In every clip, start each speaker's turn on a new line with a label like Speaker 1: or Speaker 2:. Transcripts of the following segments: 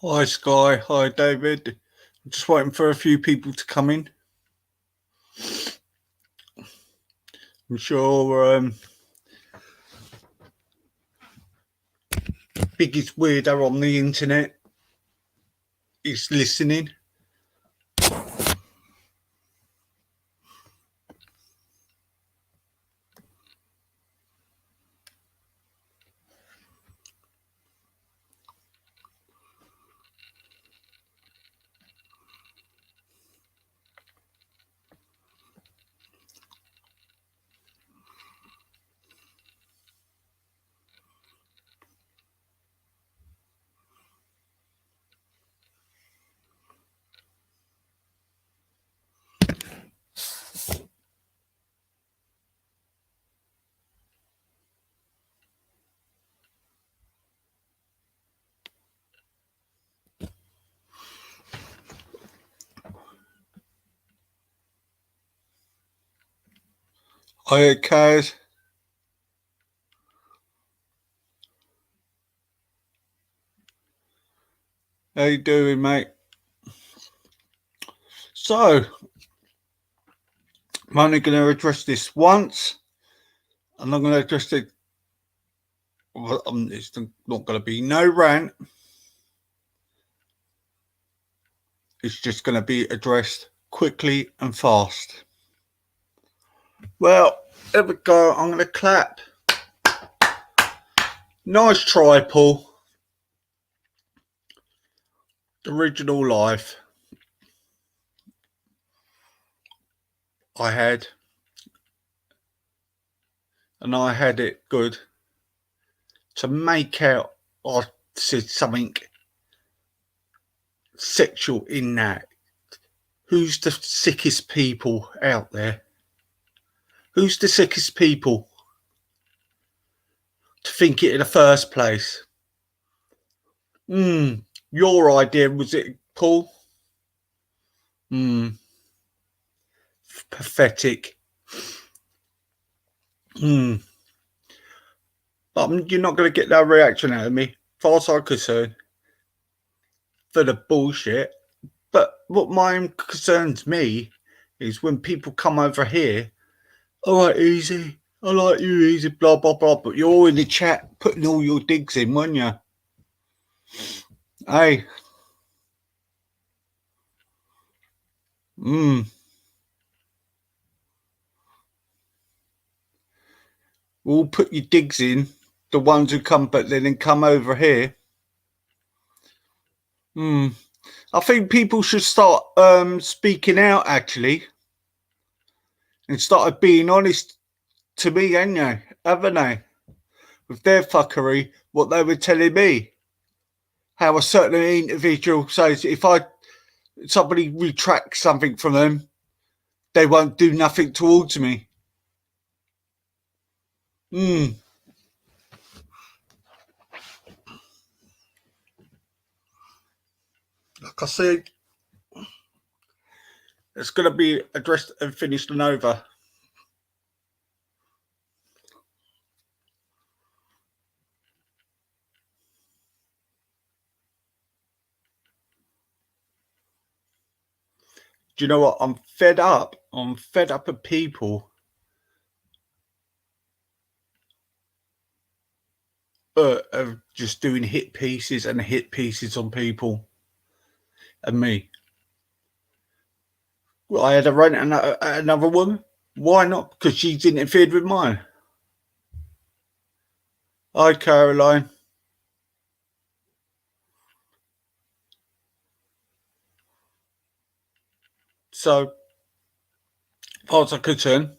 Speaker 1: Hi Sky, hi David. I'm just waiting for a few people to come in. I'm sure biggest weirdo on the internet is listening. Hi Kaz. How you doing, mate? So, I'm only going to address this once, and I'm going to address it. Well, it's not going to be no rant. It's just going to be addressed quickly and fast. Well, there we go. I'm going to clap. Nice try, Paul. Original life. I had it good to make out I said something sexual in that. Who's the sickest people out there? Who's the sickest people to think it in the first place? Your idea, was it, Paul? Pathetic. But you're not going to get that reaction out of me, far as I'm concerned, for the bullshit. But what concerns me is when people come over here, all right, easy, I like you, easy, blah, blah, blah. But you're all in the chat putting all your digs in, weren't you? Hey. All put your digs in, the ones who come, but then come over here. I think people should start speaking out, actually, and started being honest to me, haven't they? With their fuckery, what they were telling me. How a certain individual says if somebody retracts something from them, they won't do nothing towards me. Like I said, it's going to be addressed and finished and over. Do you know what? I'm fed up. I'm fed up of people of just doing hit pieces and hit pieces on people and me. Well, I had a rant at another woman. Why not? Because she's interfered with mine. Hi, Caroline. So, as far as I'm concerned,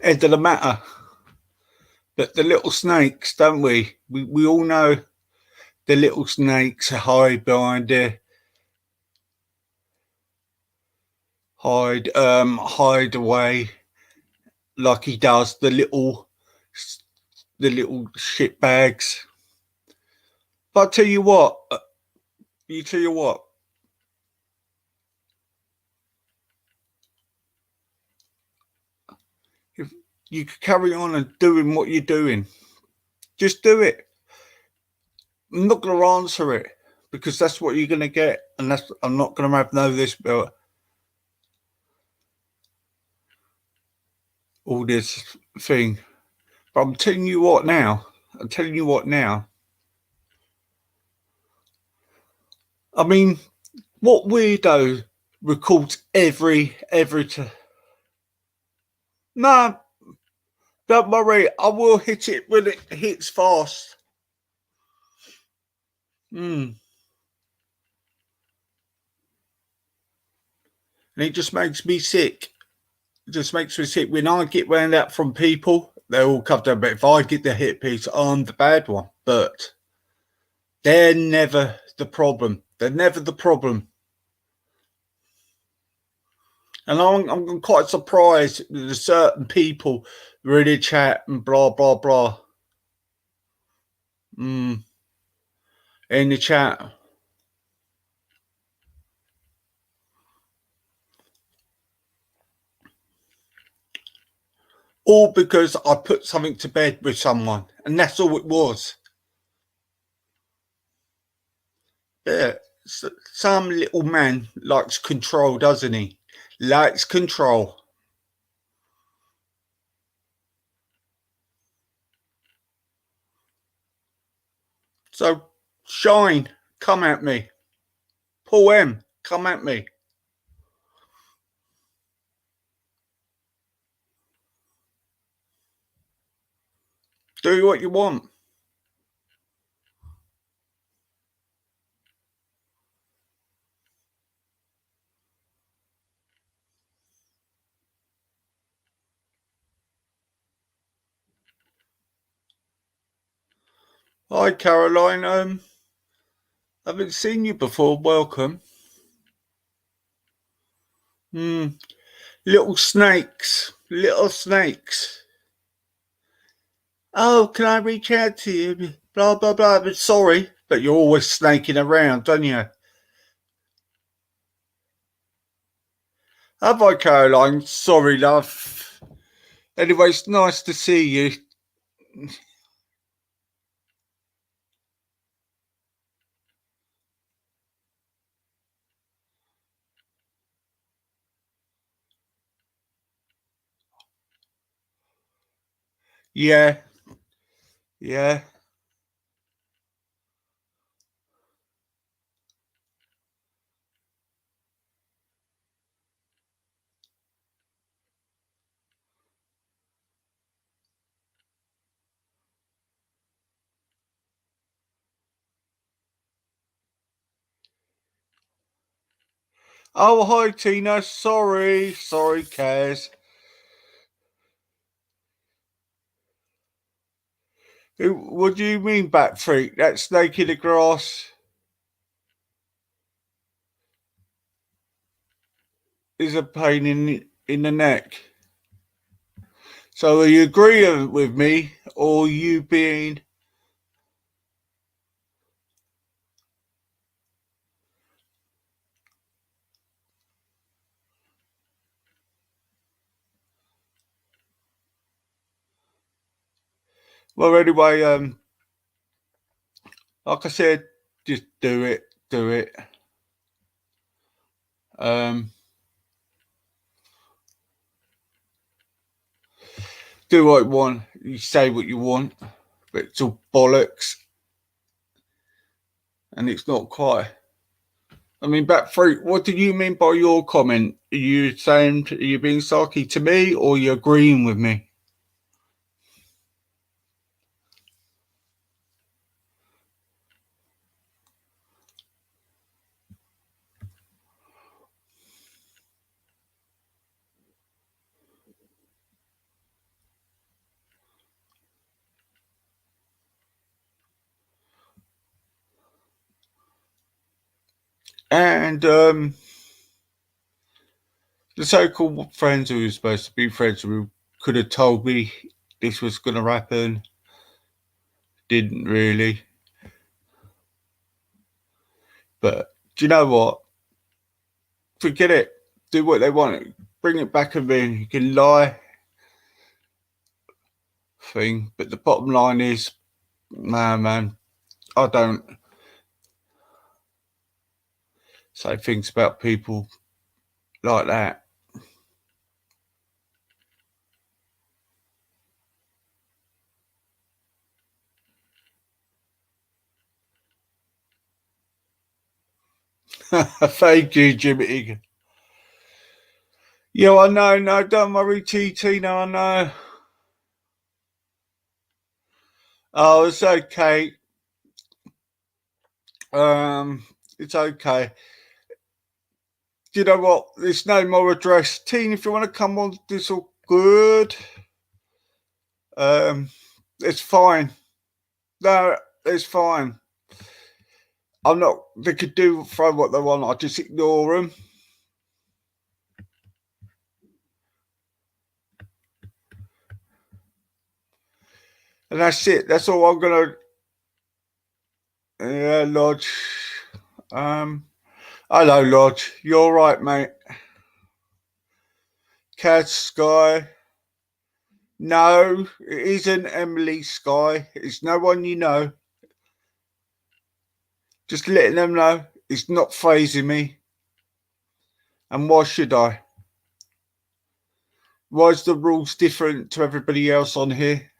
Speaker 1: end of the matter. But the little snakes, don't we? We all know the little snakes hide behind there. Hide away like he does the little shit bags. But I tell you what, you could carry on and doing what you're doing. Just do it. I'm not going to answer it because that's what you're going to get, and that's I'm not going to have no this but all this thing. But I'm telling you what now. I mean, what weirdo records every No, don't worry. I will hit it when it hits fast. And it just makes me sick. It just makes me sick. When I get round that from people, they all come down. But if I get the hit piece, I'm the bad one. But they're never the problem. They're never the problem. And I'm quite surprised that certain people really chat and blah, blah, blah. In the chat. All because I put something to bed with someone. And that's all it was. Yeah. Some little man likes control, doesn't he? Likes control. So, Shine, come at me. Paul M, come at me. Do what you want. Hi, Caroline. Haven't seen you before. Welcome. Little snakes. Little snakes. Oh, can I reach out to you? Blah, blah, blah. But sorry, but you're always snaking around, don't you? Have I, Caroline? Sorry, love. Anyway, it's nice to see you. Yeah. Yeah. Oh, hi, Tina. Sorry, Kaz. What do you mean, bat freak? That snake in the grass is a pain in the neck. So, are you agreeing with me, or you being? Well, anyway, like I said, just do it. Do what you want. You say what you want, but it's all bollocks, and it's not quite. I mean, Bat Fruit, what do you mean by your comment? Are you saying are you being sarky to me, or are you agreeing with me? And the so-called friends who were supposed to be friends who could have told me this was going to happen didn't really. But do you know what? Forget it. Do what they want. Bring it back at me. You can lie. thing. But the bottom line is, nah, man, I don't say things about people like that. Thank you, Jimmy. Yeah, I know. No, don't worry, TT. No, I know. Oh, it's okay. It's okay. Do you know what? There's no more address. Teen, if you want to come on, this all good. It's fine. No, it's fine. I'm not. They could do throw what they want. I just ignore them. And that's it. That's all I'm gonna. Yeah, Lodge. Hello, Lodge. You're right, mate. Cat Sky. No, it isn't Emily Sky. It's no one you know. Just letting them know it's not phasing me. And why should I? Why is the rules different to everybody else on here?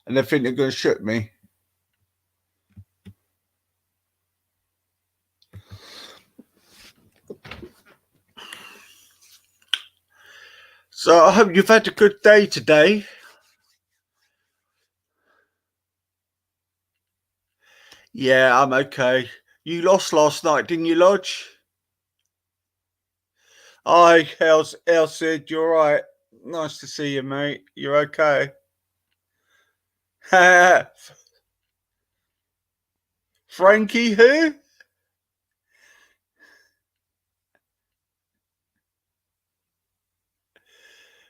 Speaker 1: And they think they're going to shoot me. So I hope you've had a good day today. Yeah, I'm okay. You lost last night, didn't you, Lodge? Hi, Elsid, you're right. Nice to see you, mate. You're okay. Frankie who?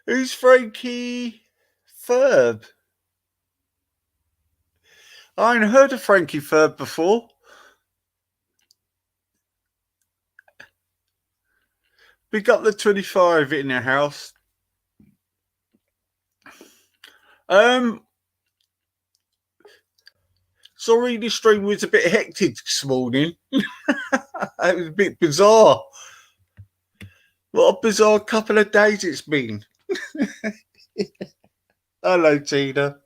Speaker 1: Who's Frankie Ferb? I ain't heard of Frankie Ferb before. We got the 25 in the house. Sorry, the stream was a bit hectic this morning. It was a bit bizarre. What a bizarre couple of days it's been. Hello, Tina.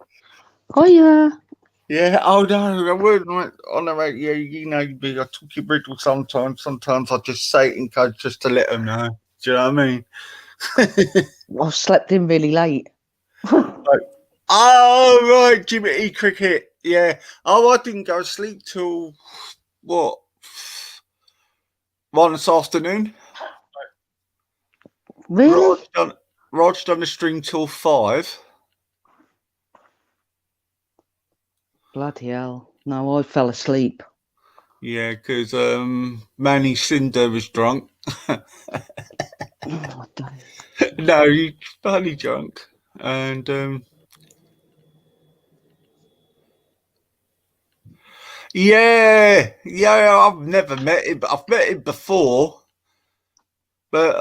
Speaker 2: Hiya.
Speaker 1: Yeah, oh no, I wouldn't on the radio, you know, I talk your riddle sometimes. Sometimes I just say it in code just to let them know. Do you know what I mean?
Speaker 2: I slept in really late.
Speaker 1: Oh, right, Jimmy E. Cricket. Yeah. Oh, I didn't go to sleep till, what, 1 this afternoon?
Speaker 2: Really?
Speaker 1: Raj done the stream till 5.
Speaker 2: Bloody hell. No, I fell asleep.
Speaker 1: Yeah, because Manny Cinder was drunk.
Speaker 2: Oh,
Speaker 1: No, he's funny drunk. And yeah, I've never met him, but I've met him before. But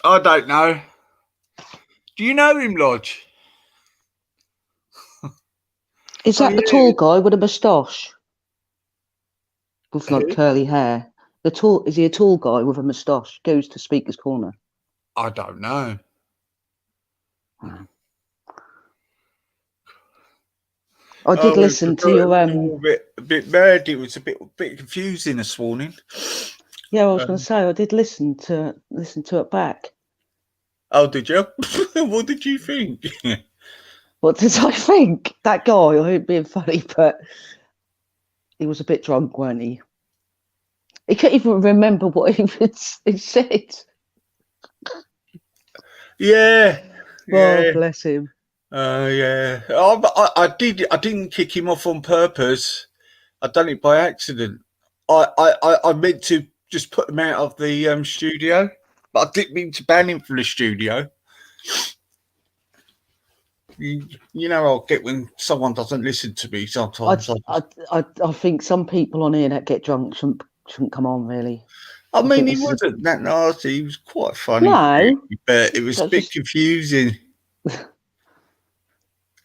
Speaker 1: I don't know. Do you know him, Lodge?
Speaker 2: Is that the tall guy with a moustache? With like curly hair? Is he a tall guy with a moustache? Goes to Speaker's Corner.
Speaker 1: I don't know.
Speaker 2: I did listen to your
Speaker 1: a bit mad. It was a bit confusing this morning.
Speaker 2: Yeah, I was going to say I did listen to it back.
Speaker 1: Oh, did you? What did you think?
Speaker 2: What did I think? That guy, I ain't being funny, but he was a bit drunk, weren't he? He couldn't even remember what he said.
Speaker 1: Yeah.
Speaker 2: Oh, bless him.
Speaker 1: Yeah. I didn't kick him off on purpose. I done it by accident. I meant to just put him out of the studio, but I didn't mean to ban him from the studio. You know, I'll get when someone doesn't listen to me sometimes.
Speaker 2: I think some people on here that get drunk shouldn't come on, really.
Speaker 1: I mean, he wasn't that nasty. He was quite funny.
Speaker 2: No.
Speaker 1: But it was a bit confusing.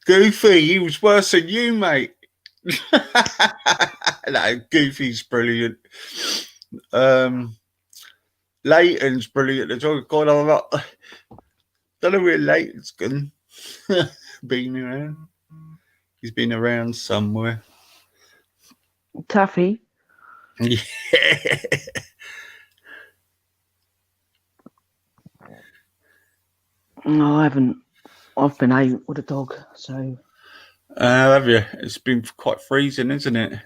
Speaker 1: Goofy, he was worse than you, mate. No, Goofy's brilliant. Leighton's brilliant as well. God, I'm not, don't know where Leighton's gone. Been around. He's been around somewhere.
Speaker 2: Taffy.
Speaker 1: Yeah.
Speaker 2: No, I haven't. I've been out with a dog, so
Speaker 1: Have you? It's been quite freezing, isn't it?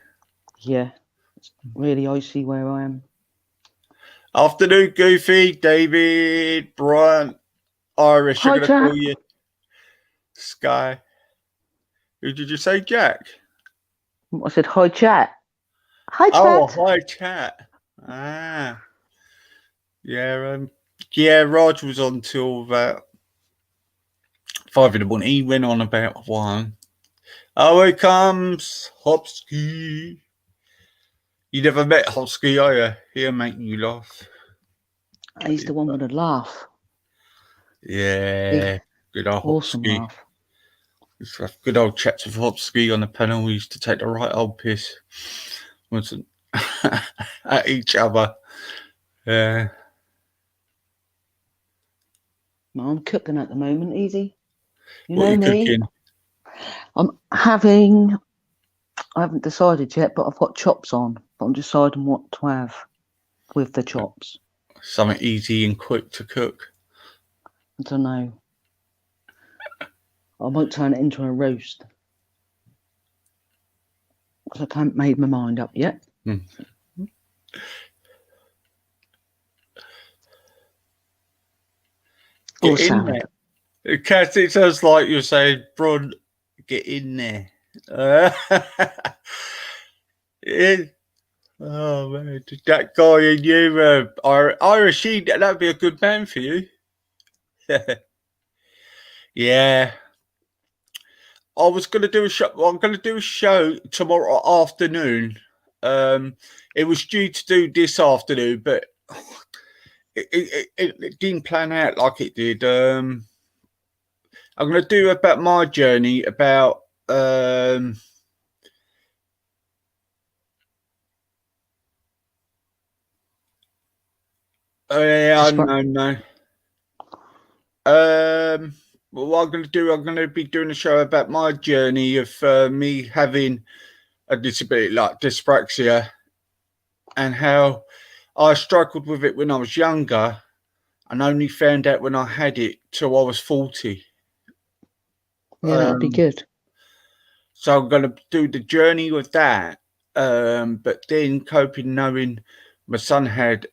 Speaker 2: yeah, it's really icy where I am.
Speaker 1: Afternoon, Goofy, David, Brian, Irish.
Speaker 2: Hi,
Speaker 1: I'm going to
Speaker 2: Jack.
Speaker 1: call you Sky. Who did you say, Jack?
Speaker 2: I said hi, chat. Hi, chat.
Speaker 1: Oh, hi, chat. Ah, yeah. Yeah, Raj was on till about 5 in the morning. He went on about 1. Oh, here comes Hopsky. You never met Hopsky, are you? He'll make you laugh.
Speaker 2: He's the one with the laugh.
Speaker 1: Yeah, good old
Speaker 2: Awesome
Speaker 1: Hopsky.
Speaker 2: laugh.
Speaker 1: Used to have good old chats with Hopsky on the panel. We used to take the right old piss. Wasn't at each other. Yeah.
Speaker 2: No, I'm cooking at the moment, easy. You
Speaker 1: What are
Speaker 2: know
Speaker 1: you
Speaker 2: me.
Speaker 1: cooking?
Speaker 2: I haven't decided yet, but I've got chops on. But I'm deciding what to have with the chops.
Speaker 1: Something easy and quick to cook.
Speaker 2: I don't know. I might turn it into a roast. Because I haven't made my mind up yet. Or salad.
Speaker 1: Kat, it sounds like you're saying, Bron, get in there. Oh, man. That guy and you, Irish, that'd be a good man for you. Yeah. I was going to do a show. I'm going to do a show tomorrow afternoon. It was due to do this afternoon, but it didn't plan out like it did. I'm going to do about my journey about yeah, no. What I'm going to do, I'm going to be doing a show about my journey of me having a disability like dyspraxia and how I struggled with it when I was younger and only found out when I had it till I was 40.
Speaker 2: Yeah, that'd be good.
Speaker 1: So I'm going to do the journey with that, but then coping knowing my son had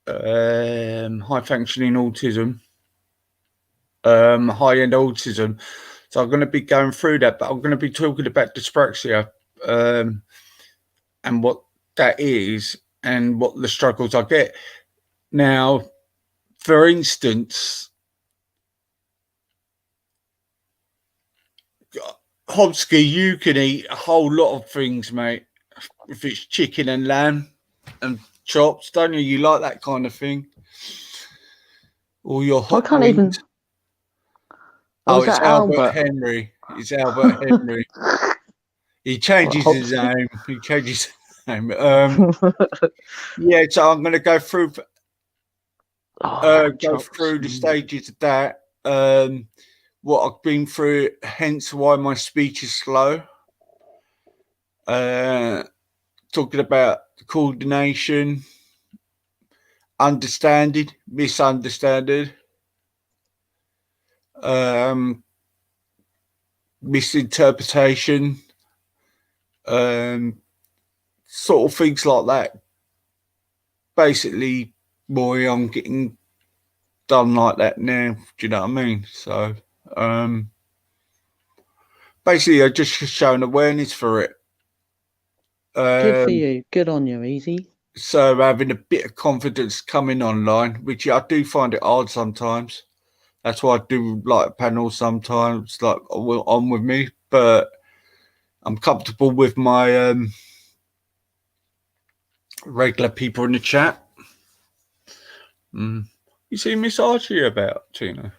Speaker 1: high functioning autism, high-end autism. So I'm going to be going through that, but I'm going to be talking about dyspraxia and what that is and what the struggles I get. Now, for instance, Hobsky, you can eat a whole lot of things, mate. If it's chicken and lamb and chops, don't you? You like that kind of thing? Or your hot
Speaker 2: I can't
Speaker 1: wings.
Speaker 2: even.
Speaker 1: Oh, it's Albert Henry. It's Albert Henry. He changes his name. He changes his name. Yeah, so I'm going to go through the stages of that. What I've been through, hence why my speech is slow. Talking about coordination, understanding, misunderstanding, misinterpretation, sort of things like that. Basically, boy, I'm getting done like that now. Do you know what I mean? So, basically, I just showing awareness for it.
Speaker 2: Good for you. Good on you, Easy.
Speaker 1: So having a bit of confidence coming online, which I do find it hard sometimes. That's why I do like panels sometimes, like on with me. But I'm comfortable with my regular people in the chat. You see Miss Archie about, Tina?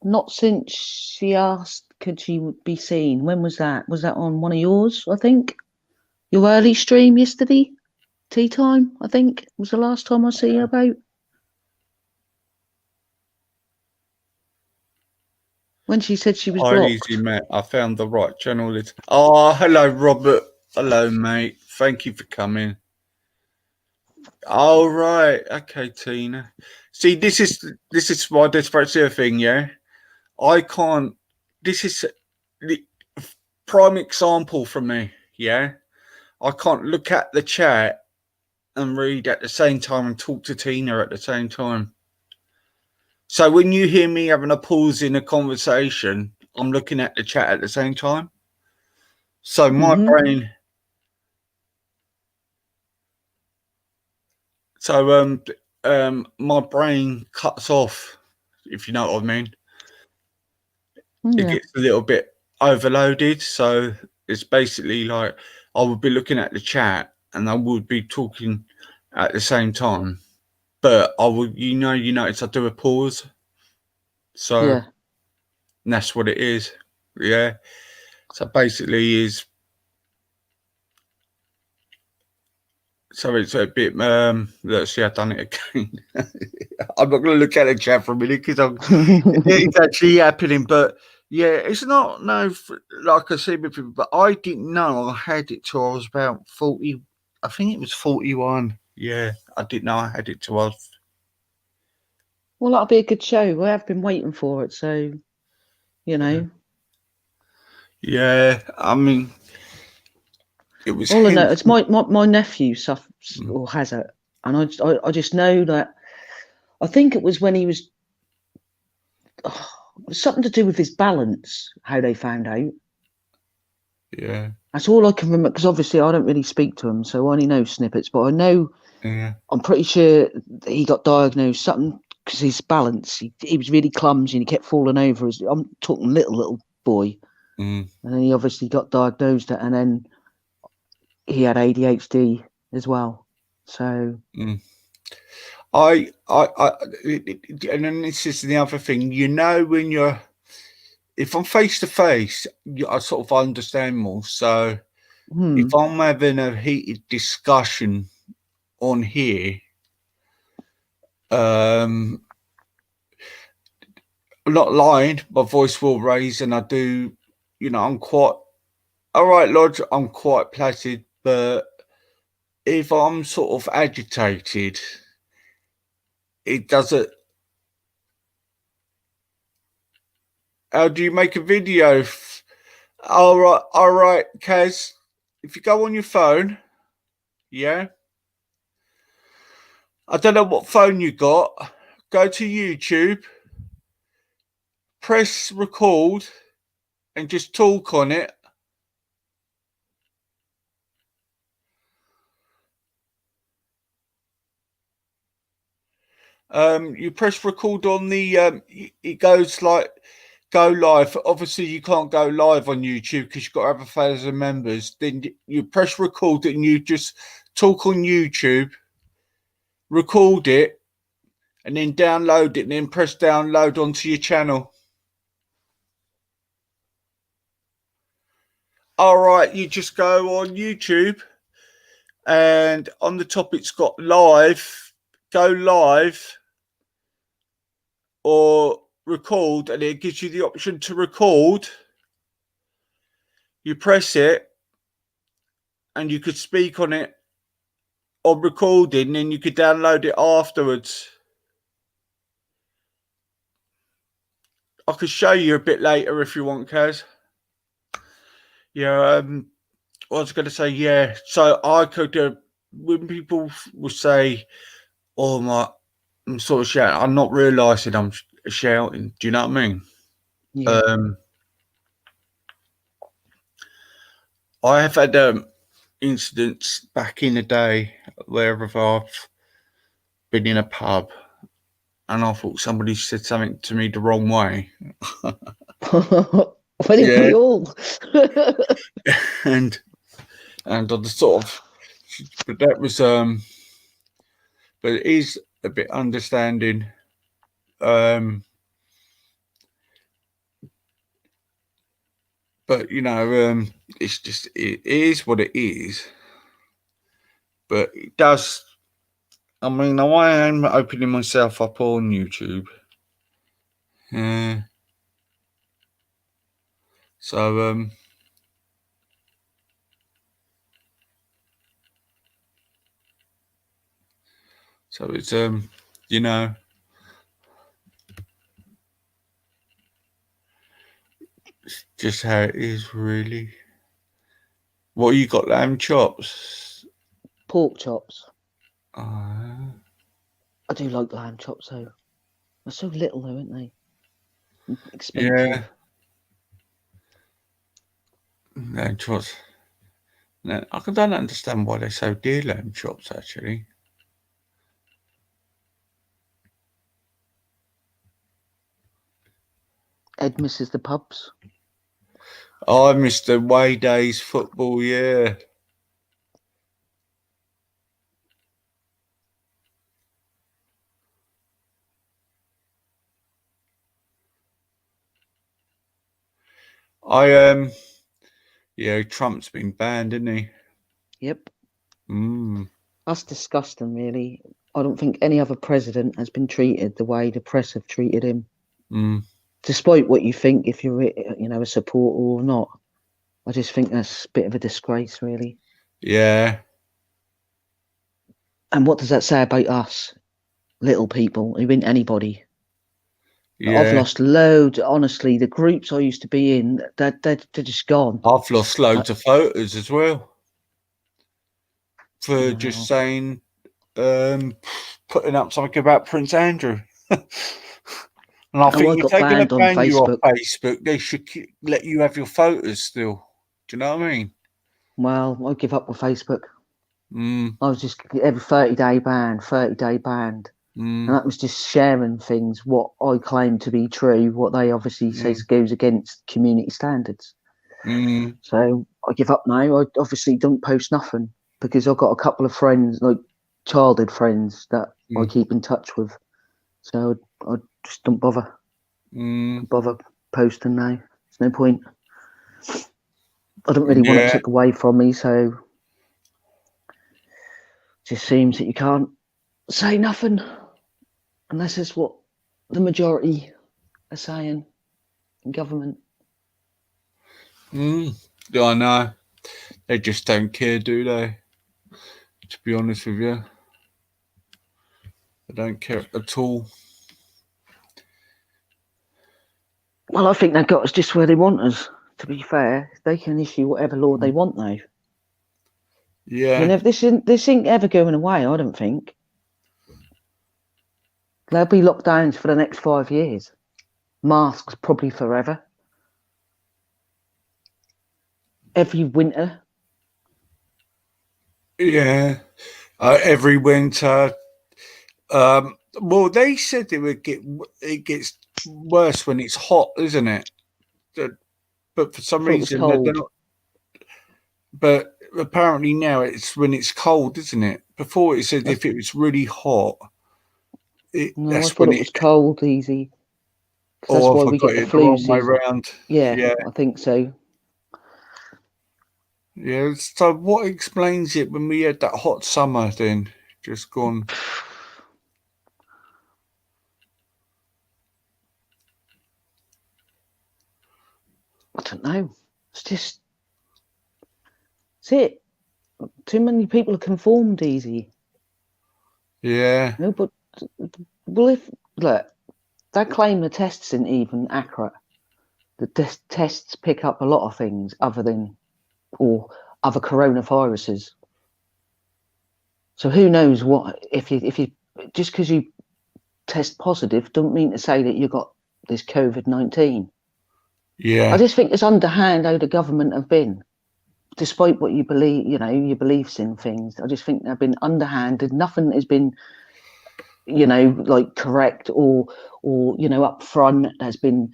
Speaker 2: Not since she asked, could she be seen? When was that? Was that on one of yours, I think? Your early stream yesterday? Tea time, I think, was the last time I see her about. When she said she was blocked.
Speaker 1: Easy, mate. I found the right channel. Oh, hello, Robert. Hello, mate. Thank you for coming. All right. Okay, Tina. See, this is my dyspraxia thing, yeah? I can't. This is the prime example for me, yeah? I can't look at the chat and read at the same time and talk to Tina at the same time. So when you hear me having a pause in a conversation, I'm looking at the chat at the same time. So my brain. So my brain cuts off, if you know what I mean. It gets a little bit overloaded. So it's basically like I would be looking at the chat and I would be talking at the same time. But I would, you notice I do a pause. So that's what it is. Yeah. So basically is. So it's a bit. Let's see, I've done it again. I'm not going to look at the chat for a minute because it's actually happening. But yeah, it's not like I said before. But I didn't know I had it till I was about 40. I think it was 41. Yeah, I didn't know I had it till I was.
Speaker 2: Well, that'll be a good show. We have been waiting for it, so you know.
Speaker 1: Yeah, I mean, it was.
Speaker 2: All I know, it's my nephew suffers or has it, and I just know that. I think it was when he was. It was something to do with his balance. How they found out.
Speaker 1: Yeah.
Speaker 2: That's all I can remember, because obviously I don't really speak to him, so I only know snippets. But I know.
Speaker 1: Yeah.
Speaker 2: I'm pretty sure that he got diagnosed something because his balance. He was really clumsy and he kept falling over. I'm talking little boy, and then he obviously got diagnosed, and then he had ADHD as well. So
Speaker 1: and then this is the other thing. When you're, if I'm face to face, I sort of understand more. So if I'm having a heated discussion on here, I'm not lying, my voice will raise, and I do, I'm quite all right, Lodge. I'm quite placid, but if I'm sort of agitated, it doesn't. How do you make a video? All right, Kaz. If you go on your phone, yeah. I don't know what phone you got. Go to YouTube, press record, and just talk on it. You press record on the. It goes like go live. Obviously, you can't go live on YouTube because you've got to have 1,000 members. Then you press record and you just talk on YouTube, record it, and then download it, and then press download onto your channel. All right, you just go on YouTube, and on the top it's got live, go live, or record, and it gives you the option to record. You press it, and you could speak on it on recording, and then you could download it afterwards. I could show you a bit later if you want, Kaz. Yeah, I was going to say, yeah. So I could, when people will say, "Oh I'm sort of shouting," I'm not realising I'm shouting. Do you know what I mean? Yeah. I have had incidents back in the day where I've been in a pub and I thought somebody said something to me the wrong way.
Speaker 2: We all.
Speaker 1: and on the sort of, but that was but it is a bit understanding. but it's just it is what it is. But it does. I mean, I am opening myself up on YouTube. So so it's just how it is, really. What you got? Lamb chops,
Speaker 2: Pork chops.
Speaker 1: uh,
Speaker 2: I do like lamb chops though. They're so little though, aren't they? Expensive.
Speaker 1: yeah. Lamb chops. No, I don't understand why they're so dear, lamb chops, actually.
Speaker 2: Ed misses the pubs.
Speaker 1: Oh, I miss the away days football, yeah. Yeah, Trump's been banned, isn't he?
Speaker 2: Yep.
Speaker 1: Mm.
Speaker 2: That's disgusting, really. I don't think any other president has been treated the way the press have treated him.
Speaker 1: Mm.
Speaker 2: Despite what you think, if you're, a supporter or not, I just think that's a bit of a disgrace, really.
Speaker 1: Yeah.
Speaker 2: And what does that say about us, little people, who ain't anybody?
Speaker 1: Yeah.
Speaker 2: I've lost loads. Honestly, the groups I used to be in, they're just gone.
Speaker 1: I've lost loads of photos as well for just saying, putting up something about Prince Andrew. And I think if they're going to ban you off Facebook, they should let you have your photos still. Do you know what I mean?
Speaker 2: Well, I give up with Facebook.
Speaker 1: Mm.
Speaker 2: I was just every 30-day ban, 30-day banned.
Speaker 1: Mm.
Speaker 2: And that was just sharing things, what I claim to be true, what they obviously say goes against community standards.
Speaker 1: Mm.
Speaker 2: So I give up now. I obviously don't post nothing because I've got a couple of friends, like childhood friends, that I keep in touch with. So I just don't bother. Don't bother posting now. There's no point. I don't really want it took away from me, so it just seems that you can't say nothing unless it's what the majority are saying in government.
Speaker 1: Yeah, I know. They just don't care, do they? To be honest with you. They don't care at all.
Speaker 2: Well, I think they've got us just where they want us, to be fair. They can issue whatever law they want now.
Speaker 1: Yeah.
Speaker 2: I mean, this ain't ever going away, I don't think. There'll be lockdowns for the next 5 years. Masks probably forever. Every winter.
Speaker 1: Yeah. Every winter. Well, they said it gets worse when it's hot, isn't it? But for some reason, they're not. But apparently now it's when it's cold, isn't it? Before it said if it was really hot,
Speaker 2: I thought it was cold, easy. That's why we get the flu season. Yeah, I think so.
Speaker 1: Yeah. So what explains it when we had that hot summer then? Just gone.
Speaker 2: I don't know. It's it. Too many people are conformed easy.
Speaker 1: Yeah.
Speaker 2: No, but if look, that claim the tests isn't even accurate. The tests pick up a lot of things other other coronaviruses. So who knows what if you just because you test positive don't mean to say that you got this COVID-19.
Speaker 1: Yeah.
Speaker 2: I just think it's underhand how the government have been. Despite what you believe, your beliefs in things, I just think they've been underhanded. Nothing has been, like correct or up front. There's been,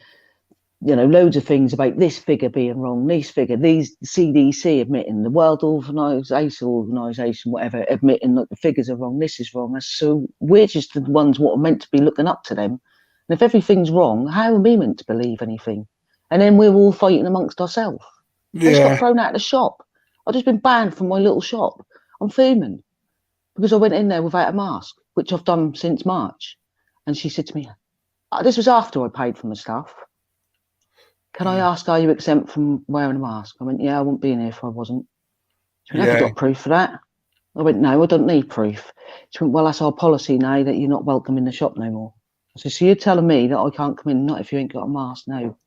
Speaker 2: loads of things about this figure being wrong, these CDC admitting, the World Organization, whatever, admitting that the figures are wrong, this is wrong. So we're just the ones what are meant to be looking up to them. And if everything's wrong, how are we meant to believe anything? and then we were all fighting amongst ourselves. I just got
Speaker 1: Yeah.
Speaker 2: thrown out of the shop. I've just been banned from my little shop. I'm fuming because I went in there without a mask, which I've done since March. And she said to me, this was after I paid for my stuff. Can I ask, are you exempt from wearing a mask? I went, yeah, I wouldn't be in here if I wasn't. She went, have you got proof for that? I went, no, I don't need proof. She went, well, that's our policy now that you're not welcome in the shop no more. I said, so you're telling me that I can't come in, not if you ain't got a mask? No.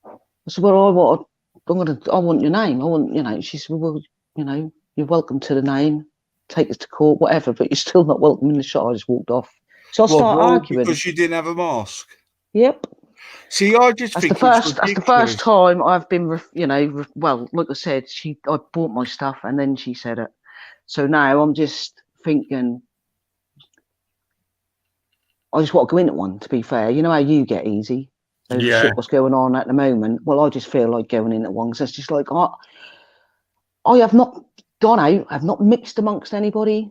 Speaker 2: I said, well, I want your name. I want, you know. She said, well, you know, you're welcome to the name. Take us to court, whatever, but you're still not welcome in the shop. I just walked off. So I started arguing.
Speaker 1: Because you didn't have a mask?
Speaker 2: Yep.
Speaker 1: See, I just think it's
Speaker 2: that's the first time I've been, well, like I said, I bought my stuff and then she said it. So now I'm just thinking, I just want to go into one, to be fair. You know how you get easy? Shit, what's going on at the moment? Well, I just feel like going into one because it's just like, I have not gone out. I've not mixed amongst anybody,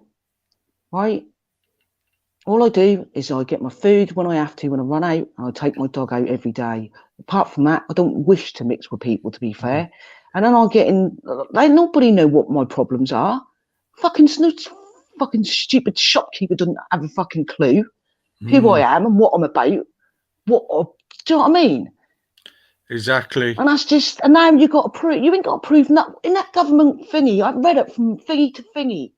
Speaker 2: right? All I do is I get my food when I have to, when I run out, and I take my dog out every day. Apart from that, I don't wish to mix with people, to be fair. And then I'll get in, like, nobody know what my problems are. Fucking stupid shopkeeper doesn't have a fucking clue who I am and what I'm about. Do you know what I mean?
Speaker 1: Exactly.
Speaker 2: And that's just, and now you've got to prove, you ain't got to prove nothing. In that government thingy, I've read it from thingy to thingy.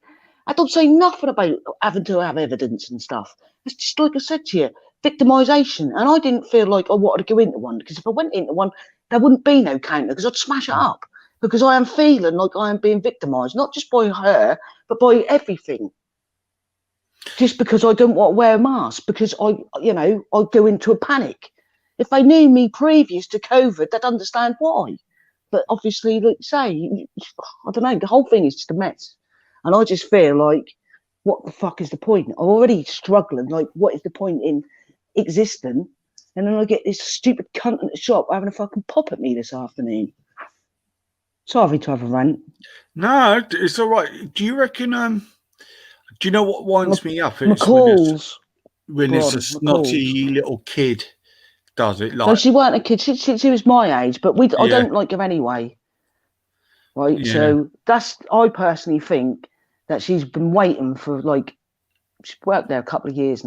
Speaker 2: I don't say nothing about having to have evidence and stuff. It's just like I said to you, victimisation. And I didn't feel like I wanted to go into one, because if I went into one, there wouldn't be no counter, because I'd smash it up. Because I am feeling like I am being victimised, not just by her, but by everything. Just because I don't want to wear a mask, because I go into a panic. If they knew me previous to COVID, they'd understand why. But obviously, like you say, I don't know, the whole thing is just a mess. And I just feel like, what the fuck is the point? I'm already struggling. Like, what is the point in existing? And then I get this stupid cunt at the shop having a fucking pop at me this afternoon. Sorry to have a rant.
Speaker 1: No, it's all right. Do you reckon, do you know what winds me up?
Speaker 2: It's when
Speaker 1: it's a snotty little kid does it. Like,
Speaker 2: no, she weren't a kid. She was my age, but I don't like her anyway. Right, so I personally think that she's been waiting for, like, she's worked there a couple of years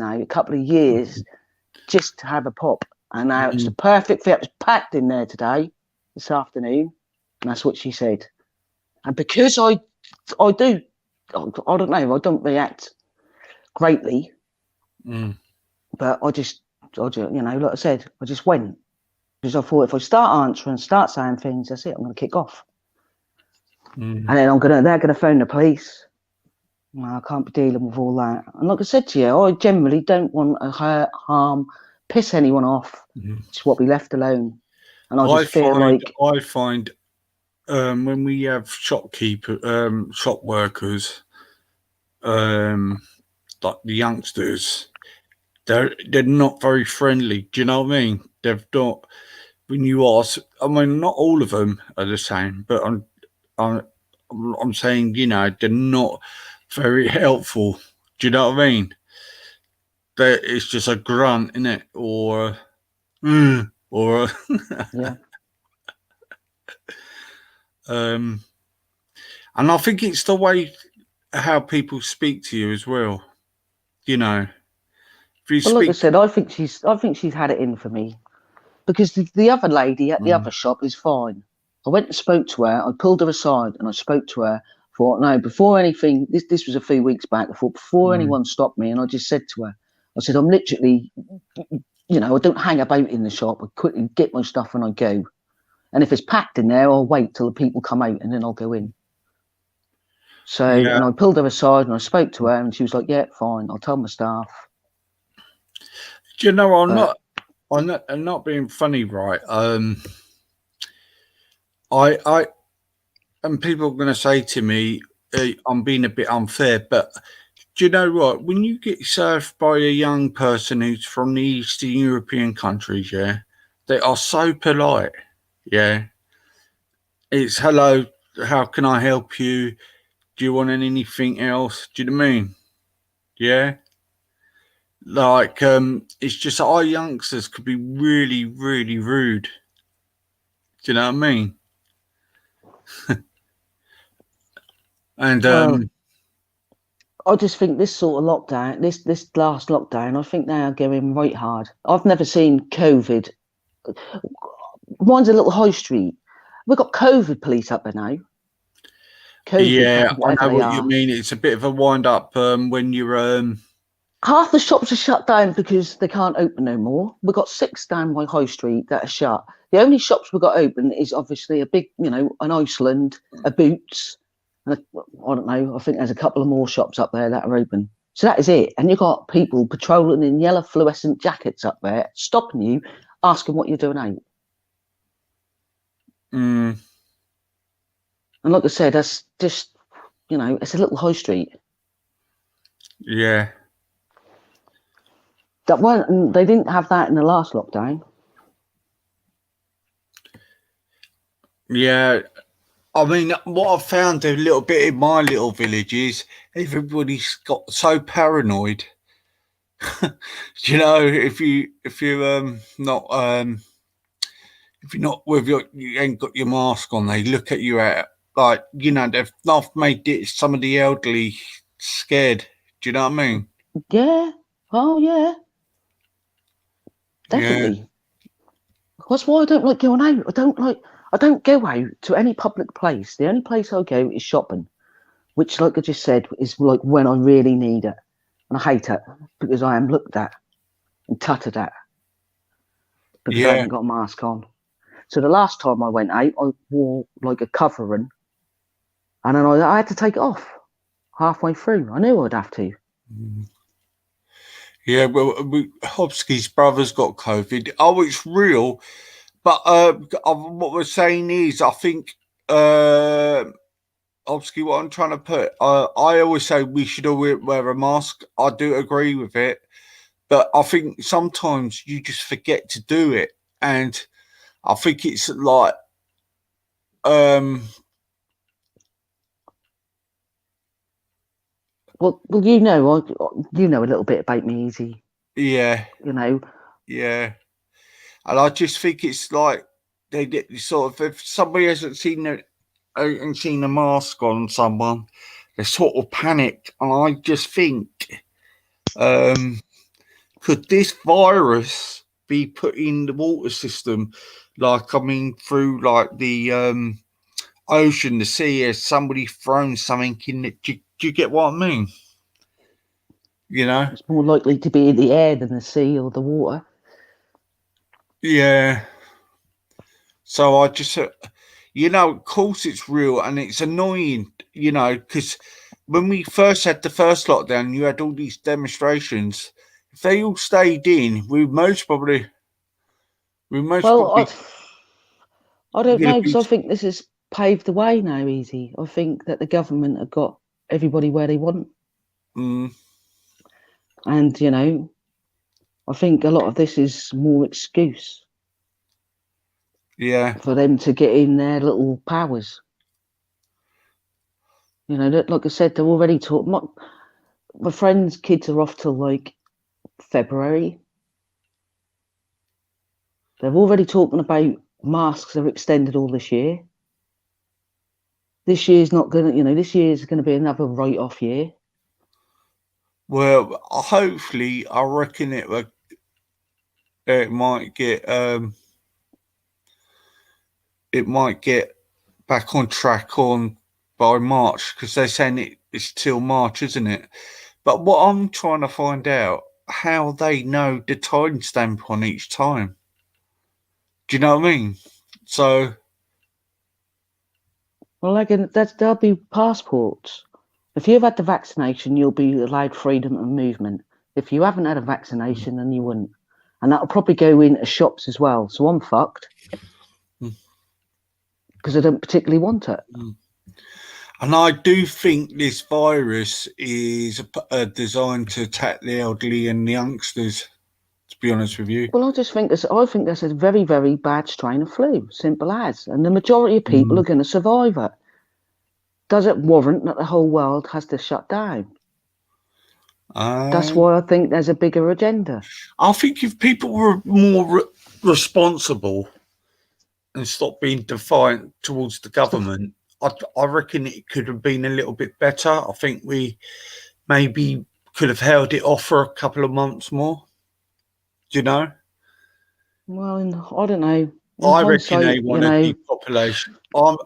Speaker 2: just to have a pop, and now it's the perfect fit. It was packed in there this afternoon, and that's what she said. And because I don't know, I don't react greatly, but I just, like I said, I just went, because I thought if I start answering, start saying things, that's it, I'm going to kick off. And then they're going to phone the police. I can't be dealing with all that. And like I said to you, I generally don't want to hurt, harm, piss anyone off. Just want to be left alone. And I
Speaker 1: find when we have shop workers, like the youngsters, they're not very friendly. Do you know what I mean? They've not. When you ask, I mean, not all of them are the same, but I'm saying, they're not very helpful. Do you know what I mean? It's just a grunt, isn't it? Or
Speaker 2: yeah.
Speaker 1: And I think it's the way how people speak to you as well. Like I
Speaker 2: said, I think she's had it in for me, because the other lady at the other shop is fine. I went and spoke to her. I pulled her aside and I spoke to her. Thought, no, before anything, this was a few weeks back. I thought, before anyone stopped me, and I just said to her, I said, I'm literally, I don't hang about in the shop. I quickly get my stuff and I go. And if it's packed in there, I'll wait till the people come out and then I'll go in. So, and I pulled her aside and I spoke to her, and she was like, yeah, fine, I'll tell my staff.
Speaker 1: Do you know, I'm not being funny, right? And people are going to say to me, I'm being a bit unfair, but do you know what? When you get served by a young person who's from the Eastern European countries, they are so polite, It's, hello, how can I help you? Do you want anything else? Do you know what I mean? Yeah? Like, it's just our youngsters could be really, really rude. Do you know what I mean? And
Speaker 2: Well, I just think this sort of lockdown, this last lockdown, I think they are going right hard. I've never seen COVID. Mine's a little high street. We've got COVID police up there now. COVID,
Speaker 1: yeah, I
Speaker 2: whatever
Speaker 1: know
Speaker 2: they
Speaker 1: what
Speaker 2: are.
Speaker 1: you mean. It's a bit of a wind up when you're
Speaker 2: Half the shops are shut down because they can't open no more. We've got 6 down my high street that are shut. The only shops we've got open is obviously a big, an Iceland, a Boots, and I don't know. I think there's a couple of more shops up there that are open. So that is it. And you've got people patrolling in yellow fluorescent jackets up there, stopping you, asking what you're doing out. And like I said, that's just, it's a little high street.
Speaker 1: Yeah.
Speaker 2: They didn't have that in the last lockdown.
Speaker 1: Yeah. I mean, what I've found a little bit in my little village is everybody's got so paranoid. If you're not with you ain't got your mask on, they look at you at like, they've not made some of the elderly scared. Do you know what I mean?
Speaker 2: Yeah. Oh yeah. Definitely. Yeah. That's why I don't like going out. I don't go out to any public place. The only place I go is shopping, which, like I just said, is like when I really need it. And I hate it because I am looked at and tutted at because I haven't got a mask on. So the last time I went out, I wore like a covering, and then I had to take it off halfway through. I knew I'd have to.
Speaker 1: Yeah, well, Hobsky's brother's got COVID. Oh, it's real. But what we're saying is, I think, Hobsky, what I'm trying to put, I always say we should all wear a mask. I do agree with it. But I think sometimes you just forget to do it. And I think it's like,
Speaker 2: Well, you know a little bit about me, Easy.
Speaker 1: Yeah.
Speaker 2: Yeah.
Speaker 1: And I just think it's like they get sort of, if somebody hasn't seen a mask on someone, they sort of panic. And I just think, could this virus be put in the water system? Through like the ocean, the sea, has somebody thrown something in it? Do you get what I mean?
Speaker 2: It's more likely to be in the air than the sea or the water.
Speaker 1: Yeah. So I just, of course it's real, and it's annoying, because when we first had the first lockdown, you had all these demonstrations. If they all stayed in, I
Speaker 2: don't know, because I think this has paved the way now, Easy. I think that the government have got everybody where they want. And, I think a lot of this is more excuse.
Speaker 1: Yeah.
Speaker 2: For them to get in their little powers. Like I said, they're already taught. My friends' kids are off till like February. They're already talking about masks are extended all this year. This year's not going to, this year's going to be another write-off year.
Speaker 1: Well, hopefully, I reckon it might get back on track by March, because they're saying it's till March, isn't it? But what I'm trying to find out, how they know the timestamp on each time. Do you know what I mean? So,
Speaker 2: well, there'll be passports. If you've had the vaccination, you'll be allowed freedom of movement. If you haven't had a vaccination, then you wouldn't. And that'll probably go into shops as well. So I'm fucked. Because I don't particularly want it.
Speaker 1: And I do think this virus is designed to attack the elderly and the youngsters, to be honest with you.
Speaker 2: Well, I think that's a very, very bad strain of flu, simple as. And the majority of people are going to survive it. Does it warrant that the whole world has to shut down? That's why I think there's a bigger agenda.
Speaker 1: I think if people were more responsible, and stop being defiant towards the government. I reckon it could have been a little bit better. I think we maybe could have held it off for a couple of months more. Do you know?
Speaker 2: Well, I don't know. In
Speaker 1: I reckon they
Speaker 2: hindsight,
Speaker 1: want a depopulation.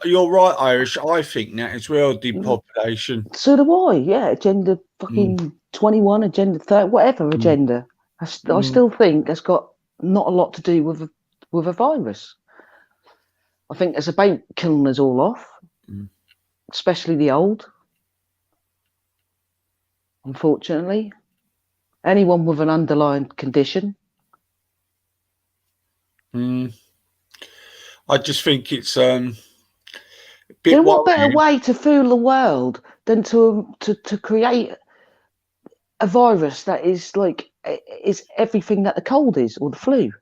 Speaker 1: You're right, Irish. I think that as well, depopulation.
Speaker 2: So do I. Yeah, agenda fucking 21, agenda 30, whatever agenda. I still think that's got not a lot to do with a virus. I think it's about killing us all off, especially the old. Unfortunately, anyone with an underlying condition.
Speaker 1: I just think it's a bit.
Speaker 2: Then what better way to fool the world than to create a virus that is everything that the cold is or the flu?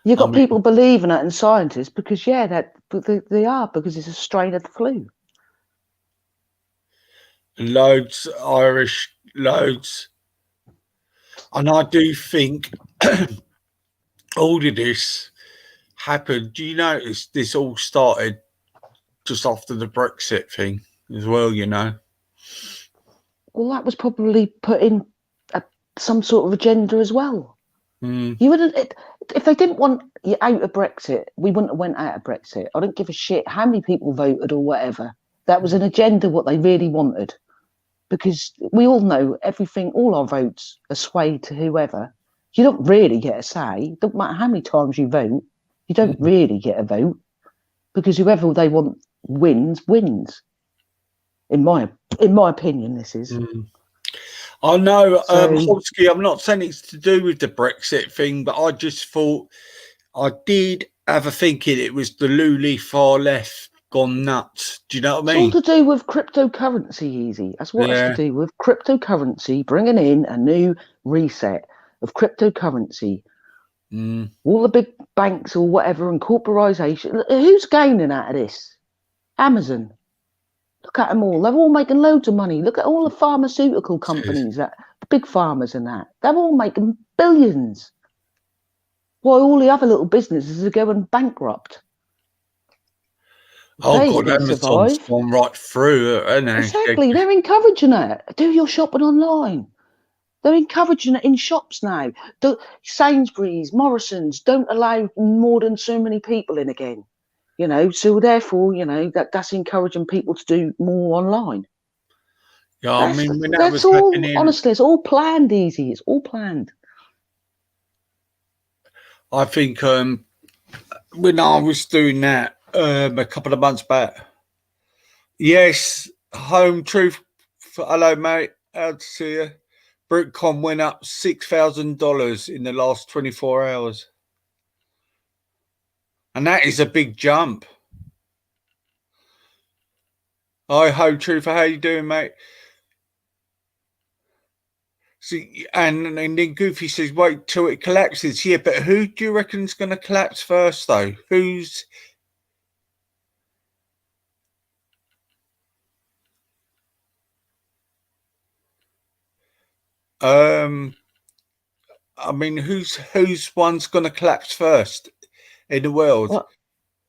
Speaker 2: You've got people believing it and scientists because they are, because it's a strain of the flu.
Speaker 1: Loads, Irish, loads. And I do think all of this happened. Do you notice this all started just after the Brexit thing as well, you know?
Speaker 2: Well, that was probably put in some sort of agenda as well. You wouldn't, if they didn't want you out of Brexit, we wouldn't have went out of Brexit. I don't give a shit how many people voted or whatever. That was an agenda, what they really wanted. Because we all know everything, all our votes are swayed to whoever. You don't really get a say. Don't matter how many times you vote, you don't really get a vote. Because whoever they want wins. In my opinion, this is.
Speaker 1: I know, Hodgsky, I'm not saying it's to do with the Brexit thing, but I just thought I did have a thinking it was the lowly far left gone nuts. Do you know what I mean?
Speaker 2: It's all to do with cryptocurrency, Easy. That's what it's to do with cryptocurrency, bringing in a new reset of cryptocurrency. All the big banks or whatever and corporatisation. Who's gaining out of this? Amazon. Look at them all. They're all making loads of money. Look at all the pharmaceutical companies, the big farmers and that. They're all making billions. While all the other little businesses are going bankrupt.
Speaker 1: God, Amazon's gone right through, isn't it?
Speaker 2: Exactly. They're encouraging it. Do your shopping online. They're encouraging it in shops now. Sainsbury's, Morrison's don't allow more than so many people in again. You know, so therefore, you know, that's encouraging people to do more online.
Speaker 1: Yeah, I mean, when that was
Speaker 2: all
Speaker 1: happening,
Speaker 2: honestly, it's all planned, Easy. It's all planned.
Speaker 1: I think when I was doing that a couple of months back, yes, Home Truth. Hello, mate. How to see you? Britcom went up $6,000 in the last 24 hours. And that is a big jump. Hi, Home Truth. How you doing, mate? See, and then Goofy says, wait till it collapses. Yeah, but who do you reckon is going to collapse first, though? Who's... I mean, who's one's going to collapse first in the world?
Speaker 2: Well,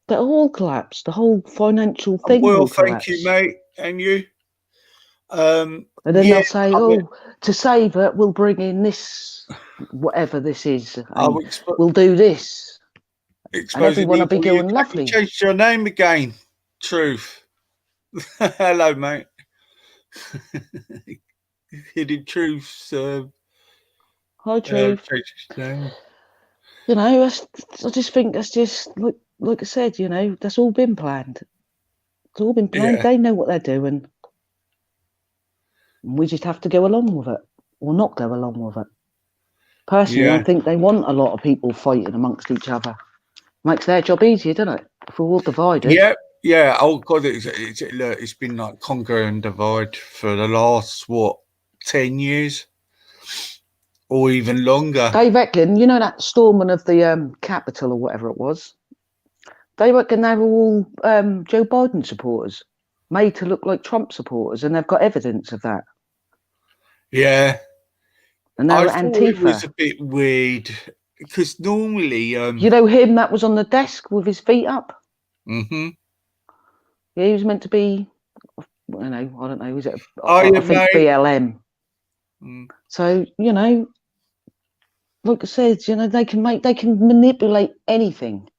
Speaker 2: they all collapse. The whole financial thing will collapse.
Speaker 1: Thank you, mate. And you?
Speaker 2: And then they'll say, to save it, we'll bring in this, whatever this is. We'll do this. And everyone will be going, lovely.
Speaker 1: You changed your name again. Truth. Hello, mate. Hidden Truths.
Speaker 2: Hi, Truth. You know, I just think that's just, like I said, you know, that's all been planned. It's all been planned. Yeah. They know what they're doing. We just have to go along with it or not go along with it. Personally, I think they want a lot of people fighting amongst each other. Makes their job easier, doesn't it? If we're all divided.
Speaker 1: Yeah. Oh, God, it's been like conquer and divide for the last, 10 years? Or even longer.
Speaker 2: They reckon, you know, that storming of the Capitol or whatever it was, they reckon they were all Joe Biden supporters, made to look like Trump supporters, and they've got evidence of that.
Speaker 1: Yeah.
Speaker 2: And they were Antifa.
Speaker 1: It was a bit weird because normally,
Speaker 2: You know him that was on the desk with his feet up?
Speaker 1: mm-hmm.
Speaker 2: Yeah, he was meant to be, I don't know, was it?
Speaker 1: Oh,
Speaker 2: I
Speaker 1: yeah,
Speaker 2: think
Speaker 1: mate.
Speaker 2: BLM.
Speaker 1: Mm.
Speaker 2: So, like I said, they can manipulate anything.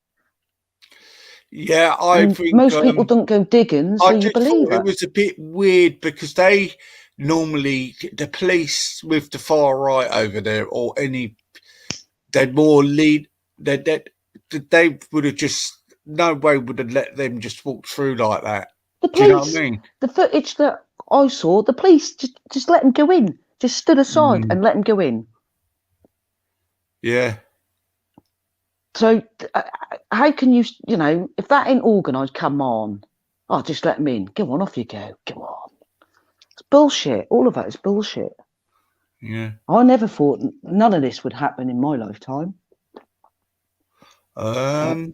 Speaker 1: Yeah, I
Speaker 2: And
Speaker 1: think
Speaker 2: most people don't go digging, so
Speaker 1: I
Speaker 2: you
Speaker 1: just
Speaker 2: believe
Speaker 1: thought it
Speaker 2: it.
Speaker 1: was a bit weird because they normally, the police with the far right over there, or any, they'd more lead, they would have just, no way would have let them just walk through like that.
Speaker 2: The
Speaker 1: Do you know what
Speaker 2: police,
Speaker 1: I mean?
Speaker 2: the footage that I saw, the police just let him go in, just stood aside and let him go in.
Speaker 1: Yeah.
Speaker 2: So how can you, if that ain't organised, come on. Oh, just let him in. Go on, off you go. Come on. It's bullshit. All of that is bullshit.
Speaker 1: Yeah.
Speaker 2: I never thought none of this would happen in my lifetime.
Speaker 1: I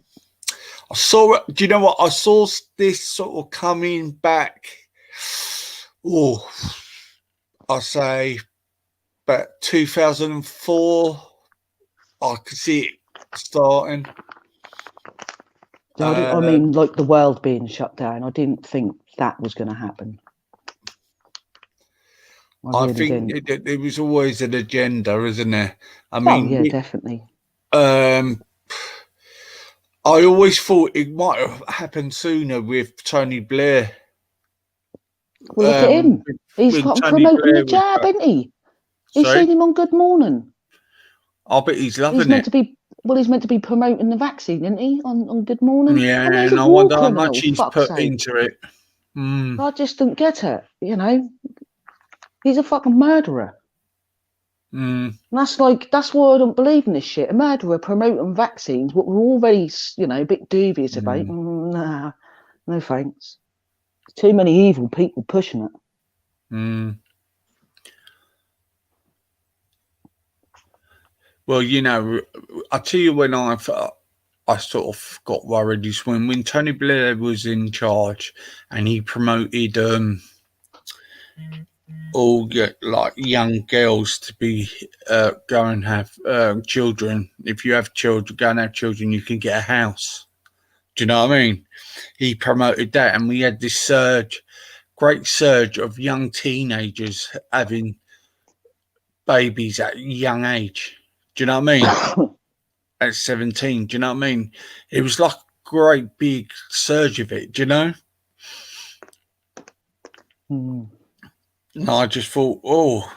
Speaker 1: saw it. Do you know what? I saw this sort of coming back. Oh, I say about 2004. I could see it starting.
Speaker 2: I mean, like the world being shut down. I didn't think that was going to happen. I really
Speaker 1: think
Speaker 2: didn't.
Speaker 1: there was always an agenda, isn't there? I mean,
Speaker 2: yeah, definitely.
Speaker 1: I always thought it might have happened sooner with Tony Blair.
Speaker 2: Well, look at him. He's
Speaker 1: when
Speaker 2: got
Speaker 1: Tony
Speaker 2: promoting
Speaker 1: Blair
Speaker 2: the
Speaker 1: was
Speaker 2: jab, isn't he? You've
Speaker 1: sorry,
Speaker 2: seen him on Good Morning.
Speaker 1: I bet he's loving
Speaker 2: He's meant
Speaker 1: it.
Speaker 2: to be. Well, he's meant to be promoting the vaccine, isn't he? On Good Morning.
Speaker 1: Yeah,
Speaker 2: I mean, he's a
Speaker 1: and I
Speaker 2: war
Speaker 1: wonder how
Speaker 2: criminal.
Speaker 1: much he's
Speaker 2: Fuck's
Speaker 1: put
Speaker 2: sake.
Speaker 1: into it. Mm.
Speaker 2: I just don't get it. He's a fucking murderer.
Speaker 1: Mm.
Speaker 2: And that's why I don't believe in this shit. A murderer promoting vaccines, what we're already, a bit dubious about. Nah, no thanks. Too many evil people pushing it.
Speaker 1: Mm. Well, I tell you when I sort of got worried is when Tony Blair was in charge and he promoted all like young girls to be go and have children. If you have children, go and have children, you can get a house. Do you know what I mean? He promoted that, and we had this great surge of young teenagers having babies at a young age. Do you know what I mean? At 17, do you know what I mean? It was like a great big surge of it, do you know?
Speaker 2: Mm.
Speaker 1: And I just thought, oh,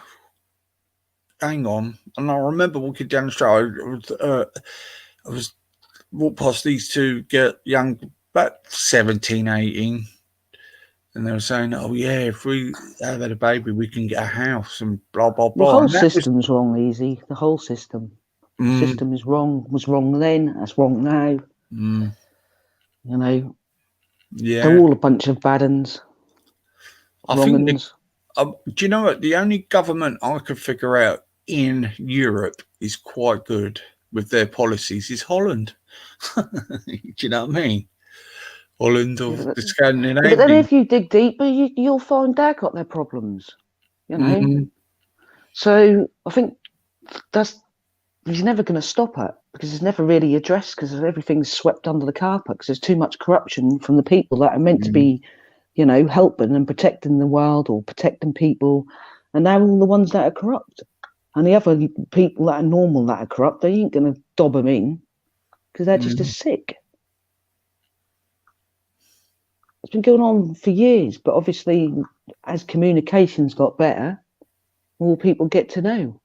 Speaker 1: hang on. And I remember walking down the street, I was walked past these two young, about 17, 18, and they were saying, oh, yeah, if we have had a baby, we can get a house and blah, blah,
Speaker 2: The
Speaker 1: blah.
Speaker 2: whole
Speaker 1: And that
Speaker 2: system's wrong, Easy. The whole system. The system is wrong. Was wrong then. That's wrong now.
Speaker 1: Yeah.
Speaker 2: They're all a bunch of bad uns.
Speaker 1: I think, do you know what? The only government I could figure out in Europe is quite good with their policies is Holland. Do you know what I mean? Holland or the Scandinavian.
Speaker 2: But then if you dig deeper, you'll find they've got their problems. So I think he's never going to stop it because it's never really addressed because everything's swept under the carpet because there's too much corruption from the people that are meant to be, helping and protecting the world or protecting people, and now all the ones that are corrupt and the other people that are normal that are corrupt, they ain't going to dob them in because they're just as sick. It's been going on for years, but obviously as communications got better, more people get to know.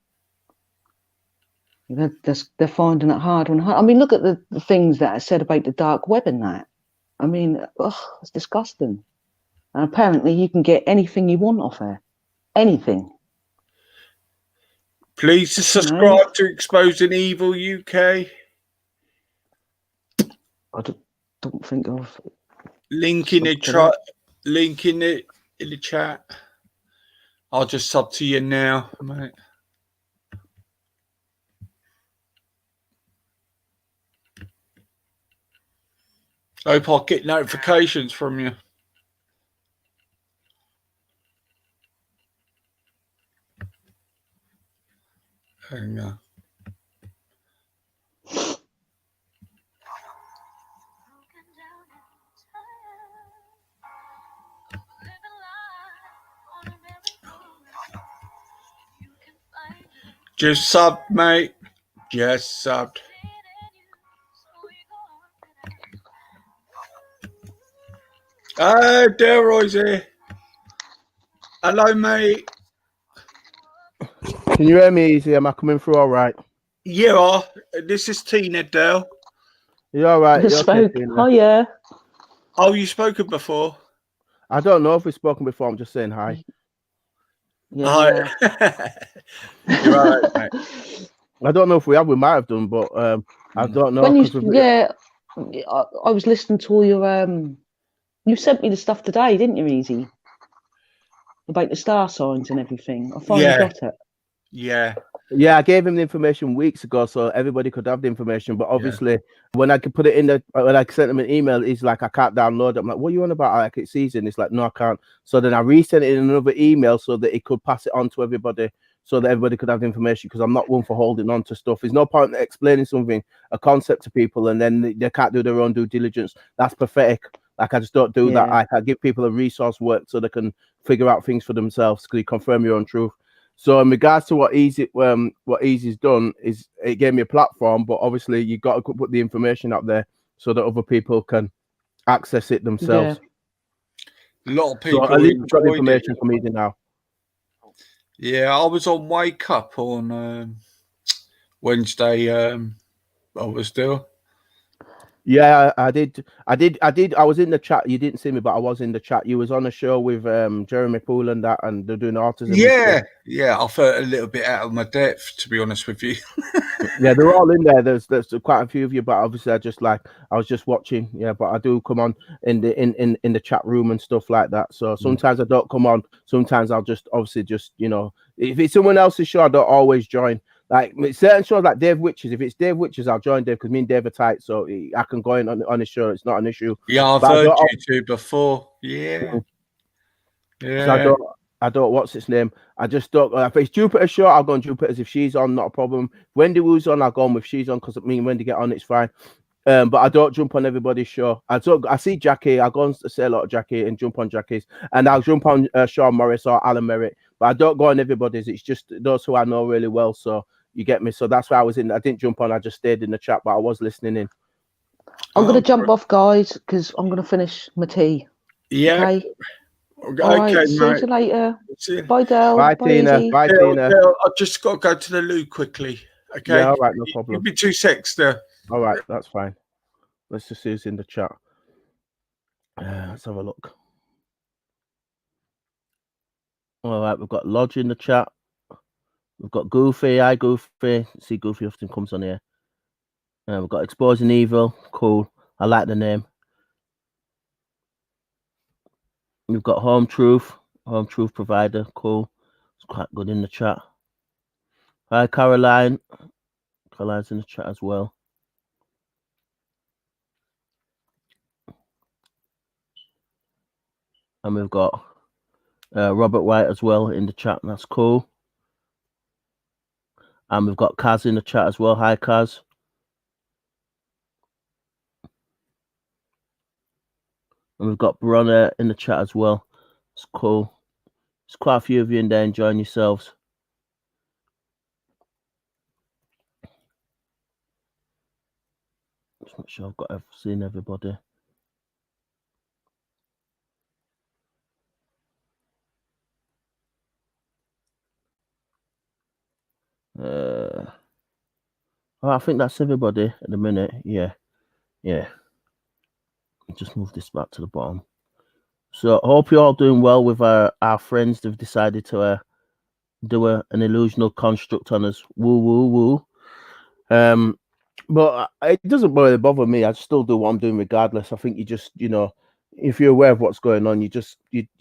Speaker 2: They're finding it harder and harder. I mean, look at the things that are said about the dark web and that. I mean, it's disgusting. And apparently you can get anything you want off there. Anything.
Speaker 1: Please subscribe to Exposing Evil UK.
Speaker 2: I don't think of
Speaker 1: link in the chat. I'll just sub to you now, mate. Hope I'll get notifications from you. There you go. Just subbed, mate. Just subbed. Delroy's here. Hello, mate.
Speaker 3: Can you hear me easy? Am I coming through all right?
Speaker 1: You are. This is Tina Dell.
Speaker 3: You all right? You okay, Tina?
Speaker 2: Oh, yeah.
Speaker 1: Oh, you spoken before?
Speaker 3: I don't know if we've spoken before. I'm just saying hi.
Speaker 2: Yeah.
Speaker 1: Hi. You're all right, mate.
Speaker 3: I don't know if we have. We might have done, but I don't know.
Speaker 2: When you, I was listening to all your you sent me the stuff today, didn't you, Easy? About the star signs and everything. I finally got it.
Speaker 1: Yeah.
Speaker 3: Yeah, I gave him the information weeks ago, so everybody could have the information. But obviously, when I could put it in when I sent him an email, he's like, I can't download it. I'm like, what are you on about? Like, it's easy. And it's like, no, I can't. So then I resent it in another email so that he could pass it on to everybody, so that everybody could have the information. Because I'm not one for holding on to stuff. There's no point in explaining something, a concept to people, and then they can't do their own due diligence. That's pathetic. Like, I just don't do that. I give people a resource work so they can figure out things for themselves, because you confirm your own truth. So in regards to what Easy's done, is it gave me a platform, but obviously you got to put the information up there so that other people can access it themselves.
Speaker 1: Yeah. A lot of people.
Speaker 3: So at least we've got the information from Easy now.
Speaker 1: Yeah, I was on Wake Up on Wednesday. I was still.
Speaker 3: Yeah, I did. I was in the chat. You didn't see me, but I was in the chat. You was on a show with Jeremy Poole and that, and they're doing autism.
Speaker 1: Yeah. I felt a little bit out of my depth, to be honest with you.
Speaker 3: Yeah, they're all in there. There's quite a few of you, but obviously I was just watching. Yeah, but I do come on in the chat room and stuff like that. So sometimes I don't come on. Sometimes I'll just if it's someone else's show, I don't always join. Like certain shows like Dave Witches, if it's Dave Witches, I'll join Dave, because me and Dave are tight, so I can go in on his show. It's not an issue.
Speaker 1: Yeah, I've heard you two before. Yeah.
Speaker 3: So I don't. What's its name? I just don't. If it's Jupiter's show, I'll go on Jupiter's. If she's on, not a problem. Wendy Woo's on, I'll go on with she's on, because me and Wendy get on, it's fine. But I don't jump on everybody's show. I see Jackie. I go and say a lot of Jackie and jump on Jackie's, and I'll jump on Sean Morris or Alan Merritt. But I don't go on everybody's. It's just those who I know really well. So you get me. So that's why I was in. I didn't jump on. I just stayed in the chat, but I was listening in.
Speaker 2: I'm going to jump off, guys, because I'm going to finish my tea.
Speaker 1: Yeah.
Speaker 2: Okay. All right, see you later. Bye, Del.
Speaker 3: Bye, Tina. Bye, Tina.
Speaker 1: I've just got to go to the loo quickly. Okay.
Speaker 3: Yeah, all right, no problem.
Speaker 1: You'll be 2 seconds there.
Speaker 3: All right, that's fine. Let's just see who's in the chat. Let's have a look. All right, we've got Lodge in the chat. We've got Goofy. Hi, Goofy. See, Goofy often comes on here. We've got Exposing Evil. Cool. I like the name. We've got Home Truth Provider. Cool. It's quite good in the chat. Hi, Caroline. Caroline's in the chat as well. And we've got Robert White as well in the chat. That's cool. And we've got Kaz in the chat as well. Hi, Kaz. And we've got Bronna in the chat as well. It's cool. There's quite a few of you in there enjoying yourselves. Just make sure I've seen everybody. I think that's everybody at the minute. Yeah. Just move this back to the bottom. So I hope you're all doing well with our friends. They've decided to do an illusional construct on us. Woo. But it doesn't really bother me. I still do what I'm doing regardless. I think you just, if you're aware of what's going on, you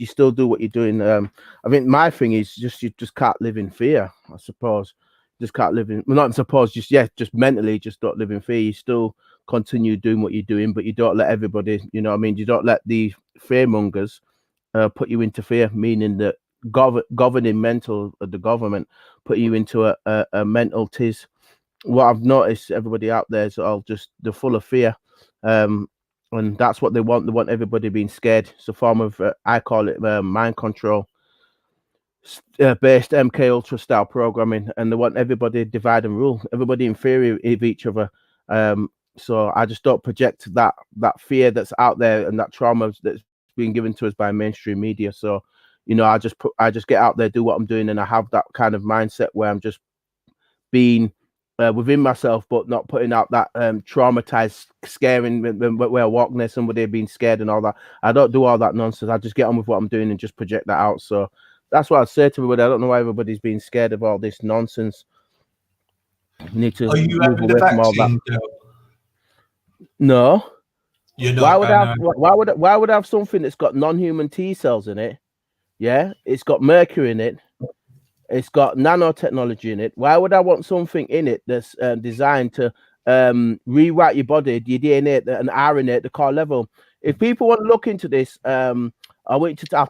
Speaker 3: still do what you're doing. I think my thing is you just can't live in fear, I suppose. Just can't live in, well, not suppose, just mentally, just don't live in fear. You still continue doing what you're doing, but you don't let everybody, you don't let the fearmongers put you into fear, meaning that governing mental of the government put you into a mental tiz. What I've noticed, everybody out there is all they're full of fear, and that's what they want. They want everybody being scared. It's a form of I call it mind control. based MK Ultra style programming, and they want everybody divide and rule, everybody inferior of each other. So I just don't project that fear that's out there and that trauma that's being given to us by mainstream media. So, you know, I just get out there, do what I'm doing, and I have that kind of mindset where I'm just being within myself, but not putting out that traumatized, scaring where I walk near somebody being scared and all that. I don't do all that nonsense. I just get on with what I'm doing and just project that out. So that's what I say to everybody. I don't know why everybody's being scared of all this nonsense. You need to move away from all that. No. Why would I have something that's got non-human T cells in it? Yeah, it's got mercury in it. It's got nanotechnology in it. Why would I want something in it that's designed to rewrite your body, your DNA, and RNA at the core level? If people want to look into this, I'll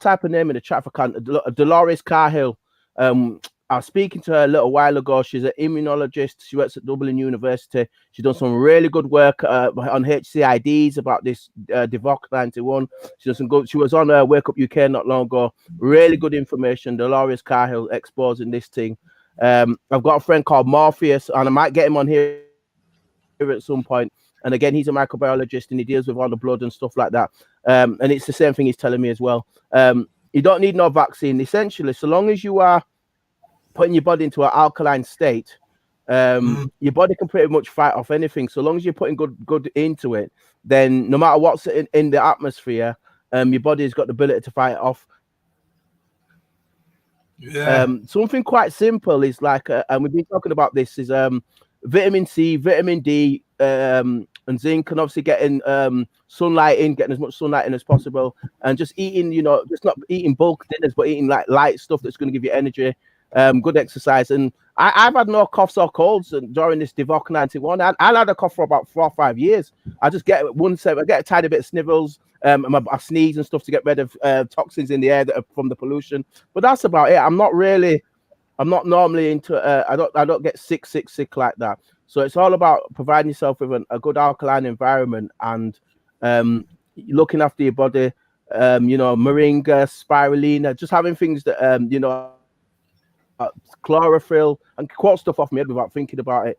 Speaker 3: type a name in the chat for Dolores Cahill. I was speaking to her a little while ago. She's an immunologist. She works at Dublin University. She's done some really good work on HCIDs about this DeVoc 91. She does some good. She was on Wake Up UK not long ago. Really good information. Dolores Cahill exposing this thing. I've got a friend called Morpheus, and I might get him on here at some point. And again, he's a microbiologist and he deals with all the blood and stuff like that. And it's the same thing he's telling me as well. You don't need no vaccine. Essentially, so long as you are putting your body into an alkaline state, your body can pretty much fight off anything. So long as you're putting good into it, then no matter what's in the atmosphere, your body's got the ability to fight it off.
Speaker 4: Yeah.
Speaker 3: Something quite simple is like, and we've been talking about this, is vitamin C, vitamin D, and zinc, and obviously getting sunlight in, getting as much sunlight in as possible, and just eating, you know, just not eating bulk dinners, but eating like light stuff that's going to give you energy. Good exercise, and I've had no coughs or colds during this DeVoc 91. I had a cough for about 4 or 5 years. I just get I get a tiny bit of snivels, I sneeze and stuff to get rid of toxins in the air that are from the pollution. But that's about it. I'm not normally into. I don't get sick like that. So it's all about providing yourself with a good alkaline environment and looking after your body. You know, moringa, spirulina, just having things that you know. Chlorophyll, and quote stuff off my head without thinking about it.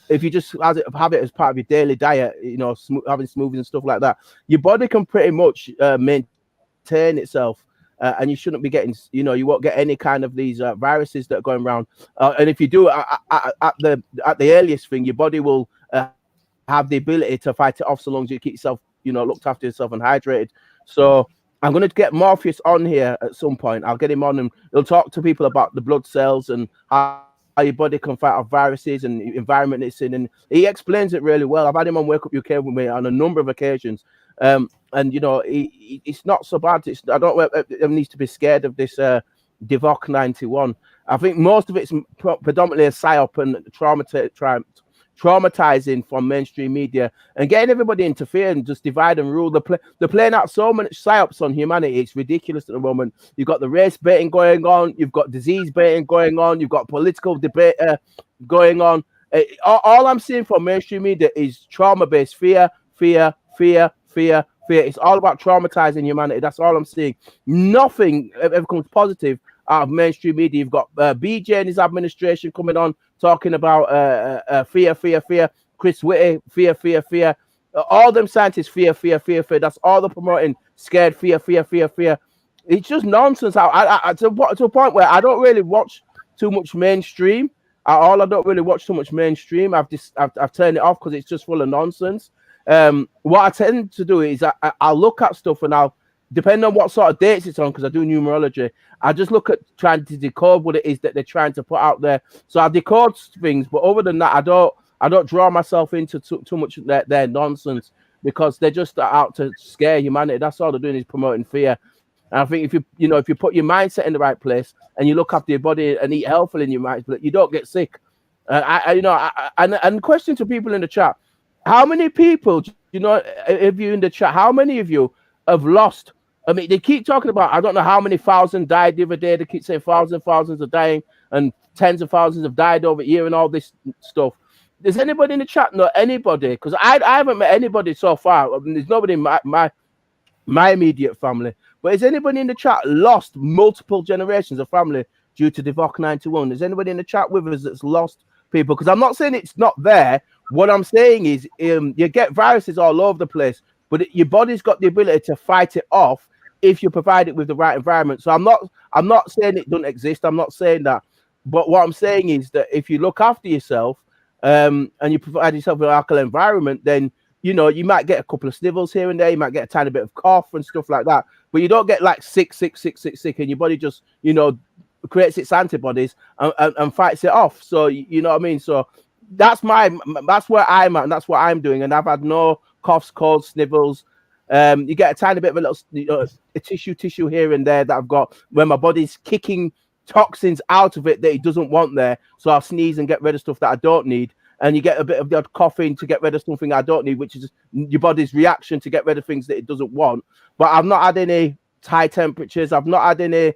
Speaker 3: If you just have it as part of your daily diet, you know, having smoothies and stuff like that, your body can pretty much maintain itself, and you shouldn't be getting, you know, you won't get any kind of these viruses that are going around. And if you do it at the earliest thing, your body will have the ability to fight it off so long as you keep yourself, you know, looked after yourself and hydrated. So I'm going to get Morpheus on here at some point. I'll get him on and he'll talk to people about the blood cells and how your body can fight off viruses and the environment it's in. And he explains it really well. I've had him on Wake Up UK with me on a number of occasions. And, you know, it's not so bad. I don't know if it needs to be scared of this DeVoc 91. I think most of it's predominantly a psyop and traumatizing from mainstream media and getting everybody interfere and just divide and rule. They're playing out so many psyops on humanity. It's ridiculous at the moment. You've got the race baiting going on. You've got disease baiting going on. You've got political debate going on. All I'm seeing from mainstream media is trauma-based fear. It's all about traumatizing humanity. That's all I'm seeing. Nothing ever comes positive out of mainstream media. You've got BJ and his administration coming on talking about fear. Chris Whitty, fear. All them scientists, fear. That's all they're promoting. Scared, fear. It's just nonsense. To a point where I don't really watch too much mainstream. I don't really watch too much mainstream. I've turned it off because it's just full of nonsense. What I tend to do is I'll look at stuff and I'll, depending on what sort of dates it's on, because I do numerology, I just look at trying to decode what it is that they're trying to put out there. So I decode things, but other than that, I don't draw myself into too much of their nonsense, because they're just out to scare humanity. That's all they're doing is promoting fear. And I think if you put your mindset in the right place and you look after your body and eat healthily in your mind, you don't get sick. And question to people in the chat: how many people, if you in the chat, how many of you have lost? I mean, they keep talking about, I don't know how many thousand died the other day. They keep saying thousands are dying and tens of thousands have died over here and all this stuff. Does anybody in the chat know anybody? Because I haven't met anybody so far. I mean, there's nobody in my immediate family. But is anybody in the chat lost multiple generations of family due to Divock 91? Is anybody in the chat with us that's lost people? Because I'm not saying it's not there. What I'm saying is you get viruses all over the place, but your body's got the ability to fight it off if you provide it with the right environment. So I'm not saying it doesn't exist. I'm not saying that. But what I'm saying is that if you look after yourself and you provide yourself with an alkaline environment, then you might get a couple of snivels here and there. You might get a tiny bit of cough and stuff like that. But you don't get like sick, and your body just, creates its antibodies and fights it off. So, you know what I mean? So that's where I'm at, and that's what I'm doing. And I've had no coughs, colds, snivels. You get a tiny bit of a little a tissue here and there that I've got when my body's kicking toxins out of it that it doesn't want there. So I'll sneeze and get rid of stuff that I don't need. And you get a bit of the odd coughing to get rid of something I don't need, which is your body's reaction to get rid of things that it doesn't want. But I've not had any high temperatures. I've not had any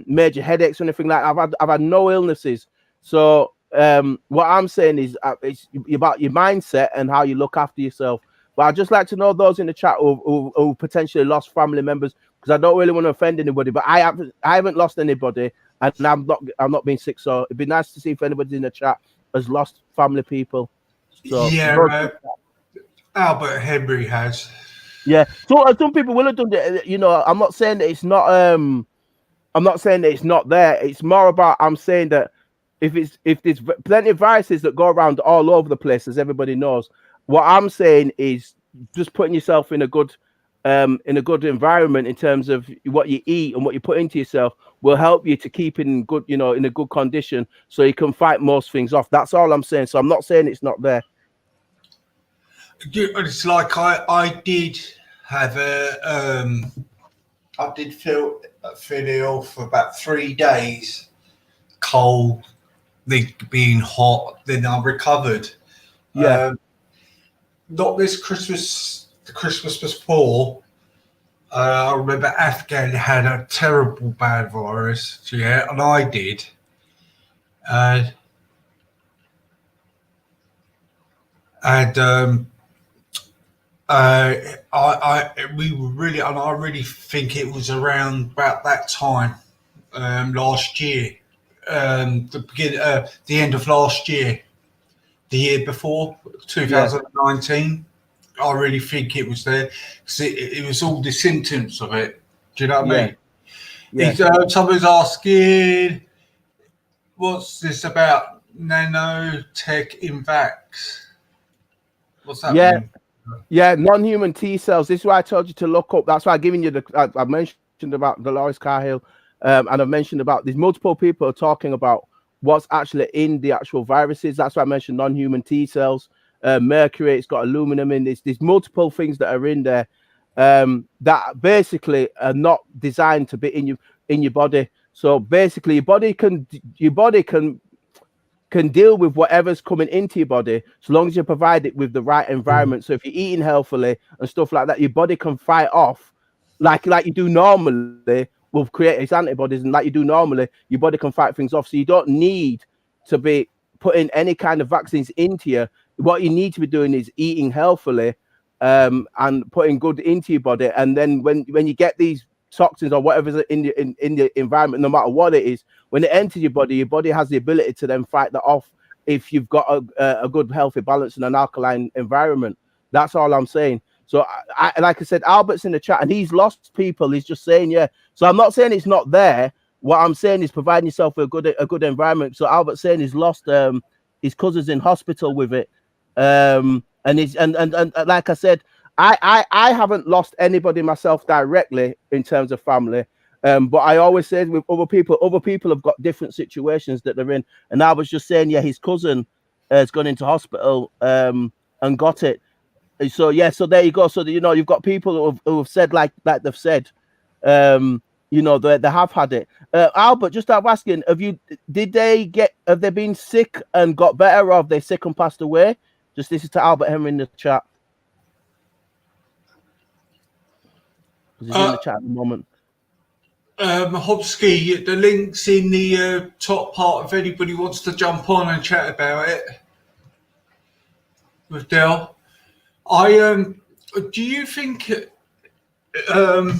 Speaker 3: major headaches or anything like that. I've had no illnesses. So what I'm saying is it's about your mindset and how you look after yourself. But I'd just like to know those in the chat who potentially lost family members, because I don't really want to offend anybody. But I haven't lost anybody, and I'm not being sick. So it'd be nice to see if anybody in the chat has lost family people. So,
Speaker 1: yeah, Albert Henry has.
Speaker 3: Yeah, so some people will have done it. I'm not saying that it's not. I'm not saying that it's not there. It's more about I'm saying that if there's plenty of viruses that go around all over the place, as everybody knows. What I'm saying is just putting yourself in a good environment in terms of what you eat and what you put into yourself will help you to keep in good, in a good condition, so you can fight most things off. That's all I'm saying. So I'm not saying it's not there.
Speaker 1: It's like I did have I did feel ill for about 3 days, cold, being hot. Then I recovered.
Speaker 3: Yeah.
Speaker 1: Not this Christmas, the Christmas before. I remember Afghan had a terrible bad virus, yeah, and I did. We were really, and I really think it was around about that time last year, the end of last year, the year before 2019. Yeah. I really think it was there because it was all the symptoms of it. Do you know what I mean? Yeah. Someone's asking, what's this about nanotech in vax? What's that mean?
Speaker 3: Yeah, non-human T cells. This is why I told you to look up. That's why I'm giving you I mentioned about Dolores Cahill, and I've mentioned about these multiple people are talking about what's actually in the actual viruses. That's why I mentioned non-human T cells, mercury. It's got aluminum in this. There's multiple things that are in there that basically are not designed to be in your body. So basically, your body can deal with whatever's coming into your body, so long as you provide it with the right environment. So if you're eating healthily and stuff like that, your body can fight off like you do normally. Will create its antibodies, and like you do normally, your body can fight things off. So you don't need to be putting any kind of vaccines into you. What you need to be doing is eating healthily and putting good into your body. And then when you get these toxins or whatever's in the environment, no matter what it is, when it enters your body has the ability to then fight that off if you've got a good, healthy balance in an alkaline environment. That's all I'm saying. So, like I said, Albert's in the chat, and he's lost people. He's just saying, yeah. So I'm not saying it's not there. What I'm saying is providing yourself a good environment. So Albert's saying he's lost his cousin's in hospital with it, and like I said, I haven't lost anybody myself directly in terms of family. But I always say with other people have got different situations that they're in. And I was just saying, yeah, his cousin has gone into hospital and got it. So yeah, so there you go. So you've got people who have said like they've said, they have had it. Albert, just asking, have they been sick and got better, or have they sick and passed away? Just listen to Albert Henry in the chat. He's in the chat at the moment.
Speaker 1: Hobsky, the link's in the top part if anybody wants to jump on and chat about it with Del. Do you think a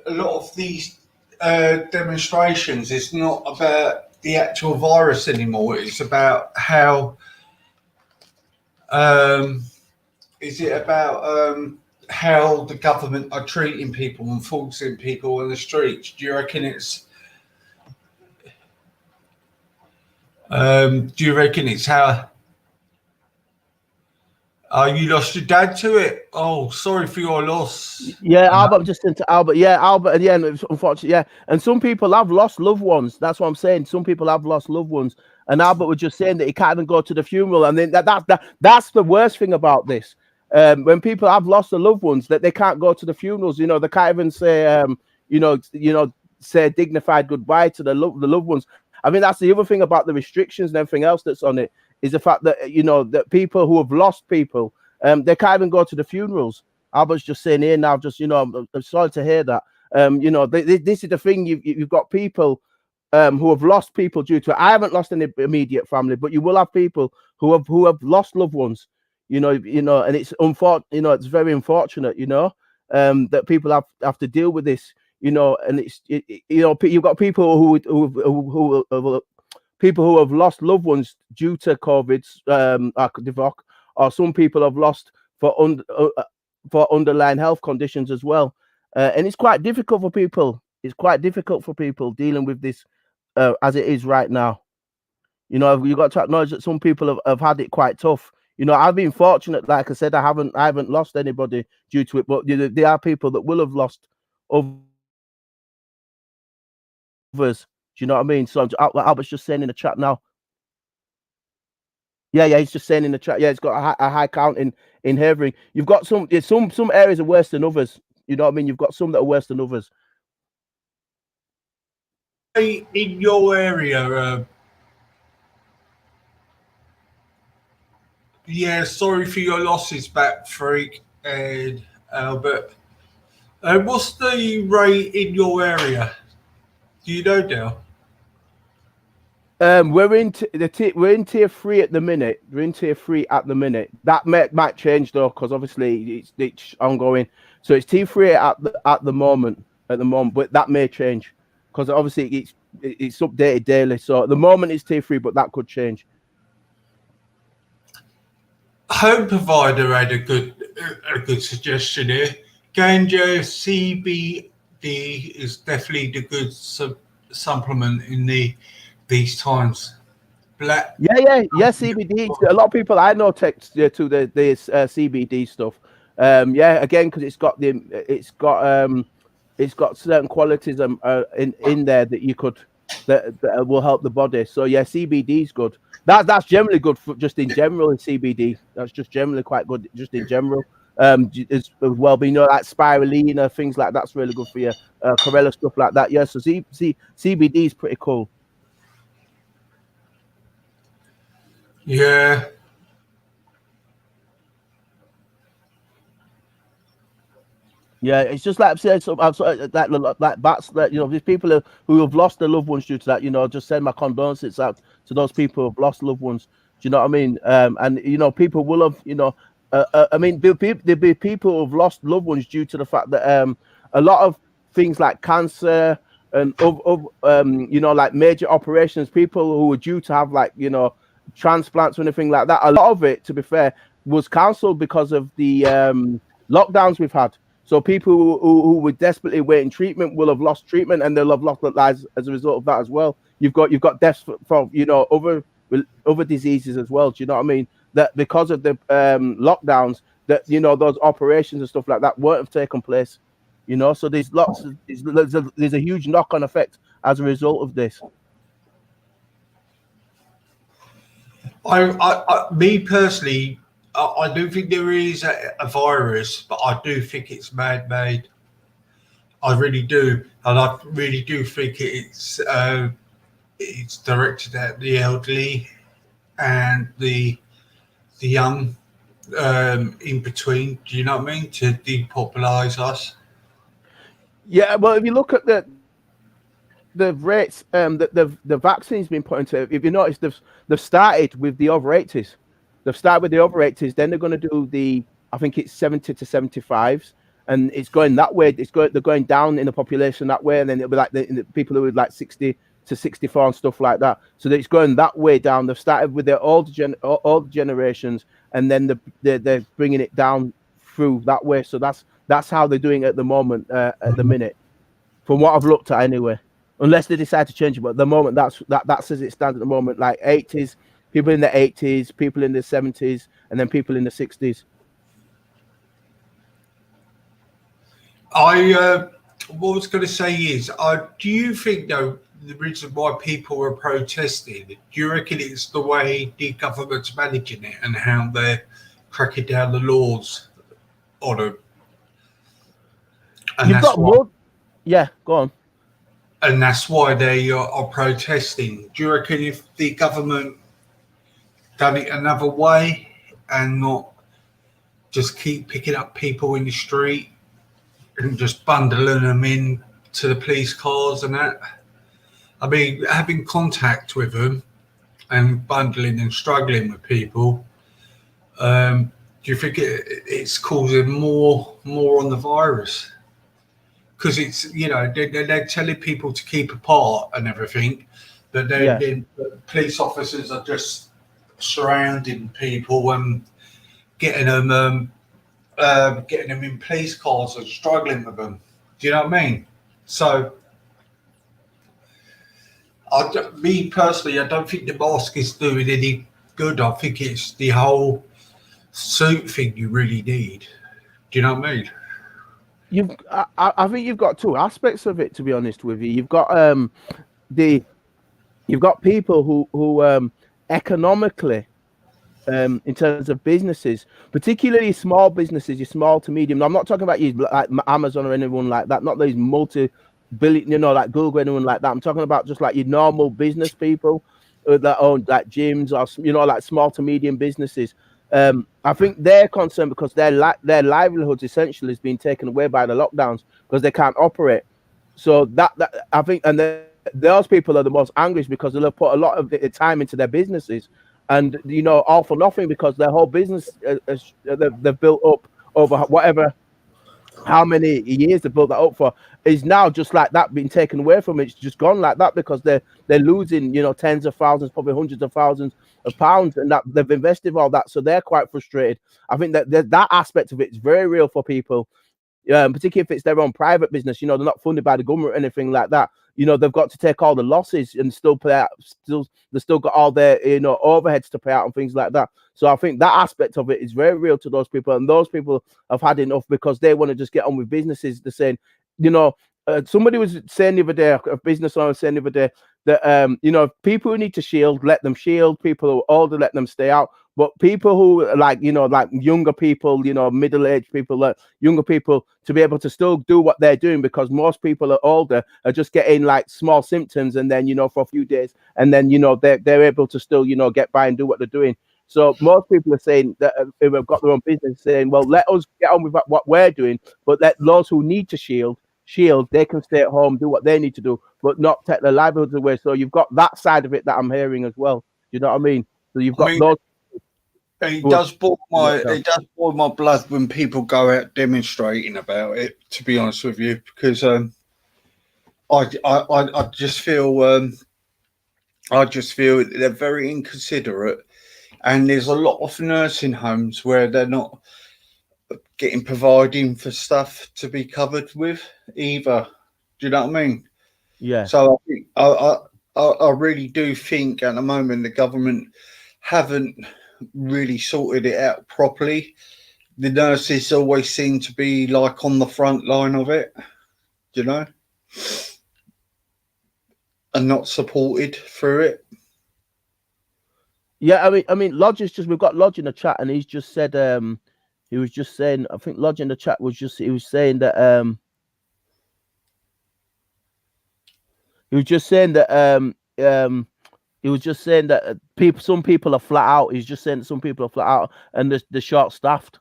Speaker 1: lot of these demonstrations is not about the actual virus anymore. It's about how how the government are treating people and forcing people on the streets. Do you reckon it's how? Oh, you lost your dad to it. Oh, sorry for your loss.
Speaker 3: Yeah, Albert just into Albert. Yeah, Albert, and yeah, unfortunately, yeah. And some people have lost loved ones. That's what I'm saying. Some people have lost loved ones. And Albert was just saying that he can't even go to the funeral. And then that's the worst thing about this. When people have lost their loved ones, that they can't go to the funerals. You know, they can't even say, say a dignified goodbye to the loved ones. I mean, that's the other thing about the restrictions and everything else that's on it, is the fact that, that people who have lost people, they can't even go to the funerals. Albert's just saying here now, just, I'm sorry to hear that. This is the thing, you've got people who have lost people due to it. I haven't lost any immediate family, but you will have people who have lost loved ones, and it's it's very unfortunate, that people have to deal with this, and it's, you've got people who people who have lost loved ones due to COVID, or some people have lost for underlying health conditions as well. And it's quite difficult for people. It's quite difficult for people dealing with this as it is right now. You've got to acknowledge that some people have had it quite tough. I've been fortunate, like I said, I haven't lost anybody due to it, but there are people that will have lost others. Do you know what I mean? So Albert's just saying in the chat now. Yeah, he's just saying in the chat. Yeah, it's got a high count in Havering. You've got some areas are worse than others. You know what I mean? You've got some that are worse than others.
Speaker 1: In your area, yeah, sorry for your losses back, Freak and Albert. What's the rate in your area? Do you know, Dale?
Speaker 3: We're in tier 3 at the minute. We're in tier 3 at the minute. That might change though, because obviously it's ongoing. So it's tier 3 at the moment. But that may change because obviously it's updated daily. So at the moment it's tier 3, but that could change.
Speaker 1: Home Provider had a good suggestion here. Ganja CBD is definitely the good supplement in these times. Yeah,
Speaker 3: CBD. A lot of people I know take to the CBD stuff. Again, because it's got certain qualities in there that will help the body. So yeah, CBD is good. That's generally good for just in general in CBD. That's just generally quite good just in general. As well, but like spirulina, things like that's really good for you. Chlorella, stuff like that. Yeah, so CBD is pretty cool.
Speaker 1: Yeah.
Speaker 3: Yeah, it's just like I've said, like bats, that these people who have lost their loved ones due to that. Just send my condolences out to those people who have lost loved ones. Do you know what I mean? And people will have, there'll be people who have lost loved ones due to the fact that a lot of things like cancer and like major operations, people who were due to have transplants or anything like that. A lot of it, to be fair, was cancelled because of the lockdowns we've had. So people who were desperately waiting treatment will have lost treatment, and they'll have lost their lives as a result of that as well. You've got deaths from other diseases as well. Do you know what I mean? That because of the lockdowns, that those operations and stuff like that won't have taken place. So there's there's a huge knock-on effect as a result of this.
Speaker 1: Me personally, I do think there is a virus, but I do think it's man-made. I really do, and I really do think it's directed at the elderly and the young in between. Do you know what I mean? To depopulise us.
Speaker 3: Yeah, well, if you look at the rates the vaccine's been put into, if you notice, they've started with the over 80s. They've started with the over 80s, then they're going to do I think it's 70 to 75s, and it's going that way. They're going down in the population that way, and then it'll be like the people who are like 60 to 64 and stuff like that. So that it's going that way down. They've started with their old generations, and then they're bringing it down through that way. So that's how they're doing it at the moment, at the minute, from what I've looked at anyway. Unless they decide to change it, but at the moment that's as it stands at the moment. Like 80s, people in the 80s, people in the 70s, and then people in the 60s.
Speaker 1: What I was going to say is, do you think though the reason why people are protesting? Do you reckon it's the way the government's managing it and how they're cracking down the laws on them? And
Speaker 3: You've got more. Yeah, go on.
Speaker 1: And that's why they are protesting. Do you reckon if the government done it another way and not just keep picking up people in the street and just bundling them in to the police cars and that? I mean, having contact with them and bundling and struggling with people, do you think it's causing more on the virus? Because it's, you know, they're telling people to keep apart and everything, but then police officers are just surrounding people and getting them in police cars and struggling with them. Do you know what I mean? So, me personally, I don't think the mask is doing any good. I think it's the whole suit thing you really need. Do you know what I mean?
Speaker 3: I think you've got two aspects of it, to be honest with you. You've got you've got people who economically, in terms of businesses, particularly small businesses, your small to medium. I'm not talking about you like Amazon or anyone like that, not these multi-billion, you know, like Google or anyone like that. I'm talking about just like your normal business people that own like gyms or, you know, like small to medium businesses. I think they're concerned because their livelihoods essentially is being taken away by the lockdowns because they can't operate. So that I think, and those people are the most angry because they'll put a lot of the time into their businesses, and you know, all for nothing because their whole business they've built up over whatever, how many years they built that up for, is now just like that being taken away from it. It's just gone like that because they're losing, you know, tens of thousands, probably hundreds of thousands of pounds, and that they've invested all that, so they're quite frustrated. I think that aspect of it is very real for people, particularly if it's their own private business. You know, they're not funded by the government or anything like that. You know, they've got to take all the losses and still pay out. They still got all their, you know, overheads to pay out and things like that. So I think that aspect of it is very real to those people, and those people have had enough because they want to just get on with businesses. They're saying, you know, somebody was saying the other day, a business owner was saying the other day that you know, people who need to shield, let them shield. People who are older, let them stay out. But people who like, you know, like younger people, you know, middle-aged people, like younger people, to be able to still do what they're doing, because most people are older are just getting like small symptoms, and then, you know, for a few days, and then, you know, they're able to still, you know, get by and do what they're doing. So most people are saying that if they've got their own business, saying, well, let us get on with what we're doing, but let those who need to shield, they can stay at home, do what they need to do, but not take their livelihoods away. So you've got that side of it that I'm hearing as well. You know what I mean? So you've got those.
Speaker 1: It does boil my blood when people go out demonstrating about it, to be honest with you, because I just feel they're very inconsiderate, and there's a lot of nursing homes where they're not providing for stuff to be covered with either. Do you know what I mean?
Speaker 3: Yeah.
Speaker 1: So I really do think at the moment the government haven't really sorted it out properly. The nurses always seem to be like on the front line of it, you know, and not supported through it.
Speaker 3: Yeah, I mean, Lodge is just, we've got Lodge in the chat, and he's just said, he was just saying, I think Lodge in the chat was just, he was saying that, some people are flat out. He's just saying that some people are flat out and they're short staffed.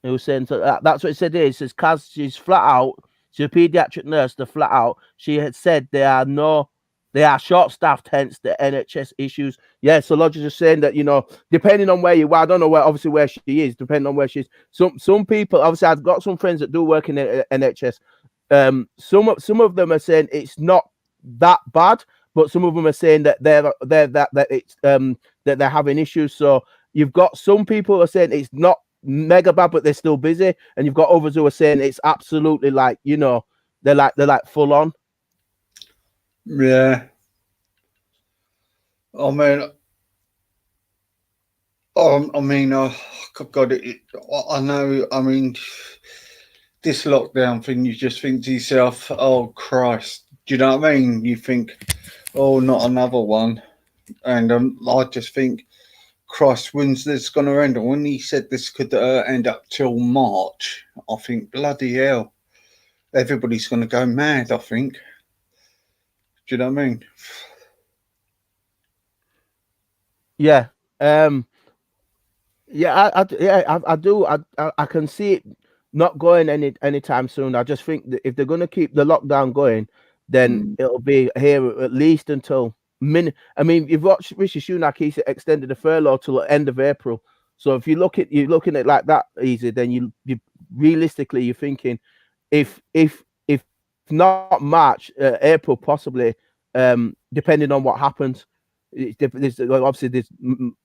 Speaker 3: He was saying, so that's what it said here. It says, Kaz, she's flat out. She's a pediatric nurse, they're flat out. She had said there are no They are short-staffed, hence the NHS issues. Yeah, so Lodge is just saying that, depending on where you are, I don't know obviously where she is, depending on where she is. Some people, obviously, I've got some friends that do work in the NHS. Some of them are saying it's not that bad, but some of them are saying that that they're having issues. So you've got some people who are saying it's not mega bad, but they're still busy, and you've got others who are saying it's absolutely like, they're like full on.
Speaker 1: Yeah. I mean, God, I know. I mean, this lockdown thing, you just think to yourself, "Oh Christ!" Do you know what I mean? You think, "Oh, not another one," and I just think, "Christ, when's this going to end?" And when he said this could end up till March, I think, bloody hell, everybody's going to go mad. I think. Do you know what I mean?
Speaker 3: Yeah. Yeah, I do. I can see it not going anytime soon. I just think that if they're going to keep the lockdown going, then it'll be here at least until I mean, you've watched Rishi Sunak. He extended the furlough till the end of April. So if you're looking at it like that, easy, then you realistically you're thinking, if not March, April possibly, depending on what happens. There's obviously there's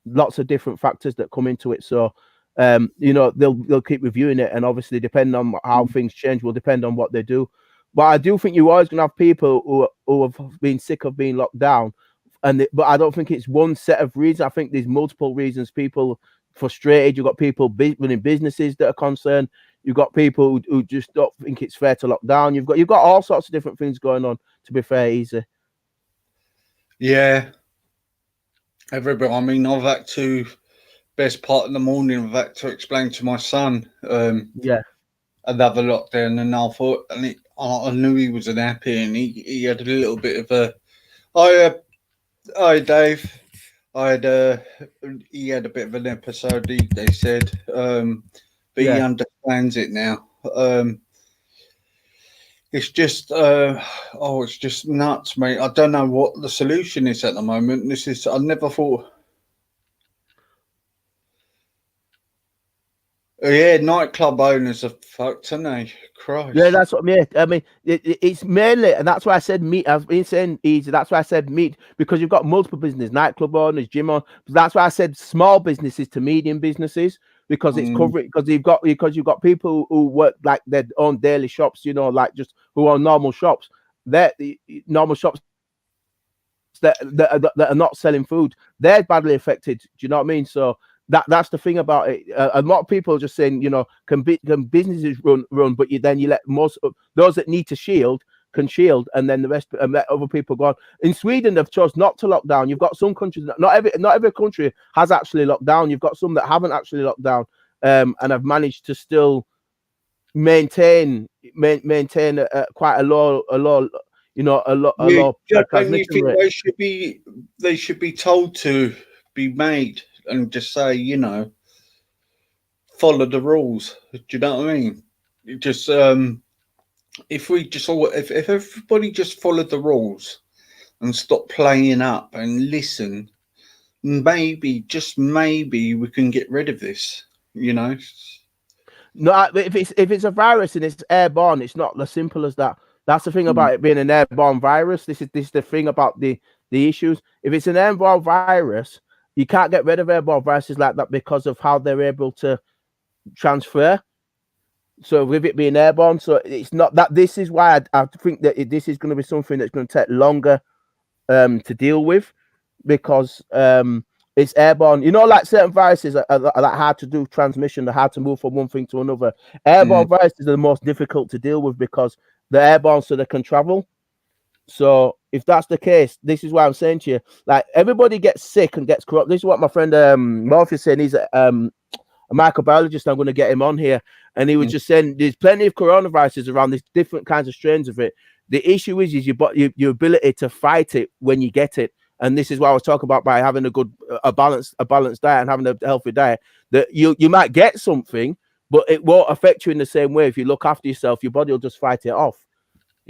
Speaker 3: lots of different factors that come into it. So they'll keep reviewing it, and obviously depending on how things change will depend on what they do. But I do think you're always going to have people who have been sick of being locked down, but I don't think it's one set of reasons. I think there's multiple reasons. People frustrated. You've got people running businesses that are concerned. You've got people who just don't think it's fair to lock down. You've got all sorts of different things going on. To be fair, easy.
Speaker 1: Yeah. Everybody. I mean, I've had to best part of the morning. I've had to explain to my son. Another lockdown, and I thought, and I knew he wasn't happy, and he had a little bit of a. Hi, Dave. He had a bit of an episode. They said, but he understands it now. It's just, it's just nuts, mate. I don't know what the solution is at the moment. I never thought. Yeah, nightclub owners are fucked, aren't they? Christ.
Speaker 3: Yeah, that's what I mean. I mean, it's mainly, and that's why I said meat. I've been saying easy. That's why I said meat, because you've got multiple businesses, nightclub owners, gym owners. That's why I said small businesses to medium businesses, because it's covering. Because you've got people who work like their own daily shops, like just who own normal shops. That normal shops that are not selling food, they're badly affected. Do you know what I mean? So. That's the thing about it. A lot of people are just saying, can businesses run, but then you let most of those that need to shield can shield, and then the rest and let other people go on. In Sweden, they've chosen not to lock down. You've got some countries, not every country has actually locked down. You've got some that haven't actually locked down, and have managed to still maintain quite a low transmission rate.
Speaker 1: They should be told to be made. And just say, follow the rules. Do you know what I mean? Just if everybody just followed the rules and stopped playing up and listen, maybe, just maybe, we can get rid of this.
Speaker 3: No, if it's a virus and it's airborne, it's not as simple as that. That's the thing about it being an airborne virus. This is the thing about the issues. If it's an airborne virus, you can't get rid of airborne viruses like that because of how they're able to transfer. So with it being airborne, so it's not that. This is why I think that this is going to be something that's going to take longer to deal with, because it's airborne. Like certain viruses are hard to do transmission, they're hard to move from one thing to another. Airborne viruses are the most difficult to deal with because they're airborne, so they can travel. So if that's the case, this is why I'm saying to you, like, everybody gets sick and gets corrupt. This is what my friend Morpheus saying. He's a microbiologist. I'm going to get him on here, and he was just saying there's plenty of coronaviruses around. There's different kinds of strains of it. The issue is your ability to fight it when you get it, and this is what I was talking about by having a balanced diet and having a healthy diet. That you might get something, but it won't affect you in the same way. If you look after yourself, your body will just fight it off.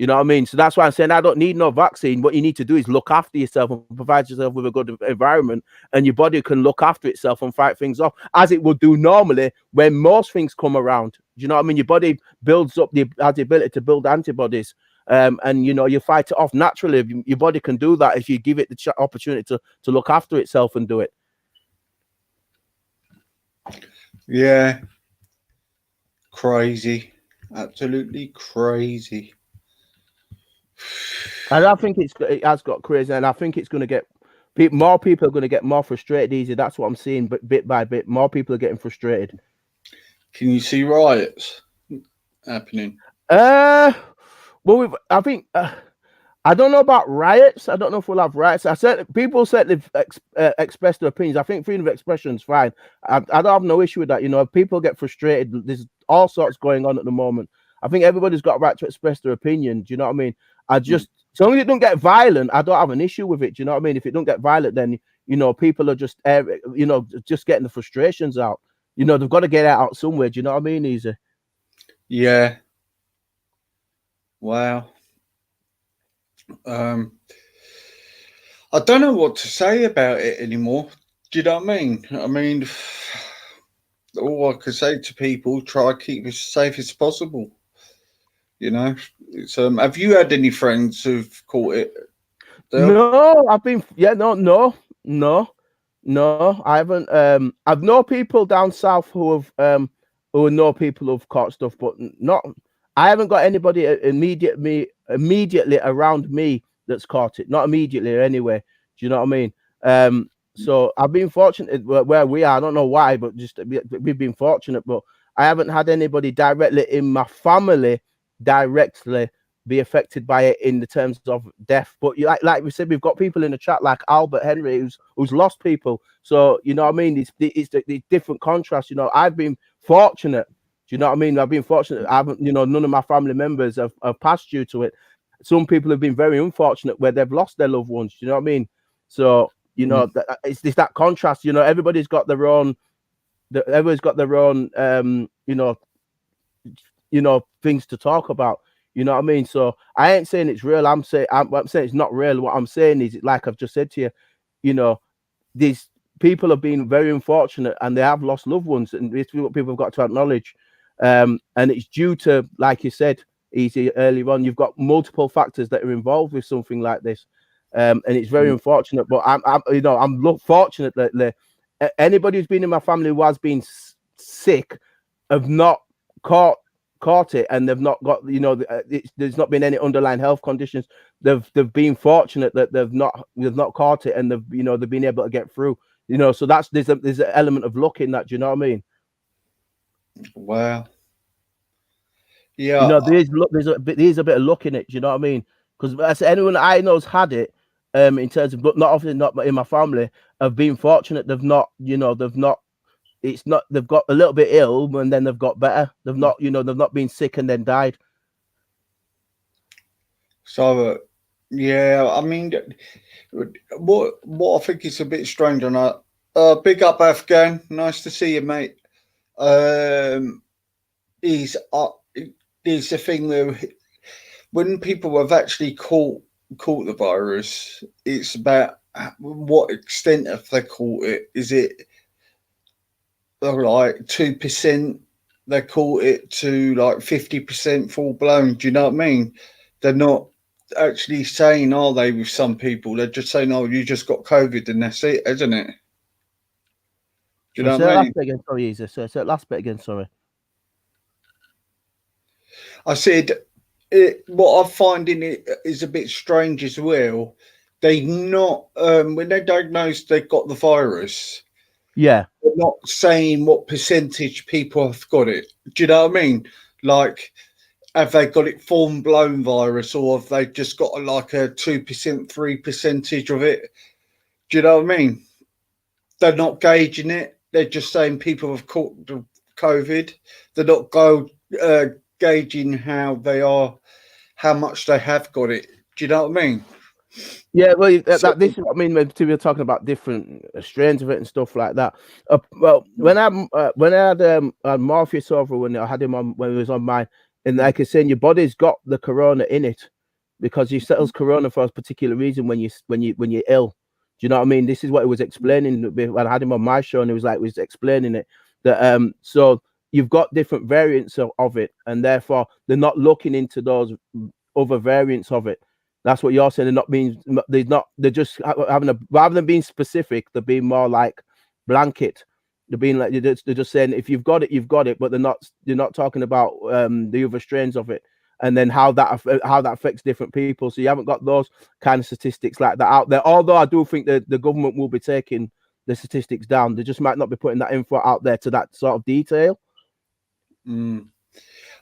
Speaker 3: You know what I mean? So that's why I'm saying I don't need no vaccine. What you need to do is look after yourself and provide yourself with a good environment, and your body can look after itself and fight things off as it would do normally when most things come around. Do you know what I mean? Your body builds up has the ability to build antibodies, and you know, you fight it off naturally. Your body can do that if you give it the opportunity to look after itself and do it.
Speaker 1: Yeah. Crazy. Absolutely crazy.
Speaker 3: And I think it has got crazy, and I think it's going to get more people are going to get more frustrated easy. That's what I'm seeing, but bit by bit, more people are getting frustrated.
Speaker 1: Can you see riots happening?
Speaker 3: Well, I think I don't know about riots. I don't know if we'll have riots. People certainly express their opinions. I think freedom of expression is fine. I don't have no issue with that. You know, if people get frustrated, there's all sorts going on at the moment. I think everybody's got a right to express their opinion. Do you know what I mean? As long as it don't get violent, I don't have an issue with it. Do you know what I mean? If it don't get violent, then, you know, people are just, you know, just getting the frustrations out. You know, they've got to get it out somewhere. Do you know what I mean, Easy?
Speaker 1: Yeah. Wow. I don't know what to say about it anymore. Do you know what I mean? I mean, all I could say to people, try to keep as safe as possible. You know, it's have you had any friends who've caught it?
Speaker 3: No, I've been no, I haven't. I've known people down south who know people who've caught stuff, but not. I haven't got anybody immediately around me that's caught it. Not immediately anyway. Do you know what I mean? So I've been fortunate where we are. I don't know why, but just we've been fortunate. But I haven't had anybody directly in my family directly be affected by it in the terms of death. But like we said, we've got people in the chat like Albert Henry who's lost people. So you know what I mean? It's the different contrast. You know, I've been fortunate. Do you know what I mean? I've been fortunate. I haven't, you know, none of my family members have passed due to it. Some people have been very unfortunate where they've lost their loved ones. Do you know what I mean? So you know, it's that contrast. You know, everybody's got their own. Everybody's got their own. You know, things to talk about. You know what I mean? So I ain't saying it's real. I'm saying it's not real. What I'm saying is, like I've just said to you, you know, these people have been very unfortunate and they have lost loved ones, and it's what people have got to acknowledge. And it's due to, like you said, Easy earlier on, you've got multiple factors that are involved with something like this, and it's very unfortunate. But I'm fortunate that anybody who's been in my family who has been sick have not caught it, and they've not got, you know, there's not been any underlying health conditions. They've been fortunate that they've not caught it, and they've been able to get through. You know, so there's an element of luck in that. Do you know what I mean?
Speaker 1: Wow. Yeah.
Speaker 3: You know, there's a bit of luck in it. Do you know what I mean? Because anyone I know's had it, in terms of, but not in my family, have been fortunate. They've not. It's not. They've got a little bit ill and then they've got better. They've not been sick and then died.
Speaker 1: So, yeah, I mean, what I think is a bit strange on that. Big up, Afghan. Nice to see you, mate. Is the thing where when people have actually caught the virus, it's about what extent have they caught it? Is it like 2% they caught it to like 50% full blown? Do you know what I mean? They're not actually saying, are they, with some people? They're just saying, oh, you just got COVID and that's it, isn't it? Do you know what I mean?
Speaker 3: Last bit again, sorry.
Speaker 1: I said, what I'm finding it is a bit strange as well. They not, when they diagnosed they've got the virus,
Speaker 3: yeah,
Speaker 1: they're not saying what percentage people have got it. Do you know what I mean? Like, have they got it full blown virus, or have they just got like a 2%, 3% of it? Do you know what I mean? They're not gauging it. They're just saying people have caught the COVID. They're not gauging how much they have got it. Do you know what I mean?
Speaker 3: Yeah, well, this is what I mean when we're talking about different strains of it and stuff like that. Well, when I had Morpheus over, when I had him on, when he was on mine, And like I said, your body's got the corona in it because you settles corona for a particular reason when you're ill. Do you know what I mean? This is what he was explaining when I had him on my show, and he was explaining it that so you've got different variants of it, and therefore they're not looking into those other variants of it. That's what you're saying. They're just having rather than being specific, they're being more like blanket. They're being like they're just saying if you've got it, you've got it, but they're not talking about the other strains of it, and then how that affects different people. So you haven't got those kind of statistics like that out there. Although I do think that the government will be taking the statistics down, they just might not be putting that info out there to that sort of detail.
Speaker 1: And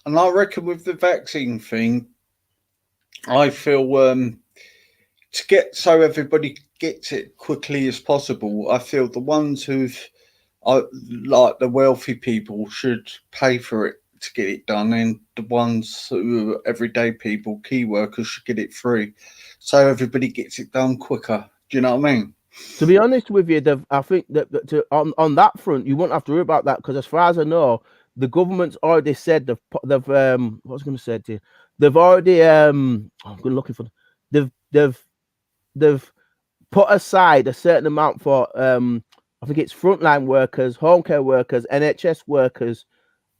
Speaker 1: I reckon with the vaccine thing, I feel to get so everybody gets it quickly as possible, I feel the ones who've like the wealthy people should pay for it to get it done, and the ones who are everyday people, key workers, should get it free, so everybody gets it done quicker. Do you know what I mean?
Speaker 3: To be honest with you, I think that on that front, you won't have to worry about that because, as far as I know, the government's already said they've what was I going to say to you? They've already I'm going looking for they've put aside a certain amount for I think it's frontline workers, home care workers, NHS workers,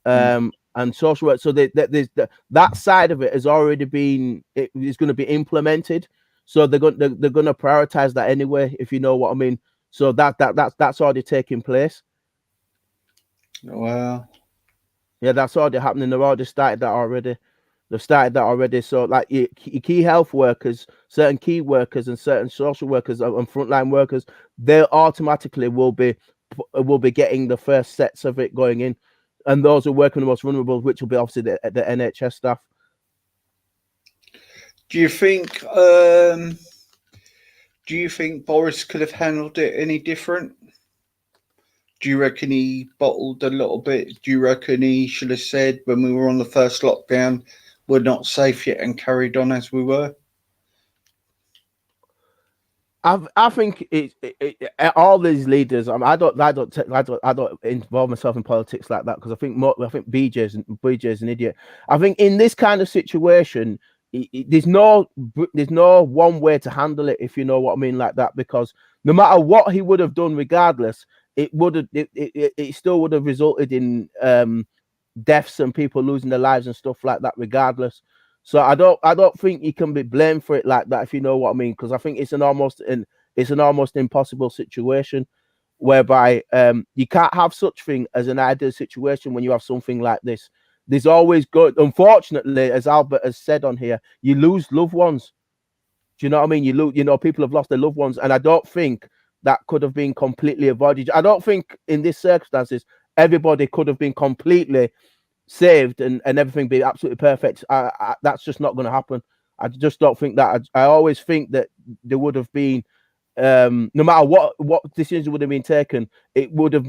Speaker 3: and social work. So that side of it has already been is going to be implemented. So they're going to prioritize that anyway, if you know what I mean. So that's already taking place.
Speaker 1: Wow.
Speaker 3: Yeah, that's already happening. They've already started that already. They've started that already. So like your key health workers, certain key workers, and certain social workers and frontline workers, they automatically will be getting the first sets of it going in, and those who are working the most vulnerable, which will be obviously the NHS staff.
Speaker 1: Do you think Boris could have handled it any different? Do you reckon he bottled a little bit? Do you reckon he should have said when we were on the first lockdown, we're not safe yet, and carried on as we were?
Speaker 3: I think all these leaders. I don't involve myself in politics like that because I think BJ's an idiot. I think in this kind of situation, there's no one way to handle it, if you know what I mean, like that. Because no matter what he would have done, regardless, it still would have resulted in deaths and people losing their lives and stuff like that, regardless. So I don't think he can be blamed for it like that, if you know what I mean, because I think it's an almost impossible situation whereby you can't have such thing as an ideal situation when you have something like this. There's always unfortunately, as Albert has said on here, you lose loved ones. Do you know what I mean? People have lost their loved ones, and I don't think that could have been completely avoided. I don't think in these circumstances everybody could have been completely saved and everything be absolutely perfect. That's just not going to happen. I just don't think that. I always think that there would have been, no matter what decision would have been taken, it would have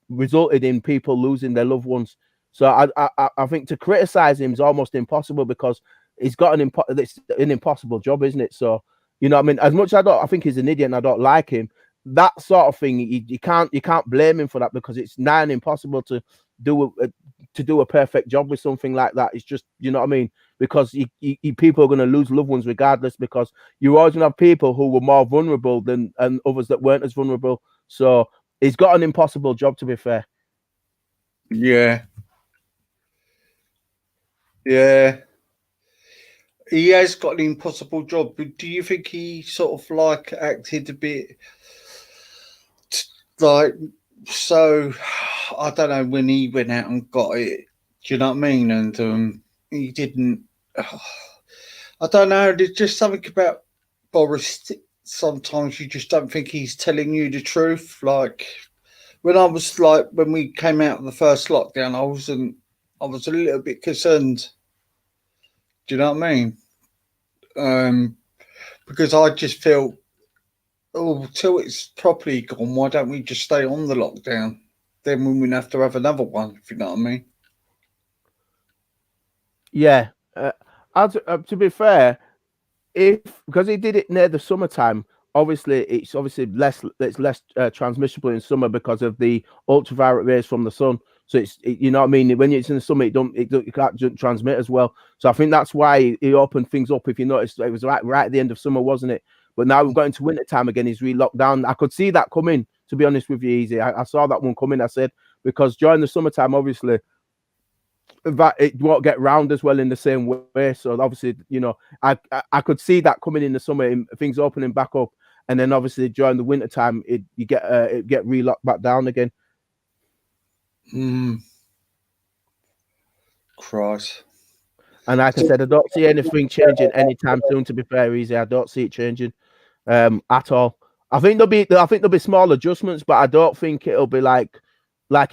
Speaker 3: resulted in people losing their loved ones. So I think to criticize him is almost impossible because he's got it's an impossible job, isn't it? So you know what I mean. As much as I think he's an idiot and I don't like him, that sort of thing you can't blame him for that because it's nigh impossible to do a perfect job with something like that. It's just, you know what I mean, because people are going to lose loved ones regardless, because you always have people who were more vulnerable than and others that weren't as vulnerable. So he's got an impossible job, to be fair.
Speaker 1: Yeah, he has got an impossible job. But do you think he sort of like acted a bit like, so I don't know, when he went out and got it, do you know what I mean? And he didn't. I don't know. There's just something about Boris. Sometimes you just don't think he's telling you the truth. Like when we came out of the first lockdown, I was a little bit concerned. Do you know what I mean? Because I just felt, till it's properly gone, why don't we just stay on the lockdown? Then we wouldn't have to have another one, if you know what I mean.
Speaker 3: Yeah. To be fair, because he did it near the summertime, it's less transmissible in summer because of the ultraviolet rays from the sun. So you know what I mean. When it's in the summer, it can't transmit as well. So I think that's why he opened things up. If you noticed, it was right at the end of summer, wasn't it? But now we've got into winter time again. He's re-locked down. I could see that coming. To be honest with you, Easy, I saw that one coming. I said because during the summertime, obviously, that it won't get round as well in the same way. So obviously, you know, I could see that coming in the summer, things opening back up, and then obviously during the winter time, it get re-locked back down again.
Speaker 1: Christ.
Speaker 3: And like I said, I don't see anything changing anytime soon. To be fair, Easy, I don't see it changing at all. I think there'll be small adjustments, but I don't think it'll be like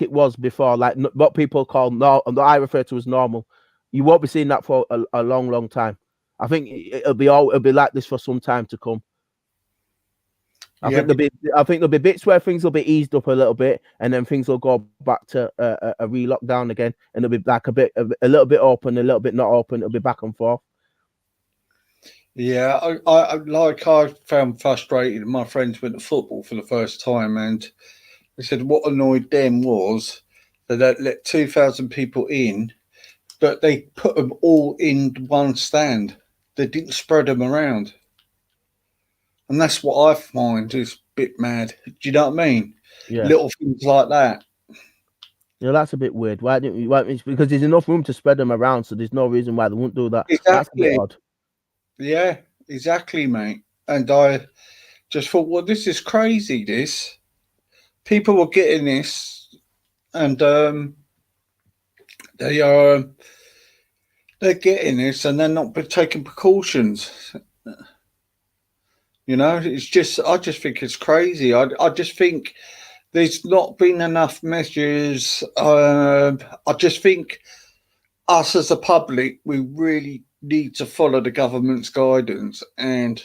Speaker 3: it was before, like what people call that I refer to as normal. You won't be seeing that for a long time. I think it'll be like this for some time to come. I think there'll be bits where things will be eased up a little bit, and then things will go back to a re-lockdown again, and it'll be like a little bit open, a little bit not open. It'll be back and forth.
Speaker 1: Yeah, I found frustrated. My friends went to football for the first time, and they said what annoyed them was that they let 2,000 people in, but they put them all in one stand. They didn't spread them around. And that's what I find is a bit mad. Do you know what I mean?
Speaker 3: Yeah.
Speaker 1: Little things like that.
Speaker 3: Yeah, that's a bit weird. Why didn't you? Because there's enough room to spread them around, so there's no reason why they wouldn't do that.
Speaker 1: Exactly.
Speaker 3: That's a bit odd.
Speaker 1: Yeah, exactly, mate. And I just thought, well, this is crazy, this. People were getting this, and they're getting this, and they're not taking precautions. You know, I just think it's crazy. I just think there's not been enough measures. I just think us as a public, we really need to follow the government's guidance and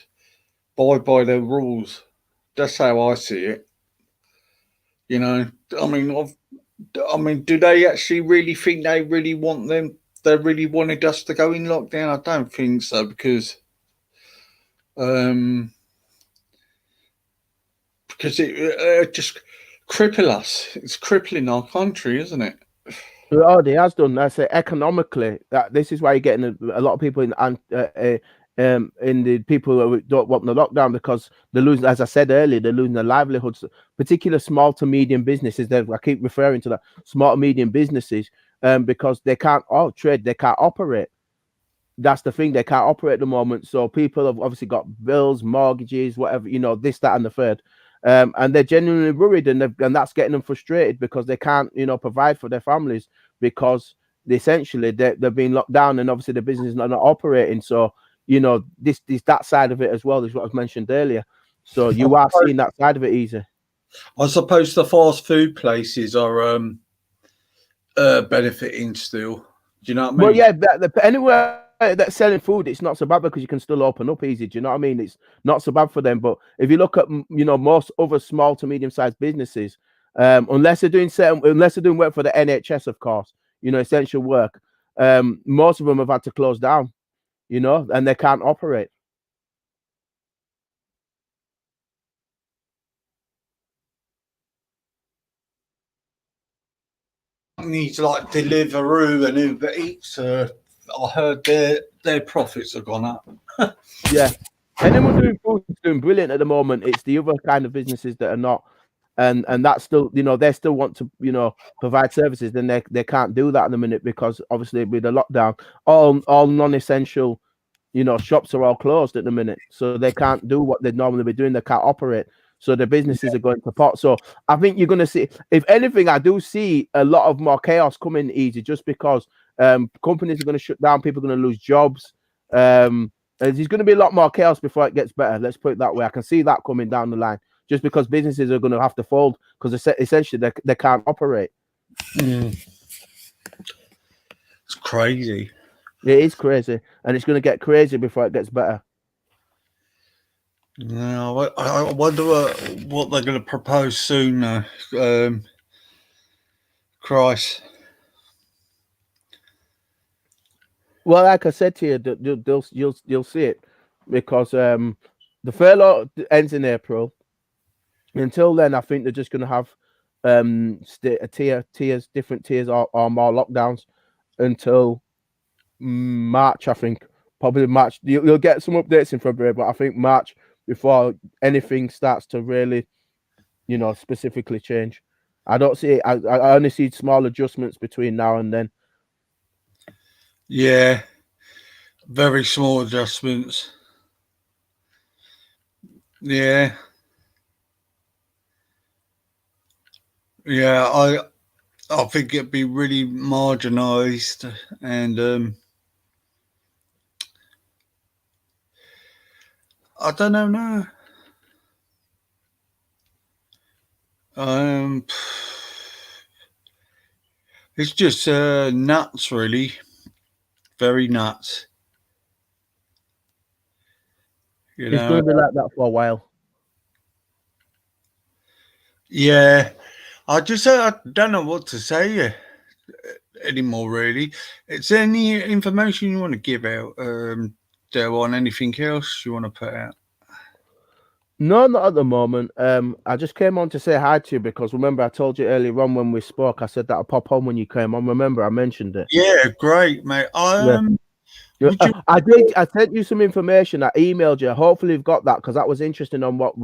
Speaker 1: abide by their rules. That's how I see it. You know, I mean, do they actually really think they really want them? They really wanted us to go in lockdown? I don't think so, because it just cripple us. It's crippling our country, isn't it?
Speaker 3: It already has done. I say economically, that this is why you're getting a lot of people in the people who don't want the lockdown, because they're losing, as I said earlier, they're losing their livelihoods. Particular small to medium businesses. I keep referring to that, small to medium businesses, because they can't trade, they can't operate. That's the thing, they can't operate at the moment. So people have obviously got bills, mortgages, whatever, you know, this, that, and the third. And they're genuinely worried, and that's getting them frustrated because they can't, you know, provide for their families, because essentially they're being locked down, and obviously the business is not operating. So, you know, this that side of it as well is what I've mentioned earlier. So you are seeing that side of it, Easy.
Speaker 1: I suppose the fast food places are benefiting still. Do you know what I mean?
Speaker 3: Well, yeah, anywhere that's selling food, it's not so bad because you can still open up easy. Do you know what I mean? It's not so bad for them. But if you look at, you know, most other small to medium sized businesses, unless they're doing work for the NHS, of course, you know, essential work, most of them have had to close down, you know, and they can't operate.
Speaker 1: Companies like Deliveroo and Uber Eats, I heard their profits have gone up.
Speaker 3: Yeah, anyone doing food is doing brilliant at the moment. It's the other kind of businesses that are not, and that's still, you know, they still want to, you know, provide services. Then they can't do that at the minute because obviously with the lockdown, all non-essential, you know, shops are all closed at the minute, so they can't do what they'd normally be doing. They can't operate. So the businesses are going to pot. So I think you're going to see, if anything, I do see a lot of more chaos coming, Easy, just because companies are going to shut down, people are going to lose jobs. There's going to be a lot more chaos before it gets better. Let's put it that way. I can see that coming down the line, just because businesses are going to have to fold because essentially they can't operate.
Speaker 1: It's crazy.
Speaker 3: It is crazy, and it's going to get crazy before it gets better.
Speaker 1: No, I wonder what they're going to propose soon. Christ.
Speaker 3: Well, like I said to you, you'll see it, because the furlough ends in April. Until then, I think they're just going to have different tiers or more lockdowns until March, I think. Probably March. You'll get some updates in February, but I think March before anything starts to really, specifically change. I don't see it. I only see small adjustments between now and then.
Speaker 1: Yeah, very small adjustments. Yeah. Yeah, I think it'd be really marginalised, and I don't know. No. It's just nuts, really. Very nuts.
Speaker 3: It's going to be like that for a while.
Speaker 1: Yeah, I don't know what to say anymore. Really, is there any information you want to give out, Del, on anything else you want to put out?
Speaker 3: No, not at the moment. I just came on to say hi to you because remember I told you earlier on when we spoke, I said that I'll pop on when you came on. Remember I mentioned it.
Speaker 1: Yeah, great, mate.
Speaker 3: I did. I sent you some information. I emailed you. Hopefully you've got that because that was interesting on what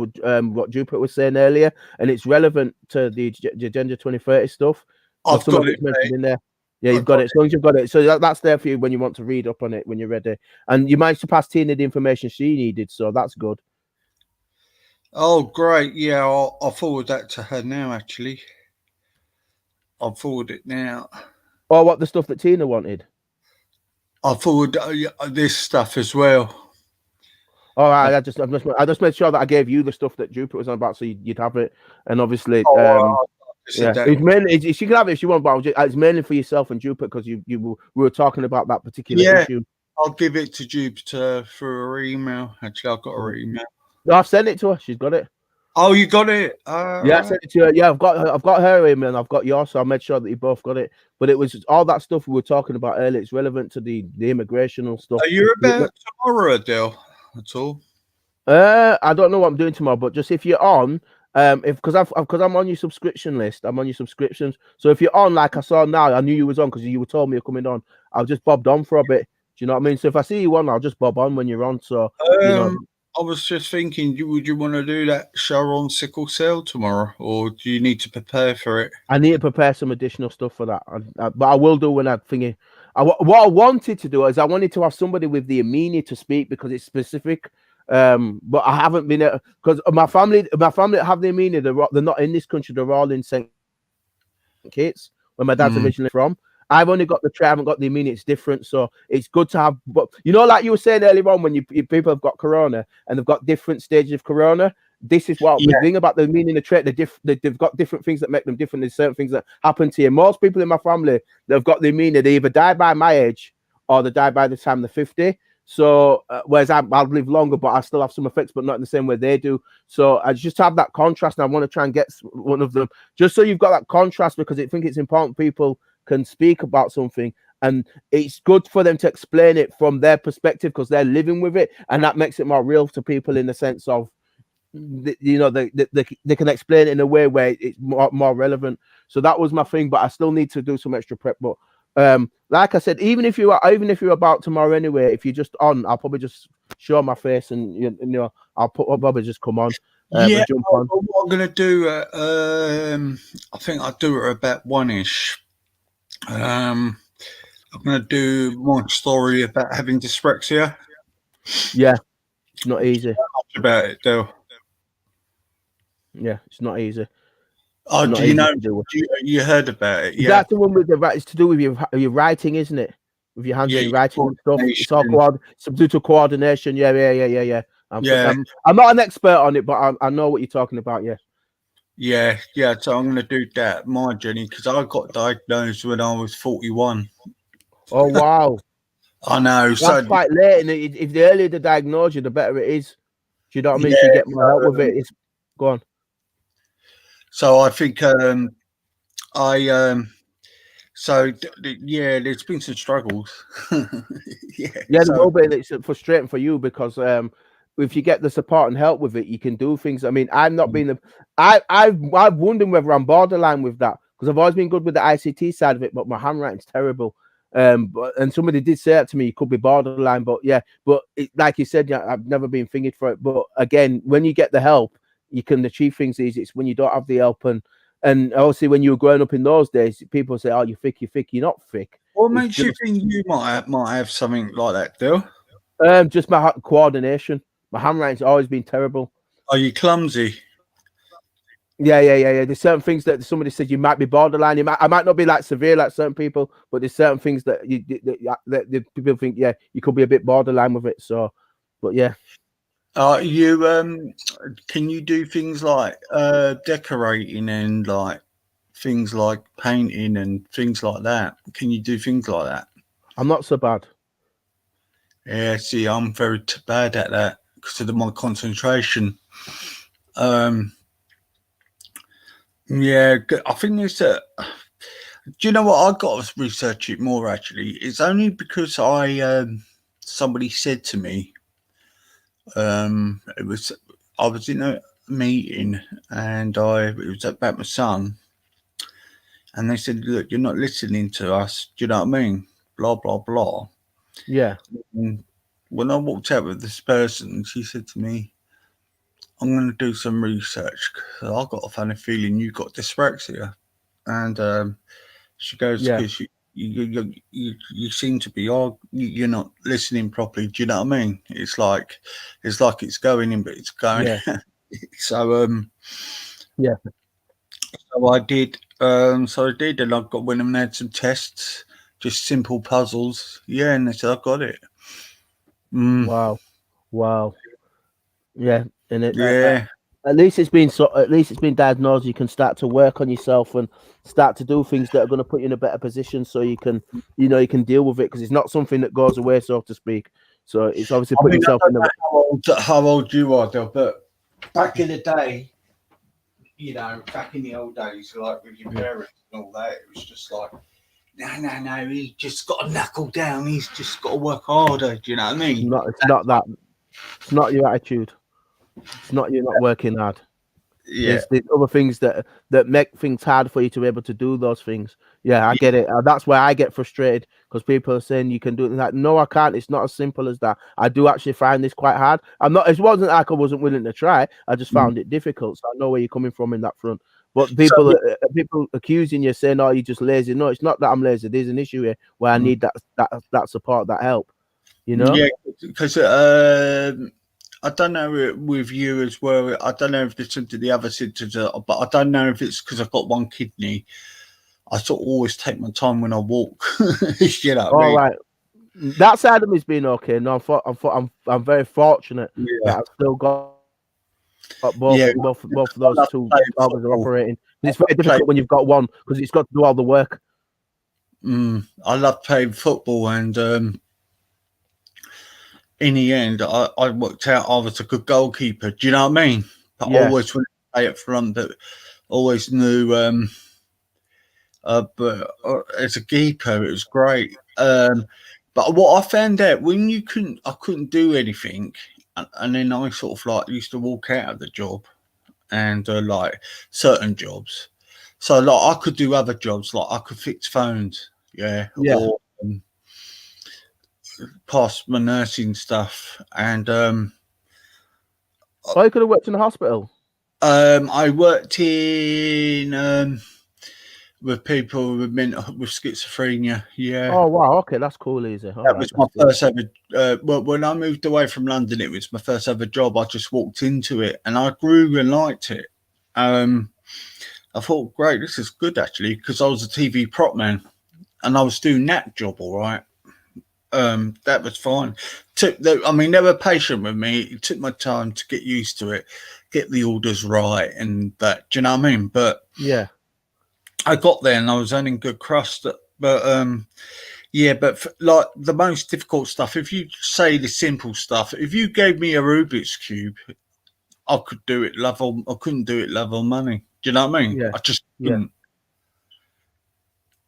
Speaker 3: Jupiter was saying earlier, and it's relevant to the Agenda 2030 stuff.
Speaker 1: I've got it
Speaker 3: mentioned in there. Yeah, you've got it. As long as you've got it, so that's there for you when you want to read up on it when you're ready. And you managed to pass Tina the information she needed, so that's good.
Speaker 1: Oh, great. Yeah, I'll forward that to her now, actually. I'll forward it now.
Speaker 3: Or what the stuff that Tina wanted?
Speaker 1: I'll forward this stuff as well.
Speaker 3: All right, I just made sure that I gave you the stuff that Jupiter was on about, so you'd have it. And obviously, it's mainly she can have it if she wants, but it's mainly for yourself and Jupiter because we were talking about that particular issue.
Speaker 1: I'll give it to Jupiter through her email. Actually, I've got her email.
Speaker 3: No, I've sent it to her. She's got it.
Speaker 1: Oh, you got it?
Speaker 3: I sent it to her. Yeah, I've got her email and I've got yours, so I made sure that you both got it. But it was all that stuff we were talking about earlier. It's relevant to the immigration and stuff.
Speaker 1: Are you about tomorrow, Adele? At all?
Speaker 3: I don't know what I'm doing tomorrow, but just if you're on, because I'm on your subscription list, I'm on your subscriptions. So if you're on, like I saw now, I knew you was on because you were told me you're coming on. I'll just bobbed on for a bit. Do you know what I mean? So if I see you on, I'll just bob on when you're on. So
Speaker 1: I was just thinking, would you want to do that show on sickle cell tomorrow, or do you need to prepare for it?
Speaker 3: I need to prepare some additional stuff for that, but I will do when I think. What I wanted to do is I wanted to have somebody with the Amini to speak because it's specific. But I haven't been because my family that have the Amini, they're not in this country. They're all in St. Kitts, where my dad's originally from. I've only got the tray, I haven't got the Amini. It's different, so it's good to have. But like you were saying earlier on, when people have got corona and they've got different stages of corona. This is what the thing about the Amini and the trait. They've got different things that make them different. There's certain things that happen to you. Most people in my family that have got the Amini, they either die by my age or they die by the time they're 50. So whereas I'll live longer, but I still have some effects, but not in the same way they do. So I just have that contrast, and I want to try and get one of them just so you've got that contrast, because I think it's important people can speak about something, and it's good for them to explain it from their perspective because they're living with it, and that makes it more real to people in the sense of they can explain it in a way where it's more relevant. So that was my thing, but I still need to do some extra prep. But like I said, even if you're about tomorrow anyway, if you're just on, I'll probably just show my face and I'll probably just come on. Jump on.
Speaker 1: What I'm gonna do, I think I'll do it about 1ish. I'm gonna do my story about having dyslexia.
Speaker 3: Yeah, it's not easy.
Speaker 1: Much about it, though.
Speaker 3: Yeah, it's not easy.
Speaker 1: Oh, do you know? You heard about it? Yeah,
Speaker 3: that's the one with the right. It's to do with your writing, isn't it? With your hands and writing and stuff. It's all due to coordination. Yeah. I'm not an expert on it, but I know what you're talking about. Yeah.
Speaker 1: So I'm going to do that, my journey, because I got diagnosed when I was 41.
Speaker 3: Oh wow!
Speaker 1: I know.
Speaker 3: That's quite late, and if the earlier they diagnose you, the better it is. Do you know what I mean? You get more help with it. Go on.
Speaker 1: So I think there's been some struggles.
Speaker 3: There will be, and it's frustrating for you because if you get the support and help with it, you can do things. I mean, I'm not being I've wondered whether I'm borderline with that, because I've always been good with the ICT side of it, but my handwriting's terrible. And somebody did say that to me, you could be borderline, but yeah, but like you said, yeah, I've never been fingered for it. But again, when you get the help, you can achieve things easy. It's when you don't have the help, and obviously when you were growing up in those days, people say, "Oh, you're thick, you're thick." You're not thick.
Speaker 1: What makes you think you might have something like that, Dil?
Speaker 3: Just my coordination. My handwriting's always been terrible.
Speaker 1: Are you clumsy?
Speaker 3: Yeah. There's certain things that somebody said you might be borderline. I might not be like severe like certain people, but there's certain things that that people think, yeah, you could be a bit borderline with it. So, but yeah.
Speaker 1: You can you do things like decorating and like things like painting and things like that? Can you do things like that?
Speaker 3: I'm not so bad.
Speaker 1: Yeah, see, I'm very bad at that because of my concentration. Yeah, I think there's a. Do you know what? I got to research it more. Actually, it's only because somebody said to me. I was in a meeting and it was about my son, and they said, "Look, you're not listening to us. Do you know what I mean? Blah blah blah."
Speaker 3: Yeah.
Speaker 1: And when I walked out with this person, she said to me, "I'm going to do some research. I've got a funny feeling you got dyslexia," and she goes,
Speaker 3: Yeah.
Speaker 1: "Because you seem to be you're not listening properly. Do you know what I mean? It's like it's going in, but it's going."
Speaker 3: Yeah.
Speaker 1: So
Speaker 3: Yeah.
Speaker 1: So I did. And I went and had some tests, just simple puzzles. Yeah, and they said I got it.
Speaker 3: Wow. Yeah, and
Speaker 1: Yeah.
Speaker 3: at least it's been diagnosed. You can start to work on yourself and start to do things that are going to put you in a better position, so you can deal with it, because it's not something that goes away, so to speak. So it's obviously putting yourself in the.
Speaker 1: How old you are, Del, but back in the day, back in the old days, like with your parents and all that, it was just like, no, he's just got to knuckle down. He's just got to work harder. Do you know what I mean?
Speaker 3: It's not that. It's not your attitude. It's not you not working hard.
Speaker 1: Yeah.
Speaker 3: There's other things that make things hard for you to be able to do those things. Yeah, I get it. That's why I get frustrated, because people are saying you can do it. Like, no, I can't. It's not as simple as that. I do actually find this quite hard. It wasn't like I wasn't willing to try. I just found it difficult. So I know where you're coming from in that front. But people accusing you, saying, "Oh, you're just lazy." No, it's not that I'm lazy. There's an issue here where I need that support, that help.
Speaker 1: Yeah, because I don't know with you as well. I don't know if this to the other symptoms, but I don't know if it's because I've got one kidney. I sort of always take my time when I walk. You know what I mean?
Speaker 3: Right. That side of me has been okay. No, I'm very fortunate that I've still got both of those two organs are operating. It's very difficult when you've got one, because it's got to do all the work.
Speaker 1: I love playing football, and in the end, I worked out I was a good goalkeeper. Do you know what I mean? But I always wanted to play up front, but always knew. But as a keeper, it was great. But what I found out, when I couldn't do anything, and then I sort of like used to walk out of the job, and like certain jobs. So like I could do other jobs, like I could fix phones, or pass my nursing stuff, and
Speaker 3: you could have worked in the hospital.
Speaker 1: I worked in with people with schizophrenia. Yeah.
Speaker 3: Oh wow. Okay, that's cool. Easy.
Speaker 1: That was my first ever. Well, when I moved away from London, it was my first ever job. I just walked into it, and I grew and liked it. I thought, great, this is good actually, because I was a TV prop man, and I was doing that job all right. That was fine. They were patient with me. It took my time to get used to it, get the orders right, and that. Do you know what I mean? But
Speaker 3: yeah,
Speaker 1: I got there and I was earning good crust. But like the most difficult stuff, if you say the simple stuff, if you gave me a Rubik's Cube, I could do it level. I couldn't do it level money. Do you know what I mean?
Speaker 3: Yeah.
Speaker 1: I just couldn't.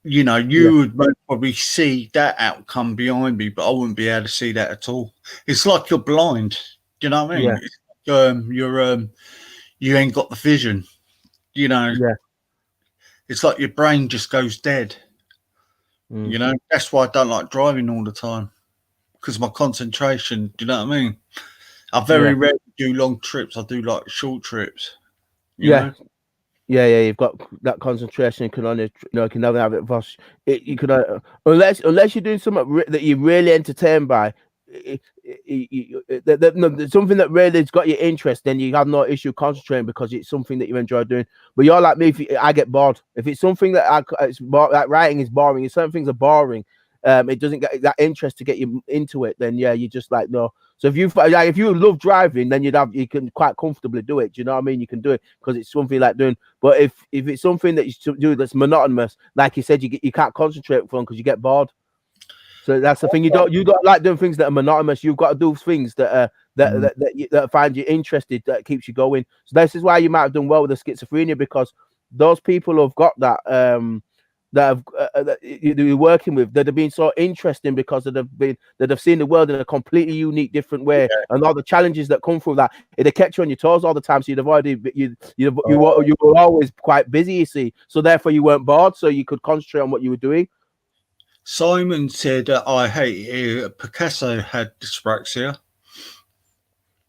Speaker 1: You would probably see that outcome behind me, but I wouldn't be able to see that at all. It's like you're blind. Do you know what I mean?
Speaker 3: Yeah.
Speaker 1: You ain't got the vision. You know,
Speaker 3: Yeah.
Speaker 1: it's like your brain just goes dead. You know, that's why I don't like driving all the time, because my concentration. Do you know what I mean? I very rarely do long trips. I do like short trips. You know?
Speaker 3: Yeah, you've got that concentration. You can only, you can never have it. You could unless you're doing something that you're really entertained by, something that really has got your interest. Then you have no issue concentrating because it's something that you enjoy doing. But you're like me. I get bored if it's something that like writing is boring. If certain things are boring, it doesn't get that interest to get you into it. Then you just like no. So if you love driving, then you can quite comfortably do it. Do you know what I mean? You can do it because it's something like doing. But if it's something that you do that's monotonous, like you said, you can't concentrate on because you get bored. So that's the thing. You don't like doing things that are monotonous. You've got to do things that that find you interested, that keeps you going. So this is why you might have done well with the schizophrenia, because those people who've got that that you're working with, that have been so interesting because that have seen the world in a completely unique, different way, and all the challenges that come from that. It kept you on your toes all the time, so you'd avoided you were always quite busy, you see. So therefore, you weren't bored, so you could concentrate on what you were doing.
Speaker 1: Simon said, "I hate it. Picasso had dyspraxia."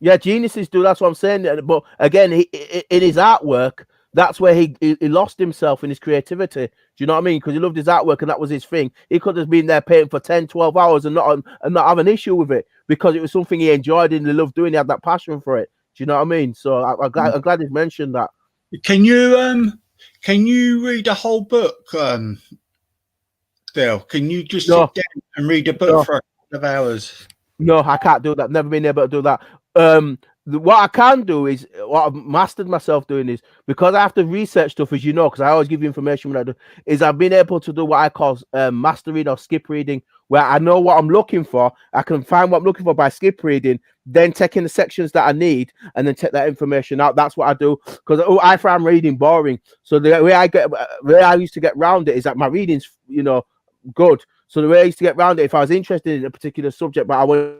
Speaker 3: Yeah, geniuses do. That's what I'm saying. But again, in his artwork, that's where he lost himself in his creativity. Do you know what I mean? Because he loved his artwork and that was his thing. He could have been there painting for 10, 12 hours and not have an issue with it, because it was something he enjoyed and he loved doing. He had that passion for it. Do you know what I mean? So I'm glad he mentioned that.
Speaker 1: Can you read a whole book, Dale? Can you just sit down and read a book for a couple of hours?
Speaker 3: No, I can't do that. Never been able to do that. What I can do is, what I've mastered myself doing is, because I have to research stuff, as you know, because I always give you information when I do, is I've been able to do what I call mastering or skip reading, where I know what I'm looking for. I can find what I'm looking for by skip reading, then taking the sections that I need, and then take that information out. That's what I do, because I find reading boring. So the way I used to get around it is that my reading's, good. So the way I used to get around it, if I was interested in a particular subject, but I wanted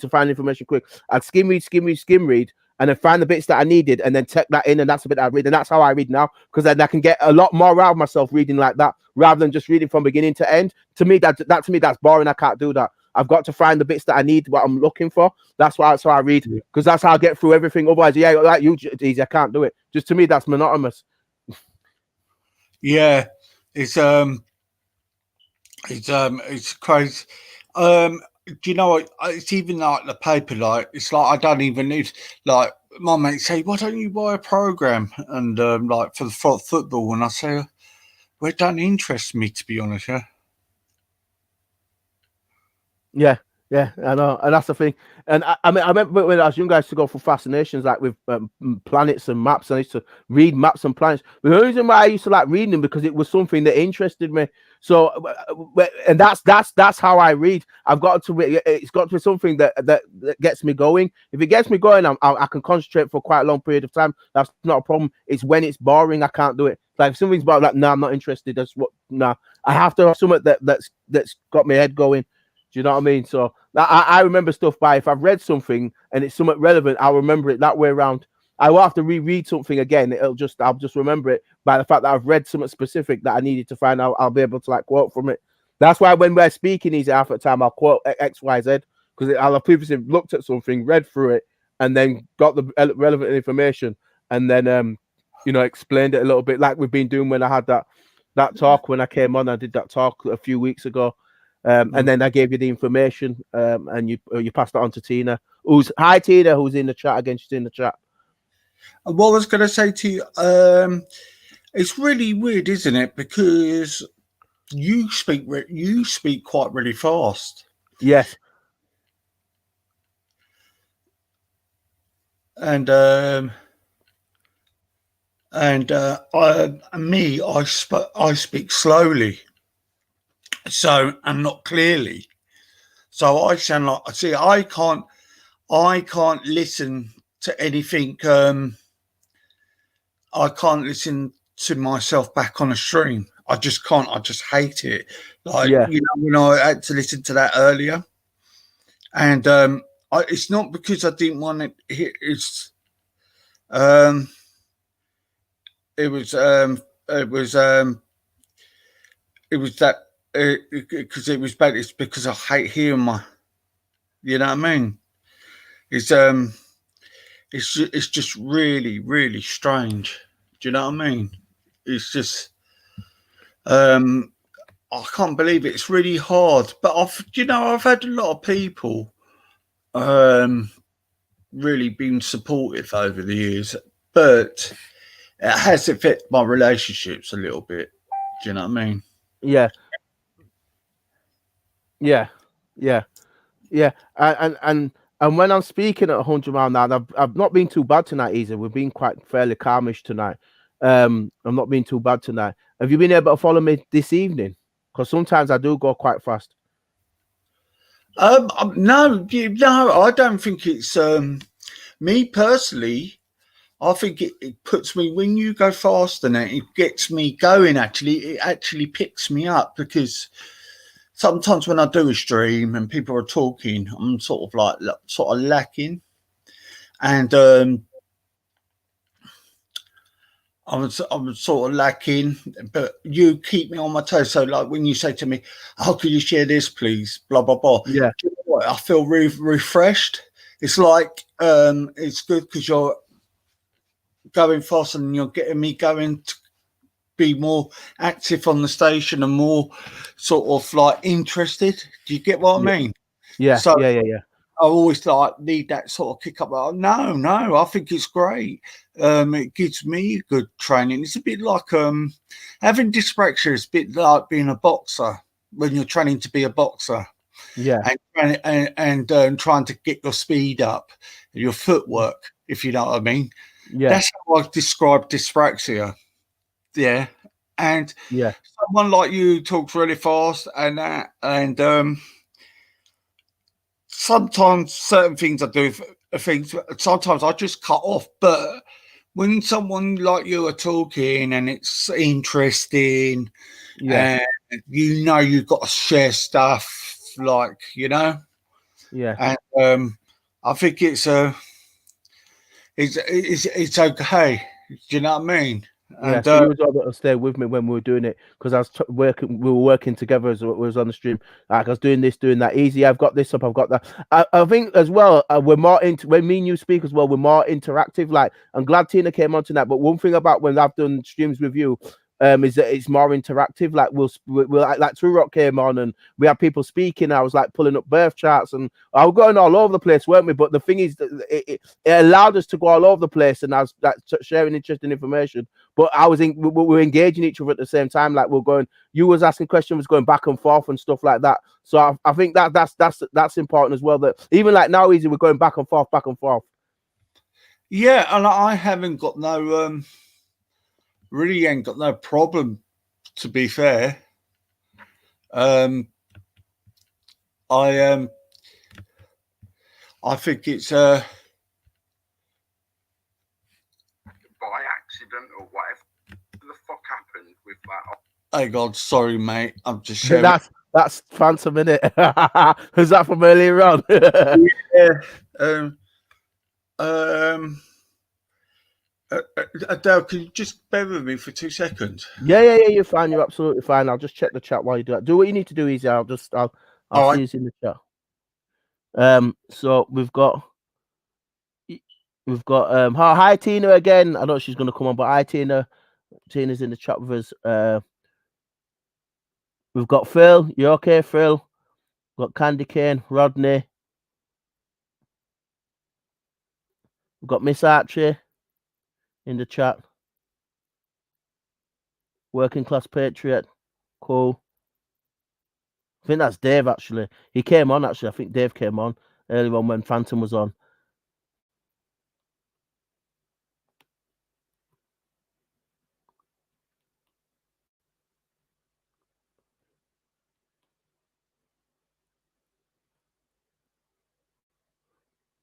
Speaker 3: to find information quick, I'd skim read, and then find the bits that I needed, and then take that in, and that's the bit I read, and that's how I read now, because then I can get a lot more out of myself reading like that, rather than just reading from beginning to end. To me, that's boring. I can't do that. I've got to find the bits that I need, what I'm looking for. That's how I read, because that's how I get through everything. Otherwise, like you, easy, I can't do it. Just to me, that's monotonous.
Speaker 1: Yeah, it's crazy. Do you know what? It's even like the paper. Like, it's like I don't even need. Like, my mates say, "Why don't you buy a program?" And like for football, and I say, "Well, it don't interest me, to be honest."
Speaker 3: Yeah, I know, and that's the thing. And I remember when I was young, I used to go for fascinations, like with planets and maps. I used to read maps and planets. The only reason why I used to like reading them, because it was something that interested me. So, and that's how I read. It's got to be something that gets me going. If it gets me going, I can concentrate for quite a long period of time. That's not a problem. It's when it's boring, I can't do it. Like if something's boring, like, no, I'm not interested. I have to have something that's got my head going. Do you know what I mean? So I remember stuff by, if I've read something and it's somewhat relevant, I'll remember it that way around. I will have to reread something again. I'll just remember it by the fact that I've read something specific that I needed to find out. I'll be able to like quote from it. That's why when we're speaking easy half the time, I'll quote X, Y, Z, because I'll have previously looked at something, read through it, and then got the relevant information, and then explained it a little bit, like we've been doing when I had that talk when I came on. I did that talk a few weeks ago. And then I gave you the information, and you passed it on to Tina. Hi Tina, who's in the chat again? She's in the chat.
Speaker 1: What I was going to say to you, it's really weird, isn't it? Because you speak quite really fast.
Speaker 3: Yes.
Speaker 1: And I speak slowly. So, and not clearly. So I sound like, I can't listen to anything. I can't listen to myself back on a stream. I just can't. I just hate it. Like, when I had to listen to that earlier, and It's not because I didn't want it. It was that because it was bad. It's because I hate hearing my. You know what I mean? It's just really, really strange. Do you know what I mean? It's just I can't believe it. It's really hard. But I've had a lot of people really been supportive over the years, but it has affected my relationships a little bit. Do you know what I mean?
Speaker 3: Yeah. And when I'm speaking at 100 miles an hour, I've not been too bad tonight either. We've been quite fairly calmish tonight. I'm not being too bad tonight. Have you been able to follow me this evening? Because sometimes I do go quite fast.
Speaker 1: No, I don't think it's me personally. I think it puts me when you go faster now. It gets me going. Actually, it actually picks me up because sometimes when I do a stream and people are talking, I'm sort of lacking, and I'm sort of lacking. But you keep me on my toes. So like when you say to me, "Oh, could you share this, please?" Blah blah blah.
Speaker 3: Yeah,
Speaker 1: Do you know what? I feel refreshed. It's like it's good because you're going faster and you're getting me going to be more active on the station and more sort of like interested. Do you get what I mean?
Speaker 3: yeah,
Speaker 1: So
Speaker 3: yeah.
Speaker 1: I always like need that sort of kick up. Like, no, I think it's great. It gives me good training. It's a bit like having dyspraxia is a bit like being a boxer when you're training to be a boxer.
Speaker 3: Yeah.
Speaker 1: And trying to get your speed up, your footwork, if you know what I mean.
Speaker 3: Yeah.
Speaker 1: That's how I describe dyspraxia. Yeah. And
Speaker 3: Yeah.
Speaker 1: someone like you talks really fast and that, and sometimes certain things I do things sometimes I just cut off. But when someone like you are talking and it's interesting,
Speaker 3: Yeah.
Speaker 1: and you've got to share stuff, like,
Speaker 3: Yeah.
Speaker 1: and I think it's okay. Do you know what I mean?
Speaker 3: Yeah,
Speaker 1: And
Speaker 3: so you was able to stay with me when we were doing it because I was working. We were working together as we was on the stream. Like I was doing this, doing that. Easy. I've got this up. I've got that. I think as well. We're more into when me and you speak as well. We're more interactive. Like I'm glad Tina came on tonight. But one thing about when I've done streams with you, is that it's more interactive. Like we'll like True Rock came on and we had people speaking. I was like pulling up birth charts and I was going all over the place, weren't we? But the thing is, that it allowed us to go all over the place, and I was like sharing interesting information. But we were engaging each other at the same time. Like we're going, you was asking questions, was going back and forth and stuff like that. So I think that's important as well. That even like now, we're going back and forth.
Speaker 1: Yeah, and I haven't got no really ain't got no problem, to be fair. I think it's by accident or whatever the fuck happened with that. Oh God, sorry, mate. I'm just sharing.
Speaker 3: That's Phantom, innit? Is that from earlier on?
Speaker 1: Yeah. Adele, can you just bear with me for 2 seconds?
Speaker 3: Yeah, you're fine. You're absolutely fine. I'll just check the chat while you do that. Do what you need to do, Easy. I'll see you in the chat. So we've got hi Tina again. I know she's gonna come on, but hi Tina. Tina's in the chat with us. We've got Phil. You okay, Phil? We've got Candy Cane, Rodney. We've got Miss Archie in the chat. Working Class Patriot. Cool. I think that's Dave, actually. He came on, actually. I think Dave came on earlier on when Phantom was on.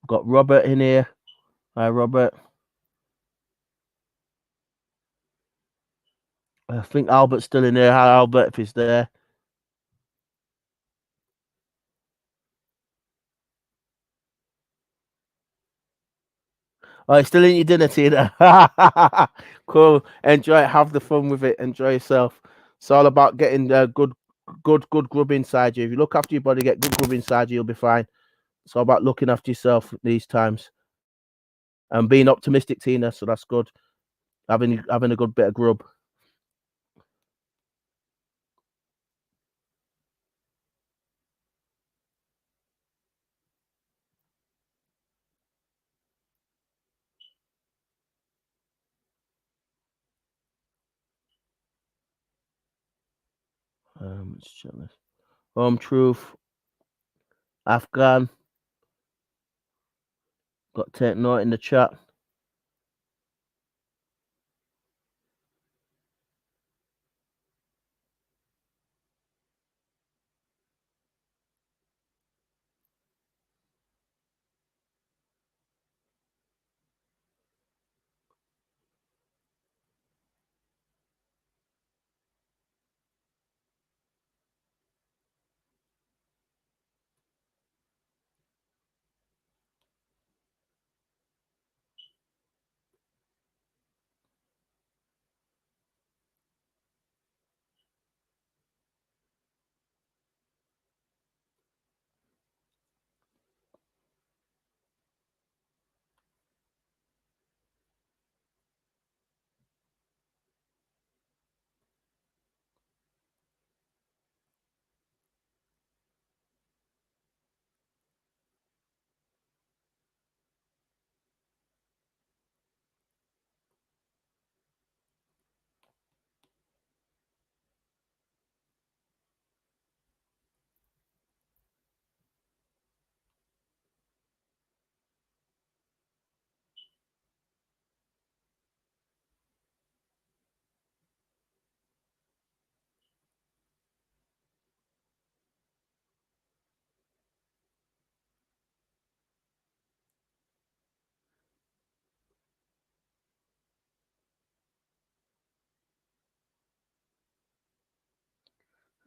Speaker 3: We've got Robert in here. Hi, Robert. I think Albert's still in there. Hi, Albert, if he's there. Oh, it's still in your dinner, Tina. Cool. Enjoy it. Have the fun with it. Enjoy yourself. It's all about getting good grub inside you. If you look after your body, get good grub inside you, you'll be fine. It's all about looking after yourself these times and being optimistic, Tina. So that's good. Having a good bit of grub. Let's check this. Home Truth. Afghan. Got take note in the chat.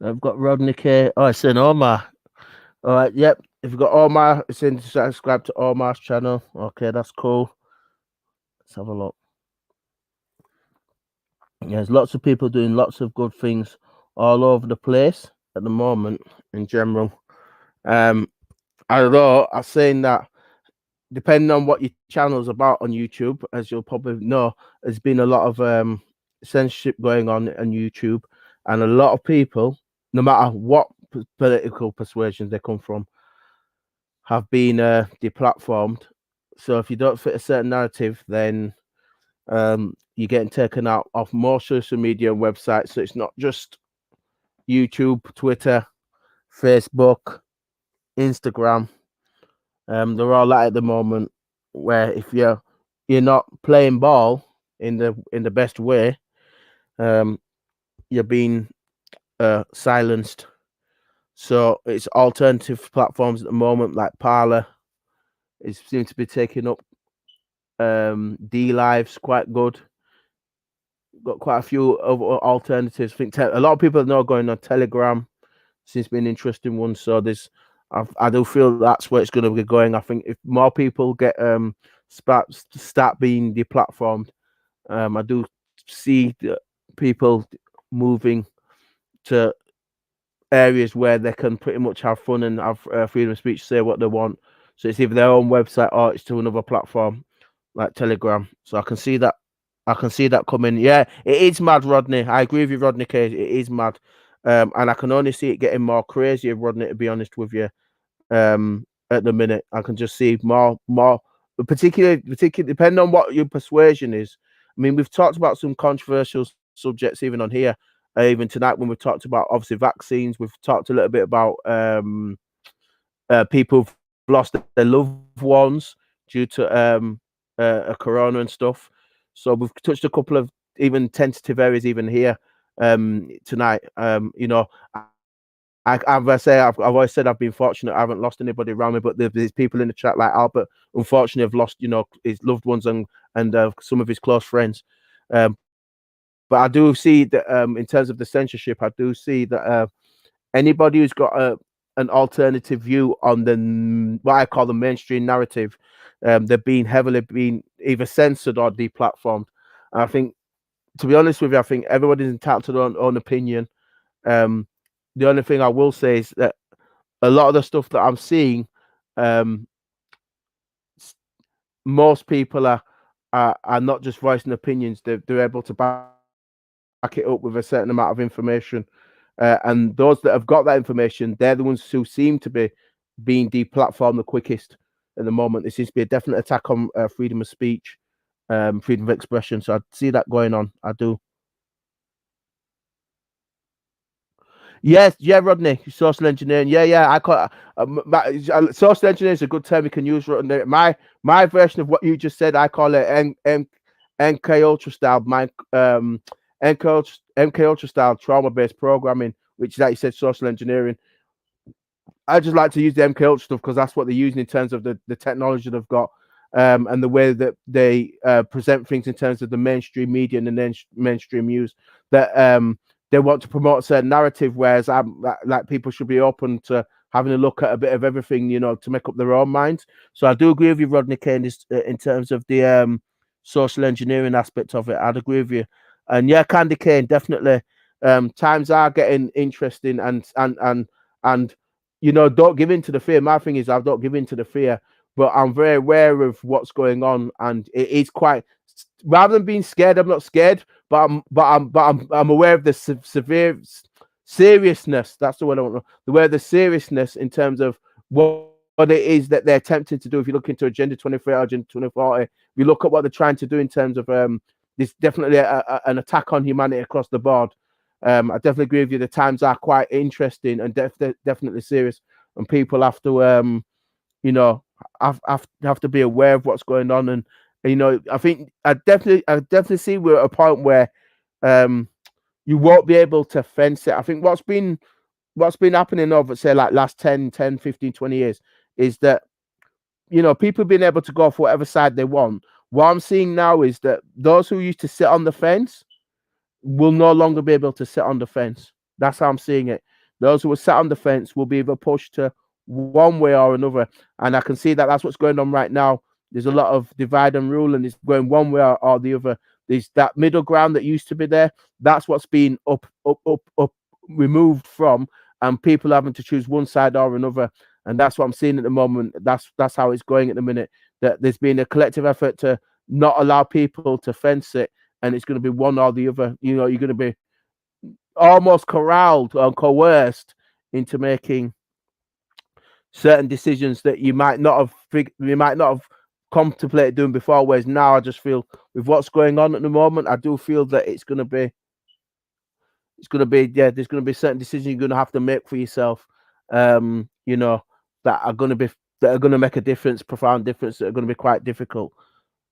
Speaker 3: I've got Rodney K. Oh, it's in Omar. All right, yep. If you've got Omar, it's in subscribe to Omar's channel. Okay, that's cool. Let's have a look. Yeah, there's lots of people doing lots of good things all over the place at the moment in general. Although I'm saying that depending on what your channel is about on YouTube, as you'll probably know, there's been a lot of censorship going on YouTube, and a lot of people, no matter what political persuasions they come from, have been deplatformed. So if you don't fit a certain narrative, then you're getting taken out of more social media and websites. So it's not just YouTube, Twitter, Facebook, Instagram. They're all that at the moment, where if you're not playing ball in the best way, you're being silenced. So it's alternative platforms at the moment, like Parler. It seems to be taking up. DLive's quite good. Got quite a few other alternatives. I think a lot of people are now going on Telegram. Seems to be an interesting one. So I do feel that's where it's going to be going. I think if more people get start being deplatformed, I do see people moving to areas where they can pretty much have fun and have freedom of speech, say what they want. So it's either their own website or it's to another platform like Telegram. So I can see that coming. Yeah, it is mad, Rodney. I agree with you, Rodney K. It is mad. And I can only see it getting more crazy, Rodney, to be honest with you. At the minute, I can just see more, particularly depending on what your persuasion is. I mean, we've talked about some controversial subjects even on here, even tonight when we've talked about obviously vaccines. We've talked a little bit about people who've lost their loved ones due to a corona and stuff. So we've touched a couple of even tentative areas even here tonight. You know, I've always said I've been fortunate. I haven't lost anybody around me, but there's people in the chat like Albert, unfortunately, have lost, you know, his loved ones and some of his close friends. But I do see that in terms of the censorship, I do see that anybody who's got an alternative view on the what I call the mainstream narrative. They're being heavily either censored or deplatformed. And I think, to be honest with you, I think everybody's entitled to their own opinion. The only thing I will say is that a lot of the stuff that I'm seeing, most people are not just voicing opinions; they're able to back it up with a certain amount of information. And those that have got that information, they're the ones who seem to be being deplatformed the quickest at the moment. There seems to be a definite attack on freedom of speech, freedom of expression. So I see that going on. I do. Yes, yeah, Rodney, social engineering. Yeah, I call social engineering is a good term you can use. Rodney. My version of what you just said, I call it MK Ultra style. My MK Ultra style trauma based programming, which is like you said, social engineering. I just like to use the MK Ultra stuff because that's what they're using in terms of the technology they've got, and the way that they present things in terms of the mainstream media and the mainstream news. That they want to promote a certain narrative, whereas like people should be open to having a look at a bit of everything, to make up their own minds. So I do agree with you, Rodney Kane, in terms of the social engineering aspect of it. I'd agree with you. And yeah, Candy Kane, definitely. Times are getting interesting, and don't give in to the fear. My thing is, I don't give in to the fear, but I'm very aware of what's going on, and it is quite. Rather than being scared, I'm not scared, but I'm aware of the severe seriousness. That's the word I want. The way the seriousness in terms of what it is that they're attempting to do. If you look into Agenda 2030, Agenda 2040, if you look at what they're trying to do in terms of there's definitely an attack on humanity across the board. I definitely agree with you. The times are quite interesting and definitely serious, and people have to have to be aware of what's going on. And I think I definitely see we're at a point where you won't be able to fence it. I think what's been happening over, say, like last 10, 15, 20 years is that people being able to go for whatever side they want. What I'm seeing now is that those who used to sit on the fence will no longer be able to sit on the fence. That's how I'm seeing it. Those who are sat on the fence will be either pushed to one way or another. And I can see that that's what's going on right now. There's a lot of divide and rule, and it's going one way or the other. There's that middle ground that used to be there. That's what's been up, removed from, and people having to choose one side or another. And that's what I'm seeing at the moment. That's how it's going at the minute. That there's been a collective effort to not allow people to fence it, and it's going to be one or the other. You're going to be almost corralled or coerced into making certain decisions that you might not have contemplated doing before. Whereas now, I just feel with what's going on at the moment, I do feel that there's going to be certain decisions you're going to have to make for yourself. That are going to make a difference, profound difference, that are going to be quite difficult.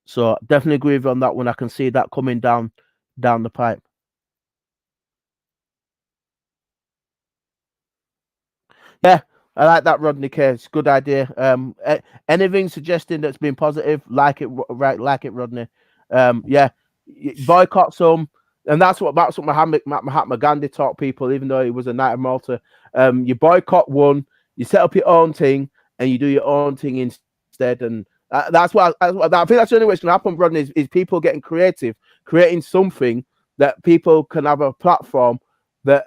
Speaker 3: So definitely agree with you on that one. I can see that coming down the pipe. Yeah, I like that, Rodney K. It's a good idea. Anything suggesting that's been positive, like it, Rodney. Yeah, boycott some, and that's what Mahatma Gandhi taught people. Even though he was a Knight of Malta, you boycott one, you set up your own thing, and you do your own thing instead. And that's what I think. That's the only way it's going to happen, Rodney. Is people getting creative, creating something that people can have a platform that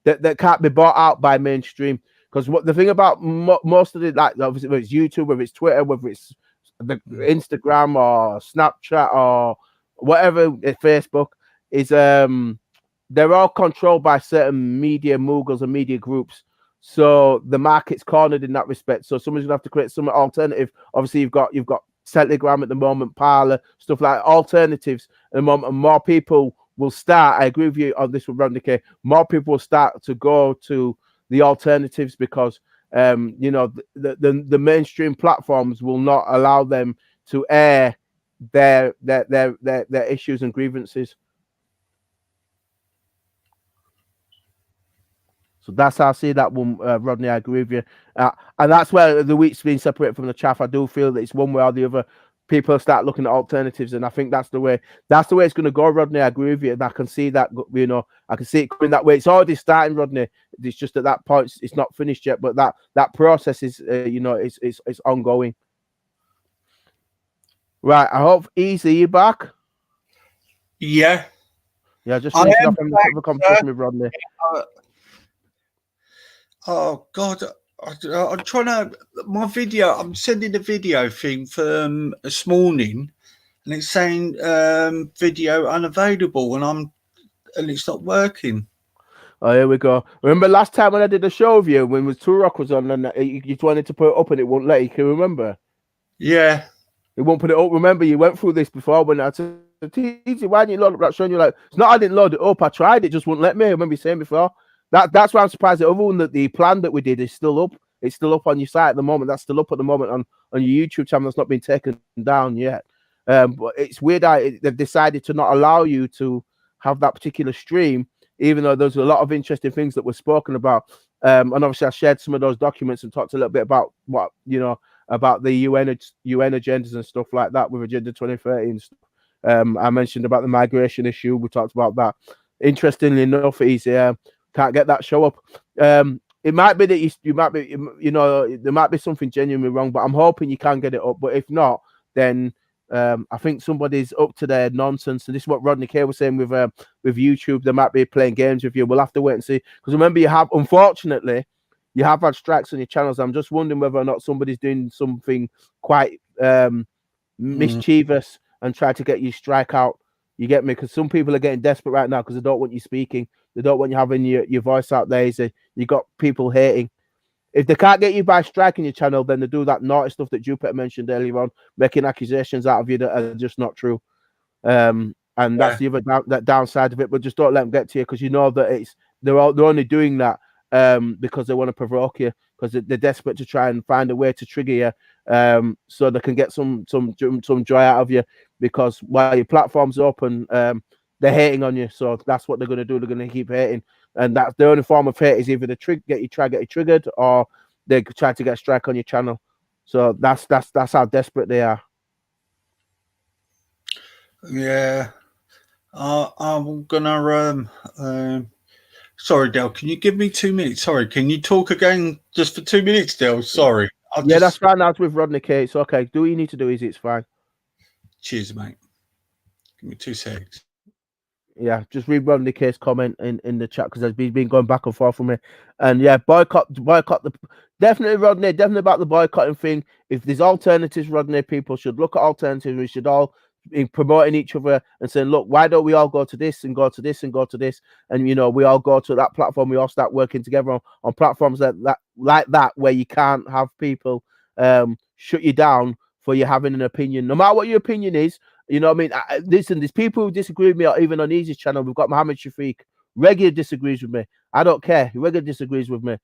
Speaker 3: that can't be bought out by mainstream. Because what the thing about most of it, like obviously whether it's YouTube, whether it's Twitter, whether it's the Instagram or Snapchat or whatever, Facebook, is they're all controlled by certain media moguls and media groups. So the market's cornered in that respect. So someone's gonna have to create some alternative. Obviously, you've got Telegram at the moment, Parler, stuff like alternatives at the moment, and more people will start. I agree with you on this with Rodney K. More people will start to go to the alternatives because the mainstream platforms will not allow them to air their issues and grievances. So that's how I see that one, Rodney. I agree with you, and that's where the wheat's been separated from the chaff. I do feel that it's one way or the other. people start looking at alternatives, and I think that's the way it's going to go, Rodney. I agree with you, and I can see that, you know, I can see it coming that way. It's already starting, Rodney. It's just at that point it's not finished yet, but that process is, you know, it's ongoing. Right, I hope Easy, you back?
Speaker 1: Yeah.
Speaker 3: Yeah, just finishing up the conversation with Rodney.
Speaker 1: Oh God, I'm trying to my video. I'm sending a video thing for this morning, and it's saying video unavailable, and it's not working.
Speaker 3: Oh, here we go. Remember last time when I did a show with you when Turok was on, and you wanted to put it up and it won't let you? Can you remember?
Speaker 1: Yeah.
Speaker 3: It won't put it up. Remember, you went through this before when I said, "Easy, why didn't you load up that show?" And you're like, "It's not. I didn't load it up. I tried. It just wouldn't let me." I remember you saying before. That's why I'm surprised. The other one, that the plan that we did is still up. It's still up on your site at the moment. That's still up at the moment on your YouTube channel. That's not been taken down yet. But it's weird. They've decided to not allow you to have that particular stream, even though there's a lot of interesting things that were spoken about. And obviously, I shared some of those documents and talked a little bit about what, you know, about the UN agendas and stuff like that with Agenda 2030 and stuff. I mentioned about the migration issue. We talked about that. Interestingly enough, can't get that show up. It might be that you might be, you know, there might be something genuinely wrong, but I'm hoping you can get it up. But if not, then I think somebody's up to their nonsense. And this is what Rodney K was saying with YouTube. They might be playing games with you. We'll have to wait and see. Because remember, unfortunately, you have had strikes on your channels. I'm just wondering whether or not somebody's doing something quite mischievous and try to get you strike out. You get me? Because some people are getting desperate right now because they don't want you speaking. They don't want you having your voice out there. You got people hating. If they can't get you by striking your channel, then they do that naughty stuff that Jupiter mentioned earlier on, making accusations out of you that are just not true. And that's the other that downside of it. But just don't let them get to you, because you know that they're only doing that because they want to provoke you, because they're desperate to try and find a way to trigger you, so they can get some joy out of you. Because while your platform's open, they're hating on you. So that's what they're going to do. They're going to keep hating, and that's the only form of hate is either they get you triggered, or they try to get a strike on your channel. So that's how desperate they are.
Speaker 1: Yeah, I'm gonna. Sorry, Del. Can you give me 2 minutes? Sorry, can you talk again just for 2 minutes, Del? Sorry.
Speaker 3: That's fine. Now it's with Rodney K. It's okay. Do what you need to do. It's fine.
Speaker 1: Cheers, mate. Give me 2 seconds.
Speaker 3: Yeah, just read Rodney K's comment in the chat, because he's been going back and forth from me. And yeah, boycott definitely, Rodney, definitely about the boycotting thing. If there's alternatives, Rodney, people should look at alternatives. We should all be promoting each other and saying, look, why don't we all go to this and go to this and go to this? And, you know, we all go to that platform. We all start working together on platforms like that, where you can't have people shut you down for you having an opinion, no matter what your opinion is. You know what I mean? Listen, there's people who disagree with me, or even on Easy's channel. We've got Mohammed Shafiq, regular disagrees with me. I don't care. He regularly disagrees with me.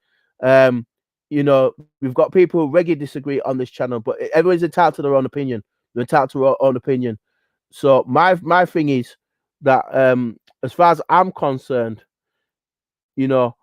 Speaker 3: You know, we've got people who regularly disagree on this channel, but everyone's entitled to their own opinion. They're entitled to their own opinion. So my thing is that as far as I'm concerned, you know,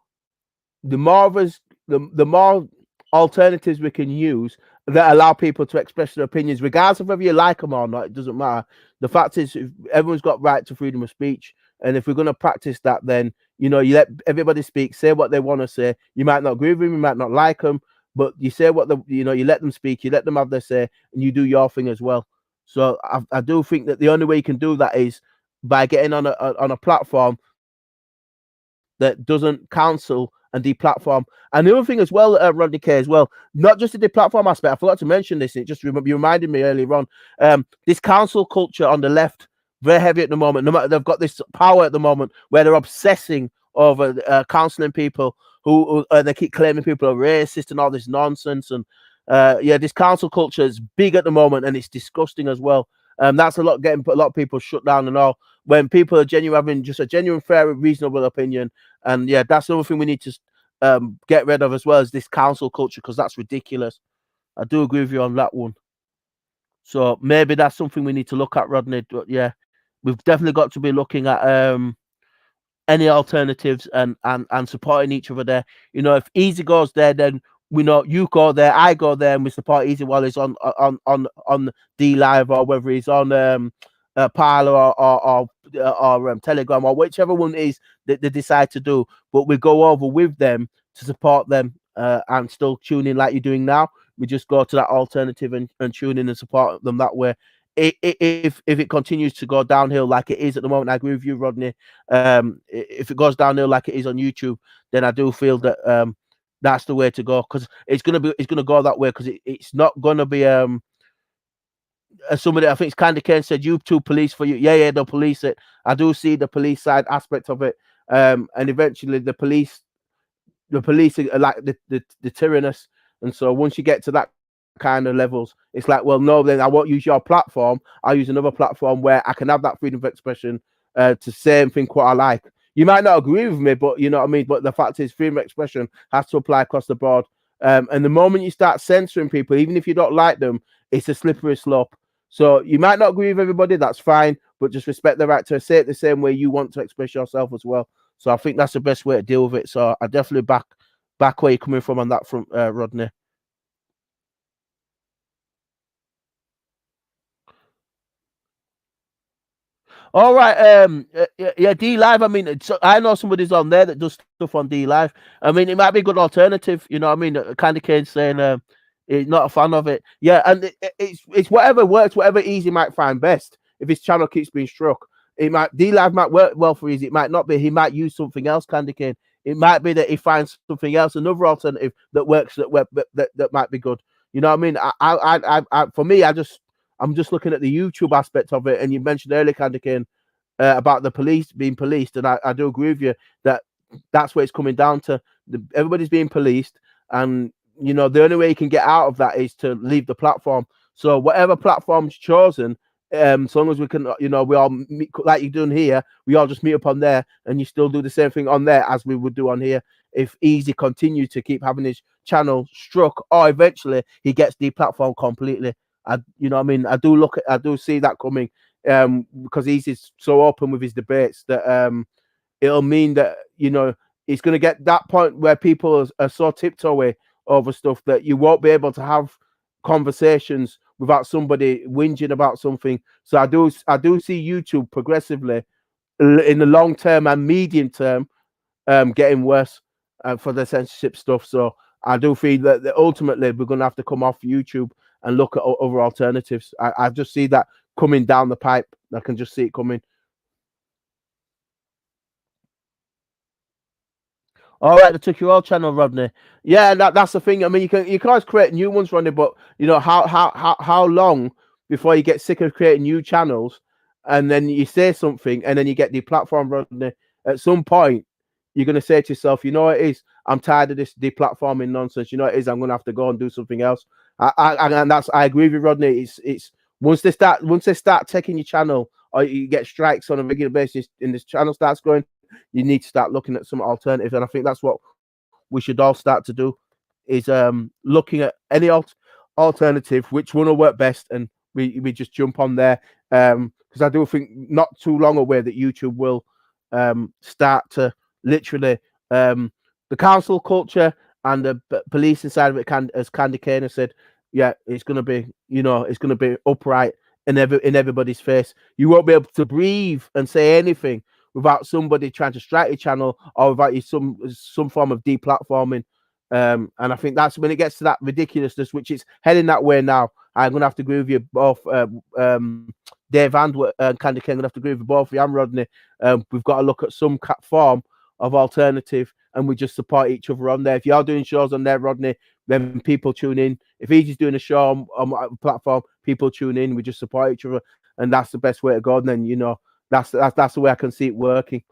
Speaker 3: the more alternatives we can use that allow people to express their opinions, regardless of whether you like them or not, it doesn't matter. The fact is, everyone's got right to freedom of speech, and if we're going to practice that, then, you know, you let everybody speak, say what they want to say. You might not agree with them, you might not like them, but you say what you let them speak, you let them have their say, and you do your thing as well. So I do think that the only way you can do that is by getting on a platform that doesn't cancel and deplatform. And the other thing as well, Rodney K, as well, not just the deplatform aspect, I forgot to mention this, it just you reminded me earlier on, this council culture on the left, very heavy at the moment. No matter, they've got this power at the moment where they're obsessing over counseling people who they keep claiming people are racist and all this nonsense. And this council culture is big at the moment, and it's disgusting as well. That's getting a lot of people shut down and all, when people are having just a genuine, fair, reasonable opinion. And yeah, that's another thing we need to get rid of as well, as this council culture, because that's ridiculous. I do agree with you on that one. So maybe that's something we need to look at, Rodney. But yeah, we've definitely got to be looking at any alternatives and supporting each other there. You know, if Easy goes there, then we know you go there, I go there, and we support Easy Wallace on D Live, or whether he's on Parler or Telegram, or whichever one it is that they decide to do. But we go over with them to support them and still tune in like you're doing now. We just go to that alternative and tune in and support them that way. If it continues to go downhill like it is at the moment, I agree with you, Rodney. If it goes downhill like it is on YouTube, then I do feel that that's the way to go, because it's gonna go that way, because it's not gonna be somebody, I think it's Candy Cane said, YouTube police for you. Yeah, they'll police it. I do see the police side aspect of it, and eventually the police are like the tyrannous, and so once you get to that kind of levels, it's like, well, no, then I won't use your platform. I'll use another platform where I can have that freedom of expression to say and think what I like. You might not agree with me, but you know what I mean. But the fact is, freedom of expression has to apply across the board. And the moment you start censoring people, even if you don't like them, it's a slippery slope. So you might not agree with everybody, that's fine, but just respect the right to say it the same way you want to express yourself as well. So I think that's the best way to deal with it. So I definitely back where you're coming from on that front, Rodney. All right, yeah, D Live. I mean, I know somebody's on there that does stuff on D Live. I mean, it might be a good alternative. You know what I mean? Candy Cane saying he's not a fan of it. Yeah, and it's whatever works, whatever Easy might find best. If his channel keeps being struck, D Live might work well for Easy. It might not be. He might use something else, Candy Cane. It might be that he finds something else, another alternative that works, that might be good. You know what I mean? For me, I'm just looking at the YouTube aspect of it, and you mentioned earlier, Candy Cane, about the police being policed, and I do agree with you that that's where it's coming down to. Everybody's being policed, and you know the only way you can get out of that is to leave the platform. So whatever platform's chosen, so long as we can, you know, we all meet, like you're doing here, we all just meet up on there, and you still do the same thing on there as we would do on here. If Easy continues to keep having his channel struck, or eventually he gets deplatformed completely. You know what I mean? I do see that coming, because he's so open with his debates that it'll mean that, you know, it's going to get that point where people are so tiptoeing over stuff that you won't be able to have conversations without somebody whinging about something. So I do see YouTube progressively in the long term and medium term getting worse for the censorship stuff. So I do feel that ultimately we're going to have to come off YouTube and look at other alternatives. I just see that coming down the pipe. I can just see it coming. All right, the Took Your Old channel, Rodney. Yeah, that's the thing. I mean, you can always create new ones, Rodney, but you know how long before you get sick of creating new channels, and then you say something, and then you get deplatformed, Rodney. At some point, you're gonna say to yourself, you know what it is, I'm tired of this deplatforming nonsense. You know what it is, I'm gonna have to go and do something else. I agree with you, Rodney. It's once they start taking your channel, or you get strikes on a regular basis, and this channel starts growing, you need to start looking at some alternatives. And I think that's what we should all start to do, is looking at any alternative, which one will work best, and we just jump on there. Because I do think not too long away that YouTube will start to literally the council culture and the policing side of it, as Candy Cane has said, yeah, it's gonna be, you know, it's gonna be upright in everybody's face. You won't be able to breathe and say anything without somebody trying to strike your channel, or without you some form of deplatforming. And I think that's when it gets to that ridiculousness, which is heading that way now. I'm gonna have to agree with you both, Dave and Candy King. I'm gonna have to agree with you both, and Rodney. We've got to look at some form of alternative, and we just support each other on there. If you're doing shows on there, Rodney, then people tune in. If he's just doing a show on a platform, people tune in. We just support each other, and that's the best way to go. And then, you know, that's the way I can see it working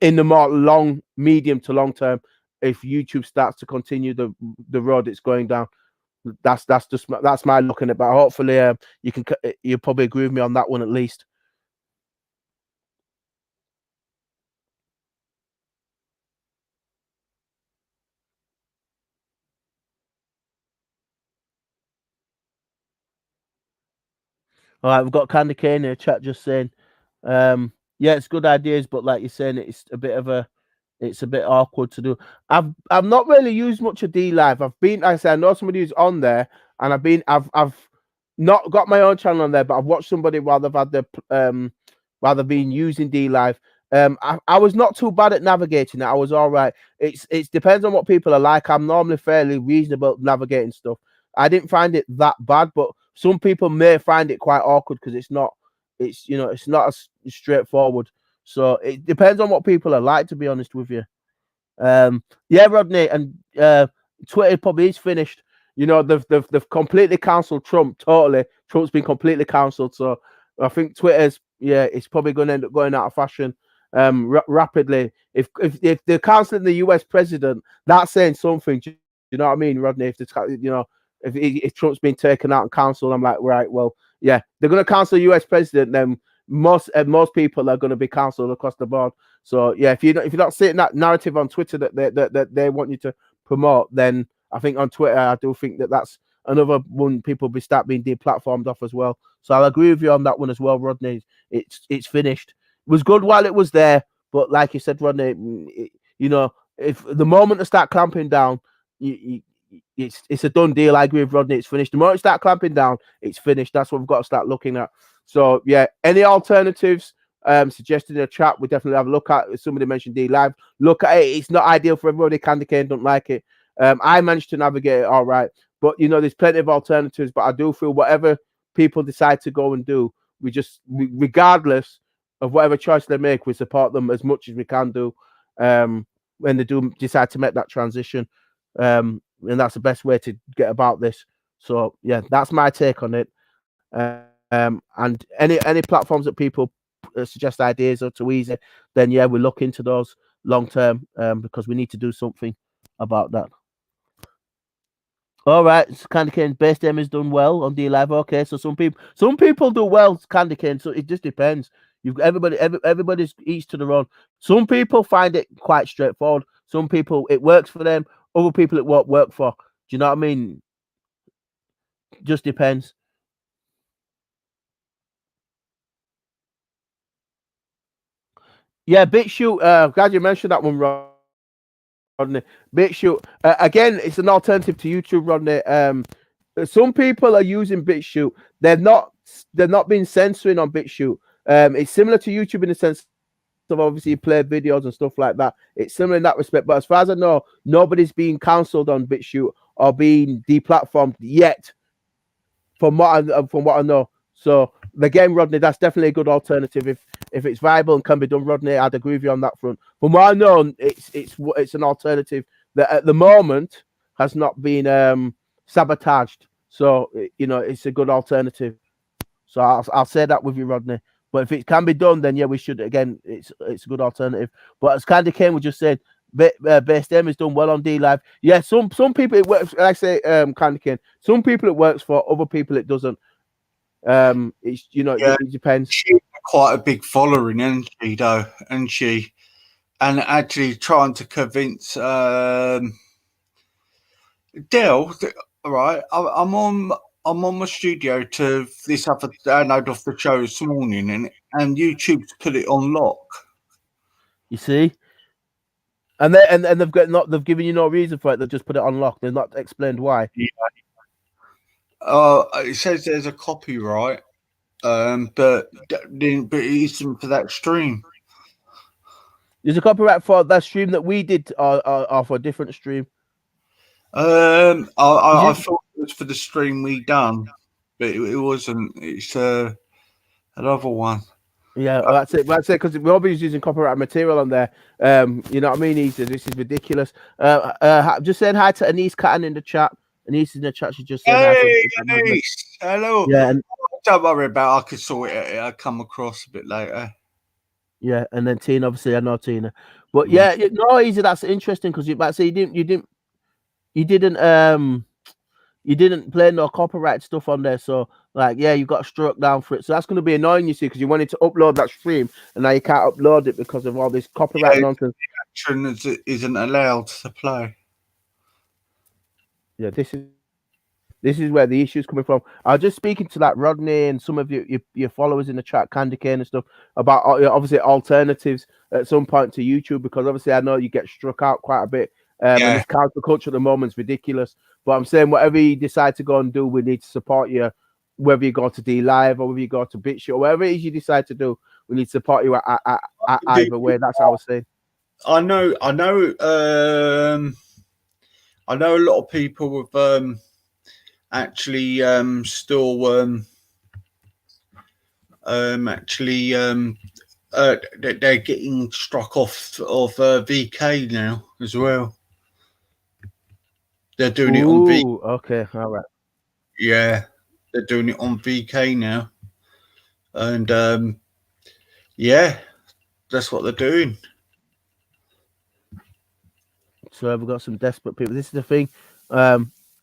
Speaker 3: in the more medium to long term. If YouTube starts to continue the road it's going down, that's my looking at it. But hopefully, you'll probably agree with me on that one at least. All right, we've got Candy Cane in the chat just saying, yeah, it's good ideas, but like you're saying, it's a bit of a it's a bit awkward to do. I've not really used much of D Live. I've been, like I said, I know somebody who's on there, and I've not got my own channel on there, but I've watched somebody while they've had while they've been using D Live. I was not too bad at navigating it. I was all right. It depends on what people are like. I'm normally fairly reasonable at navigating stuff. I didn't find it that bad, but some people may find it quite awkward because it's not as straightforward. So it depends on what people are like, to be honest with you. Yeah, Rodney, and Twitter probably is finished. You know, they've completely cancelled Trump. Totally, Trump's been completely cancelled. So I think Twitter's it's probably going to end up going out of fashion rapidly. If they're cancelling the US president, that's saying something. Do you know what I mean, Rodney? If Trump's been taken out and cancelled, I'm like, right, well, yeah, they're going to cancel the US president, then most people are going to be cancelled across the board. So yeah, if you're not seeing that narrative on Twitter that they want you to promote, then I think on Twitter I do think that's another one people start being deplatformed off as well. So I'll agree with you on that one as well, Rodney. It's finished. It was good while it was there, but like you said, Rodney, if the moment to start clamping down, it's a done deal. I agree with Rodney. It's finished. The moment you start clamping down, it's finished. That's what we've got to start looking at. So yeah, any alternatives suggested in the chat, we definitely have a look at. Somebody mentioned D Live. Look at it. It's not ideal for everybody. Candy Cane don't like it. I managed to navigate it all right, but there's plenty of alternatives. But I do feel whatever people decide to go and do, regardless of whatever choice they make, we support them as much as we can do when they do decide to make that transition. And that's the best way to get about this. So yeah, that's my take on it. And any platforms that people suggest ideas are too easy, then yeah, we look into those long term because we need to do something about that. All right, Candy Cane base game is done well on D Live. Okay, so some people do well, Candy Cane. So it just depends. You've got everybody's each to their own. Some people find it quite straightforward. Some people it works for them. Other people it won't work for. Do you know what I mean? Just depends. Yeah, BitChute. Glad you mentioned that one, Rodney. BitChute. Again, it's an alternative to YouTube, Rodney. Some people are using BitChute. They've not been censoring on BitChute. It's similar to YouTube in the sense of obviously you play videos and stuff like that. It's similar in that respect. But as far as I know, nobody's being cancelled on BitChute or being deplatformed yet. From what I know. So the game, Rodney, that's definitely a good alternative if it's viable and can be done, Rodney. I'd agree with you on that front. From what I know, it's an alternative that at the moment has not been sabotaged. So it's a good alternative. So I'll say that with you, Rodney. But if it can be done, then yeah, we should. Again, it's a good alternative. But as Candy Cane was just saying, base game is done well on D Live. Yeah, some people it works. Like I say, Candy Cane. Some people it works for, other people it doesn't. It's it depends.
Speaker 1: She's quite a big following, isn't she? Though, and actually trying to convince Dell. All right, I'm on my studio to this other download off the show this morning, and YouTube's put it on lock.
Speaker 3: You see. And they've given you no reason for it. They've just put it on lock. They've not explained why.
Speaker 1: Yeah. It says there's a copyright, but it isn't for that stream.
Speaker 3: There's a copyright for that stream that we did, or for a different stream.
Speaker 1: I thought it was for the stream we done, but it wasn't. It's another one.
Speaker 3: Yeah, that's it. That's it. Because nobody's using copyright material on there. You know what I mean? This is ridiculous. Just saying hi to Anise Catton in the chat. Anise in the chat. She just said
Speaker 1: hey, Anise. Hello.
Speaker 3: Yeah.
Speaker 1: Don't worry about it. I could sort it out. I'll come across a bit later.
Speaker 3: Yeah, and then Tina. Obviously, I know Tina. But yeah, no, easy. That's interesting because you might say you didn't play no copyright stuff on there, so you got struck down for it. So that's going to be annoying, you see, because you wanted to upload that stream and now you can't upload it because of all this copyright nonsense.
Speaker 1: Action isn't allowed to play.
Speaker 3: Yeah, this is where the issue is coming from. I was just speaking to that Rodney and some of your followers in the chat, Candy Cane and stuff, about obviously alternatives at some point to YouTube? Because obviously I know you get struck out quite a bit. And
Speaker 1: Yeah.
Speaker 3: this counterculture at the moment is ridiculous. But I'm saying whatever you decide to go and do, we need to support you. Whether you go to D Live or whether you go to BitChute or whatever it is you decide to do, we need to support you at either way. That's how I was saying.
Speaker 1: I know a lot of people have actually still they're getting struck off of VK now as well. They're doing it on VK.
Speaker 3: Okay, all right.
Speaker 1: Yeah, they're doing it on VK now, and yeah, that's what they're doing.
Speaker 3: So we've got some desperate people. This is the thing.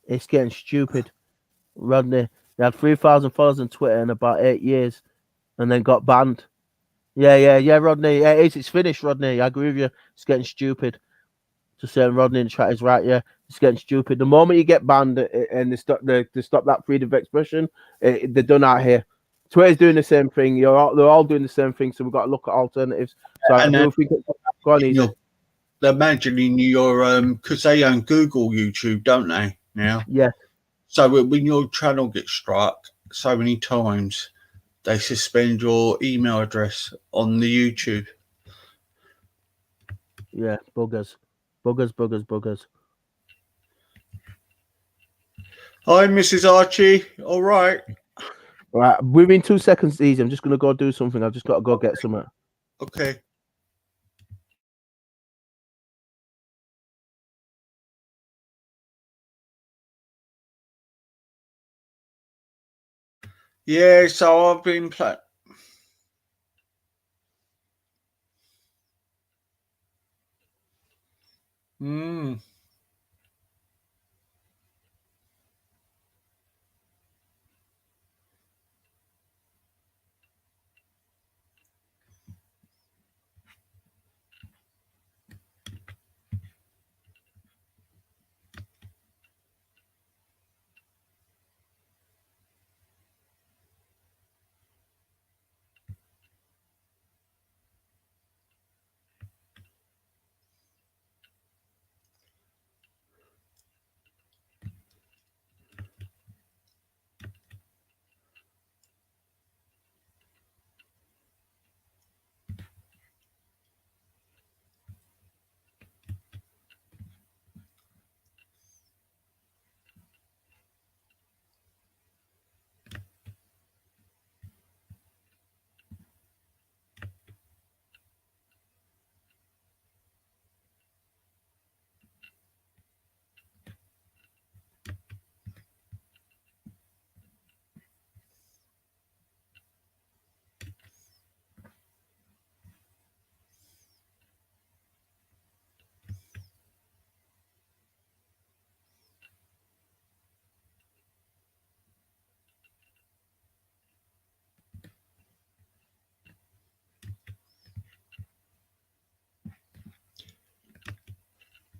Speaker 3: It's getting stupid. Rodney, they had 3,000 followers on Twitter in about 8 years, and then got banned. Yeah, Rodney. It's finished, Rodney. I agree with you. It's getting stupid. Just saying, Rodney in the chat is right. Yeah, it's getting stupid. The moment you get banned and they stop that freedom of expression, they're done out here. Twitter's doing the same thing. They're all doing the same thing. So we've got to look at alternatives. So I do think go on, easy.
Speaker 1: They're imagining your because they own Google YouTube, don't they? Now,
Speaker 3: yeah.
Speaker 1: So when your channel gets struck so many times, they suspend your email address on the YouTube.
Speaker 3: Yeah, buggers.
Speaker 1: Hi, Mrs. Archie. All right.
Speaker 3: Right, within 2 seconds, easy. I'm just gonna go do something. I've just got to go get something.
Speaker 1: Okay. Yeah, so I've been playing.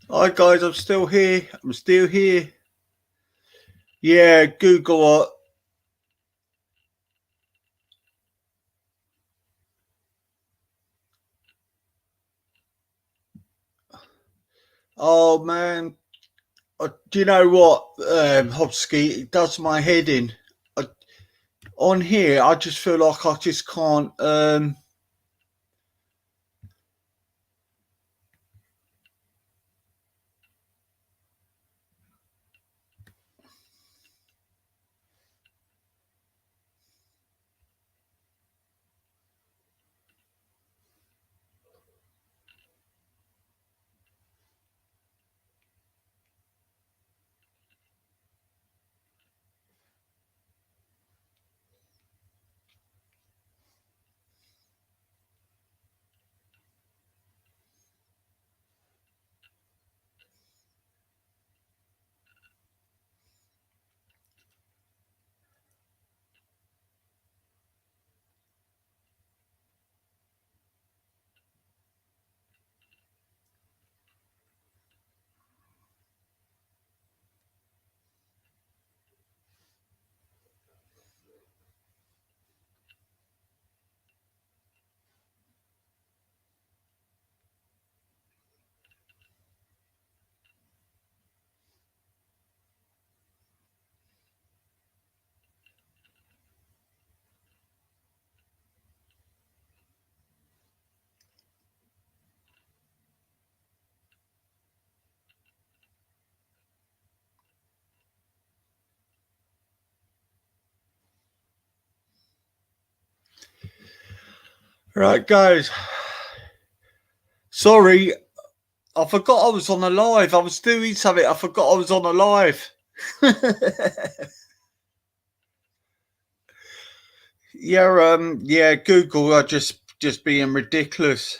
Speaker 1: Hi guys, I'm still here. Yeah, Google. Oh man, do you know what, Hobsky? It does my head in. On here, I just feel like I just can't. Right, guys. Sorry, I forgot I was on a live. I was doing something. I forgot I was on a live. Yeah, Google are just being ridiculous.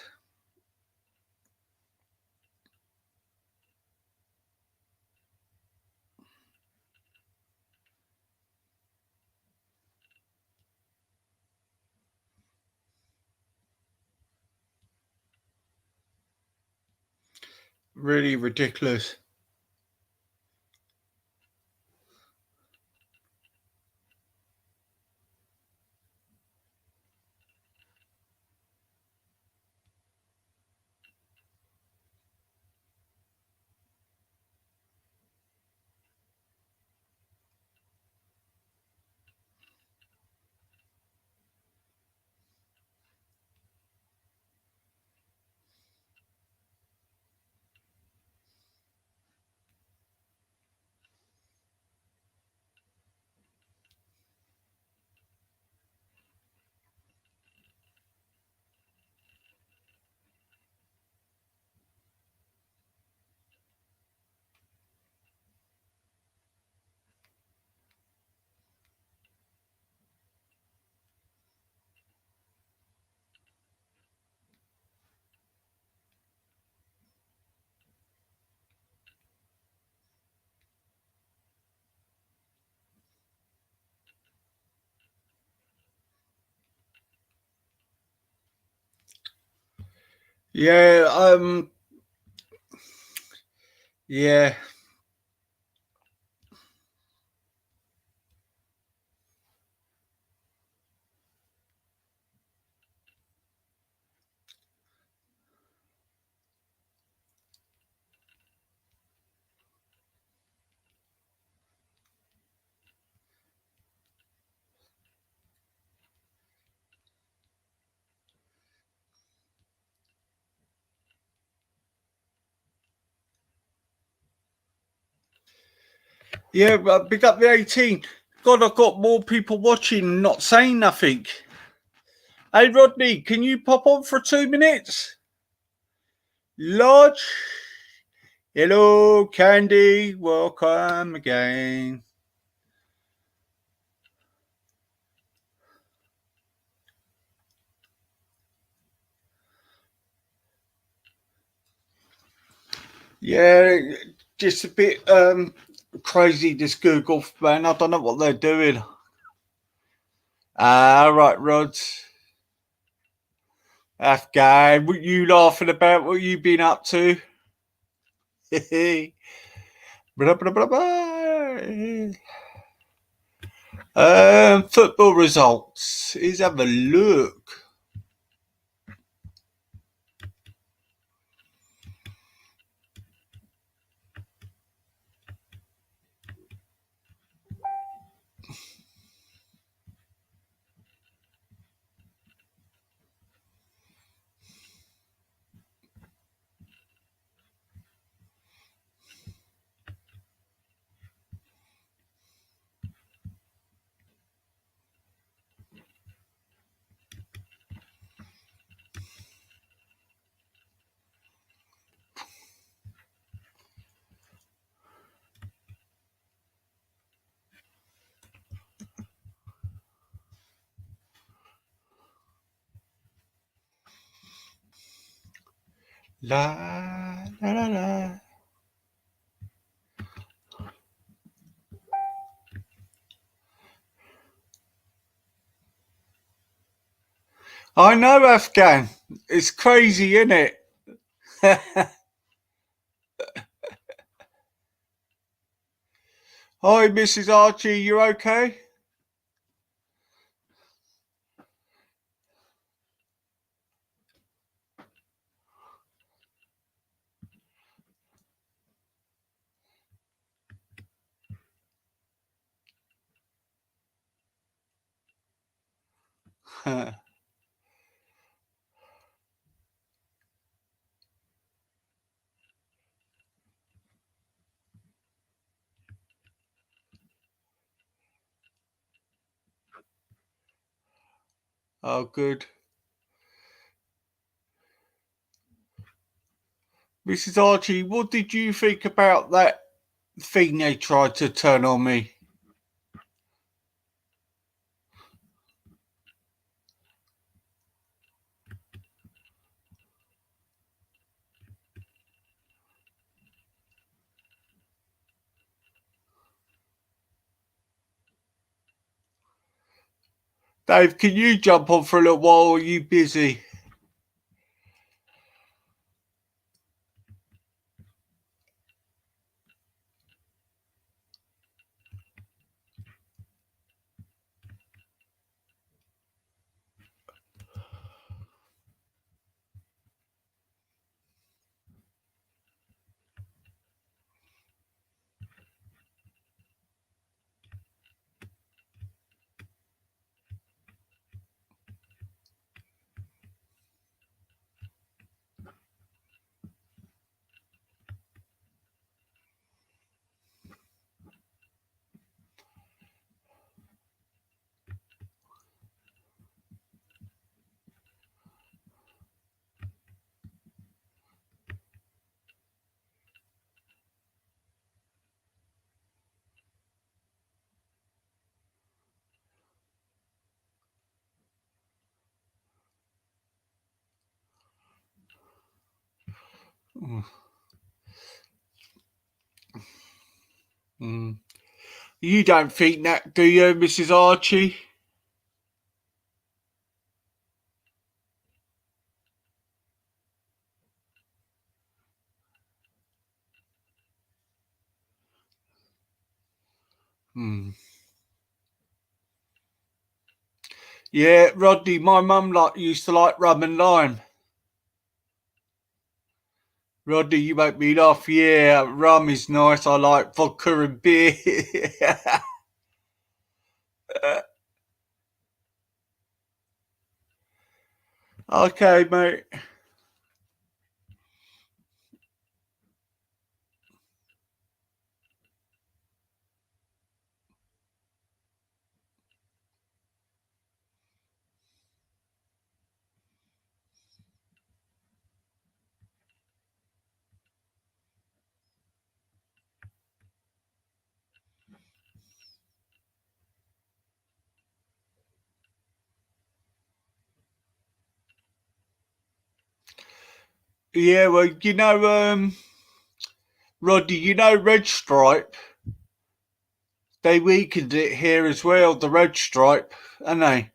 Speaker 1: Really ridiculous. Yeah, yeah. Yeah, but pick up the 18. God, I've got more people watching, not saying nothing. Hey, Rodney, can you pop on for 2 minutes? Lodge. Hello, Candy. Welcome again. Yeah, just a bit crazy, this Google, man. I don't know what they're doing. Right, Rod. Afghan, what you laughing about? What you been up to? Blah, blah, blah, blah. Football results. Let's have a look. La la la la. I know, Afghan. It's crazy, isn't it? Hi, Mrs. Archie. You okay? Oh, good. Mrs. Archie, what did you think about that thing they tried to turn on me? Dave, can you jump on for a little while, or are you busy? You don't think that, do you, Mrs. Archie? Yeah, Rodney, my mum used to like rum and lime. Rodney, you make me laugh. Yeah, rum is nice. I like vodka and beer. Okay, mate. Yeah, well, you know, Rodney, you know Red Stripe? They weakened it here as well, the Red Stripe, and they.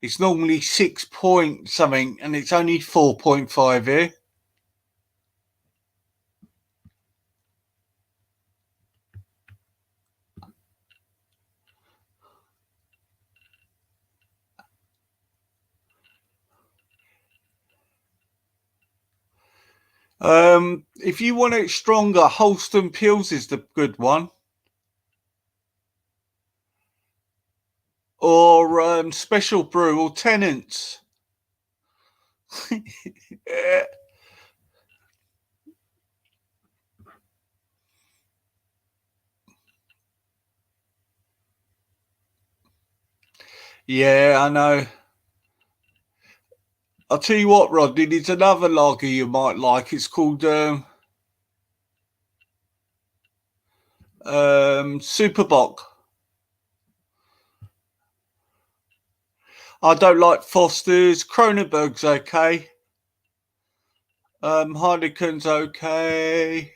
Speaker 1: It's normally 6 point something, and it's only 4.5 here. If you want it stronger, Holston Pills is the good one. Or Special Brew or Tennent's. Yeah, I know. I'll tell you what, Rodney, there's another lager you might like. It's called Superbock. I don't like Foster's. Kronenberg's okay. Heineken's okay.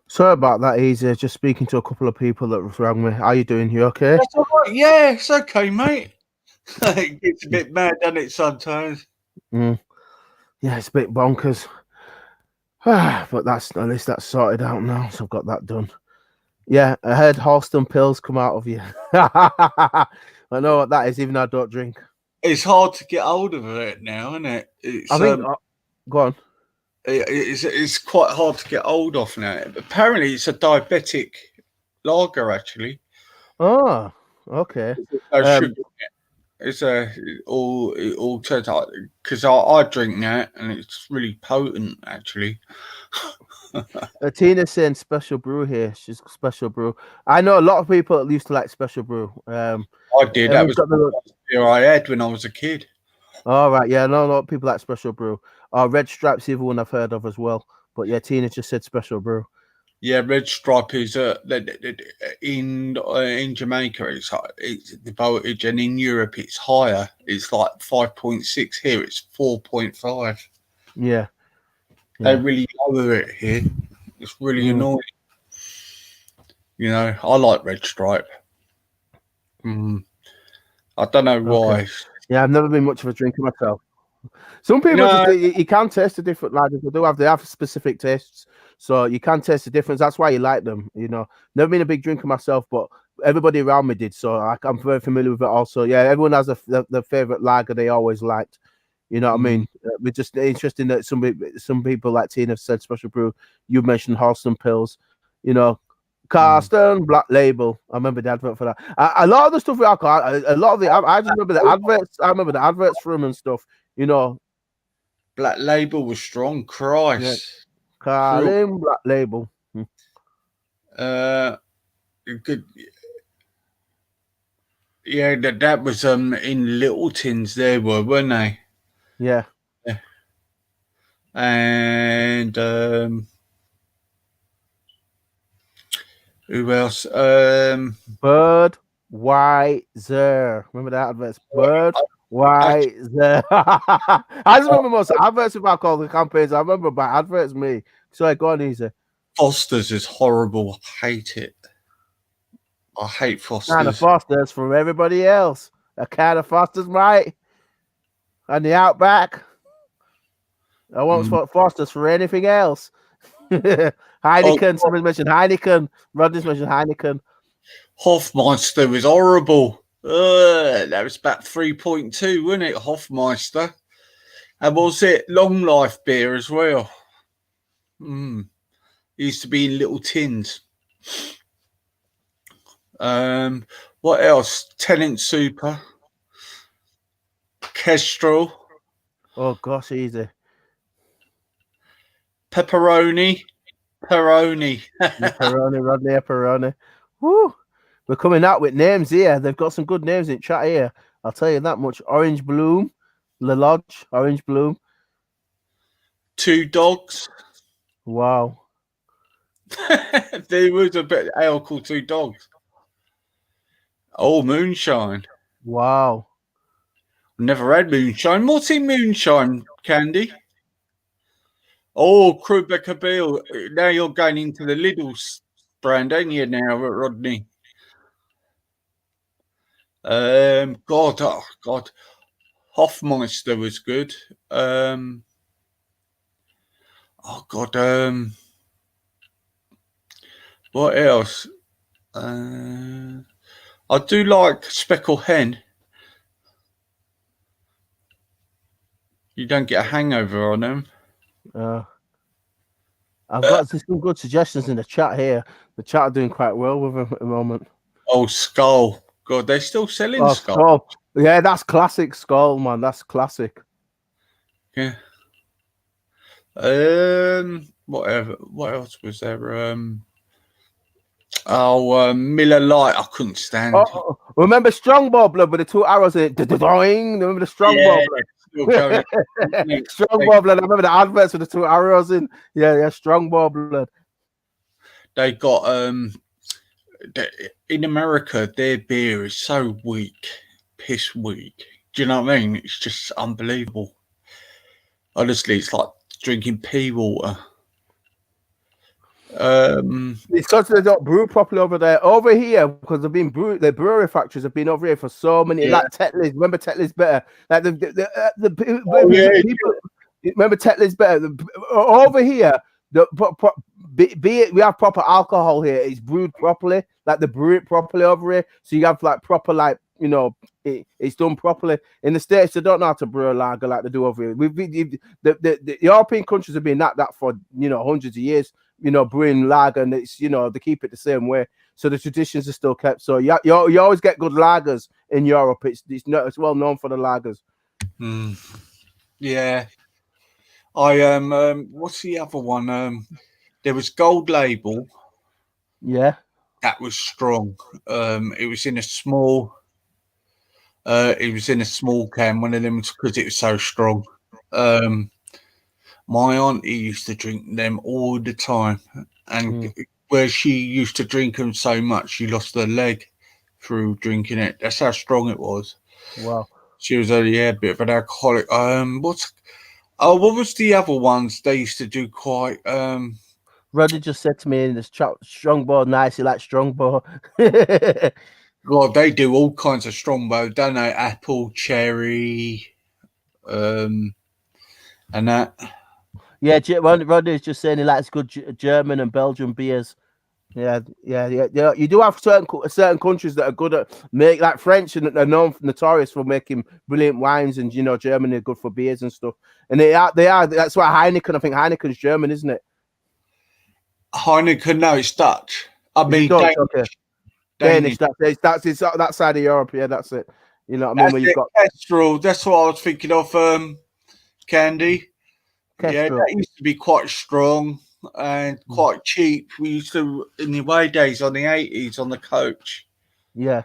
Speaker 3: Sorry about that, Easy. Just speaking to a couple of people that rang me. How you doing? You okay?
Speaker 1: That's all right. Yeah, it's okay, mate. It gets a bit mad, doesn't it, sometimes?
Speaker 3: Yeah, it's a bit bonkers. But at least that's sorted out now, so I've got that done. Yeah, I heard Holston Pills come out of you. I know what that is, even though I don't drink.
Speaker 1: It's hard to get hold of it now, isn't it?
Speaker 3: I think. Go on.
Speaker 1: It's quite hard to get hold of now. Apparently, it's a diabetic lager, actually.
Speaker 3: Oh, okay.
Speaker 1: It's all turns out because I drink that and it's really potent, actually.
Speaker 3: Tina's saying special brew here. She's special brew. I know a lot of people used to like special brew.
Speaker 1: I did. That
Speaker 3: we've
Speaker 1: was
Speaker 3: got the-
Speaker 1: the beer I had when I was a kid.
Speaker 3: All right, yeah, no, a lot of people like special brew. Red Stripe's the other one I've heard of as well. But yeah, Tina just said special brew.
Speaker 1: Yeah, Red Stripe is in Jamaica. It's the voltage, and in Europe it's higher. It's like 5.6. Here it's 4.5.
Speaker 3: Yeah.
Speaker 1: They really lower it here. It's really annoying. You know, I like Red Stripe. I don't know why.
Speaker 3: Okay. Yeah, I've never been much of a drinker myself. Some people you can taste the different lagers. They have specific tastes, so you can taste the difference. That's why you like them. You know, never been a big drinker myself, but everybody around me did, so I'm very familiar with it. Also, yeah, everyone has the favorite lager they always liked. You know what I mean? We're just interesting that some people like Tina said special brew. You mentioned Halston Pills. You know, Carsten Black Label. I remember the advert for that. A lot of the stuff with alcohol. A lot of the I just remember the adverts. I remember the adverts for them and stuff. You know,
Speaker 1: Black Label was strong. Christ.
Speaker 3: Yeah. Carlin Black Label.
Speaker 1: Good. Yeah, that was in little tins there weren't they?
Speaker 3: Yeah.
Speaker 1: And who else?
Speaker 3: Budweiser. Remember that adverts? Budweiser. I just remember most adverts with alcohol, the campaigns. I remember by adverts, me. So go on, easy.
Speaker 1: Foster's is horrible. I hate it. I hate Foster's.
Speaker 3: Kind of Foster's from everybody else. A can of Foster's, mate. And the Outback. I won't spot Foster's for anything else. Heineken. Someone mentioned Heineken. Rodney's mentioned Heineken.
Speaker 1: Hofmeister was horrible. That was about 3.2, wasn't it? Hofmeister. And was it Long Life beer as well? It used to be in little tins. What else? Tenant Super. Kestrel.
Speaker 3: Oh gosh, easy.
Speaker 1: Pepperoni.
Speaker 3: Peroni, Rodney, Peroni. Woo! We're coming out with names here. They've got some good names in chat here. I'll tell you that much. Orange Bloom, Le Lodge, Orange Bloom.
Speaker 1: Two Dogs.
Speaker 3: Wow.
Speaker 1: There was a bit of ale called Two Dogs. Oh, Moonshine.
Speaker 3: Wow.
Speaker 1: Never had moonshine. What's in moonshine, Candy? Oh, Quebec Bill. Now you're going into the Lidl's brand, ain't you now, Rodney? God. Hofmeister was good. What else? I do like Speckle Hen. You don't get a hangover on them.
Speaker 3: I've got some good suggestions in the chat here. The chat are doing quite well with them at the moment.
Speaker 1: Oh, Skull. God, they're still selling Skull.
Speaker 3: Yeah, that's classic Skull, man. That's classic.
Speaker 1: Yeah. Whatever. What else was there? Miller Lite. I couldn't stand it.
Speaker 3: Remember Strongbow Blood with the two arrows in it? Remember the Strongbow Blood? Strongbow Blood. I remember the adverts with the two arrows in. Yeah, Strongbow Blood.
Speaker 1: They got in America, their beer is so weak, piss weak. Do you know what I mean? It's just unbelievable. Honestly, it's like drinking pea water.
Speaker 3: It's because they don't brew properly over there. Over here, because they've been the brewery factories have been over here for so many. Like Tetley's, remember Tetley's better. Like people, remember Tetley's better. Over here, we have proper alcohol here. It's brewed properly. Like they brew it properly over here, so you have like proper it's done properly. In the States, they don't know how to brew a lager like they do over here. The European countries have been that for hundreds of years. Brewing lager, and it's they keep it the same way, so the traditions are still kept. So you always get good lagers in Europe. It's well known for the lagers.
Speaker 1: Yeah, I what's the other one? There was Gold Label.
Speaker 3: Yeah.
Speaker 1: That was strong. It was in a small. It was in a small can. One of them because it was so strong. My auntie used to drink them all the time, and where she used to drink them so much, she lost her leg through drinking it. That's how strong it was.
Speaker 3: Wow.
Speaker 1: She was a bit of an alcoholic. What was the other ones they used to do quite?
Speaker 3: Roddy just said to me in this Strongbow, nice, he likes Strongbow.
Speaker 1: God, they do all kinds of Strongbow, don't they? Apple, cherry, and that.
Speaker 3: Yeah, Roddy's just saying he likes good German and Belgian beers. Yeah. You do have certain countries that are good at make, like French, and are notorious for making brilliant wines, and Germany are good for beers and stuff. And they are. That's why Heineken. I think Heineken's German, isn't it?
Speaker 1: Heineken, no, it's Dutch. I mean,
Speaker 3: Dutch,
Speaker 1: Danish.
Speaker 3: Danish. That's that side of Europe. Yeah, that's it. You know what I mean? Where you've got
Speaker 1: Kestrel. That's what I was thinking of. Candy.
Speaker 3: Kestrel.
Speaker 1: Yeah, that used to be quite strong and quite cheap. We used to, in the away days on the 80s, on the coach.
Speaker 3: Yeah.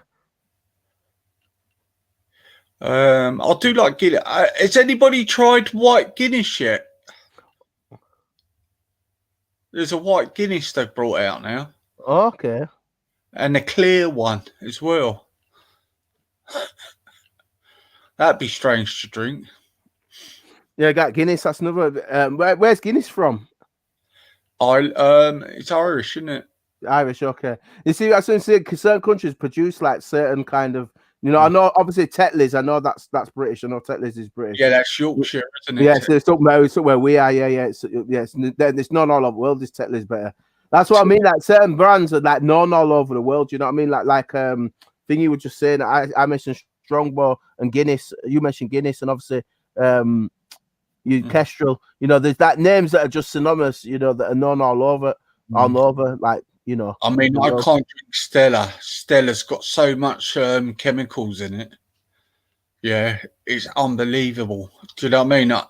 Speaker 1: I do like Guinness. Has anybody tried white Guinness yet? There's a white Guinness they've brought out now.
Speaker 3: Okay.
Speaker 1: And a clear one as well. That'd be strange to drink.
Speaker 3: Yeah, got Guinness. That's another. Where's Guinness from?
Speaker 1: It's Irish, isn't it?
Speaker 3: Irish, okay. You see, that's what I'm saying, because certain countries produce like certain kind of, I know obviously Tetley's, I know that's British. I know Tetley's is British.
Speaker 1: Yeah, that's Yorkshire, isn't it?
Speaker 3: Yeah, so it's up where we are. Yeah. It's not all over the world. This Tetley's better. That's what I mean. Like certain brands are like known all over the world. You know what I mean? Like thing you were just saying. I mentioned Strongbow and Guinness. You mentioned Guinness, and obviously Kestrel. There's that names that are just synonymous. That are known all over. Like
Speaker 1: I mean, I can't drink Stella. Stella's got so much chemicals in it. Yeah, it's unbelievable. Do you know what I mean?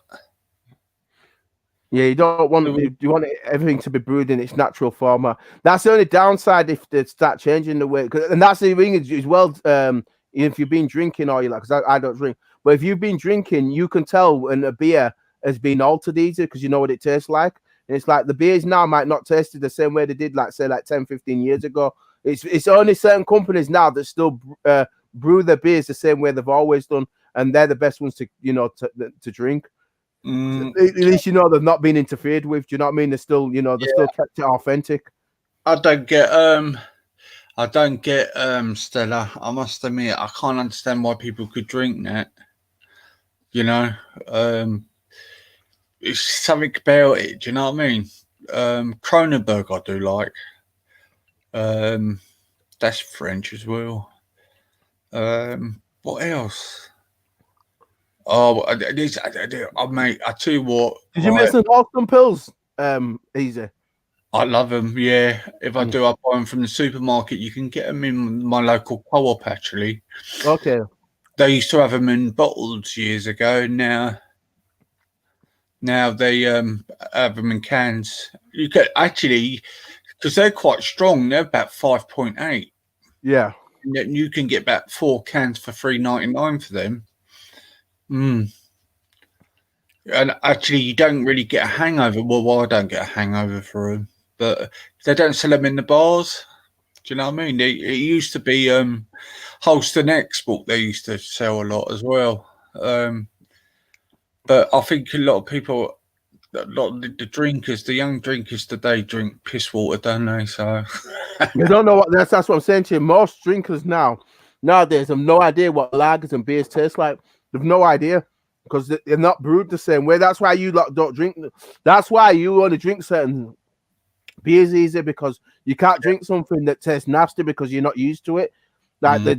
Speaker 3: Yeah, you don't want you want everything to be brewed in its natural format. That's the only downside if they start changing the way. And that's the thing as well. If you've been drinking, or because I don't drink, but if you've been drinking, you can tell when a beer has been altered easier because you know what it tastes like. And it's like the beers now might not taste it the same way they did, like 10, 15 years ago. It's only certain companies now that still brew their beers the same way they've always done, and they're the best ones to drink. At least they've not been interfered with. Do you know what I mean? They're still still kept it authentic.
Speaker 1: I don't get Stella. I must admit, I can't understand why people could drink that. It's something about it. Do you know what I mean? Kronenberg, I do like. That's French as well. What else? Oh, mate, I tell you what.
Speaker 3: Did you make some Austin pills? Easy.
Speaker 1: I love them. Yeah, if I do, I buy them from the supermarket. You can get them in my local co-op. Actually,
Speaker 3: okay.
Speaker 1: They used to have them in bottles years ago. Now they have them in cans. You can actually, because they're quite strong. They're about 5.8.
Speaker 3: Yeah.
Speaker 1: And you can get about 4 cans for $3.99 for them. And actually, you don't really get a hangover. Well, I don't get a hangover for them, but they don't sell them in the bars. Do you know what I mean? It used to be Holston Export. They used to sell a lot as well. But I think a lot of people, a lot of the drinkers, the young drinkers today drink piss water, don't they? So
Speaker 3: you don't know what that's what I'm saying to you. Most drinkers nowadays have no idea what lagers and beers taste like. They've no idea because they're not brewed the same way. That's why you don't drink. That's why you only drink certain beers easy, because you can't drink something that tastes nasty because you're not used to it. Like you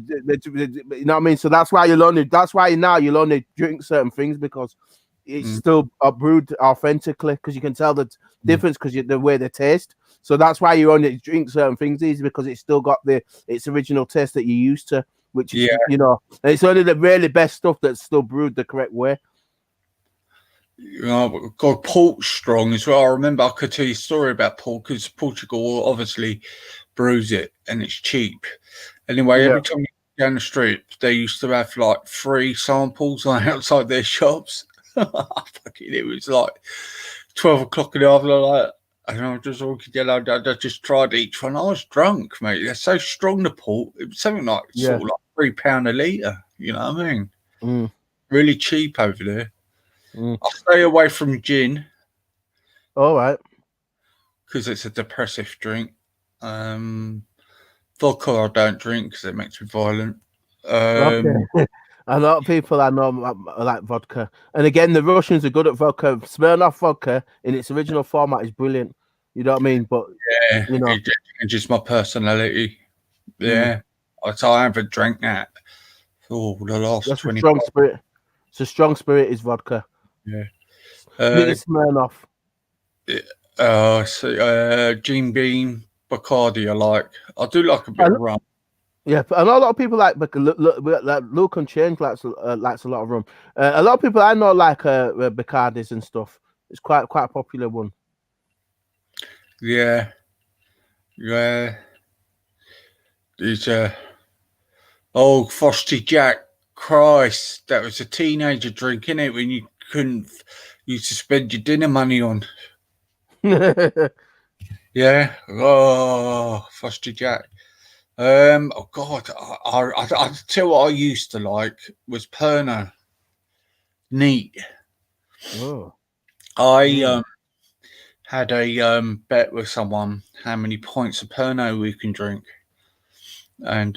Speaker 3: know what I mean? So that's why you'll only drink certain things because it's still brewed authentically, because you can tell the difference because the way they taste. So that's why you only drink certain things easy, because it's still got its original taste that you're used to, which is and it's only the really best stuff that's still brewed the correct way.
Speaker 1: You know, God, port's strong as well. I remember I could tell you a story about port because Portugal obviously brews it and it's cheap. Anyway, every time you go down the street, they used to have like free samples on outside their shops. Fucking, it was like 12 o'clock in the afternoon, like, and I just walking down, I just tried each one. I was drunk, mate. They're so strong, the port. It was something like sort of like £3 a litre. You know what I mean?
Speaker 3: Mm.
Speaker 1: Really cheap over there.
Speaker 3: Mm.
Speaker 1: I stay away from gin
Speaker 3: All right.
Speaker 1: because it's a depressive drink. Vodka I don't drink because it makes me violent.
Speaker 3: Okay. A lot of people I know like vodka, and again, the Russians are good at vodka. Smirnoff vodka in its original format is brilliant. You know what I mean? But
Speaker 1: Yeah,
Speaker 3: you know,
Speaker 1: it changes my personality. Yeah, so I haven't drank that for the last
Speaker 3: that's
Speaker 1: 20
Speaker 3: a strong spirit. It's a strong spirit is vodka.
Speaker 1: Yeah.
Speaker 3: Mini Smirnoff.
Speaker 1: Gene Beam, Bacardi. I do like a bit of rum.
Speaker 3: Yeah, I know a lot of people like Luke Unchanged likes a lot of rum. A lot of people I know like Bacardis and stuff. It's quite a popular one.
Speaker 1: Yeah. There's Frosty Jack. Christ, that was a teenager drink, innit? When you couldn't, you used to spend your dinner money on. Yeah. Oh, Frosty Jack. Oh God, I tell you what I used to like was Pernod. Neat.
Speaker 3: Oh.
Speaker 1: I had a bet with someone how many pints of Pernod we can drink, and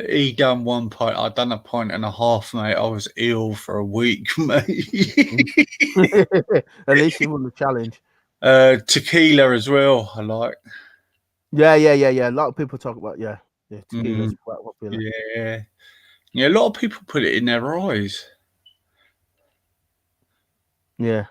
Speaker 1: he done 1 pint. I'd done a pint and a half, mate. I was ill for a week, mate.
Speaker 3: At least you won the challenge.
Speaker 1: Tequila as well. I like.
Speaker 3: Yeah. A lot of people talk about tequila's quite popular.
Speaker 1: Yeah. A lot of people put it in their eyes.
Speaker 3: Yeah.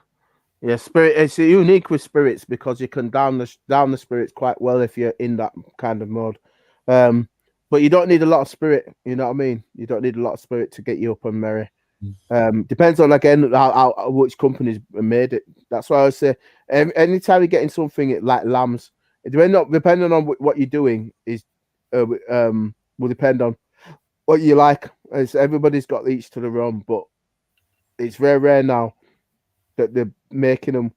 Speaker 3: Spirit. It's unique with spirits because you can down the spirits quite well if you're in that kind of mode. But you don't need a lot of spirit. You know what I mean? You don't need a lot of spirit to get you up and merry. Depends on again how which companies made it. That's why I say anytime you're getting something like lambs, depending on what you're doing is will depend on what you like. Everybody's got each to their own, but it's very rare now that they're making them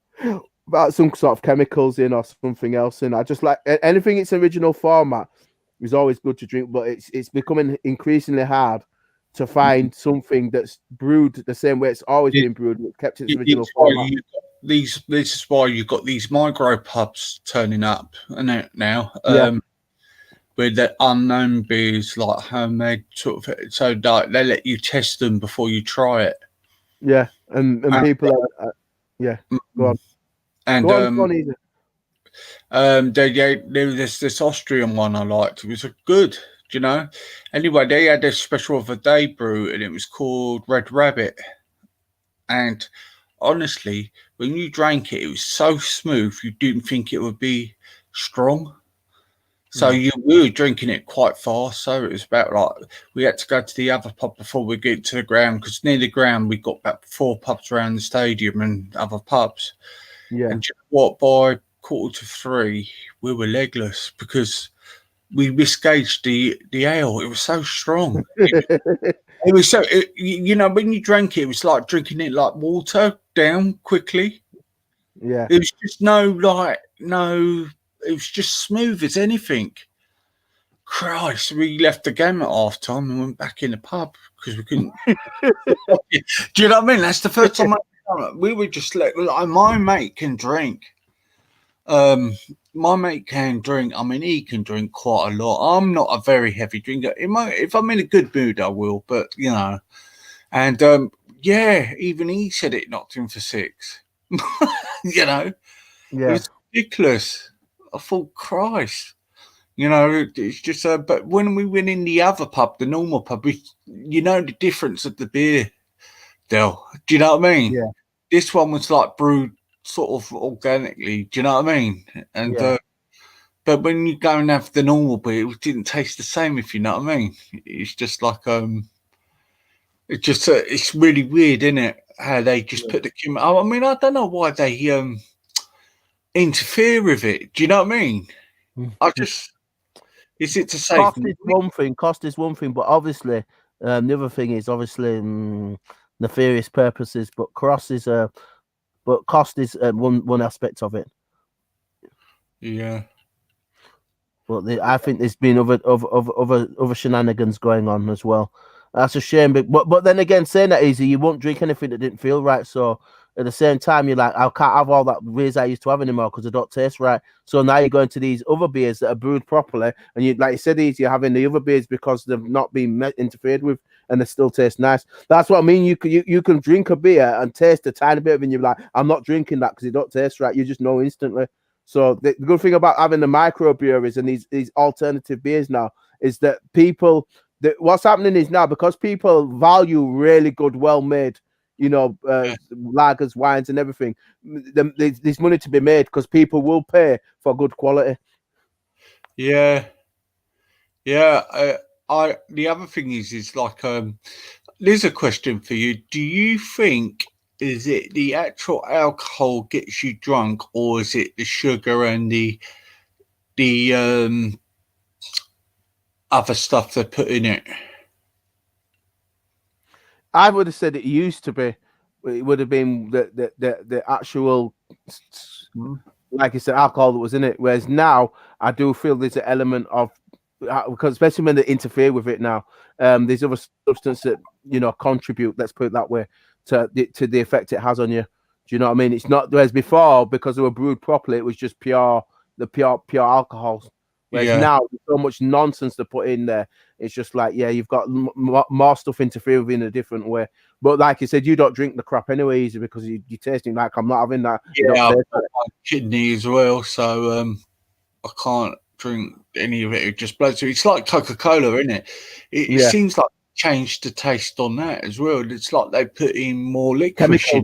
Speaker 3: about some sort of chemicals in or something else. And I just like anything its original format is always good to drink, but it's becoming increasingly hard to find something that's brewed the same way it's always been brewed, kept its original format.
Speaker 1: This is why you've got these micro pubs turning up now. With the unknown beers, like homemade sort of, so like they let you test them before you try it.
Speaker 3: Yeah, and people are, go on.
Speaker 1: And
Speaker 3: go on,
Speaker 1: there's this Austrian one I liked. It was good, you know. Anyway, they had a special of a day brew, and it was called Red Rabbit. And honestly, when you drank it, it was so smooth you didn't think it would be strong. So we were drinking it quite fast. So it was about like we had to go to the other pub before we get to the ground, because near the ground we got about 4 pubs around the stadium and other pubs.
Speaker 3: Yeah.
Speaker 1: And you know what? By 2:45, we were legless because we misgauged the ale. It was so strong. It was so, you know, when you drank it, it was like drinking it like water down quickly.
Speaker 3: Yeah.
Speaker 1: It was just it was just smooth as anything. Christ, we left the game at half time and went back in the pub because we couldn't. Do you know what I mean? That's the first time we were just like my mate can drink. My mate can drink. I mean, he can drink quite a lot. I'm not a very heavy drinker. If I'm in a good mood, I will. But you know, and even he said it knocked him for 6. You know, it was ridiculous. I thought, Christ, you know, it's just. But when we went in the other pub, the normal pub, you know the difference of the beer, Del. Do you know what I mean?
Speaker 3: Yeah.
Speaker 1: This one was like brewed sort of organically. Do you know what I mean? And but when you go and have the normal beer, it didn't taste the same. If you know what I mean, it's just like It's just it's really weird, isn't it? How they just put the I mean, I don't know why they interfere with it. Do you know what I mean? I just is it to save
Speaker 3: cost is one thing. Cost is one thing, but obviously, the other thing is obviously nefarious purposes. But cost is one aspect of it.
Speaker 1: Yeah.
Speaker 3: But I think there's been other shenanigans going on as well. That's a shame. But then again, saying that easy, you won't drink anything that didn't feel right. So at the same time, you're like, I can't have all that beers I used to have anymore because they don't taste right. So now you're going to these other beers that are brewed properly, and you, like you said, easy, you're having the other beers because they've not been interfered with, and they still taste nice. That's what I mean. You can drink a beer and taste a tiny bit of it, and you're like, I'm not drinking that because it don't taste right. You just know instantly. So the good thing about having the microbreweries and these alternative beers now is that what's happening is now, because people value really good, well-made, lagers, wines, and everything, there's money to be made because people will pay for good quality.
Speaker 1: Yeah. The other thing is like there's a question for you. Do you think is it the actual alcohol gets you drunk, or is it the sugar and the other stuff they put in it?
Speaker 3: I would have said it used to be. It would have been the actual, like you said, alcohol that was in it. Whereas now, I do feel there's an element of, because especially when they interfere with it now, there's other substances that contribute. Let's put it that way, to the effect it has on you. Do you know what I mean? It's not, whereas before, because they were brewed properly, it was just pure alcohols. Whereas now, there's so much nonsense to put in there. It's just like, you've got more stuff interfere with in a different way. But like you said, you don't drink the crap anyway, easy, because you're tasting like, I'm not having that.
Speaker 1: Yeah, I've got my kidney as well, so I can't drink any of it. It just blows through. It's like Coca-Cola, isn't it? It seems like changed the taste on that as well. It's like they put in more licorice.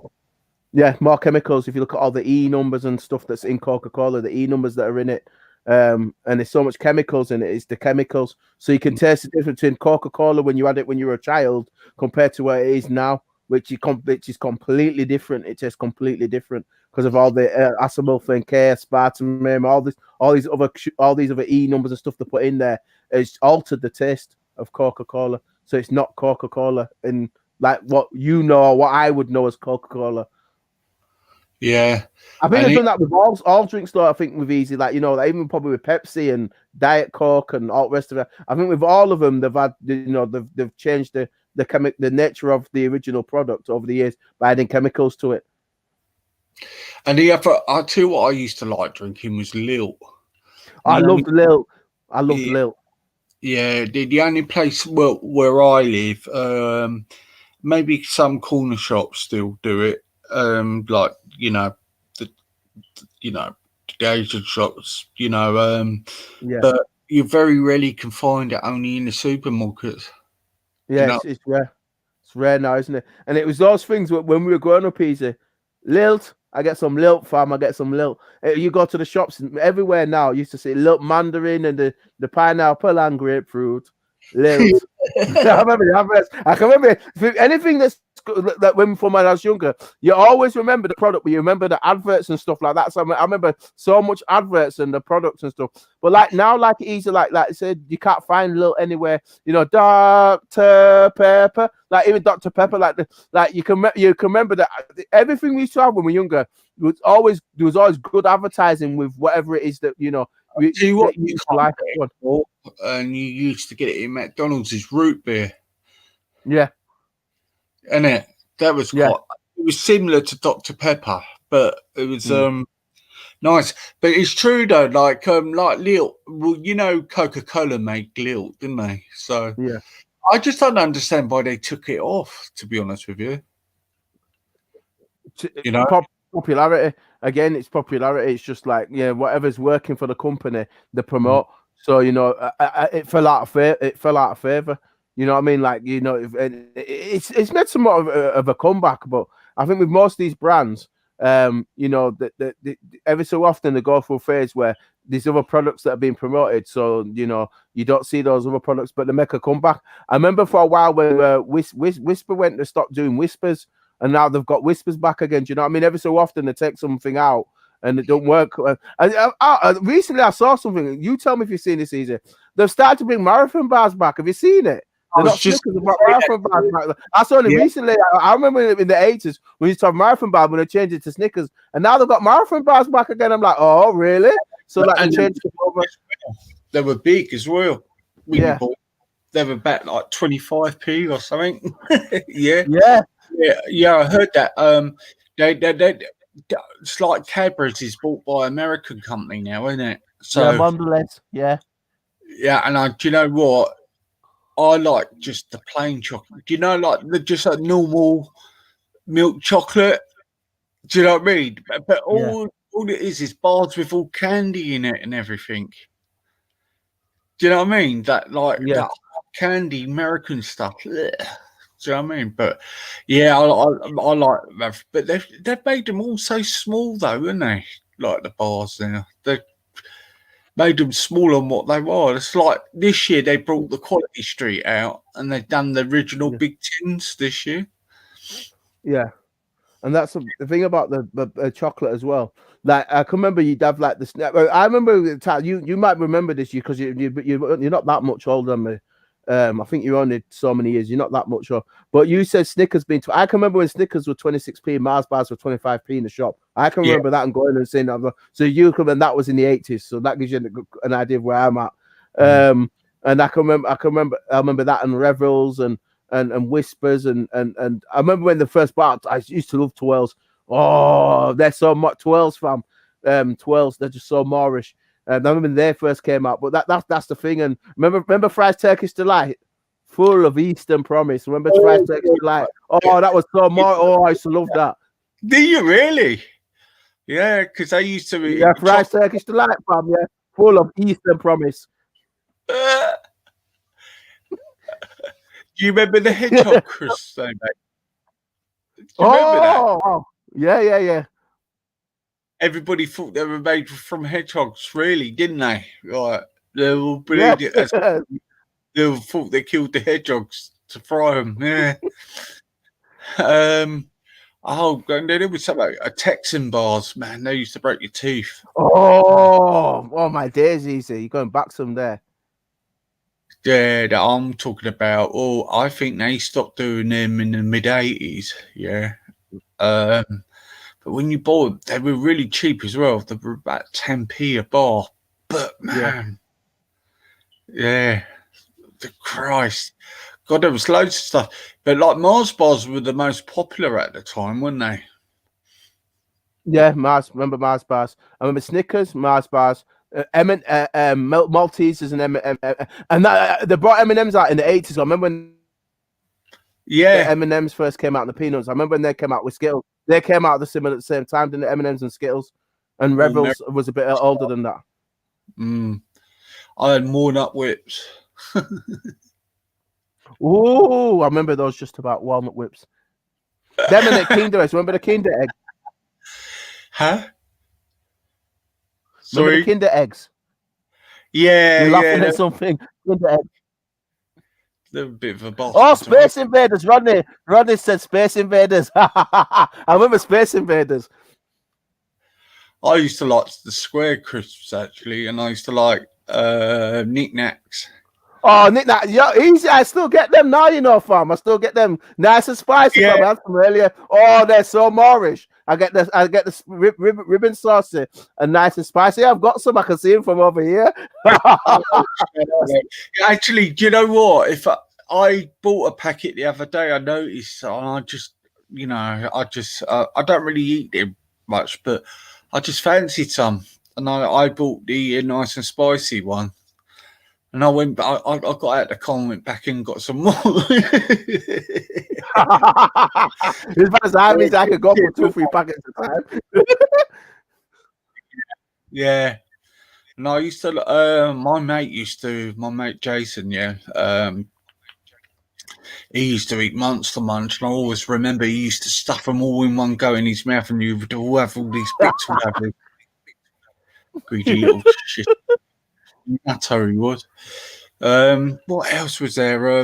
Speaker 3: Yeah, more chemicals. If you look at all the E numbers and stuff that's in Coca-Cola, the E numbers that are in it, and there's so much chemicals in it. It's the chemicals, so you can taste the difference in Coca-Cola when you had it when you were a child compared to what it is now, which is completely different. It tastes completely different because of all the acetylmethane, aspartame, all these other E numbers and stuff they put in there. It's altered the taste of Coca-Cola, so it's not Coca-Cola in like what I would know as Coca-Cola.
Speaker 1: Yeah,
Speaker 3: I think they've done that with all drinks though. I think with easy, like even probably with Pepsi and Diet Coke and all the rest of it. I think with all of them, they've had they've changed the nature of the original product over the years by adding chemicals to it.
Speaker 1: And the other, I tell you what, I used to like drinking was Lilt.
Speaker 3: I loved Lilt.
Speaker 1: Yeah, the only place where I live, maybe some corner shops still do it. Like the Asian shops, but you very rarely can find it, only in the supermarkets.
Speaker 3: Yeah, it's rare. It's rare now, isn't it? And it was those things when we were growing up, easy. Lilt, I get some Lilt, fam. I get some Lilt. You go to the shops everywhere now. You used to see Lilt mandarin and the pineapple and grapefruit. Lilt. I remember the adverts. I can remember anything that when I was younger, you always remember the product, but you remember the adverts and stuff like that. So I remember so much adverts and the products and stuff. But like now, like easy, like I said, you can't find Lilt anywhere. Dr. Pepper, like even Dr. Pepper, you can remember that everything we used to have when we were younger there was always good advertising with whatever it is that
Speaker 1: and you used to get it in McDonald's is root beer.
Speaker 3: Yeah.
Speaker 1: And it was quite. It was similar to Dr. Pepper, but it was nice. But it's true though, like Lilt. Well, Coca-Cola made Lilt, didn't they? So
Speaker 3: yeah,
Speaker 1: I just don't understand why they took it off. To be honest with you,
Speaker 3: popularity again. It's popularity. It's just like whatever's working for the company, they promote. So it fell out of favor. You know what I mean? Like, it's made somewhat of a comeback, but I think with most of these brands, every so often they go through a phase where these other products that are being promoted. So, you know, you don't see those other products, but they make a comeback. I remember for a while when Whisper went to stop doing Whispers, and now they've got Whispers back again. Do you know what I mean? Every so often they take something out and it don't work. Recently I saw something. You tell me if you've seen this, Easy. They've started to bring marathon bars back. Have you seen it? They're not just marathon bars back. I saw it recently. I remember in the 80s when you used to have marathon bars when they changed it to Snickers, and now they've got marathon bars back again. I'm like, oh, really? So like they changed it over.
Speaker 1: They were big as well. They were back like 25p or something. Yeah. I heard that. It's like Cadbury's is bought by an American company now, isn't it? So
Speaker 3: Mondelez. Yeah,
Speaker 1: and do you know what? I like just the plain chocolate. Do you know, like just a normal milk chocolate? Do you know what I mean? But all it is bars with all candy in it and everything. Do you know what I mean? That that candy American stuff. Ugh. Do you know what I mean? But yeah, I like. But they've made them all so small though, haven't they? Like the bars now. They made them smaller than what they were. It's like this year they brought the Quality Street out and they've done the original big tins this year. Yeah.
Speaker 3: And that's the thing about the chocolate as well. Like I can remember you'd have like this. I remember the time you might remember this because you're not that much older than me. I think you're only so many years. You're not that much older. But you said Snickers being. I can remember when Snickers were 26p, Mars bars were 25p in the shop. I can remember that and going and saying that. So you come and that was in the 80s. So that gives you an idea of where I'm at. And I remember that and Revels and Whispers and I remember when the first part I used to love Twirls. Oh, they're so much Twirls, fam. Twirls, they're just so Moorish. I remember when they first came out, but that's the thing. And remember Fry's Turkish Delight, full of Eastern promise. Remember Fry's Turkish Delight? Oh, that was so more. Oh, I used to love that.
Speaker 1: Do you really? Yeah, because I used to be.
Speaker 3: Yeah, Fry's Turkish Delight, fam. Yeah, full of Eastern promise.
Speaker 1: Do you remember the hedgehog crisps, though, mate? Do you remember that?
Speaker 3: Yeah.
Speaker 1: Everybody thought they were made from hedgehogs, really, didn't they? Right. They all believed it as they thought they killed the hedgehogs to fry them. Yeah. And then there was something like Texan bars, man. They used to break your teeth.
Speaker 3: Oh, my days, Easy. You're going back some there.
Speaker 1: Yeah, that I'm talking about. Oh, I think they stopped doing them in the mid-80s. Yeah. But when you bought them, they were really cheap as well. They were about 10p a bar. But, man, the Christ. God, there was loads of stuff. But, like, Mars bars were the most popular at the time, weren't they?
Speaker 3: Yeah, remember Mars bars. I remember Snickers, Mars bars. Maltesers and they brought M&Ms out in the 80s. I remember when the M&Ms first came out in the Peanuts. I remember when they came out with Skittles. They came out at the same time, didn't the M&Ms and Skittles? And Rebels was a bit older than that.
Speaker 1: I had more nut whips.
Speaker 3: Ooh, I remember those just about walnut whips. Them and the Kinder Eggs. Remember the Kinder Egg?
Speaker 1: Huh?
Speaker 3: Remember the Kinder Eggs?
Speaker 1: Yeah.
Speaker 3: You're laughing at something. Kinder Egg.
Speaker 1: They're a bit of a boss.
Speaker 3: Oh, Space Invaders. Rodney said Space Invaders. I remember Space Invaders.
Speaker 1: I used to like the square crisps, actually, and I used to like knickknacks.
Speaker 3: Oh, knickknacks. Yeah, easy. I still get them now, you know, fam. I still get them nice and spicy. Yeah. I had them earlier. Oh, they're so Moorish. I get the ribbon saucy and nice and spicy. I've got some. I can see them from over here.
Speaker 1: Actually, do you know what? If I bought a packet the other day, I noticed, and I just, I don't really eat them much, but I just fancied some, and I bought the nice and spicy one. And I got out the car and went back and got some more.
Speaker 3: This means I could go for 2-3 packets at a time.
Speaker 1: Yeah. And I used to, my mate Jason, he used to eat Monster Munch, and I always remember he used to stuff them all in one go in his mouth, and you would all have all these bits all over. Greedy little shit. That's how he was. What else was there?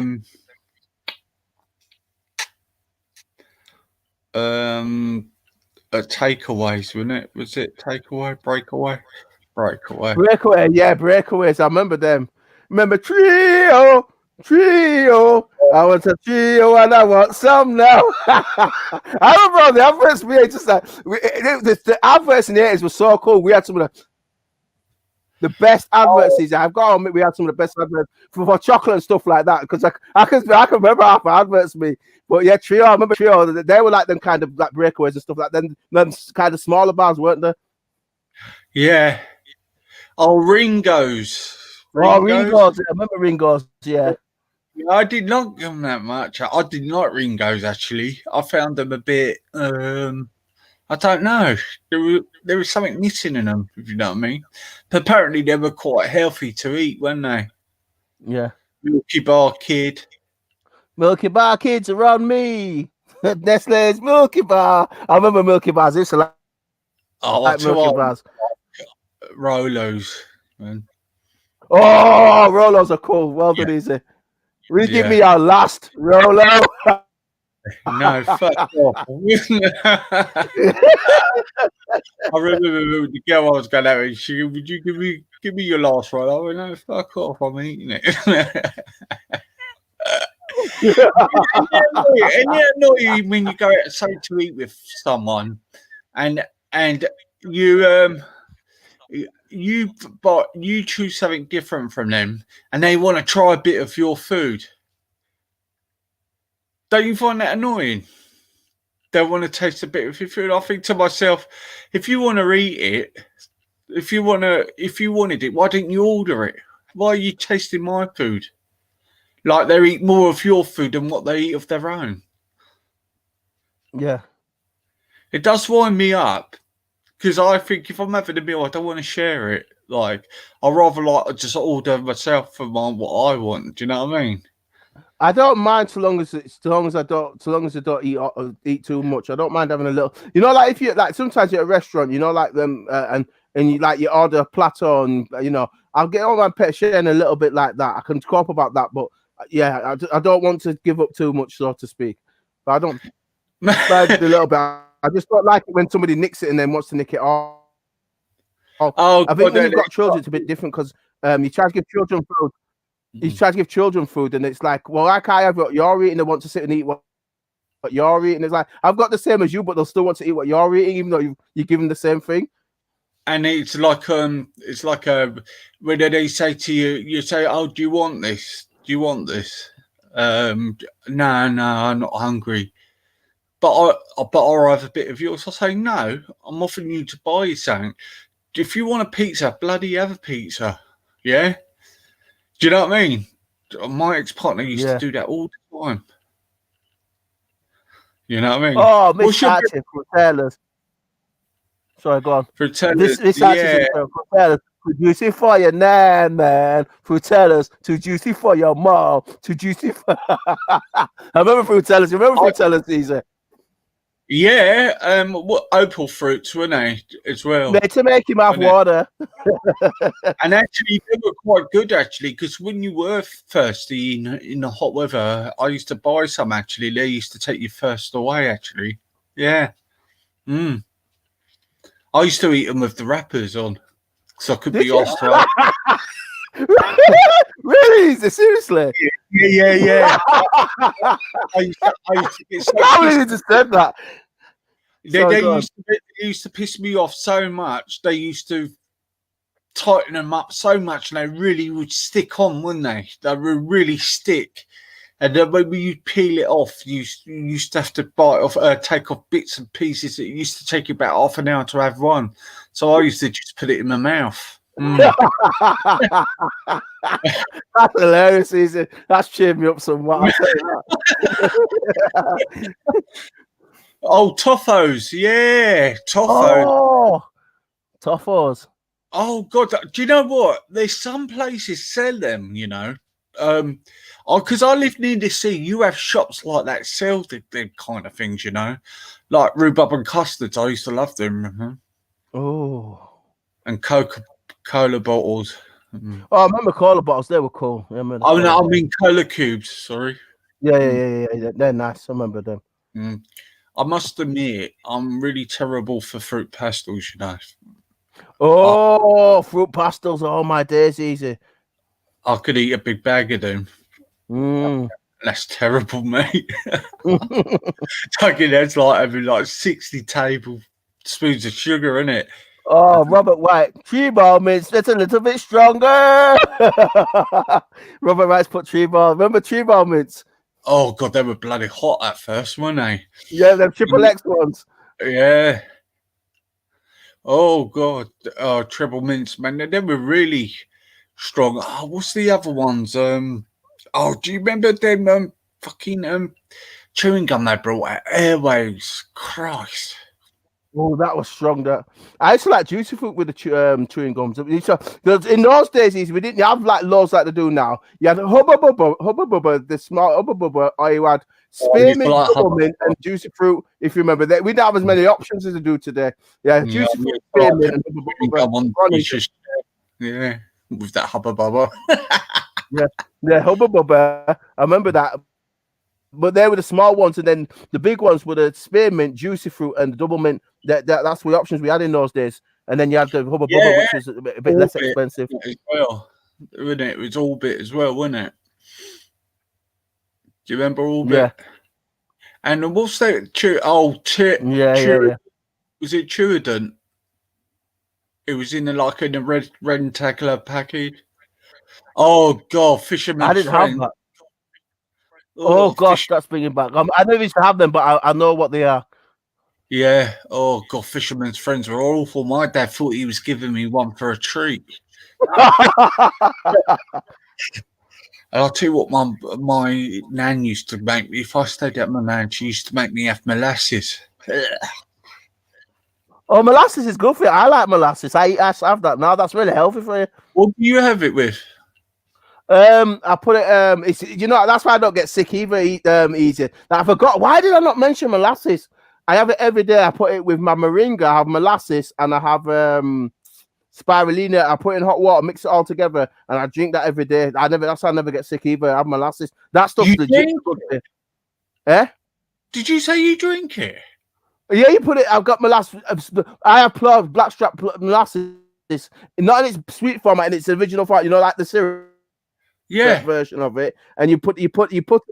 Speaker 1: Takeaways, wasn't it? Was it takeaway, breakaway?
Speaker 3: Breakaway, yeah, breakaways. I remember them. Remember trio. I want a trio and I want some now. I remember the adverts we just like the adverts in the 80s were so cool. We had some of the best adverts. I've got to admit, we had some of the best adverts for chocolate and stuff like that. Because I can remember half the adverts me. But yeah, trio. I remember trio. They were like them kind of like breakaways and stuff like that. Them kind of smaller bars, weren't they?
Speaker 1: Yeah. Oh, Ringo's.
Speaker 3: Ringo's. I remember Ringo's. Yeah.
Speaker 1: I did not give them that much. I did not Ringo's actually. I found them a bit. I don't know. There was something missing in them, if you know what I mean. But apparently, they were quite healthy to eat, weren't they?
Speaker 3: Yeah.
Speaker 1: Milky Bar Kid.
Speaker 3: Milky Bar kids around me. Nestle's Milky Bar. I remember Milky Bars. It's like Milky Bars.
Speaker 1: Rolos, man.
Speaker 3: Oh, Rolos are cool. Well done, easy. Will you give me our last Rolo?
Speaker 1: No, fuck off. I remember the girl I was going out with, she would you give me your last Rolo? I went, no, fuck off, I'm eating it. And you know when you go out something to eat with someone and you choose something different from them and they want to try a bit of your food. Don't you find that annoying? They want to taste a bit of your food. I think to myself, if you want to eat it, if you wanted it, why didn't you order it? Why are you tasting my food? Like they eat more of your food than what they eat of their own.
Speaker 3: Yeah.
Speaker 1: It does wind me up because I think if I'm having a meal, I don't want to share it. Like I'd rather like just order myself for what I want. Do you know what I mean?
Speaker 3: I don't mind so long as I don't eat too much. I don't mind having a little. You know, like if you like sometimes you're at a restaurant, you know, like them and you like you order a platter and you know, I'll get all my pet sharing a little bit like that. I can cope about that, but yeah, I don't want to give up too much, so to speak. But I don't mind a little bit. I just don't like it when somebody nicks it and then wants to nick it off.
Speaker 1: Oh,
Speaker 3: I think when you've got children, it's a bit different because you try to give children food. You try to give children food, and it's like, well, I can't have what you're eating. They want to sit and eat what you're eating. It's like I've got the same as you, but they'll still want to eat what you're eating, even though you give them the same thing. And
Speaker 1: it's like when they say to you, you say, "Oh, do you want this? Do you want this?" No, I'm not hungry. But I'll have a bit of yours. I say, no, I'm offering you to buy you something. If you want a pizza, bloody have a pizza. Yeah. Do you know what I mean? My ex-partner used to do that all the time. You know what I mean?
Speaker 3: Oh, Miss Archie, Frutellas. Sorry, go on.
Speaker 1: Frutellas,
Speaker 3: this Archie, Frutellas. Too juicy for your nan, man. Frutellas, too juicy for your mom. Too juicy for... I remember Frutellas. You remember Frutellas, Caesar?
Speaker 1: Yeah, opal fruits, weren't they, as well?
Speaker 3: They're to make him have water.
Speaker 1: And actually, they were quite good, actually, because when you were thirsty in the hot weather, I used to buy some, actually. They used to take your thirst away, actually. Yeah. I used to eat them with the wrappers on, because I could be asked to.
Speaker 3: Really? Seriously?
Speaker 1: Yeah. I used to get so
Speaker 3: I really just said that.
Speaker 1: They used to piss me off so much. They used to tighten them up so much, and they really would stick on, wouldn't they? They would really stick. And then when you peel it off, you used to have to bite off, take off bits and pieces. It used to take you about half an hour to have one. So I used to just put it in my mouth.
Speaker 3: That's hilarious, Ethan. That's cheered me up somewhat.
Speaker 1: Oh, Toffos, yeah, Toffos.
Speaker 3: Oh, Toffos.
Speaker 1: Oh God, do you know what? There's some places sell them, you know. Because I live near the sea, you have shops like that sell them kind of things, you know, like rhubarb and custards. I used to love them.
Speaker 3: Oh.
Speaker 1: and Coca-Cola bottles.
Speaker 3: Oh, I remember cola bottles. They were cool. I remember the
Speaker 1: Oh
Speaker 3: cola
Speaker 1: no, I
Speaker 3: bottles.
Speaker 1: mean cola cubes. Sorry.
Speaker 3: Yeah. They're nice. I remember them.
Speaker 1: I must admit, I'm really terrible for fruit pastels. You know,
Speaker 3: Oh, fruit pastels. Oh, my days, easy.
Speaker 1: I could eat a big bag of them. That's terrible, mate. That's like having like 60 tablespoons of sugar in it.
Speaker 3: Oh, Robert White, tree ball mints. That's a little bit stronger. Robert White's put tree ball. Remember tree ball mints?
Speaker 1: Oh god, they were bloody hot at first, weren't they?
Speaker 3: Yeah, them triple X ones.
Speaker 1: Yeah. Oh god. Oh, treble mints, man. They were really strong. Oh, what's the other ones? Oh, do you remember them fucking chewing gum they brought out? Airwaves. Christ.
Speaker 3: Oh, that was strong. That I used to like juicy fruit with the chewing gums. In those days, we didn't have like loads like they do now. You had Hubba Bubba, the small Hubba Bubba, or you had spearmint, double mint, and juicy fruit. If you remember that, we didn't have as many options as they do today. Yeah, juicy fruit, spearmint, and Hubba Bubba.
Speaker 1: Yeah, with that Hubba Bubba.
Speaker 3: yeah, Hubba Bubba. I remember that. But they were the small ones, and then the big ones were the spearmint, juicy fruit, and the double mint. That's the options we had in those days. And then you had the Hubba Bubba, which was a bit less expensive
Speaker 1: as well. Wasn't it? It was Orbit as well, wasn't it? Do you remember Orbit?
Speaker 3: Yeah.
Speaker 1: And what's that?
Speaker 3: Yeah.
Speaker 1: Was it Chewdent? It was in the red rectangular package. Oh god, Fisherman's
Speaker 3: I didn't
Speaker 1: Friend.
Speaker 3: have that. Oh gosh, that's bringing back. I never used to have them, but I know what they are.
Speaker 1: Yeah. Oh god, Fisherman's Friends were awful. My dad thought he was giving me one for a treat. And I'll tell you what, my nan used to make me. If I stayed at my nan, she used to make me have molasses.
Speaker 3: Oh, molasses is good for you. I like molasses. I have that now. That's really healthy for you.
Speaker 1: What do you have it with?
Speaker 3: I put it. It's that's why I don't get sick either. Easy. I forgot. Why did I not mention molasses? I have it every day. I put it with my moringa. I have molasses and I have spirulina. I put it in hot water, mix it all together, and I drink that every day. That's why I never get sick either. I have molasses. That stuff's legit good. Eh?
Speaker 1: Did you say you drink it?
Speaker 3: Yeah, you put it. I've got molasses. I have blackstrap molasses, not in its sweet format, in its original form. Like the syrup.
Speaker 1: Yeah,
Speaker 3: version of it, and you put it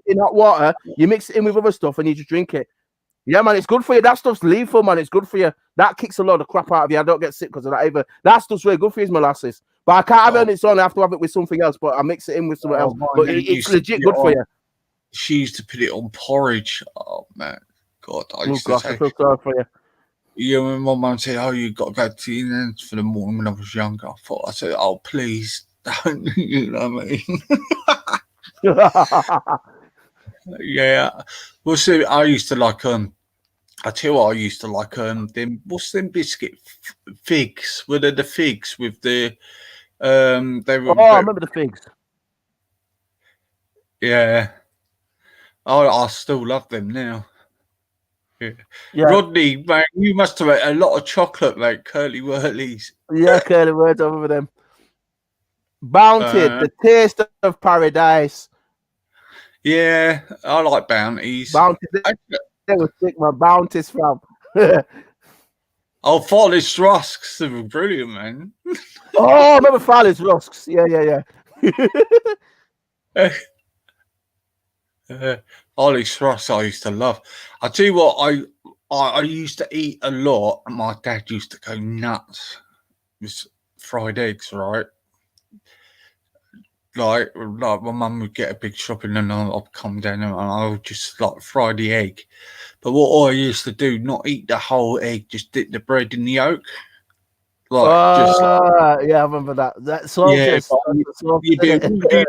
Speaker 3: in hot water, you mix it in with other stuff, and you just drink it. Yeah, man, it's good for you. That stuff's lethal, man. It's good for you. That kicks a lot of crap out of you. I don't get sick because of that either. That stuff's really good for you, is molasses. But I can't have it on its own. I have to have it with something else. But I mix it in with something else. But it's legit good for you.
Speaker 1: She used to put it on porridge. Oh man, God, I used to say,
Speaker 3: I feel sorry for you.
Speaker 1: Yeah, when my mum said, "Oh, you got to go to the ends for the morning," when I was younger, I said, "Oh, please." You know what I mean? Yeah. Well, see, I used to like I tell you what, I used to like them. What's them biscuit figs? Were they the figs with the They were.
Speaker 3: I remember the figs.
Speaker 1: Yeah. Oh, I still love them now. Yeah. Rodney, man, you must have had a lot of chocolate, mate. Curly Whirlies.
Speaker 3: Yeah, curly words over them. Bounty, the taste of paradise.
Speaker 1: Yeah, I like Bounties.
Speaker 3: Bounties, they were sick, my Bounties from.
Speaker 1: Oh, Farley's Rusks, they were brilliant, man.
Speaker 3: I remember Farley's Rusks. Yeah.
Speaker 1: Farley's Rusks I used to love. I tell you what, I used to eat a lot, and my dad used to go nuts with fried eggs, right? Like my mum would get a big shopping and I'd come down and I would just like fry the egg. But what I used to do, not eat the whole egg, just dip the bread in the yolk.
Speaker 3: Yeah, I remember that. That's so
Speaker 1: you do like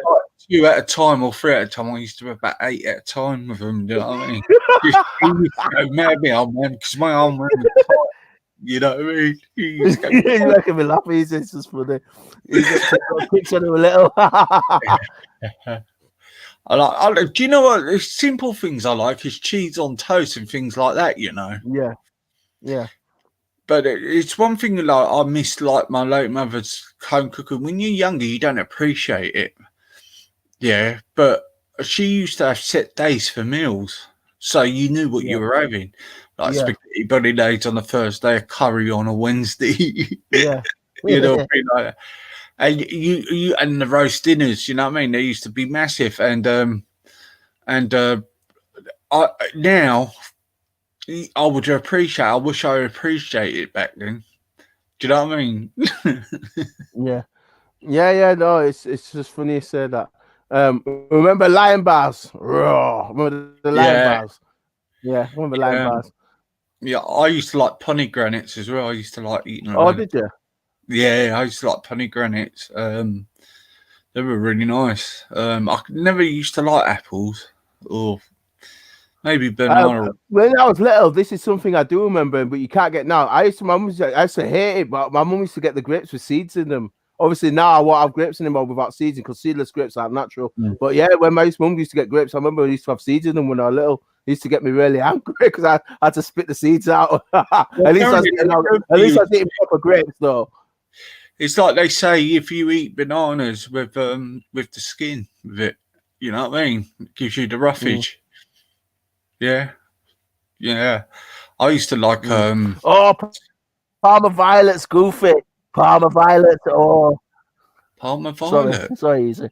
Speaker 1: 2 at a time or 3 at a time. I used to have about 8 at a time with them. You know what I mean? Just maybe I'm man because my arm was tight. You know what I mean?
Speaker 3: You're making me laugh. It's just funny. Picture him a little.
Speaker 1: Do you know what? There's simple things I like is cheese on toast and things like that. You know.
Speaker 3: Yeah.
Speaker 1: but it's one thing like I miss like my late mother's home cooking. When you're younger, you don't appreciate it. Yeah, but she used to have set days for meals, so you knew what you were having. Like spaghetti bolognese on the Thursday, a curry on a Wednesday.
Speaker 3: Yeah.
Speaker 1: You know, thing like that. And you and the roast dinners. You know what I mean? They used to be massive, and I now I would appreciate. I wish I appreciated it back then. Do you know what I mean?
Speaker 3: Yeah. No, it's just funny you say that. Remember Lion Bars? Raw. Remember the Lion Bars? Yeah, remember Lion Bars?
Speaker 1: Yeah, I used to like pomegranates as well. I used to like eating.
Speaker 3: Oh, did you?
Speaker 1: Yeah, I used to like pomegranates. They were really nice. I never used to like apples or maybe banana.
Speaker 3: When I was little, this is something I do remember, but you can't get now. I used to hate it, but my mum used to get the grapes with seeds in them. Obviously, now I won't have grapes anymore without seeds because seedless grapes are natural. But yeah, when my mum used to get grapes, I remember I used to have seeds in them when I was little. It used to get me really angry because I had to spit the seeds out. At least I was eating proper grapes, though.
Speaker 1: It's like they say if you eat bananas with the skin of it, you know what I mean? It gives you the roughage. Yeah. I used to like
Speaker 3: Parma Violets, Goofy. Parma Violets,
Speaker 1: Parma Violet.
Speaker 3: Sorry, easy.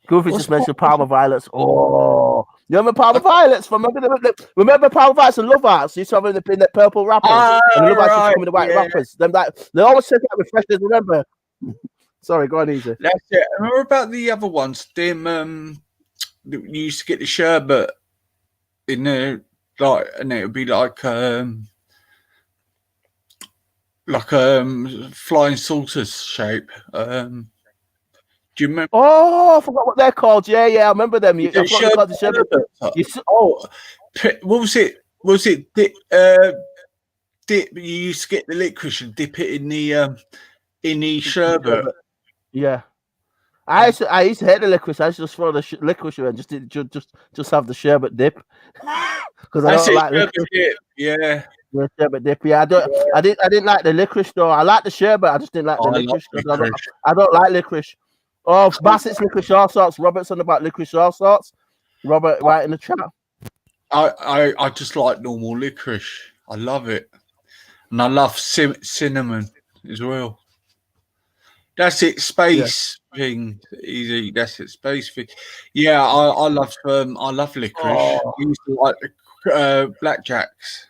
Speaker 3: Goofy just mentioned Parma Violets. Oh, you remember Parma Violets? Remember Parma Violets and Love Arts? You used to have in the purple wrappers. And the Love Arts used to come in the white wrappers. They always said that with freshness. Remember? Sorry, go on, easy.
Speaker 1: That's it. I remember about the other ones. Them you used to get the sherbet in there, like, and it would be like flying saucers shape. Do you remember?
Speaker 3: Oh, I forgot what they're called. Yeah, I remember them. What
Speaker 1: was it? Was it dip? You used to get the licorice and dip it in the sherbet.
Speaker 3: Yeah. I used to hate the licorice. I used to just throw the licorice in and just have the sherbet dip because I don't like licorice.
Speaker 1: Yeah,
Speaker 3: sherbet dip. Yeah, I didn't like the licorice though. I like the sherbet. I just didn't like the licorice. I don't like licorice. Oh, Bassett's licorice all sorts. Robert's on about licorice all sorts. Robert, right in the chat.
Speaker 1: I just like normal licorice. I love it, and I love cinnamon as well. That's it, space thing. Easy. That's it, space thing. Yeah, I love licorice. I used to like blackjacks.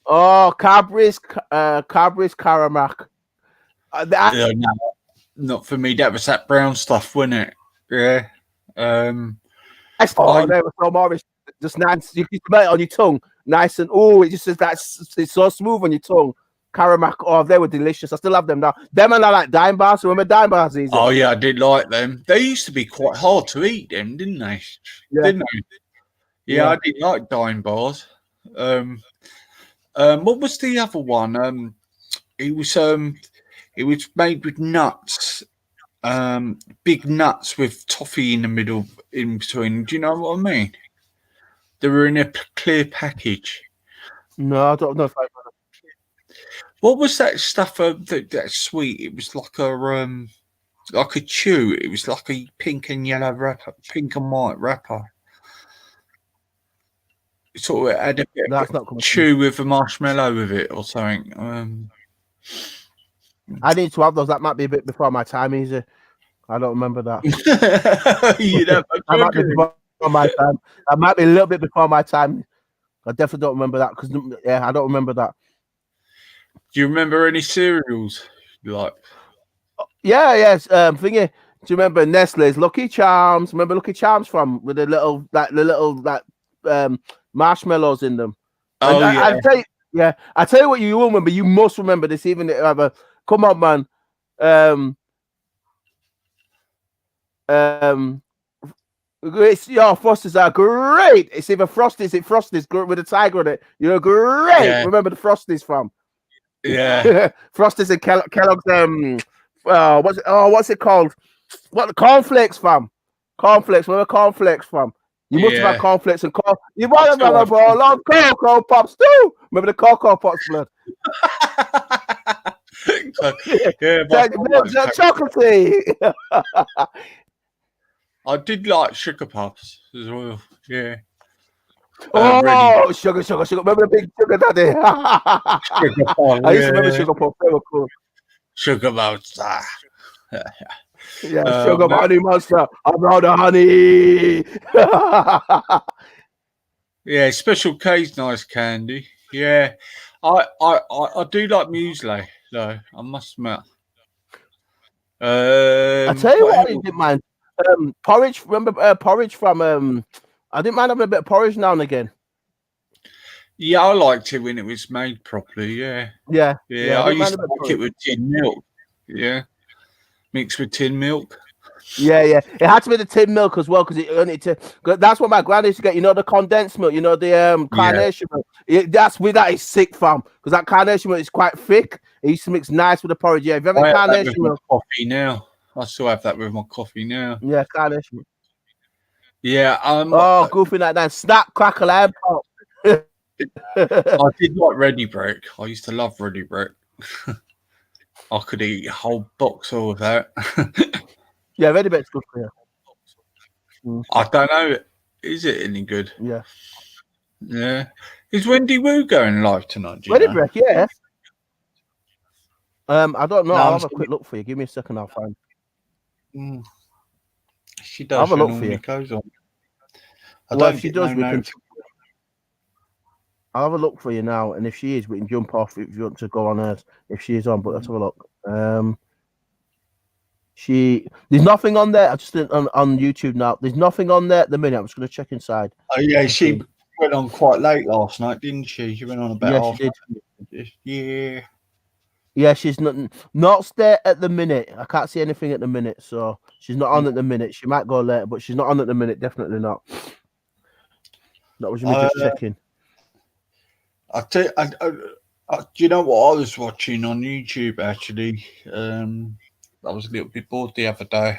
Speaker 3: Oh, Cadbury's Caramac.
Speaker 1: No, not for me. That was that brown stuff, wasn't it? Yeah.
Speaker 3: They were so Morris. Just nice. You can smell it on your tongue, nice and it just says it's so smooth on your tongue. Caramac, they were delicious. I still have them now. Them and I like Dime Bars. Remember Dime Bars? Easy?
Speaker 1: Oh yeah, I did like them. They used to be quite hard to eat, them, didn't they?
Speaker 3: Yeah.
Speaker 1: Didn't they? Yeah, I did like Dime Bars. What was the other one? It was made with nuts. Big nuts with toffee in the middle, in between. Do you know what I mean? They were in a clear package.
Speaker 3: No, I don't know if I.
Speaker 1: What was that stuff? That sweet. It was like a chew. It was like a pink and yellow wrapper, pink and white wrapper. It sort of had a bit of chew with a marshmallow with it or something.
Speaker 3: I need to have those. That might be a bit before my time. Easy. I don't remember that.
Speaker 1: That
Speaker 3: might be before my time. That might be a little bit before my time. I definitely don't remember that because I don't remember that.
Speaker 1: Do you remember any cereals you like?
Speaker 3: Yes. Thingy. Do you remember Nestle's Lucky Charms? Remember Lucky Charms with the little marshmallows in them?
Speaker 1: Oh,
Speaker 3: I tell you what you will remember. You must remember this. Even if ever. Come on, man. Frosties are great. It's either Frosties, Frosties with a tiger on it. You're great. Yeah. Remember the Frosties from?
Speaker 1: Yeah.
Speaker 3: Frosties and Kellogg's. What's it called? What the cornflakes from? Cornflakes. Where are cornflakes from? You must have
Speaker 1: Yeah.
Speaker 3: had cornflakes and corn. You might have had a bowl of Cocoa Pops too. Remember the Cocoa Pops, blood?
Speaker 1: Yeah,
Speaker 3: That chocolatey.
Speaker 1: I did like Sugar Puffs as well. Yeah.
Speaker 3: Oh, sugar. Remember the big sugar daddy?
Speaker 1: Sugar Puff,
Speaker 3: I used to remember Sugar Puffs. They were cool.
Speaker 1: Sugar Puffs.
Speaker 3: Yeah, sugar honey monster. I'm out of honey.
Speaker 1: Yeah, Special K's nice candy. Yeah, I do like muesli though. I must admit.
Speaker 3: I tell you what, I didn't mind. Porridge. Remember porridge from I didn't mind having a bit of porridge now and again.
Speaker 1: Yeah, I liked it when it was made properly. Yeah.
Speaker 3: Yeah.
Speaker 1: I used to like it with tin milk. Yeah, mixed with tin milk.
Speaker 3: Yeah. It had to be the tin milk as well because that's what my granny used to get. You know the condensed milk. You know the carnation milk. That's with that is sick, fam. Because that carnation milk is quite thick. It used to mix nice with the porridge. Yeah, if you have a carnation milk.
Speaker 1: Coffee now. I still have that with my coffee now.
Speaker 3: Yeah, carnation milk.
Speaker 1: Yeah.
Speaker 3: Oh, goofy like that. Snap, crackle, and pop.
Speaker 1: I did like Ready Brick. I used to love Ready Brick. I could eat a whole box of that.
Speaker 3: Yeah, Ready Brick's good for you.
Speaker 1: I don't know. Is it any good?
Speaker 3: Yeah.
Speaker 1: Yeah. Is Wendy Wu going live tonight?
Speaker 3: Ready Brick, yeah. I don't know.
Speaker 1: No,
Speaker 3: I'll have a quick look for you. Give me a second. I'll find.
Speaker 1: She does.
Speaker 3: I'll have a look for you.
Speaker 1: Goes on.
Speaker 3: Well, if she does, we can. I'll have a look for you now, and if she is, we can jump off if you want to go on hers. If she is on, but let's have a look. There's nothing on there. I just did on YouTube now. There's nothing on there at the minute. I'm just going to check inside.
Speaker 1: Oh yeah, she went on quite late last night, didn't she? She went on about
Speaker 3: she
Speaker 1: did. Yeah.
Speaker 3: Yeah, she's not there at the minute. I can't see anything at the minute, so she's not on at the minute. She might go later, but she's not on at the minute. Definitely not. That was me just checking. Do you know what I was watching on YouTube actually? I was a little bit bored the other day.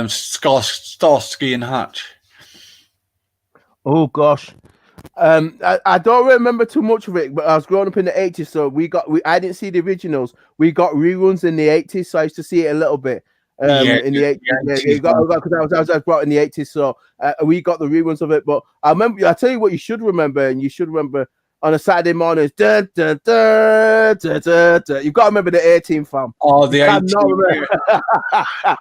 Speaker 3: Starsky and Hutch. Oh gosh. I don't remember too much of it, but I was growing up in the 80s, so I didn't see the originals. We got reruns in the 80s, so I used to see it a little bit. In the 80s, because I was brought in the 80s, so we got the reruns of it. But I tell you what, you should remember, and you should remember on a Saturday morning. You've got to remember the 18 fam.
Speaker 1: Oh, the 18.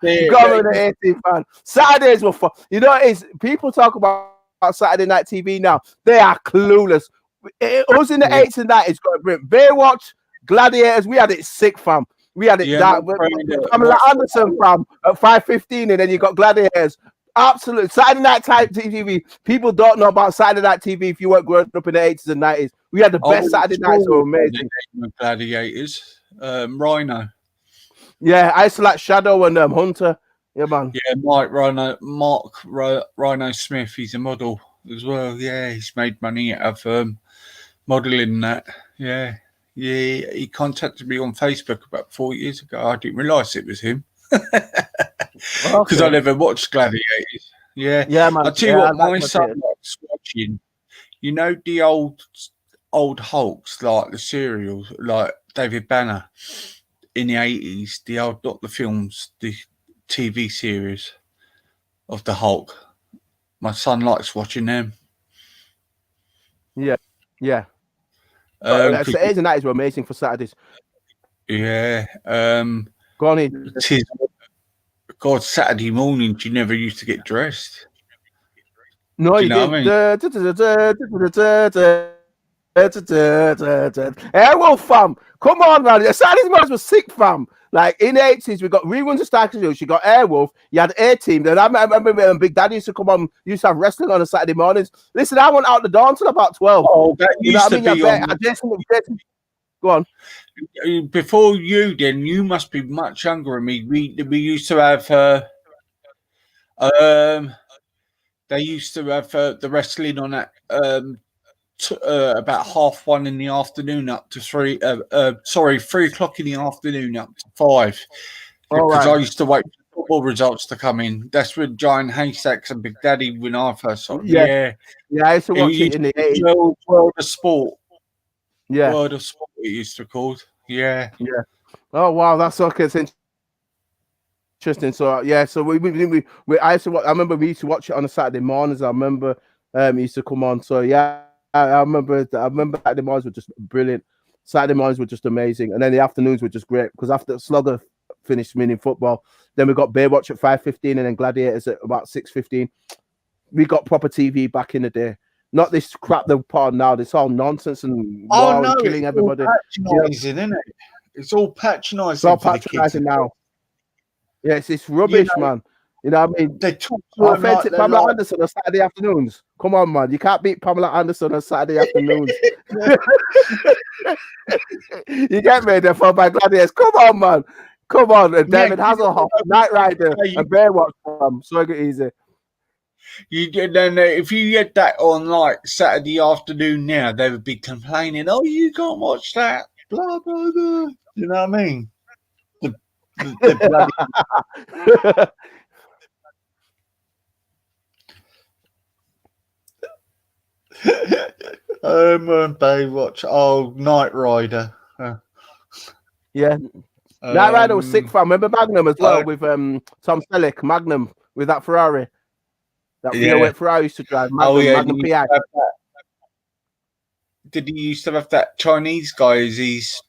Speaker 3: You've got to remember the 18 fam. Saturdays were fun. You know, people talk about Saturday night TV now. They are clueless. Us in the 80s and 90s got to bring Baywatch, Gladiators. We had it sick, fam. We had it Pamela Anderson from at 5:15, and then you got Gladiators. Absolutely. Saturday night type TV. People don't know about Saturday night TV if you weren't growing up in the 80s and 90s. We had the best Saturday nights. So amazing.
Speaker 1: Gladiators. Rhino.
Speaker 3: Yeah, I used to like Shadow and Hunter. Yeah, man.
Speaker 1: Yeah, Mark Rhino Smith. He's a model as well. Yeah, he's made money out of modeling that. Yeah. Yeah, he contacted me on Facebook about 4 years ago. I didn't realise it was him because I never watched Gladiators. Yeah,
Speaker 3: man.
Speaker 1: I tell you what, my son likes watching. You know the old Hulks, like the serials, like David Banner in the 80s. The old, not the films, the TV series of the Hulk. My son likes watching them.
Speaker 3: Yeah. Saturdays and nights were amazing for Saturdays.
Speaker 1: Yeah.
Speaker 3: Go on in.
Speaker 1: God, Saturday mornings you never used to get dressed.
Speaker 3: No, you didn't. Airwolf, fam. Come on, man. Saturday mornings were sick, fam. Like in the 80s, we got reruns of Star Wars. You got Airwolf. You had A-Team. Then I remember Big Daddy used to come on. Used to have wrestling on a Saturday mornings. Listen, I went out the door until about 12.
Speaker 1: Oh, that used to be on.
Speaker 3: Go on.
Speaker 1: Before you, then you must be much younger than me. We used to have. They used to have the wrestling on that about 1:30 in the afternoon up to 3 o'clock in the afternoon up to 5, because I used to wait for football results to come in. That's when Giant Haystacks and Big Daddy, when I first saw it.
Speaker 3: Yeah, I used to watch it in the 80s.
Speaker 1: World of Sport.
Speaker 3: Yeah,
Speaker 1: World of Sport it used to be called. Yeah.
Speaker 3: Oh wow, that's okay. It's interesting. So yeah, so we I used to watch, I remember we used to watch it on a Saturday mornings. I remember it used to come on. So yeah, I remember Saturday mornings were just brilliant. Saturday mornings were just amazing, and then the afternoons were just great because after Slugger finished meaning football, then we got Baywatch at 5:15, and then Gladiators at about 6:15. We got proper TV back in the day. Not this crap they're put on now. This all nonsense and war and killing everybody.
Speaker 1: Patronising, isn't it? It's all patronising.
Speaker 3: It's all patronising now. Yes, it's rubbish, man. You know what I mean?
Speaker 1: They talk
Speaker 3: authentic like Pamela Anderson on Saturday afternoons. Come on, man. You can't beat Pamela Anderson on Saturday afternoons. You get me there for my Gladiators. Come on, man. Come on. And David Hasselhoff, Knight Rider, and Baywatch. So easy.
Speaker 1: Then if you get that on like Saturday afternoon now, they would be complaining, "Oh, you can't watch that." Blah blah blah. You know what I mean? The Baywatch. Oh, Knight Rider.
Speaker 3: Yeah. Knight Rider was sick. I remember Magnum as well with Tom Selleck. Magnum with that Ferrari. That Ferrari used to drive. Magnum PI.
Speaker 1: Did he used to have that Chinese guy as his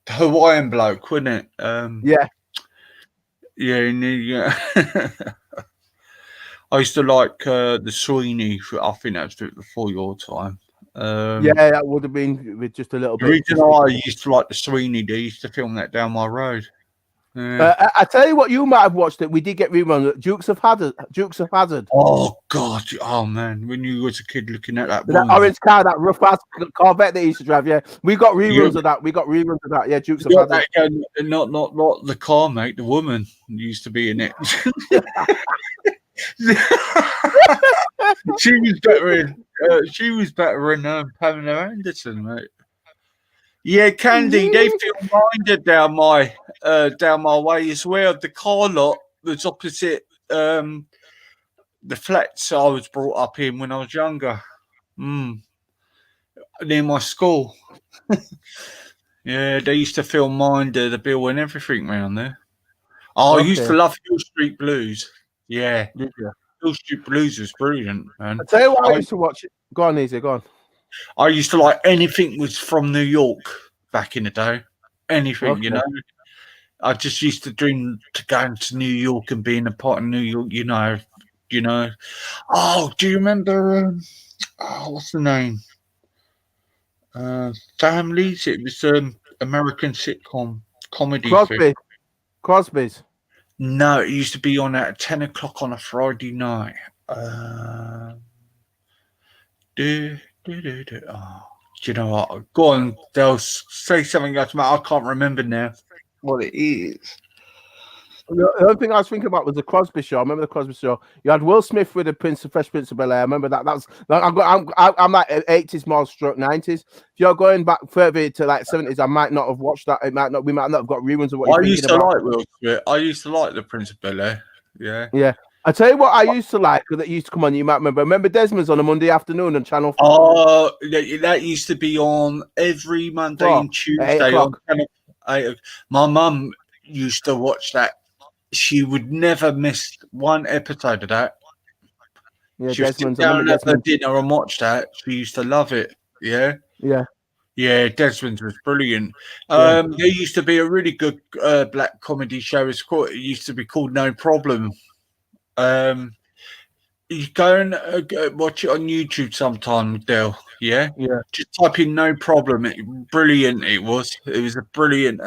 Speaker 1: Hawaiian bloke, wasn't it?
Speaker 3: Yeah.
Speaker 1: Yeah. I used to like the Sweeney. I think that was before your time.
Speaker 3: Yeah, that would have been with just a little bit.
Speaker 1: The reason I used to like the Sweeney, they used to film that down my road. Yeah.
Speaker 3: I tell you what, you might have watched it. We did get reruns. Dukes of Hazzard.
Speaker 1: Oh God! Oh man, when you was a kid looking at that
Speaker 3: orange car, that rough ass Corvette they used to drive. Yeah, we got reruns of that. Yeah, Dukes of Hazzard.
Speaker 1: Not the car, mate. The woman used to be in it. She was better in Pamela Anderson, mate. Yeah, Candy, they filmed Minder down my way as well. The car lot was opposite the flats I was brought up in when I was younger. Near my school. Yeah, they used to film Minder, the bill and everything around there. Oh, I used to love Hill Street Blues. Yeah. Hill Street Blues was brilliant, man.
Speaker 3: I tell you what, I used to watch it. Go on, Easy, go on.
Speaker 1: I used to like anything was from New York back in the day. Anything, you know. I just used to dream to going to New York and being a part of New York, you know. Oh, do you remember what's the name? Families. It was American sitcom comedy.
Speaker 3: Crosby's.
Speaker 1: No, it used to be on at 10 o'clock on a Friday night. Oh, do you know what? Go on, they'll say something else. I can't remember now what it is.
Speaker 3: The other thing I was thinking about was the Crosby Show. I remember the Crosby Show. You had Will Smith with the Fresh Prince of Bel-Air. I remember that. I'm like 80s more stroke 90s. If you're going back further to like 70s, I might not have watched that. We might not have got reruns of what
Speaker 1: I used to like Will Smith. I used to like the Prince of Bel-Air. Yeah.
Speaker 3: I tell you what, I used to like that used to come on. You might remember. Remember Desmond's on a Monday afternoon on Channel 4?
Speaker 1: Oh, that used to be on every Monday and Tuesday on Channel 8. My mum used to watch that. She would never miss one episode of that.
Speaker 3: Yeah,
Speaker 1: she would sit down at her dinner and watch that. She used to love it. Yeah. Yeah, Desmond's was brilliant. There used to be a really good black comedy show. It used to be called No Problem. You go and watch it on YouTube sometime, Dale. Yeah. Just type in No Problem. Brilliant. It was a brilliant.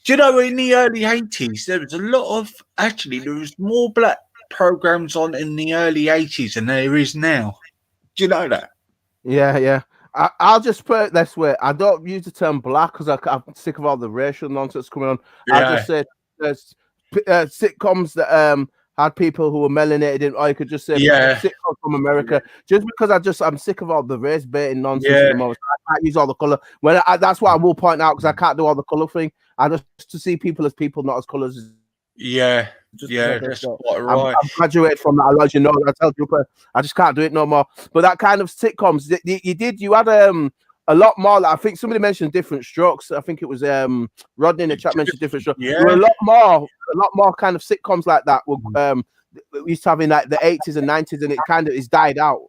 Speaker 1: Do you know in the early 80s there was a lot of there was more black programs on in the early 80s than there is now. Do you know that?
Speaker 3: Yeah. I'll just put it this way. I don't use the term black because I'm sick of all the racial nonsense coming on. I just say there's sitcoms that had people who were melanated, or you could just say sitcoms from America. Just because I'm sick of all the race baiting nonsense at the moment. I can't use all the color. That's why I will point out, because I can't do all the color thing. I just to see people as people, not as colors.
Speaker 1: That's quite right.
Speaker 3: I'm graduated from that, as you know. I tell you, I just can't do it no more. But that kind of sitcoms, you had a lot more. Like, I think somebody mentioned Different Strokes. I think it was Rodney in the chat mentioned Different Strokes.
Speaker 1: Yeah.
Speaker 3: There were a lot more kind of sitcoms like that. We used to have in like the 80s and 90s, and it kind of is died out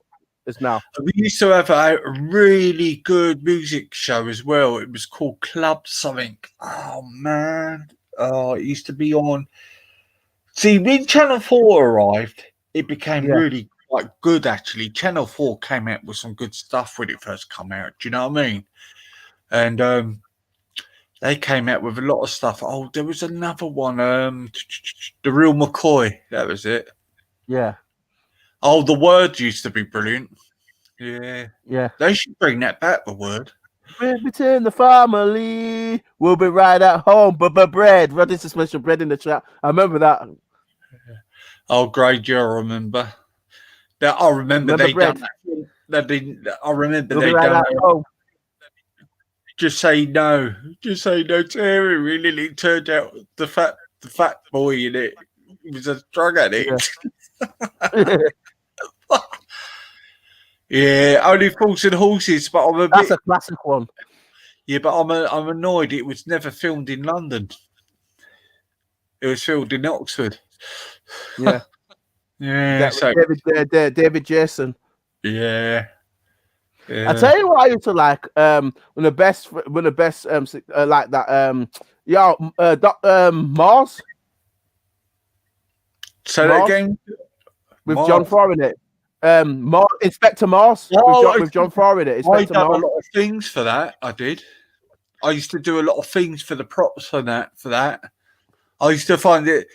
Speaker 3: as now.
Speaker 1: We used to have a really good music show as well. It was called Club something. Oh man. It used to be on. See, when Channel 4 arrived, it became really quite good, actually. Channel 4 came out with some good stuff when it first came out. Do you know what I mean? And they came out with a lot of stuff. Oh, there was another one. The Real McCoy. That was it.
Speaker 3: Yeah.
Speaker 1: Oh, The Word used to be brilliant. Yeah.
Speaker 3: Yeah.
Speaker 1: They should bring that back, The Word.
Speaker 3: Between the family, we'll be right at home. But bread, Rodney special bread in the chat. I remember that.
Speaker 1: Oh, great! I remember that. I remember they
Speaker 3: bread.
Speaker 1: done that. I remember
Speaker 3: We'll
Speaker 1: they
Speaker 3: right
Speaker 1: done.
Speaker 3: Home.
Speaker 1: Just say no. Just say no. Terry really turned out the fat boy in it. He was a drug addict. Yeah, Only Fools and Horses, but
Speaker 3: That's a classic one.
Speaker 1: Yeah, but I'm annoyed. It was never filmed in London. It was filmed in Oxford.
Speaker 3: Yeah,
Speaker 1: yeah.
Speaker 3: David Jason.
Speaker 1: Yeah.
Speaker 3: I tell you what, I used to like when the best like that Mars.
Speaker 1: So that game
Speaker 3: with John Farr in it. Inspector Mars with John Farr in it.
Speaker 1: I done a lot of things for that. I did. I used to do a lot of things for the props for that. I used to find it.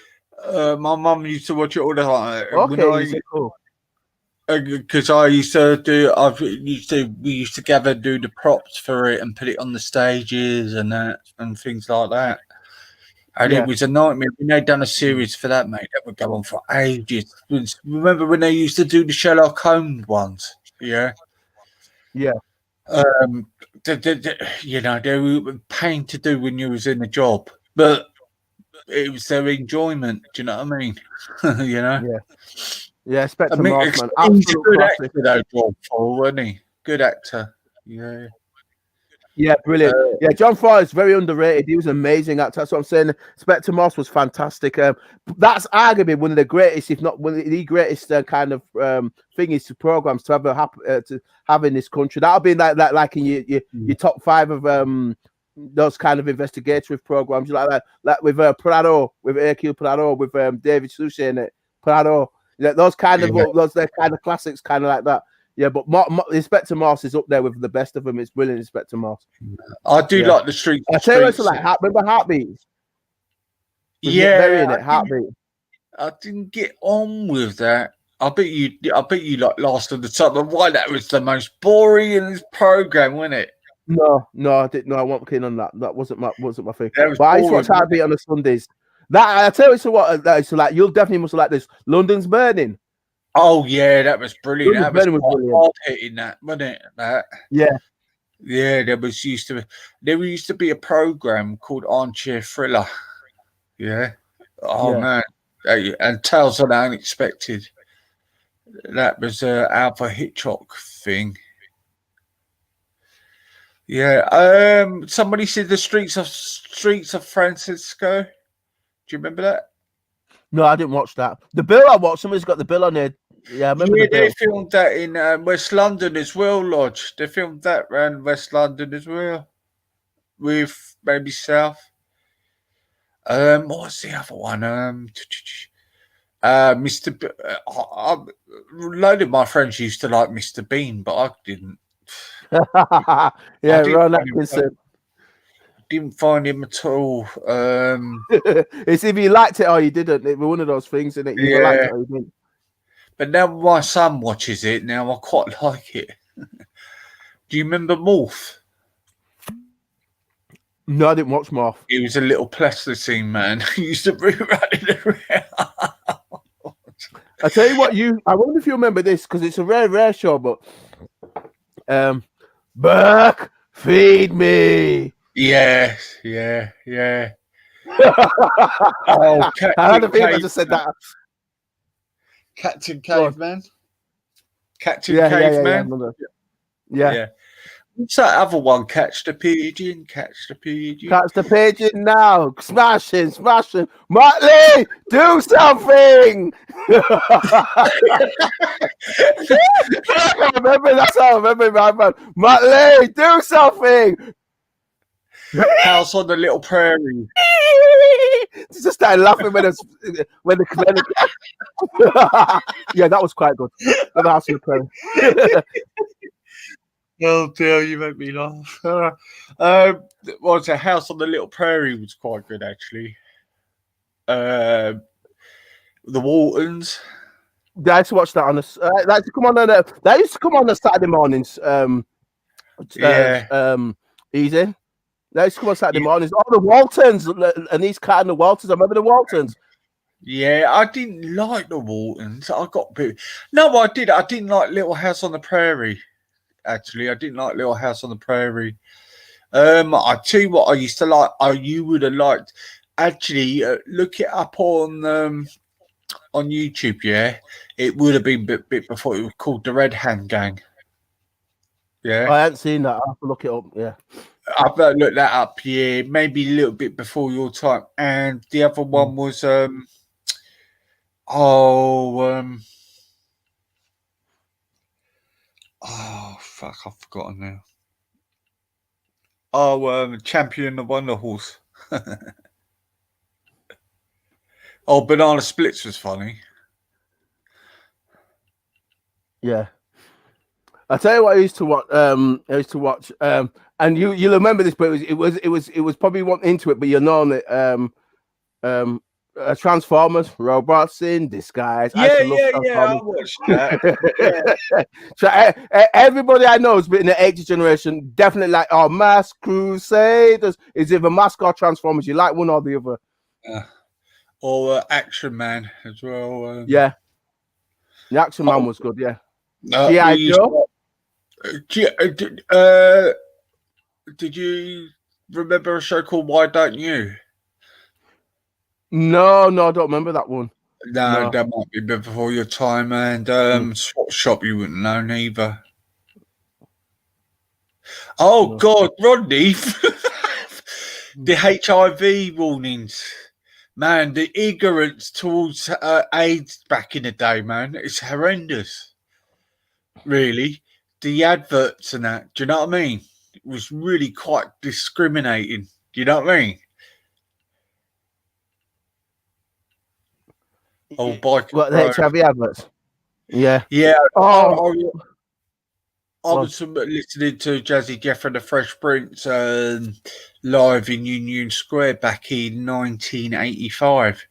Speaker 1: My mum used to watch it all the time.
Speaker 3: Okay, cool.
Speaker 1: Because we used to gather, do the props for it, and put it on the stages and that and things like that. And it was a nightmare. When they'd done a series for that, mate, that would go on for ages. Remember when they used to do the Sherlock Holmes ones? Yeah.
Speaker 3: Yeah.
Speaker 1: They were a pain to do when you was in a job, but it was their enjoyment. Do you know what I mean? you know?
Speaker 3: Yeah. Yeah, Inspector Mars, man.
Speaker 1: He's a good actor, though, John Farr, wasn't he? Good actor. Yeah.
Speaker 3: Yeah, brilliant. John Farr is very underrated. He was an amazing actor. That's what I'm saying. Inspector Moss was fantastic. That's arguably one of the greatest, if not one of the greatest kind of thingies to programs to have in this country. That'll be like in your top 5 of those kind of investigative programs like that. Like with Prado, with Hercule Prado, with David Suchet in it. Prado. Those kind of classics, kind of like that. Yeah, but Inspector Moss is up there with the best of them. It's brilliant, Inspector Moss.
Speaker 1: I do like the street.
Speaker 3: I tell you what's like. Remember Heartbeat?
Speaker 1: Yeah,
Speaker 3: in it, Heartbeat.
Speaker 1: I didn't get on with that. I bet you like Last of the Summer. Why, that was the most boring in this program, wasn't it?
Speaker 3: No, I didn't. No, I wasn't keen on that. That wasn't my thing. But
Speaker 1: I
Speaker 3: used to watch Heartbeat on the Sundays. That I tell you so like you'll definitely must like this. London's Burning.
Speaker 1: Oh yeah, that was brilliant. That was
Speaker 3: brilliant.
Speaker 1: Hard hitting, that wasn't it? That.
Speaker 3: Yeah.
Speaker 1: There used to be a program called Armchair Thriller. Yeah. Oh man, and Tales of the Unexpected. That was Alfred Hitchcock thing. Yeah. Somebody said the Streets of Francisco. Do you remember that?
Speaker 3: No, I didn't watch that. The bill I watched, somebody's got the bill on it. Yeah, I remember the bill.
Speaker 1: They filmed that in West London as well, Lodge. They filmed that around West London as well, with maybe South. What's the other one? Mr. A load of my friends used to like Mr. Bean, but I didn't.
Speaker 3: Ron Atkinson.
Speaker 1: Didn't find him at all.
Speaker 3: It's if you liked it or you didn't. It was one of those things, isn't it? You liked it or you didn't.
Speaker 1: But now my son watches it. Now I quite like it. Do you remember Morph?
Speaker 3: No, I didn't watch Morph.
Speaker 1: He was a little plasticine man. He used to be running around.
Speaker 3: I tell you what, I wonder if you remember this because it's a rare show, but Burke, feed me.
Speaker 1: Yes, yeah.
Speaker 3: I had a feeling I just said that.
Speaker 1: Captain
Speaker 3: Go on.
Speaker 1: Caveman. Captain Caveman.
Speaker 3: Yeah.
Speaker 1: What's that other one? Catch the pigeon.
Speaker 3: Catch the pigeon now. Smash him. Motley, do something. I remember, that's how I remember, man. Motley, do something.
Speaker 1: House on the Little Prairie.
Speaker 3: Just started laughing when the yeah, that was quite good. The House on the Prairie.
Speaker 1: Oh dear, you make me laugh. What's a House on the Little Prairie was quite good actually. The Waltons.
Speaker 3: They used to watch that on the. That used to come on That used to come on the Saturday mornings. Easy. They used to come on Saturday mornings. Oh, the Waltons and he's cutting the Waltons. I remember the Waltons.
Speaker 1: Yeah, I didn't like the Waltons. I didn't like Little House on the Prairie. Actually, I didn't like Little House on the Prairie. I tell you what, I used to like. You would have liked. Actually, look it up on YouTube. Yeah, it would have been a bit before it was called the Red Hand Gang. Yeah,
Speaker 3: I hadn't seen that. I have to look it up. Yeah,
Speaker 1: I've looked that up. Yeah, maybe a little bit before your time. And the other one was oh fuck, I've forgotten now. Champion of Wonder Horse. Oh, Banana Splits was funny.
Speaker 3: Yeah. I tell you what, I used to watch. And you'll remember this, but it was probably one into it, but you'll know that Transformers, robots in disguise.
Speaker 1: I watched that.
Speaker 3: So everybody I know has been in the 80s generation, definitely like, Mask Crusaders. Is either Mask or Transformers. You like one or the other.
Speaker 1: Or Action Man as well.
Speaker 3: Yeah. The Action Man was good, yeah.
Speaker 1: G.I. Joe? Did you remember a show called Why Don't You?
Speaker 3: No, I don't remember that one.
Speaker 1: No, that might be before your time. And Swap Shop, you wouldn't know neither. Oh, God, Rodney. The HIV warnings. Man, the ignorance towards AIDS back in the day, man, it's horrendous. Really. The adverts and that, do you know what I mean? It was really quite discriminating. Do you know what I mean? Oh, bike.
Speaker 3: What, the HIV adverts? Yeah.
Speaker 1: Yeah.
Speaker 3: I
Speaker 1: was listening to Jazzy Jeff and the Fresh Prince live in Union Square back in 1985.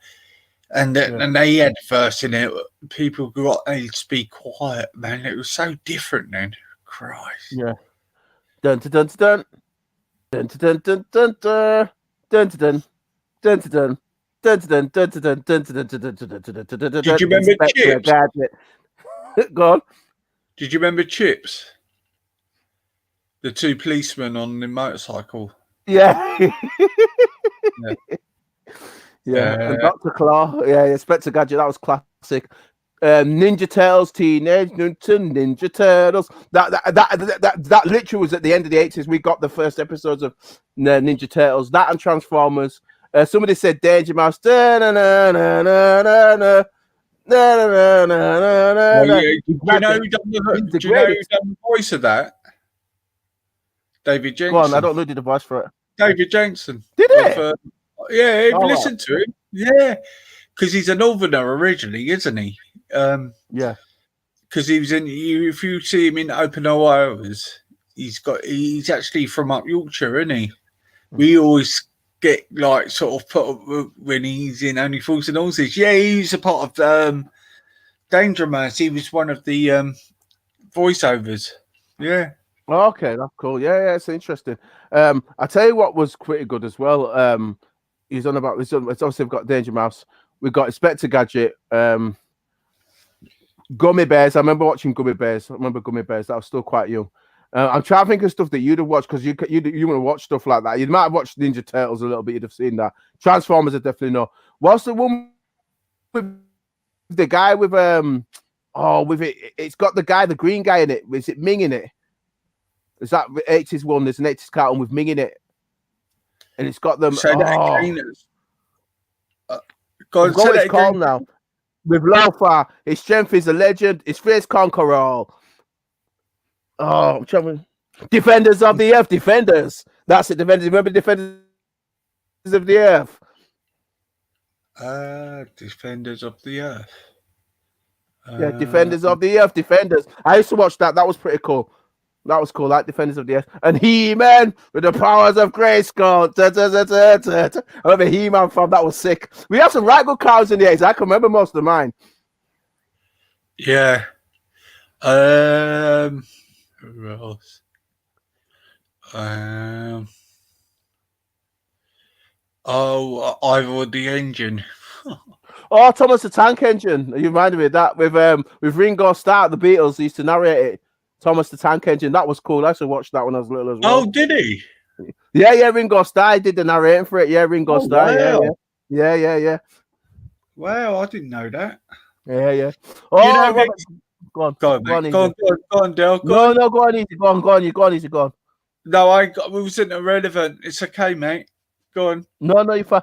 Speaker 1: And they had verse in it. People got to be quiet, man. It was so different then. Christ.
Speaker 3: Yeah. Dun dun dun dun dun dun dun dun dun dun dun dun dun.
Speaker 1: Did you remember Chips?
Speaker 3: Go on.
Speaker 1: Did you remember Chips? The two policemen on the motorcycle.
Speaker 3: Yeah. Yeah. And Dr. Claw. Yeah, Inspector Gadget. That was classic. Ninja Turtles, Teenage Mutant Ninja Turtles. That literally was at the end of the 80s. We got the first episodes of Ninja Turtles. That and Transformers. Somebody said Danger Mouse. Did you know
Speaker 1: who done the voice of that? David Jensen.
Speaker 3: Go on, I don't know the voice for it.
Speaker 1: David Jensen.
Speaker 3: Did it?
Speaker 1: Yeah, listen to him. Yeah, because he's a Northerner originally, isn't he?
Speaker 3: Yeah.
Speaker 1: Because he was in. If you see him in Open Hours, he's actually from up Yorkshire, isn't he? We always get like sort of put up when he's in Only Fools and Horses. Yeah, he's a part of Danger Mouse. He was one of the voiceovers. Yeah.
Speaker 3: Okay, that's cool. Yeah, it's interesting. I tell you what was pretty good as well. It's obviously we've got Danger Mouse, we've got Inspector Gadget, Gummy Bears. I remember watching Gummy Bears. That was still quite young. I'm trying to think of stuff that you'd have watched because you want to watch stuff like that. You might have watched Ninja Turtles a little bit. You'd have seen that. Transformers, I definitely know. What's the one with the guy with with it? It's got the green guy in it. Is it Ming in it? Is that 80s one? There's an 80s cartoon with Ming in it, and it's got them.
Speaker 1: Say that again.
Speaker 3: Go on, it's called now. With Lothar, his strength is a legend. His fierce conqueror all. Oh, I'm trying. Defenders of the Earth, Defenders. That's it. Defenders. Remember Defenders of the Earth?
Speaker 1: Defenders of the Earth.
Speaker 3: Yeah, Defenders of the Earth, Defenders. I used to watch that. That was pretty cool. That was cool, like Defenders of the Earth. And He-Man with the powers of Grayskull. I remember He-Man from that was sick. We have some right good cows in the 80s. I can remember most of mine.
Speaker 1: Yeah. Who else? Ivor the Engine.
Speaker 3: Oh, Thomas the Tank Engine. You reminded me of that with Ringo Starr, the Beatles used to narrate it. Thomas the Tank Engine. That was cool. I used to watch that when I was little as well.
Speaker 1: Oh, did he?
Speaker 3: Yeah. Ringo Starr did the narrating for it. Yeah, Ringo Starr.
Speaker 1: Wow.
Speaker 3: Yeah.
Speaker 1: Wow, I didn't know that.
Speaker 3: Yeah. Oh,
Speaker 1: You know,
Speaker 3: Robert, go on,
Speaker 1: go on, Del.
Speaker 3: No, go on, easy. Go on, easy. Go on.
Speaker 1: No, it wasn't irrelevant. It's okay, mate. Go on.
Speaker 3: No, you're fine.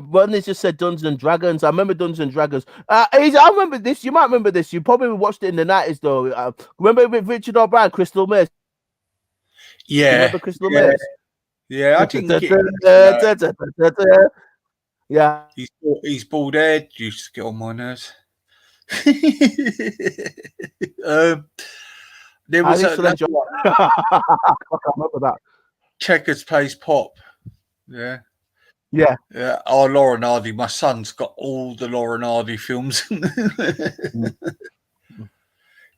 Speaker 3: One is just said Dungeons and Dragons. I remember Dungeons and Dragons. I remember this. You might remember this. You probably watched it in the 90s, though. Remember with Richard O'Brien, Crystal Maze?
Speaker 1: Yeah.
Speaker 3: Remember Crystal Maze?
Speaker 1: Yeah, I didn't get
Speaker 3: Yeah.
Speaker 1: He's bald head. Used to get on my nerves. There was
Speaker 3: I remember that.
Speaker 1: Checkers Plays Pop. Yeah.
Speaker 3: Yeah.
Speaker 1: Oh, Laura Hardy. My son's got all the Laura Hardy films.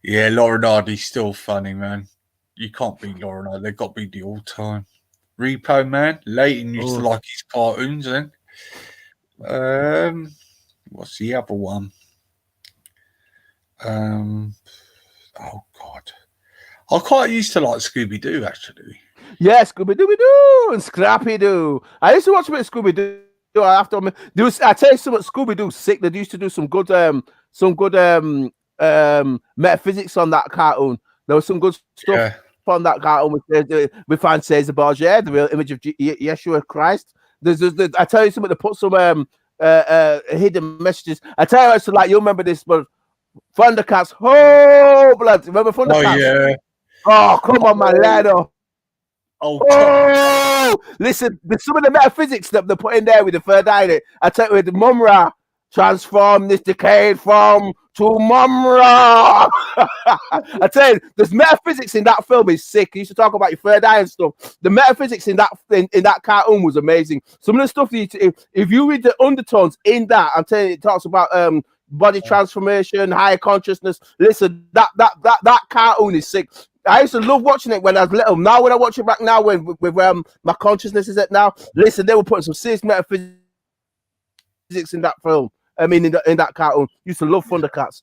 Speaker 1: Yeah, Laura Hardy's still funny, man. You can't beat Laura Hardy. They've got to be the all-time. Repo Man. Leighton used to like his cartoons then. What's the other one? Oh God. I quite used to like Scooby-Doo, actually.
Speaker 3: Yeah, Scooby-Doo and Scrappy-Doo. I used to watch a bit of Scooby-Doo. I tell you something, Scooby-Doo's sick. They used to do some good metaphysics on that cartoon. There was some good stuff on that cartoon. We find Caesar Borgia, the real image of Yeshua Christ. I tell you something, they put some hidden messages. I tell you, it's like, you'll remember this, but Thundercats, oh blood! Remember Thundercats?
Speaker 1: Oh yeah.
Speaker 3: Oh, come on, man, lad up.
Speaker 1: Oh,
Speaker 3: listen, some of the metaphysics that they put in there with the third eye in it. I tell you, with the Mumra, transform this decayed form to Mumra. I tell you, there's metaphysics in that film is sick. You used to talk about your third eye and stuff. The metaphysics in that cartoon was amazing. Some of the stuff if you read the undertones in that, I'm telling you, it talks about body transformation, higher consciousness. Listen, that cartoon is sick. I used to love watching it when I was little. Now when I watch it back now, with my consciousness is at now. Listen, they were putting some serious metaphysics in that film. I mean, in that cartoon. Used to love Thundercats.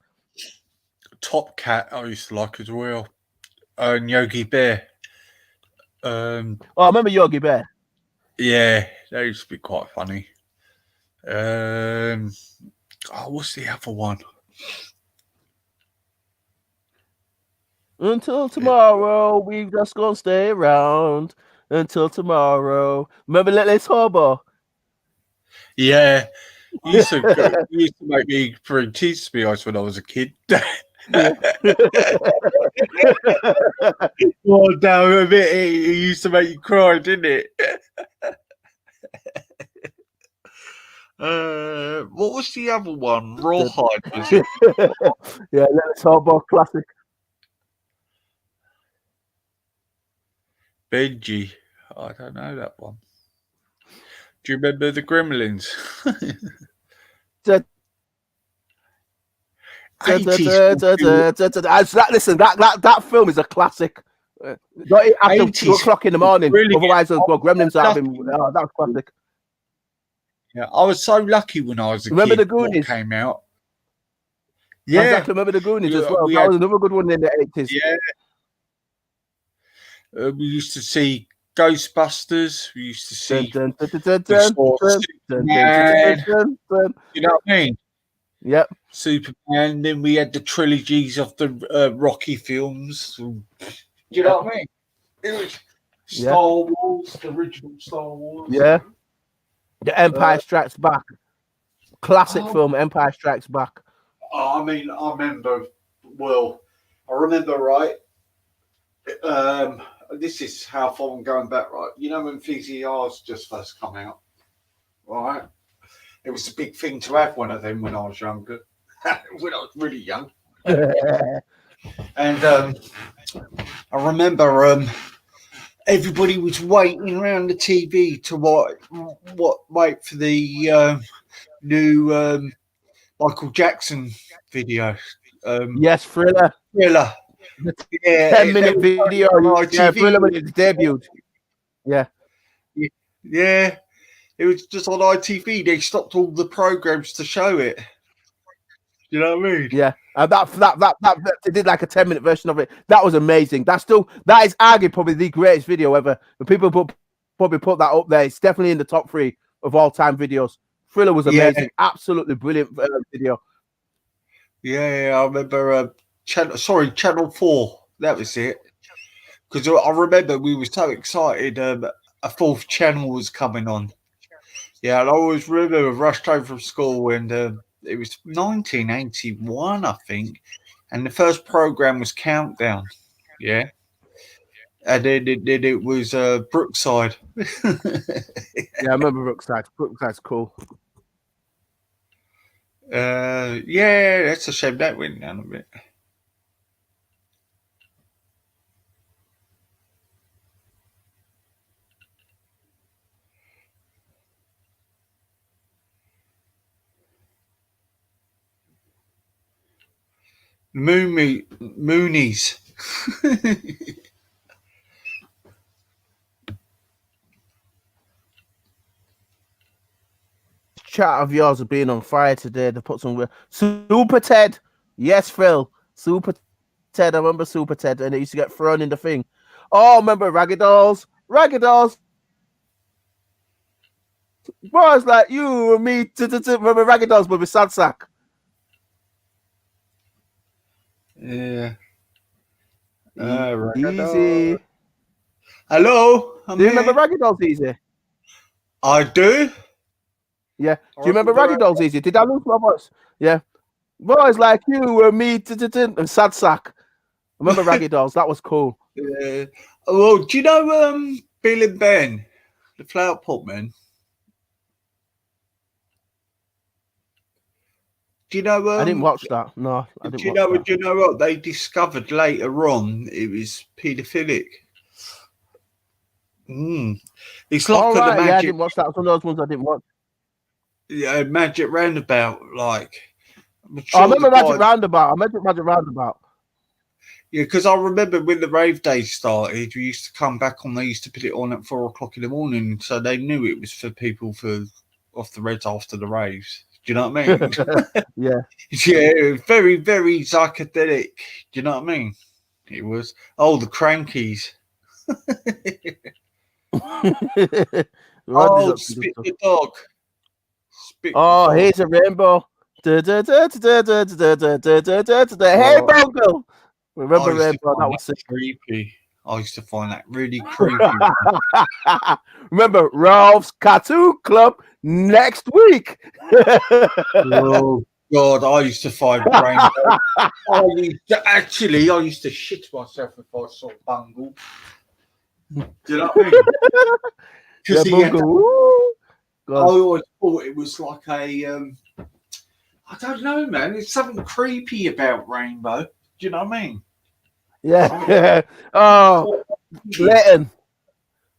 Speaker 1: Top Cat, I used to like as well. And Yogi Bear.
Speaker 3: I remember Yogi Bear.
Speaker 1: Yeah, they used to be quite funny. What's the other one?
Speaker 3: Until tomorrow, we just gonna stay around until tomorrow. Remember Let's Hobo?
Speaker 1: Yeah, you used to make me bring teeth, to be honest, when I was a kid. Oh, damn, a bit. It used to make you cry, didn't it? What was the other one? Rawhide, was it?
Speaker 3: Yeah, Let's Hobo, classic.
Speaker 1: Benji. I don't know that one. Do you remember the Gremlins?
Speaker 3: Listen, that film is a classic. After 2 o'clock in the morning, really, otherwise Gremlins are having. Oh, that was classic.
Speaker 1: Yeah, I was so lucky when I was a kid.
Speaker 3: Remember the Goonies
Speaker 1: came out. Yeah,
Speaker 3: Exactly. Remember the Goonies as
Speaker 1: Yeah,
Speaker 3: well?
Speaker 1: we
Speaker 3: That
Speaker 1: had-
Speaker 3: was another good one in the 80s.
Speaker 1: yeah. We used to see Ghostbusters. We used to see.
Speaker 3: Dun, dun, dun, dun,
Speaker 1: We
Speaker 3: dun,
Speaker 1: saw
Speaker 3: dun, dun, dun,
Speaker 1: Superman.
Speaker 3: dun, dun, dun.
Speaker 1: You know what I mean?
Speaker 3: Yep.
Speaker 1: Superman. Then we had the trilogies of the Rocky films. Do you know what I mean? It was
Speaker 3: Yeah.
Speaker 1: Star Wars, the original Star Wars.
Speaker 3: Yeah. The Empire Strikes Back. Classic
Speaker 1: Oh.
Speaker 3: film, Empire Strikes Back.
Speaker 1: I mean, I remember. Well, I remember right. This is how far I'm going back, right? You know when VCRs just first come out, right? It was a big thing to have one of them when I was younger, when I was really young. And I remember everybody was waiting around the TV to wait for the new Michael Jackson video.
Speaker 3: Yes, Thriller.
Speaker 1: Thriller. Yeah,
Speaker 3: 10-minute video.
Speaker 1: on
Speaker 3: Yeah,
Speaker 1: ITV.
Speaker 3: Thriller when it debuted. Yeah.
Speaker 1: Yeah, it was just on ITV. They stopped all the programs to show it. You know what I mean?
Speaker 3: Yeah, that they did like a 10-minute version of it. That was amazing. That is arguably probably the greatest video ever. When people probably put that up there, it's definitely in the top 3 of all time videos. Thriller was amazing,
Speaker 1: Yeah.
Speaker 3: absolutely brilliant video.
Speaker 1: Yeah, I remember. Channel 4. That was it. Because I remember we were so excited. A 4th channel was coming on. Yeah, and I always remember I rushed home from school and it was 1981, I think, and the first program was Countdown. Yeah, and then it was Brookside.
Speaker 3: Yeah, I remember Brookside. Brookside's cool.
Speaker 1: Yeah, that's a shame that went down a bit. Moonies.
Speaker 3: Chat of yours are being on fire today. They put some Super Ted. Yes, Phil. Super Ted. I remember Super Ted, and it used to get thrown in the thing. Oh, remember Raggy Dolls? Raggy Dolls. Boys like you and me. Remember Raggy Dolls with Sad Sack?
Speaker 1: Yeah.
Speaker 3: Easy.
Speaker 1: Hello.
Speaker 3: Do you remember Raggy Dolls Easy?
Speaker 1: I do.
Speaker 3: Yeah. Do you remember Raggy Dolls Easy? Did I lose my voice? Yeah. Boys like you and me and Sad Sack. Remember Raggy Dolls? That was cool.
Speaker 1: Yeah. Well, do you know Bill and Ben, the Flower Pot Men? Do you know?
Speaker 3: I didn't watch that. No, I didn't.
Speaker 1: Do you know what they discovered later on? It was paedophilic. It's like
Speaker 3: All
Speaker 1: for
Speaker 3: right,
Speaker 1: the magic.
Speaker 3: yeah, I didn't watch that. One of those ones I didn't watch.
Speaker 1: Yeah, Magic Roundabout. Like,
Speaker 3: I remember Magic Roundabout.
Speaker 1: Yeah, because I remember when the rave days started, we used to come back on. They used to put it on at 4 o'clock in the morning, so they knew it was for people off the reds after the raves. Do you know what I mean?
Speaker 3: Yeah.
Speaker 1: Yeah, very, very psychedelic. Do you know what I mean? It was. Oh, the Crankies. Oh, Spit the Dog.
Speaker 3: Oh, here's a rainbow. Hey, Bongo. Remember Rainbow? That was sick.
Speaker 1: Creepy. I used to find that really creepy.
Speaker 3: Remember Ralph's Cartoon Club next week.
Speaker 1: Oh God, I used to find Rainbow. I used to shit myself if I saw Bungle. Do you know what I mean?
Speaker 3: Yeah,
Speaker 1: I always thought it was like a I don't know, man. There's something creepy about Rainbow. Do you know what I mean?
Speaker 3: Yeah. Oh, Clayton.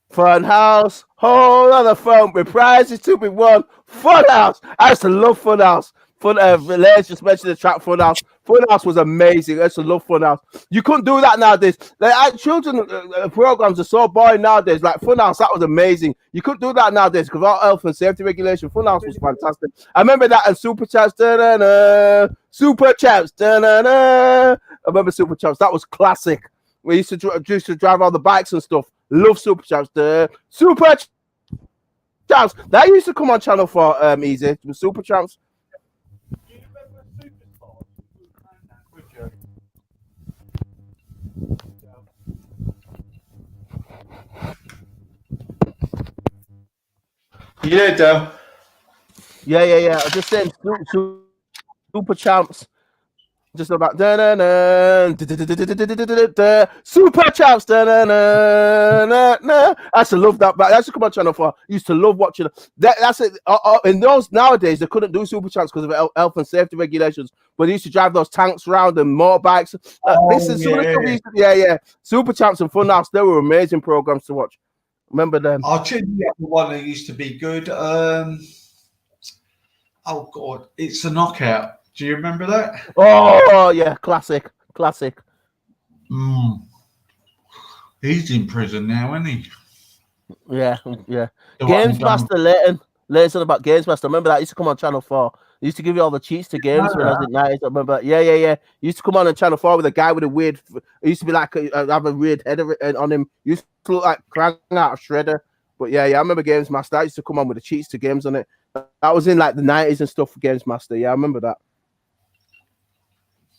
Speaker 3: Fun house. Whole other fun with prizes to be won. Fun house. I used to love Fun house. Let's just mention the track Funhouse. Funhouse was amazing. I used to love Funhouse. You couldn't do that nowadays. Like, children programs are so boring nowadays. Like Funhouse, that was amazing. You couldn't do that nowadays because of our health and safety regulation. Funhouse was fantastic. I remember that and Super Champs. Super Champs. I remember Super Champs. That was classic. We used to drive all the bikes and stuff. Love Super Champs. Super Champs. That used to come on Channel 4 easy. Super Champs.
Speaker 1: Yeah, Dale.
Speaker 3: Yeah. I was just saying Super Champs. Just about Super Champs. I used to love that. But I used to come on Channel 4. I used to love watching that. That's it. In those nowadays, they couldn't do Super Champs because of health and safety regulations. But they used to drive those tanks around and motorbikes. Yeah. Super Champs and Funhouse. They were amazing programs to watch. Remember them?
Speaker 1: I'll tell you the one that used to be good. Oh God, it's a Knockout. Do you remember that?
Speaker 3: Oh yeah, classic.
Speaker 1: He's in prison now, isn't he?
Speaker 3: Yeah. Games Master Leighton. Leighton's about Games Master. Remember that? It used to come on Channel 4. They used to give you all the cheats to games when I was in 90s. I remember. Yeah. He used to come on Channel 4 with a guy with a weird. He used to be like have a weird head on him. He used to look like Krang out of Shredder. But yeah, I remember Games Master. I used to come on with the cheats to games on it. That was in like the 90s and stuff for Games Master. Yeah, I remember that.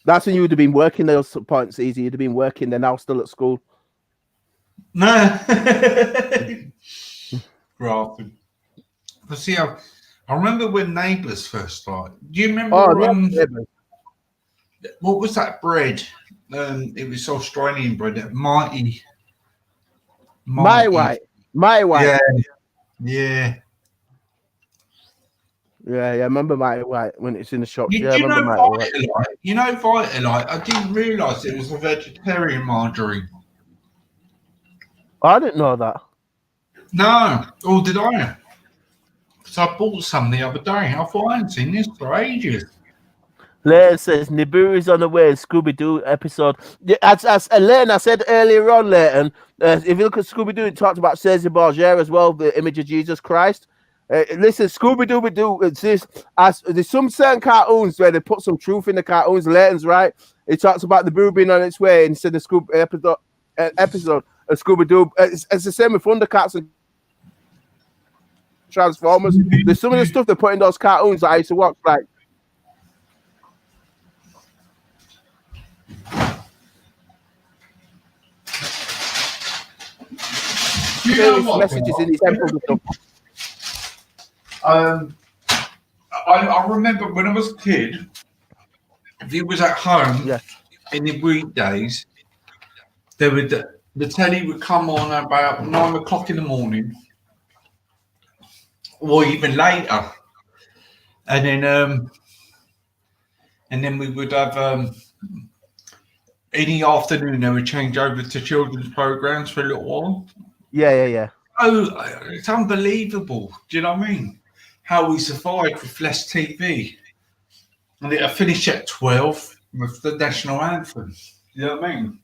Speaker 3: That's when you would have been working those points easy. You'd have been working. They're now still at school.
Speaker 1: No. Grafting. But see, I remember when Neighbours first started. Do you remember? What was that bread? It was Australian bread. Mighty
Speaker 3: White.
Speaker 1: Yeah.
Speaker 3: Yeah, I remember Mighty White when it's in the shop.
Speaker 1: You know Vitalite? I didn't realise it was a vegetarian margarine.
Speaker 3: I didn't know that.
Speaker 1: No, or did I? Because I bought some the other day. I thought I hadn't seen this for ages.
Speaker 3: Leighton says Nibiru's on the way. Scooby-Doo episode. As Leighton, I said earlier on, Leighton, if you look at Scooby-Doo, it talks about Cesar Borgia as well, the image of Jesus Christ. Listen, Scooby-Doo, there's some certain cartoons where they put some truth in the cartoons. Leighton's right. It talks about the Boo being on its way instead of episode of Scooby-Doo. It's the same with Thundercats and Transformers. There's some of the stuff they put in those cartoons that I used to watch, like. Messages in his temple and stuff.
Speaker 1: I remember when I was a kid, if you was at home in the weekdays, the telly would come on about 9 o'clock in the morning, or even later, and then we would have in the afternoon they would change over to children's programs for a little while.
Speaker 3: Yeah.
Speaker 1: Oh, it's unbelievable. Do you know what I mean? How we survived with less TV. And it'll finish at 12 with the national anthem. You know what
Speaker 3: I mean?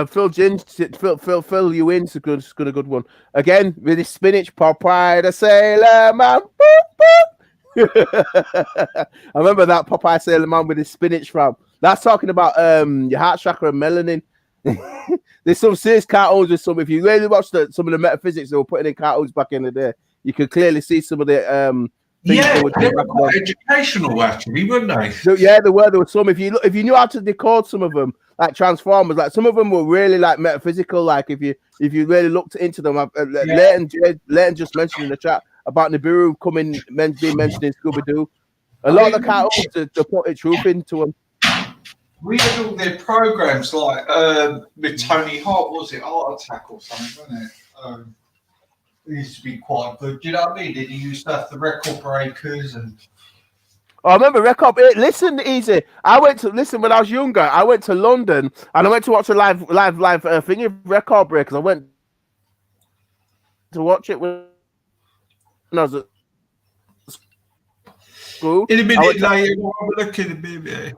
Speaker 3: Phil you in's a good one. Again, with his spinach, Popeye the Sailor Man. I remember that Popeye Sailor Man with his spinach from. That's talking about your heart chakra and melanin. There's some serious cartoons with some. If you really watch some of the metaphysics they were putting in cartoons back in the day, you could clearly see some of the
Speaker 1: they were quite educational actually, weren't they?
Speaker 3: So, yeah, there were some. If you knew how to decode some of them, like Transformers, like some of them were really like metaphysical. Like if you really looked into them, Leighton just mentioned in the chat about Nibiru being mentioned in Scooby-Doo. A lot of the cartoons to put it truth into them.
Speaker 1: We had all their programs like with Tony Hart, was it Heart Attack or something, wasn't it? It used to be quite good. Do you know what I mean? Did you used to have the record breakers and?
Speaker 3: I remember record. Listen, easy. When I was younger. I went to London and I went to watch a live thing of record breakers. I went to watch it when I was school.
Speaker 1: In a
Speaker 3: I
Speaker 1: minute,
Speaker 3: went to-
Speaker 1: later, I'm looking a minute.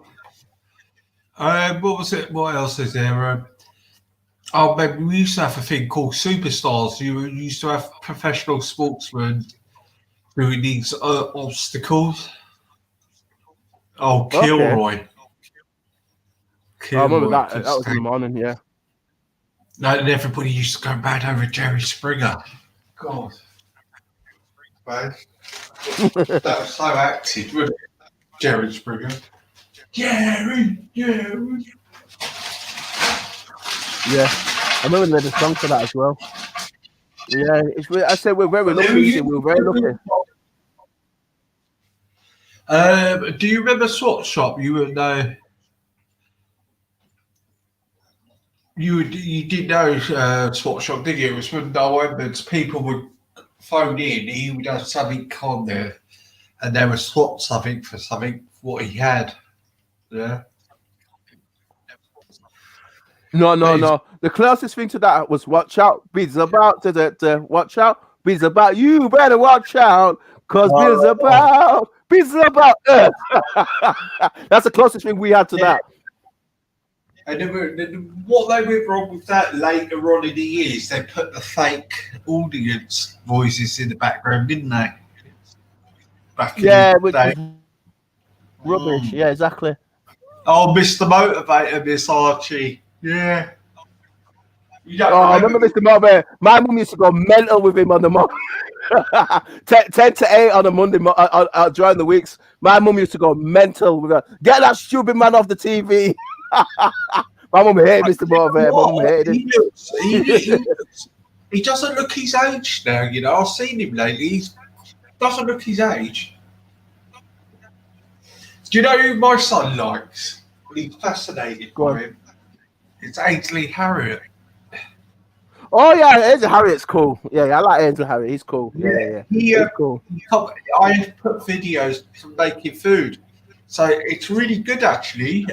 Speaker 1: What was it? What else is there? Oh, maybe we used to have a thing called Superstars. You used to have professional sportsmen doing these obstacles. Oh, Kilroy.
Speaker 3: I remember that.
Speaker 1: could
Speaker 3: That was in the
Speaker 1: stand-
Speaker 3: morning. Yeah.
Speaker 1: No, and everybody used to go mad over Jerry Springer. God. Man. That was so active, wasn't it? Jerry Springer. Jerry.
Speaker 3: Yeah, I remember they had a song for that as well. Yeah, it's. I said we're very lucky. We're very lucky.
Speaker 1: Do you remember Swap Shop? You would know. You did know Swap Shop, did you? It was when Noel Edmonds, people would phone in, he would have something on there, and they would swap something for something what he had. Yeah.
Speaker 3: No. The closest thing to that was watch out. Bill's about to watch out. Bill's about. You better watch out, cause Bill's about. That's the closest thing we had to that.
Speaker 1: And what they went wrong with that later on in the years, they put the fake audience voices in the background, didn't they? Back in the day.
Speaker 3: Rubbish. Yeah, exactly.
Speaker 1: Oh, Mr. Motivator, Miss Archie. Yeah.
Speaker 3: I remember Mr. Motivator. My mum used to go mental with him on the morning. 10 to 8 on a Monday during the weeks. My mum used to go mental with her. Get that stupid man off the TV. My mum hated Mr. Motivator. My mum hated him.
Speaker 1: He doesn't look his age now, you know. I've seen him lately. He doesn't look his age. Do you know who my son likes? He's fascinated by him. It's Ainsley Harriott.
Speaker 3: Oh yeah, Ainsley Harriott's cool. Yeah, I like Ainsley Harriott. He's cool. Yeah. He's cool.
Speaker 1: I put videos from making food, so it's really good actually.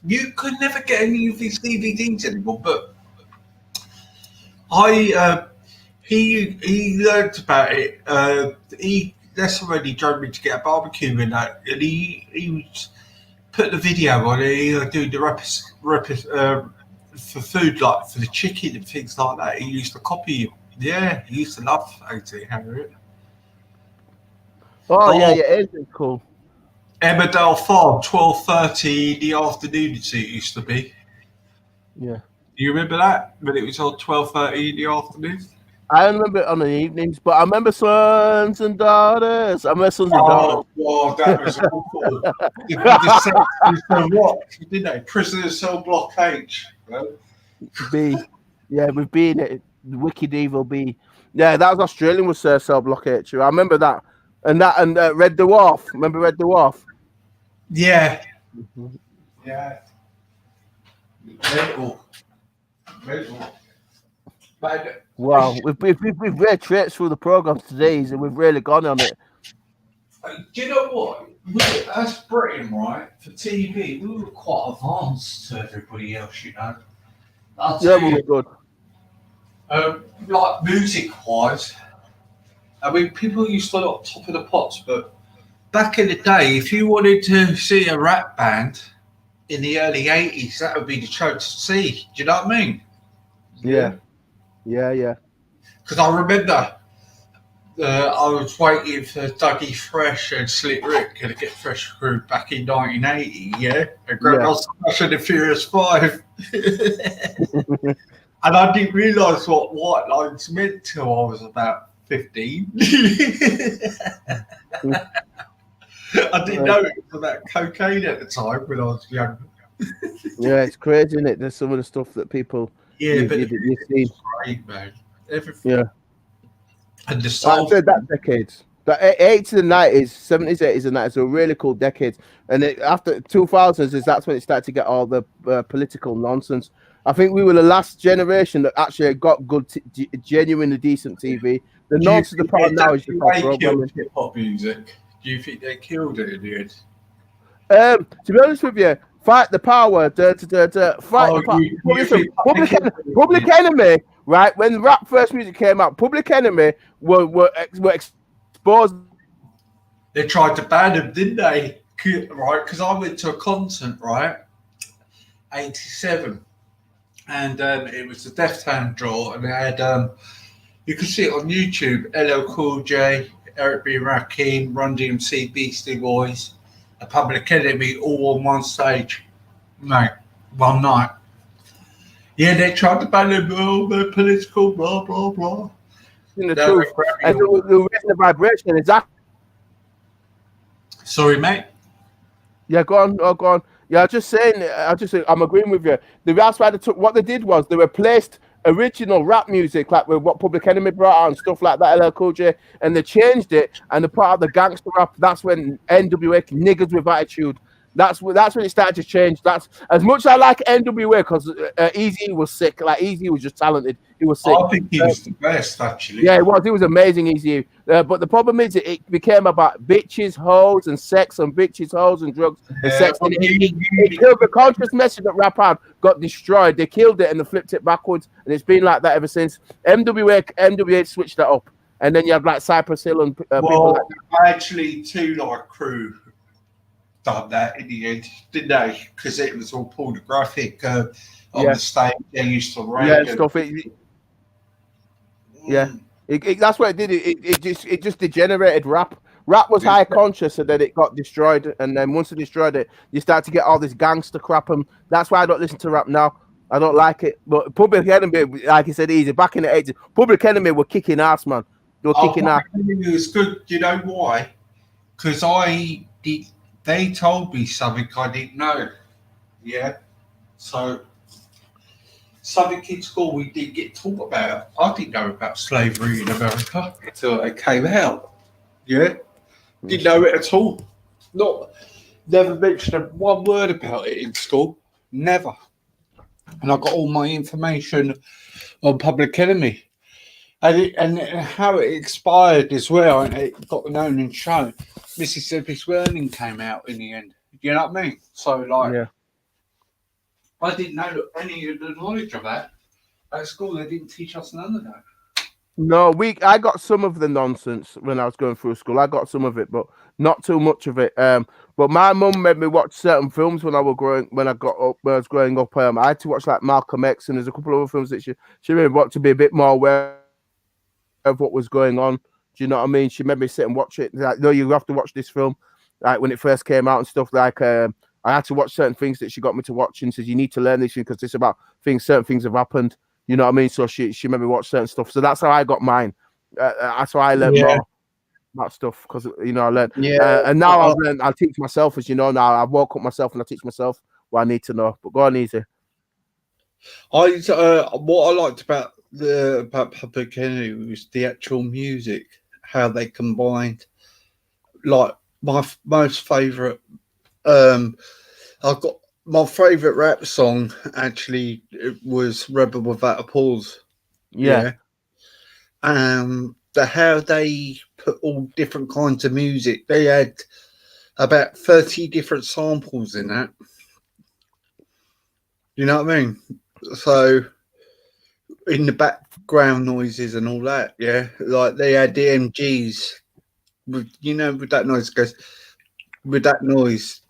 Speaker 1: You could never get any of his DVDs anymore, but he learned about it. That's when he drove me to get a barbecue and that, and he was put the video on it. He would do the for food, like for the chicken and things like that. He used to copy him. Yeah, he used to love Ainsley Harriott.
Speaker 3: Oh yeah, Ainsley's cool.
Speaker 1: Emmerdale Farm, 12:30 in the afternoon. It used to be.
Speaker 3: Yeah.
Speaker 1: Do you remember that when it was on 12:30 in the afternoon?
Speaker 3: I remember it on the evenings, but I remember Sons and Daughters. I remember Sons and Daughters.
Speaker 1: Oh, that was awful. Didn't they? Prisoner Cell Block H. Well.
Speaker 3: B. Yeah, with B in it. Wicked Evil B. Yeah, that was Australian with Cell Block H. I remember that. And Red Dwarf. Remember Red Dwarf?
Speaker 1: Yeah. Yeah. Mental.
Speaker 3: Wow, we've really traipsed through the programs today, and we've really gone on it.
Speaker 1: Do you know what? As Britain, right, for TV, we were quite advanced to everybody else, you know.
Speaker 3: We were good.
Speaker 1: Like music-wise, I mean, people used to look top of the pots, but back in the day, if you wanted to see a rap band in the early 80s, that would be the show to see. Do you know what I mean?
Speaker 3: Yeah.
Speaker 1: Because I remember I was waiting for Dougie Fresh and Slick Rick to get Fresh Crew back in 1980, yeah? And Grandma's Fast and the Furious 5. And I didn't realise what white lines meant till I was about 15. I didn't know it was about cocaine at the time when I was young.
Speaker 3: Yeah, it's crazy, isn't it? There's some of the stuff that people
Speaker 1: you've
Speaker 3: seen.
Speaker 1: Great, man. Everything.
Speaker 3: Yeah.
Speaker 1: And the soul.
Speaker 3: I said that decades. The 80s and 90s, 70s, 80s and 90s were really cool decades. And after 2000s, that's when it started to get all the political nonsense. I think we were the last generation that actually got good, genuinely decent TV. The nonsense the problem now is just programming.
Speaker 1: Hip hop music. Do you think they killed it in the end?
Speaker 3: To be honest with you, Fight the Power. Fight the Power. Public Enemy. Right, when rap first music came out, Public Enemy were exposed
Speaker 1: They tried to ban him, didn't they? Right, because I went to a concert, right, 87, and it was the Deftown draw, and they had you can see it on YouTube. LL Cool J, Eric B. Rakim, Run DMC, Beastie Boys, a Public Enemy, all on one stage, mate, one night. Yeah, they tried to ban him. Oh, they're political, blah blah blah.
Speaker 3: In the truth, and the reason the vibration is that.
Speaker 1: Sorry, mate.
Speaker 3: Yeah, go on. Oh, go on. Yeah, I'm agreeing with you. That's why they took. What they did was they replaced original rap music, like with what Public Enemy brought out and stuff like that, LL Cool J, and they changed it and they put out the gangster rap. That's when NWA, Niggas with Attitude. That's when it started to change. That's as much as I like NWA because Eazy was sick. Like Eazy was just talented. He was sick.
Speaker 1: I think he was the best, actually.
Speaker 3: Yeah, it was. He was amazing, Eazy. But the problem is, it became about bitches, hoes, and sex, and bitches, hoes, and drugs, and sex. And it killed the conscious message that rap had got destroyed. They killed it and they flipped it backwards, and it's been like that ever since. NWA switched that up, and then you have like Cypress Hill and people like that.
Speaker 1: Actually, Two Live Crew done that in the end, didn't they? Because it was all pornographic on the stage. They used to rap.
Speaker 3: Yeah, stuff. That's what it did. It just degenerated rap. Rap was high conscious, and then it got destroyed. And then once it destroyed it, you start to get all this gangster crap. And that's why I don't listen to rap now. I don't like it. But Public Enemy, like you said, Easy back in the 80s, Public Enemy were kicking ass, man. They were kicking ass.
Speaker 1: It was good. You know why? Because they told me something I didn't know. Yeah. So something in school we did get taught about. I didn't know about slavery in America until it came out. Yeah. Didn't know it at all. Never mentioned one word about it in school. Never. And I got all my information on Public Enemy. And how it expired as well, and it got known and shown. Mississippi's Burning came out in the end. You know what I mean? So, like, I didn't know any of the knowledge of that. At school, they didn't teach us none of that.
Speaker 3: No, I got some of the nonsense when I was going through school. I got some of it, but not too much of it. But my mum made me watch certain films when I was growing up. I had to watch like Malcolm X, and there's a couple of other films that she made me watch to be a bit more aware of what was going on. Do you know what I mean? She made me sit and watch it. Like, no, you have to watch this film. Like when it first came out and stuff. Like I had to watch certain things that she got me to watch, and says you need to learn this because it's about things. Certain things have happened. You know what I mean? So she made me watch certain stuff. So that's how I got mine. That's how I learned more about stuff because I learned. And now I've learned. I teach myself, as you know. Now I've woke up myself and I teach myself what I need to know. But go on, Easy.
Speaker 1: What I liked about Public Enemy was the actual music, how they combined. Like my most favorite, I've got. My favourite rap song actually was Rebel Without a Pause.
Speaker 3: Yeah.
Speaker 1: How they put all different kinds of music. They had about 30 different samples in that. You know what I mean? So in the background noises and all that, yeah. Like they had the MGs with that noise goes with that noise.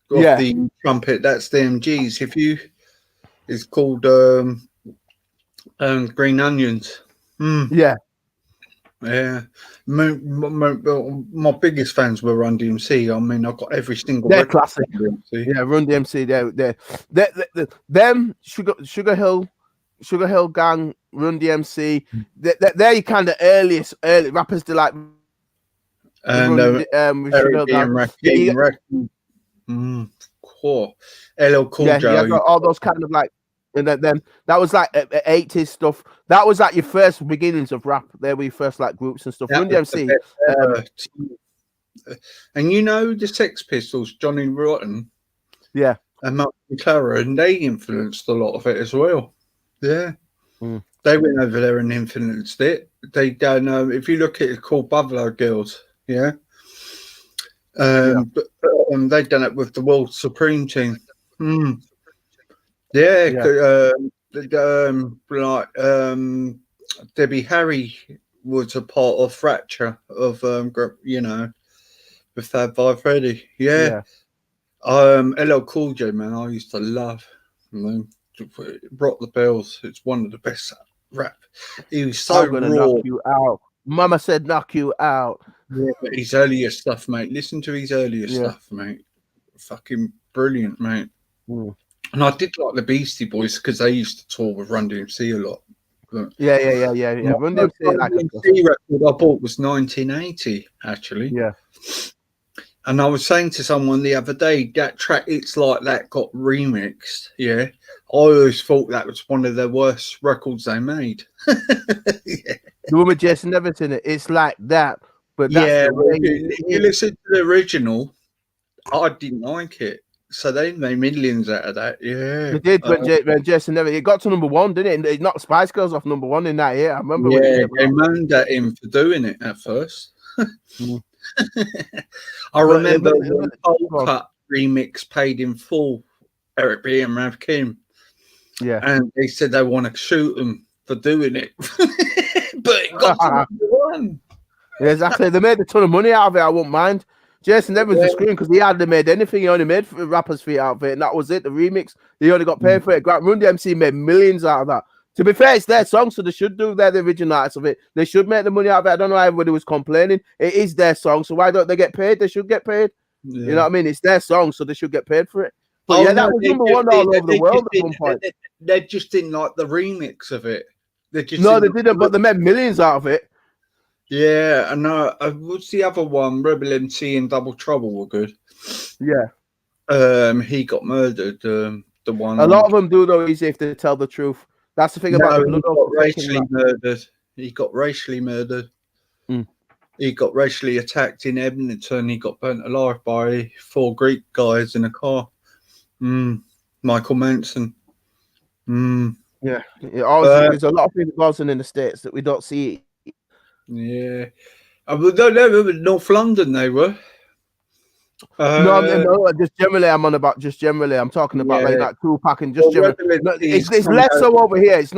Speaker 1: The trumpet, that's the MGs. It's called Green Onions.
Speaker 3: Yeah.
Speaker 1: My biggest fans were Run DMC. I mean, I've got every single.
Speaker 3: They're classic. Yeah, Run DMC. Them Sugar Hill Gang, Run DMC. They're kind of early rappers to like.
Speaker 1: And Eric B. Rakim. Cool. LL Cool J.
Speaker 3: Yeah, got all those kind of like, and then that was like 80s stuff. That was like your first beginnings of rap. There were your first like groups and stuff. Run DMC.
Speaker 1: And the Sex Pistols, Johnny Rotten.
Speaker 3: Yeah.
Speaker 1: And Mark McLaren, they influenced a lot of it as well. Yeah. They went over there and influenced it. They done, if you look at it, called Buffalo Girls. Yeah. But they've done it with the World Supreme team. Debbie Harry was a part of Fracture of with that by Freddie. Yeah. LL Cool J, man, I used to love. Rock the Bells. It's one of the best rap. He was so
Speaker 3: I'm gonna
Speaker 1: raw.
Speaker 3: knock you out. Mama said knock you out.
Speaker 1: Yeah, but his earlier stuff, mate. Listen to his earlier stuff, mate. Fucking brilliant, mate.
Speaker 3: Mm.
Speaker 1: And I did like the Beastie Boys because they used to tour with Run DMC a lot. But
Speaker 3: Yeah. Run DMC, like
Speaker 1: DMC record I bought was 1980, actually.
Speaker 3: Yeah.
Speaker 1: And I was saying to someone the other day, that track It's Like That got remixed. Yeah. I always thought that was one of the worst records they made. Yeah.
Speaker 3: The one with Jason Nevins in it. It's like that. But that's
Speaker 1: Yeah,
Speaker 3: the way
Speaker 1: if you listen to the original, I didn't like it. So they made millions out of that. Yeah.
Speaker 3: They did when Jason Nevins. It got to number one, didn't it? It knocked Spice Girls off number one in that year. I remember when
Speaker 1: Yeah, they moaned at him for doing it at first. I remember when Cold Cut remix Paid in Full, Eric B and Rav Kim.
Speaker 3: Yeah.
Speaker 1: And they said they want to shoot them for doing it. But it got to number one.
Speaker 3: Yeah, exactly. They made a ton of money out of it. I wouldn't mind. Jason Evans was screwing because he hardly made anything. He only made Rapper's Feet out of it, and that was it. The remix, he only got paid for it. Run DMC made millions out of that. To be fair, it's their song, so they should do the original arts of it. They should make the money out of it. I don't know why everybody was complaining. It is their song, so why don't they get paid? They should get paid. Yeah. You know what I mean? It's their song, so they should get paid for it. But that was number one all over the world at one point.
Speaker 1: They just didn't like the remix of it.
Speaker 3: They didn't, but they made millions out of it.
Speaker 1: Yeah, I know. What's the other one? Rebel MC and Double Trouble were good.
Speaker 3: Yeah.
Speaker 1: He got murdered. The one.
Speaker 3: A lot of them do though. Easy if they tell the truth. That's the thing about the
Speaker 1: he got racially murdered. He got racially murdered. He got racially attacked in Edmonton. He got burnt alive by 4 Greek guys in a car. Michael Manson.
Speaker 3: Yeah. There's a lot of people goes in the States that we don't see.
Speaker 1: Yeah. No, North London they were.
Speaker 3: No, just generally I'm on about I'm talking about like that Tupac and just generally. It's less so over here. It's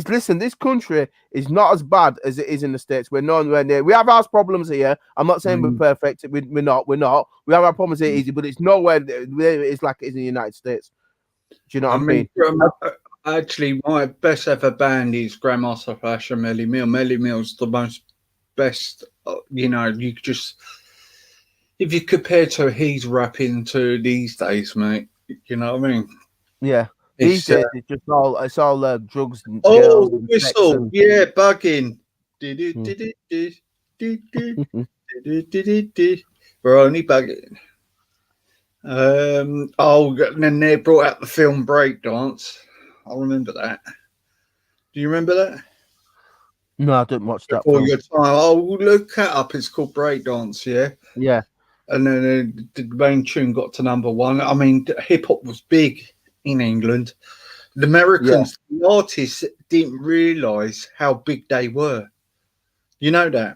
Speaker 3: listen, this country is not as bad as it is in the States. We're nowhere near. We have our problems here. I'm not saying we're perfect. We're not. We have our problems here easy, but it's nowhere it's like it is in the United States. Do you know what I mean?
Speaker 1: Actually, my best ever band is Grandmaster Flash and Melly Mill. Melly Mill's the most best, you just, if you compare to he's rapping to these days, mate, you know what I mean?
Speaker 3: Yeah. These days, it's all drugs and
Speaker 1: girls and whistle, and... yeah, bugging. We're only bugging. And then they brought out the film Breakdance. I remember that. Do you remember that?
Speaker 3: No, I didn't watch that.
Speaker 1: Before your time. Oh, look that up. It's called Breakdance, yeah?
Speaker 3: Yeah.
Speaker 1: And then the main tune got to number one. I mean, hip-hop was big in England. The Americans, the artists didn't realise how big they were. You know that?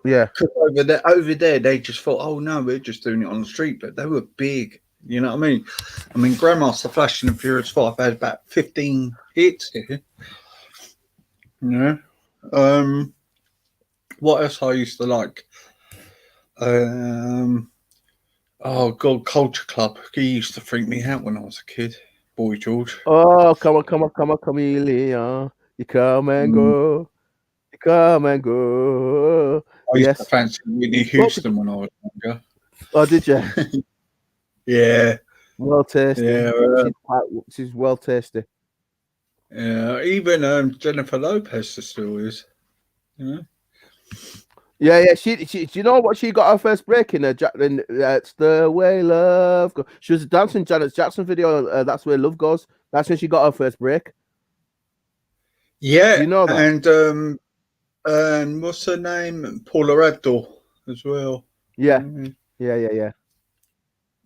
Speaker 3: Yeah.
Speaker 1: Because over there, they just thought, oh, no, we're just doing it on the street. But they were big. You know what I mean? Grandmaster Flash and the Furious 5 had about 15 hits here. Yeah. What else I used to like? Oh God, Culture Club. He used to freak me out when I was a kid. Boy George.
Speaker 3: Oh, come on, chameleon. You come and go. You come and go.
Speaker 1: I used to fancy Whitney Houston when I was younger.
Speaker 3: Oh, did you?
Speaker 1: Yeah.
Speaker 3: Well tasty.
Speaker 1: Yeah.
Speaker 3: She's well tasty.
Speaker 1: Yeah. Even Jennifer Lopez still is. You know?
Speaker 3: Yeah. She. Do you know what she got her first break in? That's the way love goes. She was dancing Janet Jackson video. That's where love goes. That's when she got her first break.
Speaker 1: Yeah.
Speaker 3: Do you know that?
Speaker 1: And what's her name? Paula Abdul as well.
Speaker 3: Yeah. Yeah.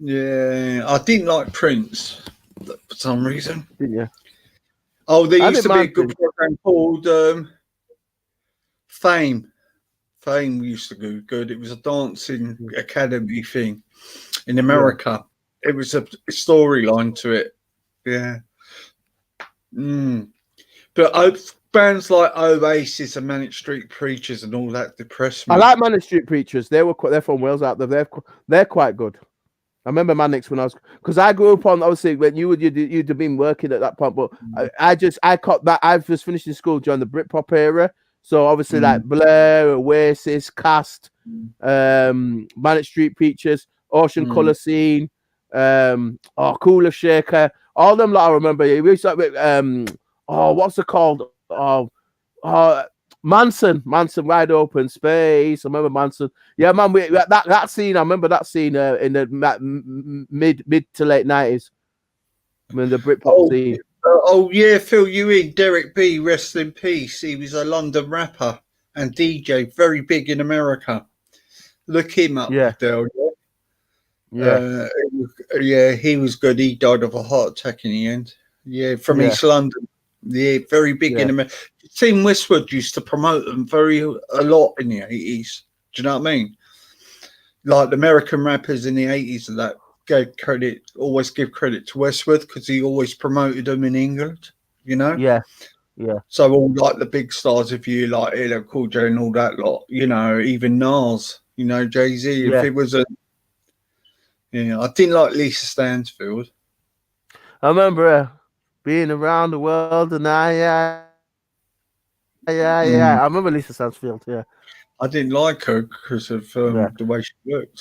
Speaker 1: Yeah, I didn't like Prince for some reason.
Speaker 3: Didn't you?
Speaker 1: Oh, there used to be a good program called Fame. Fame used to go good. It was a dancing academy thing in America. Yeah. It was a storyline to it. Yeah. But bands like Oasis and Manic Street Preachers and all that depressed me.
Speaker 3: I like Manic Street Preachers. They're from Wales out there. They're quite good. I remember Manics when I was, because I grew up on, obviously when you'd have been working at that point, but I caught that. I was finishing school during the Britpop era, so obviously like Blur, Oasis, Cast, Manic Street Preachers, Ocean Colour Scene, Cooler Shaker, all them. Like I remember, we used to, what's it called? Manson, Wide Open Space. I remember Manson. Yeah, man. That scene. I remember that scene in the mid to late 90s. I mean, the Britpop scene.
Speaker 1: Yeah, Phil, you in Derek B. Rest in peace. He was a London rapper and DJ, very big in America. Look him up, Del. Yeah, he was good. He died of a heart attack in the end. Yeah, from East London. Yeah, very big in America. Team Westwood used to promote them a lot in the 80s. Do you know what I mean? Like the American rappers in the 80s and that always give credit to Westwood because he always promoted them in England, you know?
Speaker 3: Yeah.
Speaker 1: So all like the big stars, if you like LL Cool J and all that lot, you know, even Nas, you know, Jay-Z, if it was I didn't like Lisa Stansfield.
Speaker 3: I remember being around the world and I remember Lisa Stansfield. Yeah,
Speaker 1: I didn't like her because of the way she worked.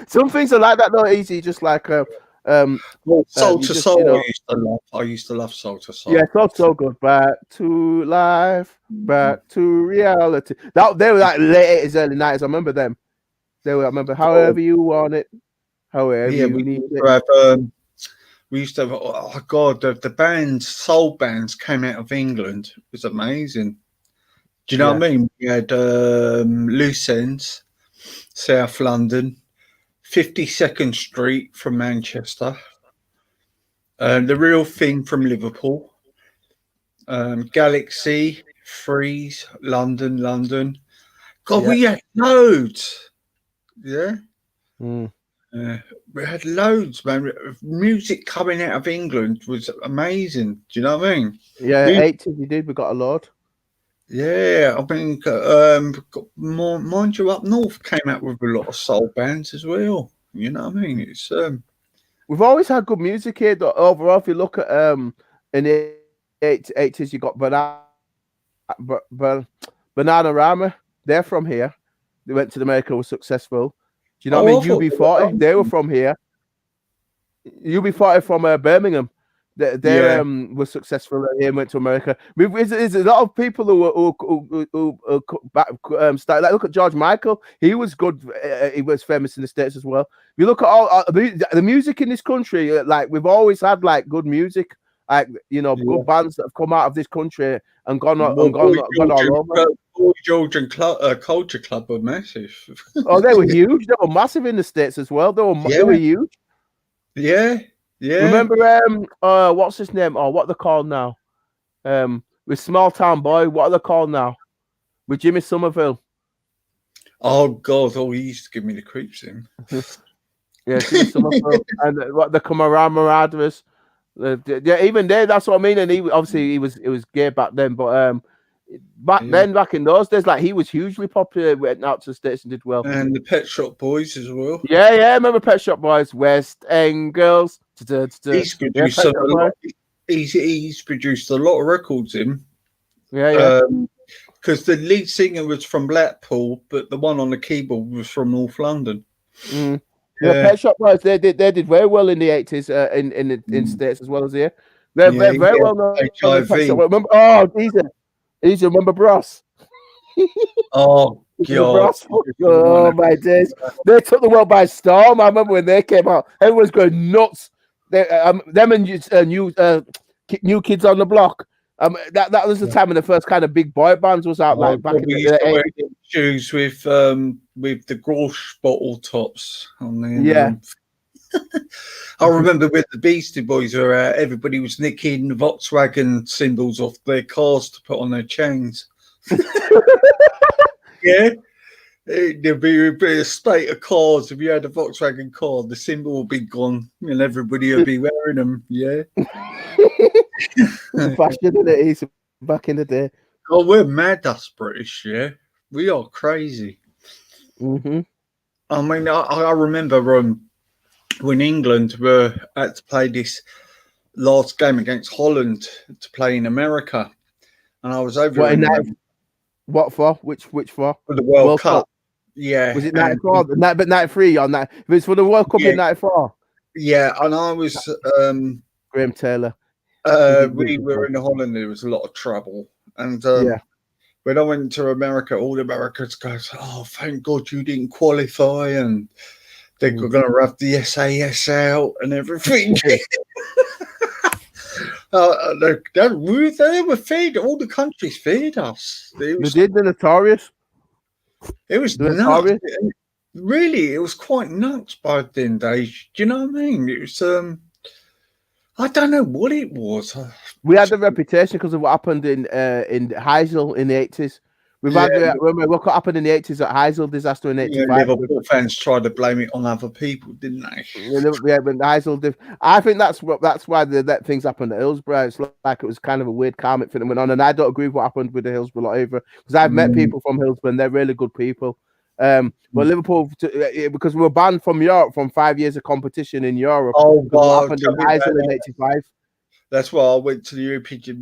Speaker 3: Some things are like that, not easy. Just like
Speaker 1: Soul to Soul. I used to love Soul to Soul.
Speaker 3: Yeah, so good. Back to life, back to reality. They were like late 80s, early 90s. I remember them. I remember however you want it. However you need it.
Speaker 1: We used to have, the soul bands came out of England. It was amazing. Do you know what I mean? We had Loose Ends, South London, 52nd Street from Manchester, The Real Thing from Liverpool, Galaxy, Freeze, London. God, we had loads. Yeah. We had loads, man. Music coming out of England was amazing. Do you know what I mean?
Speaker 3: Yeah, 80s we did. We got a lot.
Speaker 1: Yeah, I mean, mind you, up north came out with a lot of soul bands as well. You know what I mean? It's
Speaker 3: we've always had good music here. Though, overall, if you look at in the 80s, you got Bananarama. They're from here. They went to America, was successful. Do you know what I mean? UB40, they were from here. UB40 from Birmingham. They were successful here and went to America. There's a lot of people who start. Like, look at George Michael. He was good. He was famous in the States as well. If you look at all the music in this country, like we've always had like good music, like good bands that have come out of this country and gone all over.
Speaker 1: Boy George and Culture Club were massive.
Speaker 3: Oh, they were huge. They were massive in the States as well. They were huge.
Speaker 1: Yeah.
Speaker 3: Remember, what's his name? Or what they're called now? With Small Town Boy. What are they called now? With Jimmy Somerville.
Speaker 1: Oh God! He used to give me the creeps in.
Speaker 3: Yeah, Jimmy Somerville and what the camaraderies. Even there, that's what I mean. And he was gay back then, but back in those days, like he was hugely popular. Went out to the States and did well.
Speaker 1: And the Pet Shop Boys as well.
Speaker 3: Yeah. I remember Pet Shop Boys, West End Girls.
Speaker 1: He's produced he's produced a lot of records in.
Speaker 3: Yeah.
Speaker 1: Because the lead singer was from Blackpool, but the one on the keyboard was from North London.
Speaker 3: Yeah, Pet Shop Boys. They did very well in the 80s in States as well as here. They're very well known. Remember, easy. Remember Bros?
Speaker 1: Oh God!
Speaker 3: Oh my days! They took the world by storm. I remember when they came out, everyone's going nuts. Them and New Kids on the Block. That was the time when the first kind of big boy bands was out, like back in the 80s.
Speaker 1: Shoes with the Grosh bottle tops on them.
Speaker 3: Yeah.
Speaker 1: I remember with the Beastie Boys, where everybody was nicking Volkswagen symbols off their cars to put on their chains. Yeah. There'd be a state of cars. If you had a Volkswagen car, the symbol will be gone and everybody will be wearing them. Yeah.
Speaker 3: The fashion in it is back in the day.
Speaker 1: Oh, we're mad, us British. Yeah. We are crazy.
Speaker 3: Mm-hmm.
Speaker 1: I mean, I remember when England were had to play this last game against Holland to play in America. And I was over
Speaker 3: what for? Which for?
Speaker 1: For the World Cup. Yeah.
Speaker 3: Was it 94? But 93 on that. It was for the World Cup in 94.
Speaker 1: Yeah, and I was
Speaker 3: Graham Taylor.
Speaker 1: We were in Holland, there was a lot of trouble. And when I went to America, all the Americans go, "Oh, thank God you didn't qualify," and they're going to have the SAS out and everything. They were fed. All the countries fed us.
Speaker 3: They did the Notorious.
Speaker 1: It was nuts. Really, it was quite nuts by then days. Do you know what I mean? It was I don't know what it was.
Speaker 3: We had the reputation because of what happened in Heysel in the 80s. We've had what happened in the 80s at Heysel disaster in 85.
Speaker 1: Yeah, Liverpool fans tried to blame it on other people, didn't they?
Speaker 3: Yeah, when Heysel did. I think that's why that things happened at Hillsborough. It's like it was kind of a weird karmic thing that went on, and I don't agree with what happened with the Hillsborough lot either, because I've met people from Hillsborough and they're really good people. But Liverpool, because we were banned from Europe from 5 years of competition in Europe.
Speaker 1: Oh God!
Speaker 3: What happened in Heysel in 85.
Speaker 1: That's why I went to the European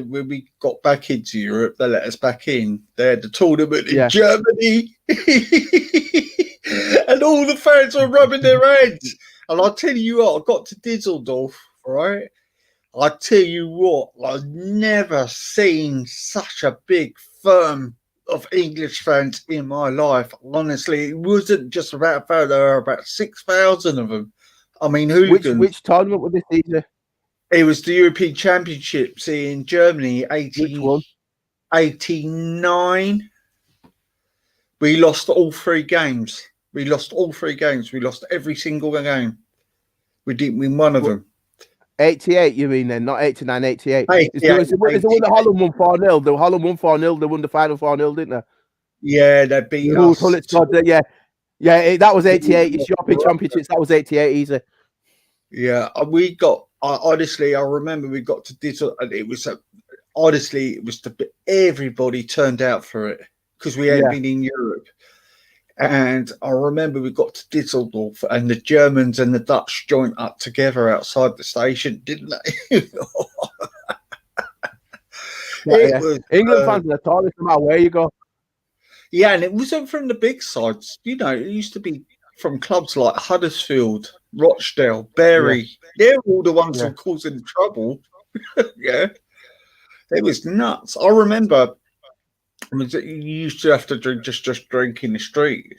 Speaker 1: when we got back into Europe, they let us back in. They had the tournament in Germany. And all the fans were rubbing their hands. And I tell you what, I got to Düsseldorf, right? I tell you what, I've never seen such a big firm of English fans in my life. Honestly, it wasn't just about a fan, there were about 6,000 of them. I mean, hooligans.
Speaker 3: Which tournament was this season?
Speaker 1: It was the European Championships in Germany, 89. We lost all 3 games. We lost every single game. We didn't win one of them.
Speaker 3: 88, you mean then? Not 89, 88. It's the one that Holland won 4-0. The Holland won 4-0. They won the final 4-0, didn't they?
Speaker 1: Yeah, they beat us.
Speaker 3: That was 88. It's European Championships. That was 88 easy.
Speaker 1: Yeah, we got. Honestly, I remember we got to Düsseldorf, and it was everybody turned out for it because we hadn't been in Europe. And I remember we got to Düsseldorf, and the Germans and the Dutch joined up together outside the station, didn't they?
Speaker 3: England fans are notorious no matter where you go.
Speaker 1: Yeah, and it wasn't from the big sides. You know, it used to be from clubs like Huddersfield, Rochdale, Bury. They're all the ones who were causing trouble. It was nuts. I remember you used to have to drink just drink in the street.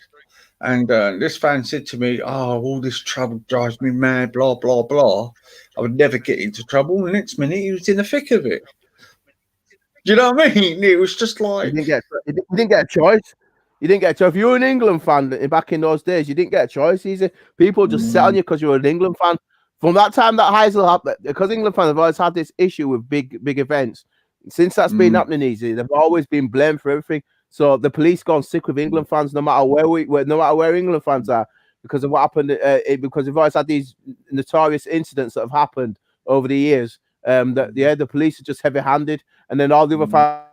Speaker 1: And this fan said to me, "Oh, all this trouble drives me mad, blah, blah, blah. I would never get into trouble." The next minute, he was in the thick of it. Do you know what I mean? It was just like...
Speaker 3: You didn't get a choice. You didn't get a choice. If you were an England fan back in those days, you didn't get a choice. Easy. People just set on you because you were an England fan. From that time that Heysel happened, because England fans have always had this issue with big events. Since that's been happening, easy, they've always been blamed for everything. So the police gone sick with England fans, no matter where England fans are, because of what happened. Because we've always had these notorious incidents that have happened over the years. The police are just heavy-handed, and then all the other fans.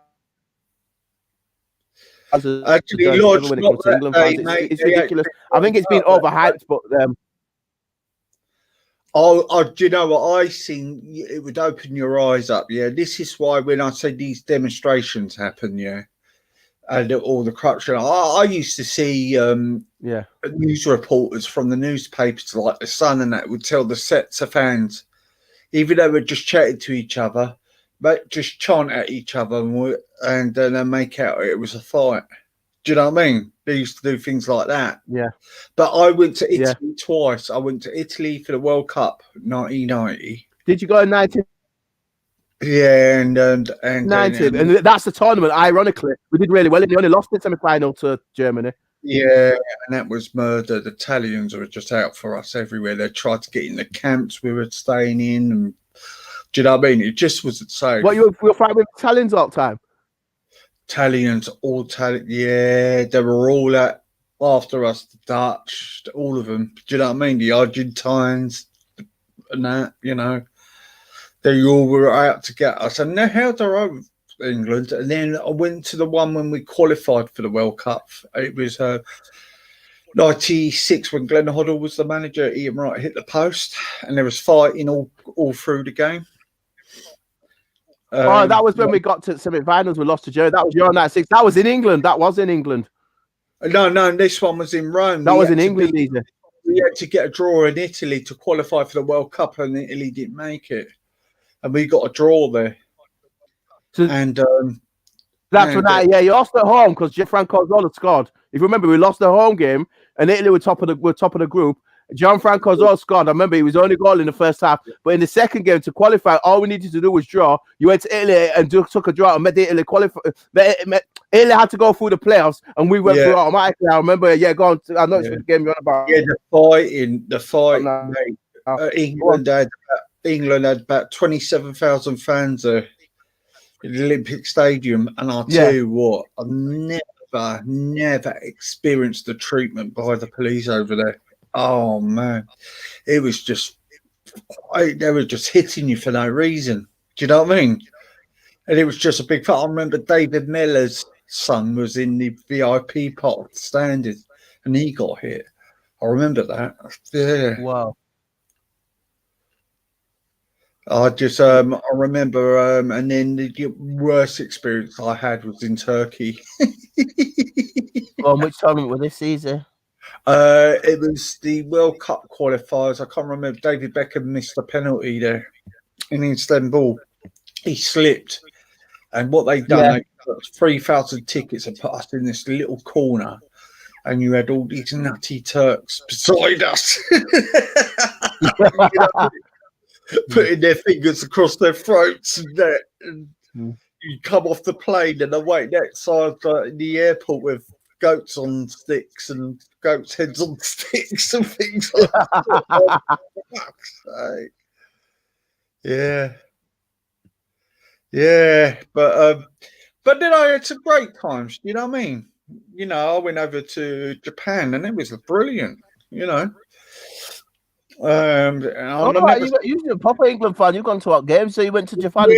Speaker 1: Actually, Lord,
Speaker 3: it's ridiculous. I think it's been overhyped, but
Speaker 1: do you know what I seen? It would open your eyes up. Yeah, this is why when I say these demonstrations happen, and all the corruption. I used to see news reporters from the newspapers like the Sun and that would tell the sets of fans, even though we're just chatting to each other, but just chant at each other and then make out it was a fight. Do you know what I mean? They used to do things like that.
Speaker 3: Yeah.
Speaker 1: But I went to Italy twice. I went to Italy for the World Cup 1990.
Speaker 3: Did you go in 19?
Speaker 1: Yeah, and
Speaker 3: 19, and that's the tournament. Ironically, we did really well. We only lost the semi-final to Germany.
Speaker 1: Yeah, and that was murder. The Italians were just out for us everywhere. They tried to get in the camps we were staying in. And, do you know what I mean? It just wasn't safe.
Speaker 3: What, you were fighting with Italians all the time?
Speaker 1: Italians, yeah, they were all after us, the Dutch, all of them. Do you know what I mean? The Argentines and that, you know, they all were out to get us. And they held their own, England. And then I went to the one when we qualified for the World Cup. It was 96 when Glenn Hoddle was the manager. Ian Wright hit the post, and there was fighting all through the game.
Speaker 3: That was when we got to semi-finals. We lost to Germany. That was your 96. That was in England. That was in England.
Speaker 1: No, this one was in Rome.
Speaker 3: That was in England, either.
Speaker 1: We had to get a draw in Italy to qualify for the World Cup, and Italy didn't make it. And we got a draw there. And
Speaker 3: that's when you lost at home because Gianfranco Zola scored. If you remember, we lost the home game, and Italy were top of the group. Gianfranco Zola scored. I remember he was only goal in the first half, but in the second game to qualify, all we needed to do was draw. You went to Italy and took a draw and made Italy qualify. Italy had to go through the playoffs, and we went through automatically. I remember, go on. I know it's the game you're on about.
Speaker 1: Yeah, the fight. Mate. England had about 27,000 fans there in the Olympic Stadium, and I'll tell you what, I've never experienced the treatment by the police over there. Oh man, it was just they were just hitting you for no reason. Do you know what I mean? And it was just a big fight. I remember David Miller's son was in the VIP part of the standing, and he got hit. I remember that. Yeah.
Speaker 3: Wow.
Speaker 1: I remember, and then the worst experience I had was in Turkey.
Speaker 3: Which tournament was this season?
Speaker 1: It was the World Cup qualifiers. I can't remember. David Beckham missed a penalty there in Istanbul. He slipped, and what they'd done, they put 3,000 tickets and put us in this little corner, and you had all these nutty Turks beside us. Putting their fingers across their throats and that, and you come off the plane and they're waiting outside in the airport with goats on sticks and goats' heads on sticks and things like that. Yeah, but then I had some great times. You know what I mean? You know, I went over to Japan and it was brilliant. You know.
Speaker 3: You're a proper England fan. You've gone to what games? So you went to Japan.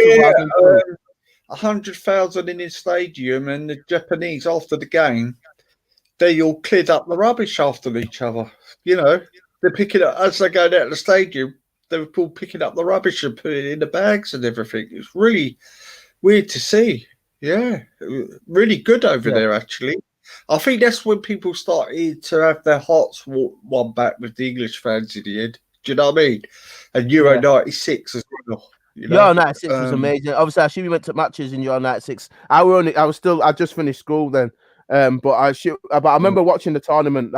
Speaker 1: 100,000 in his stadium, and the Japanese after the game, they all cleared up the rubbish after each other. You know, they're picking up as they go out of the stadium. They were all picking up the rubbish and putting it in the bags and everything. It was really weird to see. Yeah, really good over there actually. I think that's when people started to have their hearts won back with the English fans in the end. Do you know what I mean? And Euro 96 as well. You know?
Speaker 3: Euro 96 was amazing. Obviously, I assume we went to matches in Euro 96. I just finished school then. But I remember watching the tournament.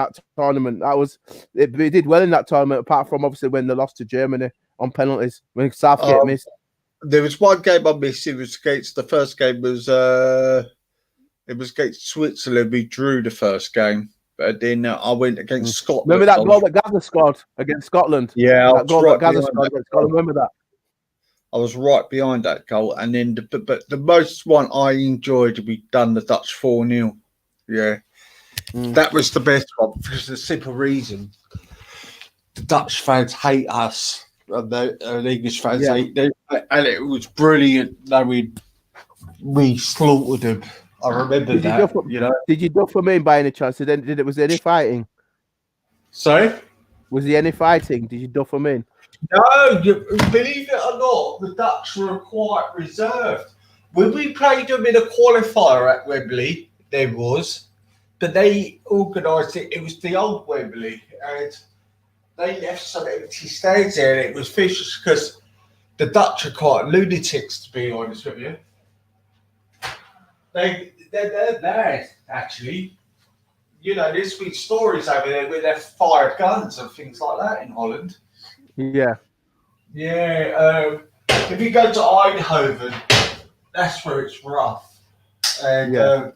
Speaker 3: We did well in that tournament, apart from obviously when they lost to Germany on penalties when Southgate missed.
Speaker 1: There was one game I missed. It was against the first game was against Switzerland. We drew the first game, but then I went against Scotland.
Speaker 3: Remember that goal that Gazza scored against Scotland?
Speaker 1: Yeah,
Speaker 3: that goal that Gazza scored against Scotland. Remember that?
Speaker 1: I was right behind that goal, and then but the most one I enjoyed, we done the Dutch 4-0. Yeah, that was the best one for the simple reason the Dutch fans hate us, and the English fans hate them, and it was brilliant that we slaughtered them. I remember that.
Speaker 3: Did you duck for me by any chance? Was there any fighting?
Speaker 1: Sorry?
Speaker 3: Was there any fighting? Did you duck for me?
Speaker 1: No, believe it or not, the Dutch were quite reserved. When we played them in a qualifier at Wembley, there was, but they organised it. It was the old Wembley, and they left some empty stands there, and it was vicious because the Dutch are quite lunatics, to be honest with you. They're bad, actually. You know, there's been stories over there where they've fired guns and things like that in Holland.
Speaker 3: Yeah.
Speaker 1: Yeah. If you go to Eindhoven, that's where it's rough. And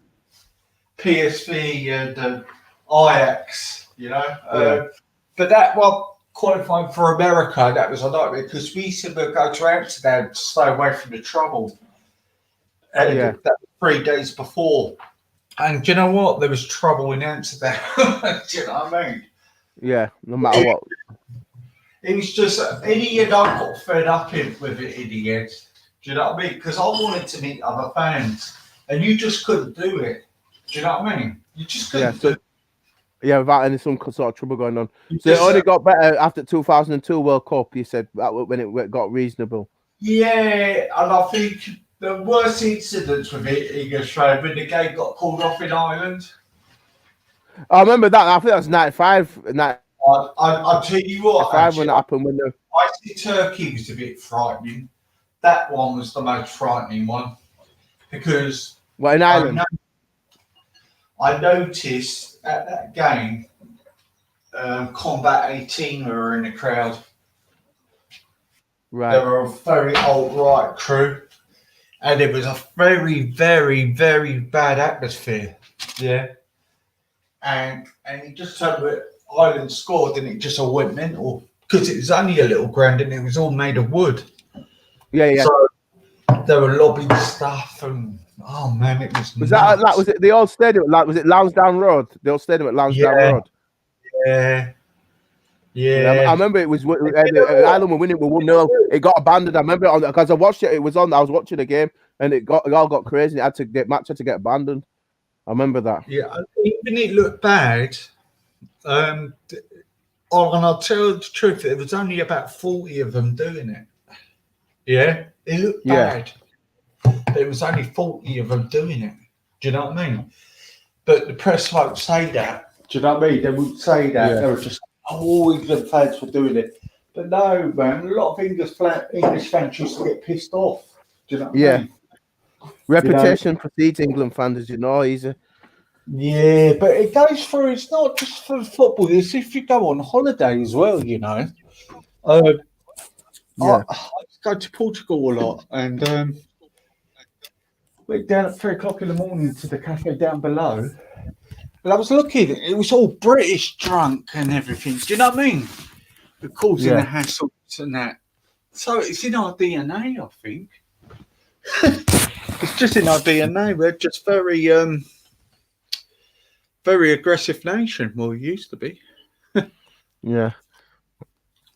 Speaker 1: PSV and Ajax, you know. But that one qualifying for America, that was a nightmare because we said we'd go to Amsterdam to stay away from the trouble. And
Speaker 3: Yeah.
Speaker 1: that was 3 days before. And do you know what? There was trouble in Amsterdam. Do you know what I mean?
Speaker 3: Yeah, no matter what.
Speaker 1: It was just idiot. I got fed up with it, idiot. Do you know what I mean? Because I wanted to meet other fans, and you just couldn't do it. Do you know what I mean? You just couldn't.
Speaker 3: Yeah, so yeah, without any some sort of trouble going on.
Speaker 1: You
Speaker 3: So it
Speaker 1: just,
Speaker 3: only got better after 2002 World Cup. You said that when it got reasonable.
Speaker 1: yeah, and I think the worst incidents with it, Igor, when the game got called off in Ireland.
Speaker 3: I remember that. I think that was 95.
Speaker 1: I'll tell you what,
Speaker 3: 95 when it happened. When the
Speaker 1: I think Turkey was a bit frightening. That one was the most frightening one because
Speaker 3: what in Ireland?
Speaker 1: I noticed at that game, Combat 18 were in the crowd.
Speaker 3: Right.
Speaker 1: They were a very alt-right crew, and it was a very, very, very bad atmosphere. Yeah, and it just turned when Ireland scored, and it just all went mental because it was only a little ground and it was all made of wood.
Speaker 3: Yeah, yeah.
Speaker 1: So they were lobbing stuff, and oh man, it was.
Speaker 3: Was that like? Was it the old stadium? Like, was it Lansdowne Road? The old stadium at Lansdowne Road.
Speaker 1: Yeah.
Speaker 3: I remember it was Ireland were winning with 1-0. It got abandoned. I remember because I watched it. It was on. I was watching the game, and it all got crazy. It had to get match had to get abandoned. I remember that.
Speaker 1: Yeah, even it looked bad. And I'll tell you the truth, there was only about 40 of them doing it. Yeah, it looked bad. There was only 40 of them doing it. Do you know what I mean? But the press won't say that. Do you know what I mean? They wouldn't say that.
Speaker 3: Yeah.
Speaker 1: They were just, England fans were doing it. But no, man, a lot of English fans used to get pissed off. Do you know what I mean?
Speaker 3: Reputation precedes England fans, as you know, easy.
Speaker 1: Yeah, but it goes through. It's not just for football. It's if you go on holiday as well, you know. I go to Portugal a lot, and went down at 3 o'clock in the morning to the cafe down below. And I was looking; it was all British drunk and everything. Do you know what I mean? We're causing the hassles and that. So it's in our DNA, I think. It's just in our DNA. We're just very aggressive nation. Well, we used to be.
Speaker 3: Yeah.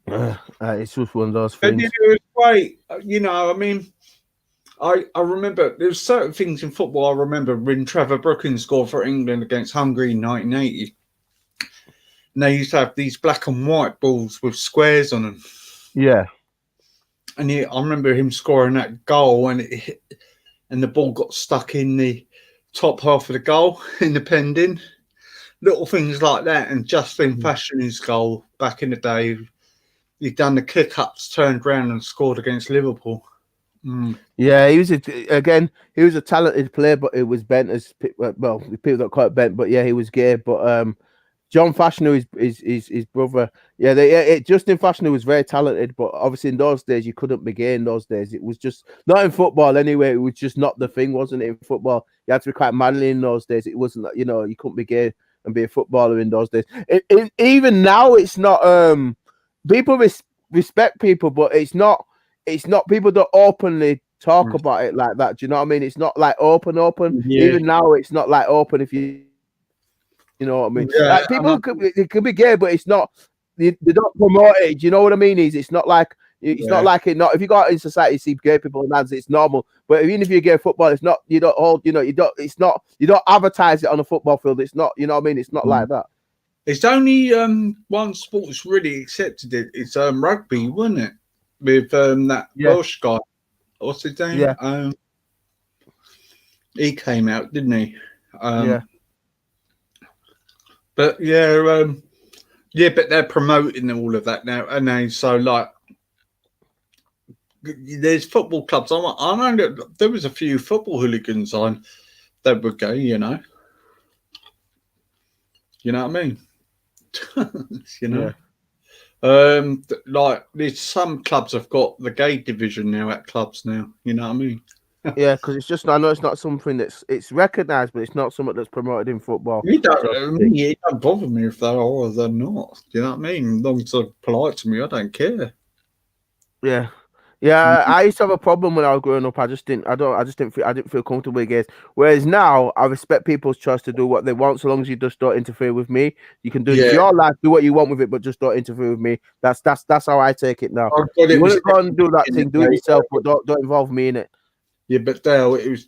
Speaker 3: It's just one of those things.
Speaker 1: And it was great. You know, I mean, I remember there's certain things in football. I remember when Trevor Brookins scored for England against Hungary in 1980. And they used to have these black and white balls with squares on them.
Speaker 3: Yeah.
Speaker 1: And I remember him scoring that goal, and it hit, and the ball got stuck in the top half of the goal in the pending. Little things like that. And Justin Fashion's goal back in the day, he'd done the kick-ups, turned around and scored against Liverpool.
Speaker 3: Yeah, he was a talented player, but it was bent as well. People don't call it bent, but yeah, he was gay. But John Fashanu is his brother. Yeah, Justin Fashanu was very talented, but obviously in those days you couldn't be gay. In those days, it was just not in football anyway. It was just not the thing, wasn't it? In football, you had to be quite manly in those days. It wasn't, you couldn't be gay and be a footballer in those days. Even now, it's not. People respect people, but it's not. People don't openly talk about it like that. Do you know what I mean? It's not like open. Yeah. Even now, it's not like open. If you know what I mean?
Speaker 1: Yeah,
Speaker 3: like people could be gay, but it's not. They don't promote it. Do you know what I mean? It's not like not like it. Not if you go out in society, you see gay people and that's it's normal. But even if you're gay football, it's not. You don't hold. You don't. It's not. You don't advertise it on a football field. It's not. You know what I mean? It's not like that.
Speaker 1: It's only one sport that's really accepted it. It's rugby, wasn't it? With that Welsh guy. What's his name?
Speaker 3: Yeah.
Speaker 1: He came out, didn't he?
Speaker 3: Yeah.
Speaker 1: But but they're promoting all of that now, and they so like there's football clubs. I know that there was a few football hooligans on that were gay. You know what I mean? Like there's some clubs have got the gay division now at clubs now. You know what I mean?
Speaker 3: Yeah, because it's just I know it's not something it's recognised, but it's not something that's promoted in football.
Speaker 1: It don't bother me if they are or they're not. Do you know what I mean? As long as they're polite to me, I don't care.
Speaker 3: Yeah, Yeah, I used to have a problem when I was growing up. I just didn't feel comfortable with gays. Whereas now, I respect people's choice to do what they want, so long as you just don't interfere with me. You can do it's your life, do what you want with it, but just don't interfere with me. That's how I take it now. You want to go and do that thing, do it yourself, but don't involve me in it.
Speaker 1: Yeah, but Dale, it was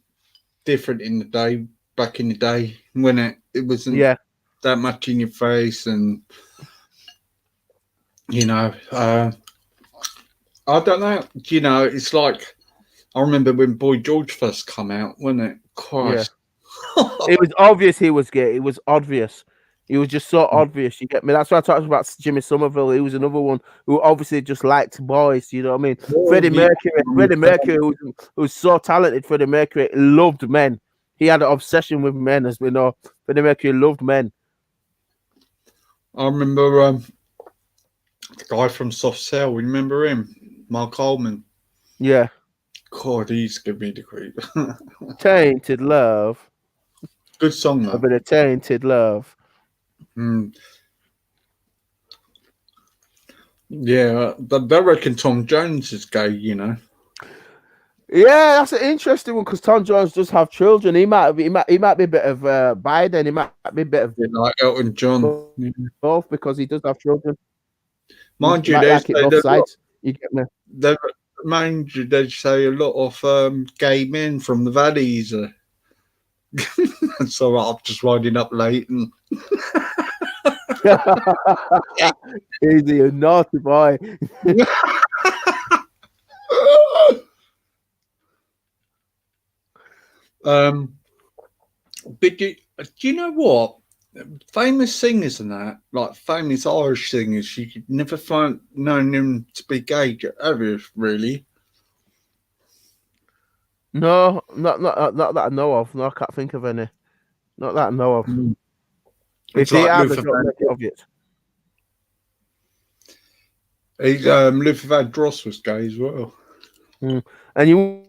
Speaker 1: different in the day, back in the day, when it wasn't that much in your face, and you know, I don't know. You know, it's like I remember when Boy George first come out, wasn't it? Christ.
Speaker 3: Yeah. It was obvious he was gay. It was obvious. It was just so obvious. You get me? That's why I talked about Jimmy Somerville. He was another one who obviously just liked boys. You know what I mean? Freddie Mercury who was so talented. Freddie Mercury loved men. He had an obsession with men, as we know. Freddie Mercury loved men.
Speaker 1: I remember the guy from Soft Cell. Remember him? Mark Coleman.
Speaker 3: Yeah.
Speaker 1: God, he's giving me the creep.
Speaker 3: Tainted Love.
Speaker 1: Good song, though.
Speaker 3: A bit of Tainted Love.
Speaker 1: Yeah, they reckon Tom Jones is gay, you know.
Speaker 3: Yeah, that's an interesting one because Tom Jones does have children. He might be a bit of Biden. He might be a bit of
Speaker 1: like Elton John,
Speaker 3: both because he does have children.
Speaker 1: Mind you,
Speaker 3: like it both sides. You get me?
Speaker 1: Mind you, they say a lot of gay men from the valleys. So I'm just winding up late and.
Speaker 3: Easy, a naughty boy.
Speaker 1: But do you know what? Famous singers and that, like famous Irish singers, you could never known them to be gay, have you, really?
Speaker 3: No, not that I know of. No, I can't think of any. Not that I know of. If they are, they don't make it obvious.
Speaker 1: Luther Vandross was gay as well.
Speaker 3: And you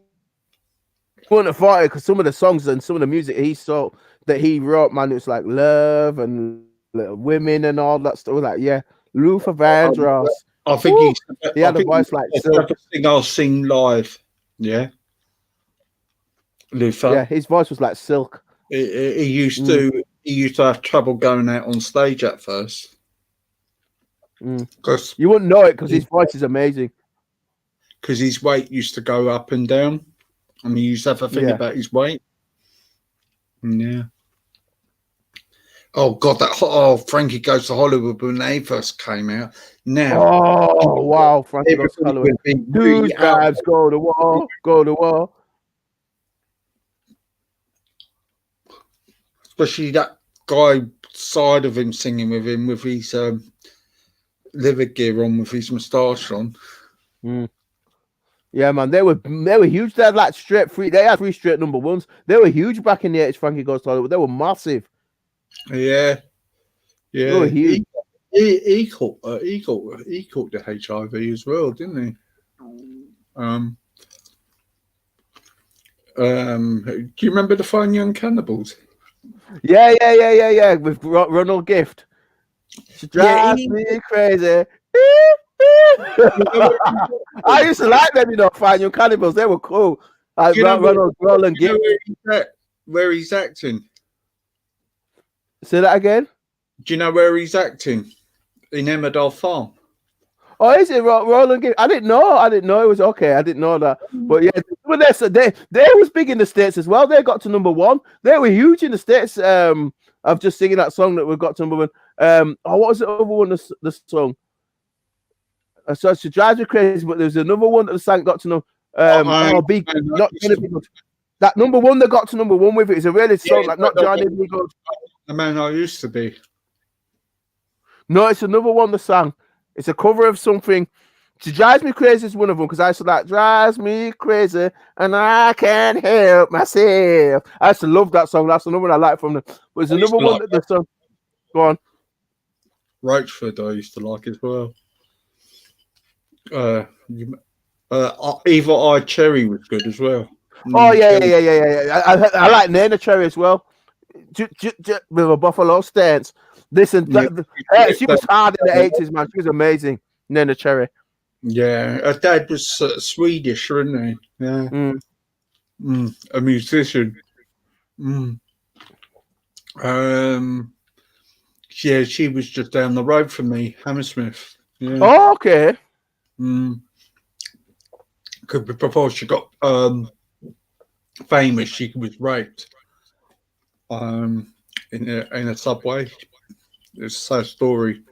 Speaker 3: wouldn't have thought it because some of the songs and some of the music he wrote, man, it was like love and women and all that stuff. Like, yeah, Luther Vandross.
Speaker 1: I think
Speaker 3: he had a voice like Silk.
Speaker 1: Thing I'll sing live. Yeah, Luther.
Speaker 3: Yeah, his voice was like silk.
Speaker 1: He used to have trouble going out on stage at first.
Speaker 3: You wouldn't know it because his voice is amazing.
Speaker 1: Because his weight used to go up and down, and he used to have a thing about his weight. Yeah. Oh God, Frankie Goes to Hollywood when they first came out. Now,
Speaker 3: wow, Frankie Goes to Hollywood. Dudes guys go to war, go to war.
Speaker 1: Especially that guy side of him singing with him with his liver gear on, with his moustache on.
Speaker 3: Yeah, man, they were huge. They had like they had 3 straight number ones. They were huge back in the 80s. Frankie Goes to Hollywood. They were massive.
Speaker 1: Yeah.
Speaker 3: They were huge.
Speaker 1: He caught the HIV as well, didn't he? Do you remember the Fine Young Cannibals?
Speaker 3: Yeah. With Ronald Gift. She drives me crazy. I used to like them, Fine Young Cannibals. They were cool. Roland Gift.
Speaker 1: Where he's acting?
Speaker 3: Say that again.
Speaker 1: Do you know where he's acting? In Emmerdale Farm.
Speaker 3: Oh, is it Roland Gift? I didn't know it was okay. I didn't know that. But yeah, they was big in the States as well. They got to number 1. They were huge in the States. Of just singing that song that we got to number 1. What was the other one? The song. So she drives me crazy, but there's another one that the song got to know. Be not Johnny B. Good. That number 1 that got to number 1 with it is a really song like not Johnny B. Good.
Speaker 1: The Man I Used to Be.
Speaker 3: No, it's another one. The song. It's a cover of something. She Drives Me Crazy is one of them because I used to like drives me crazy and I can't help myself. I used to love that song. That's another one I like from them. But there's another one that the song. Go on.
Speaker 1: Roachford I used to like as well. Evil Eye Cherry was good as well.
Speaker 3: Oh yeah. I like Nana Cherry as well. With a buffalo stance. Listen, she was hard in the 80s, man. She was amazing, Nana Cherry.
Speaker 1: Yeah, her dad was Swedish, wasn't he? Yeah. A musician. Yeah, she was just down the road from me, Hammersmith. Yeah.
Speaker 3: Oh, okay.
Speaker 1: Because before she got famous, she was raped in a subway. It's a sad story.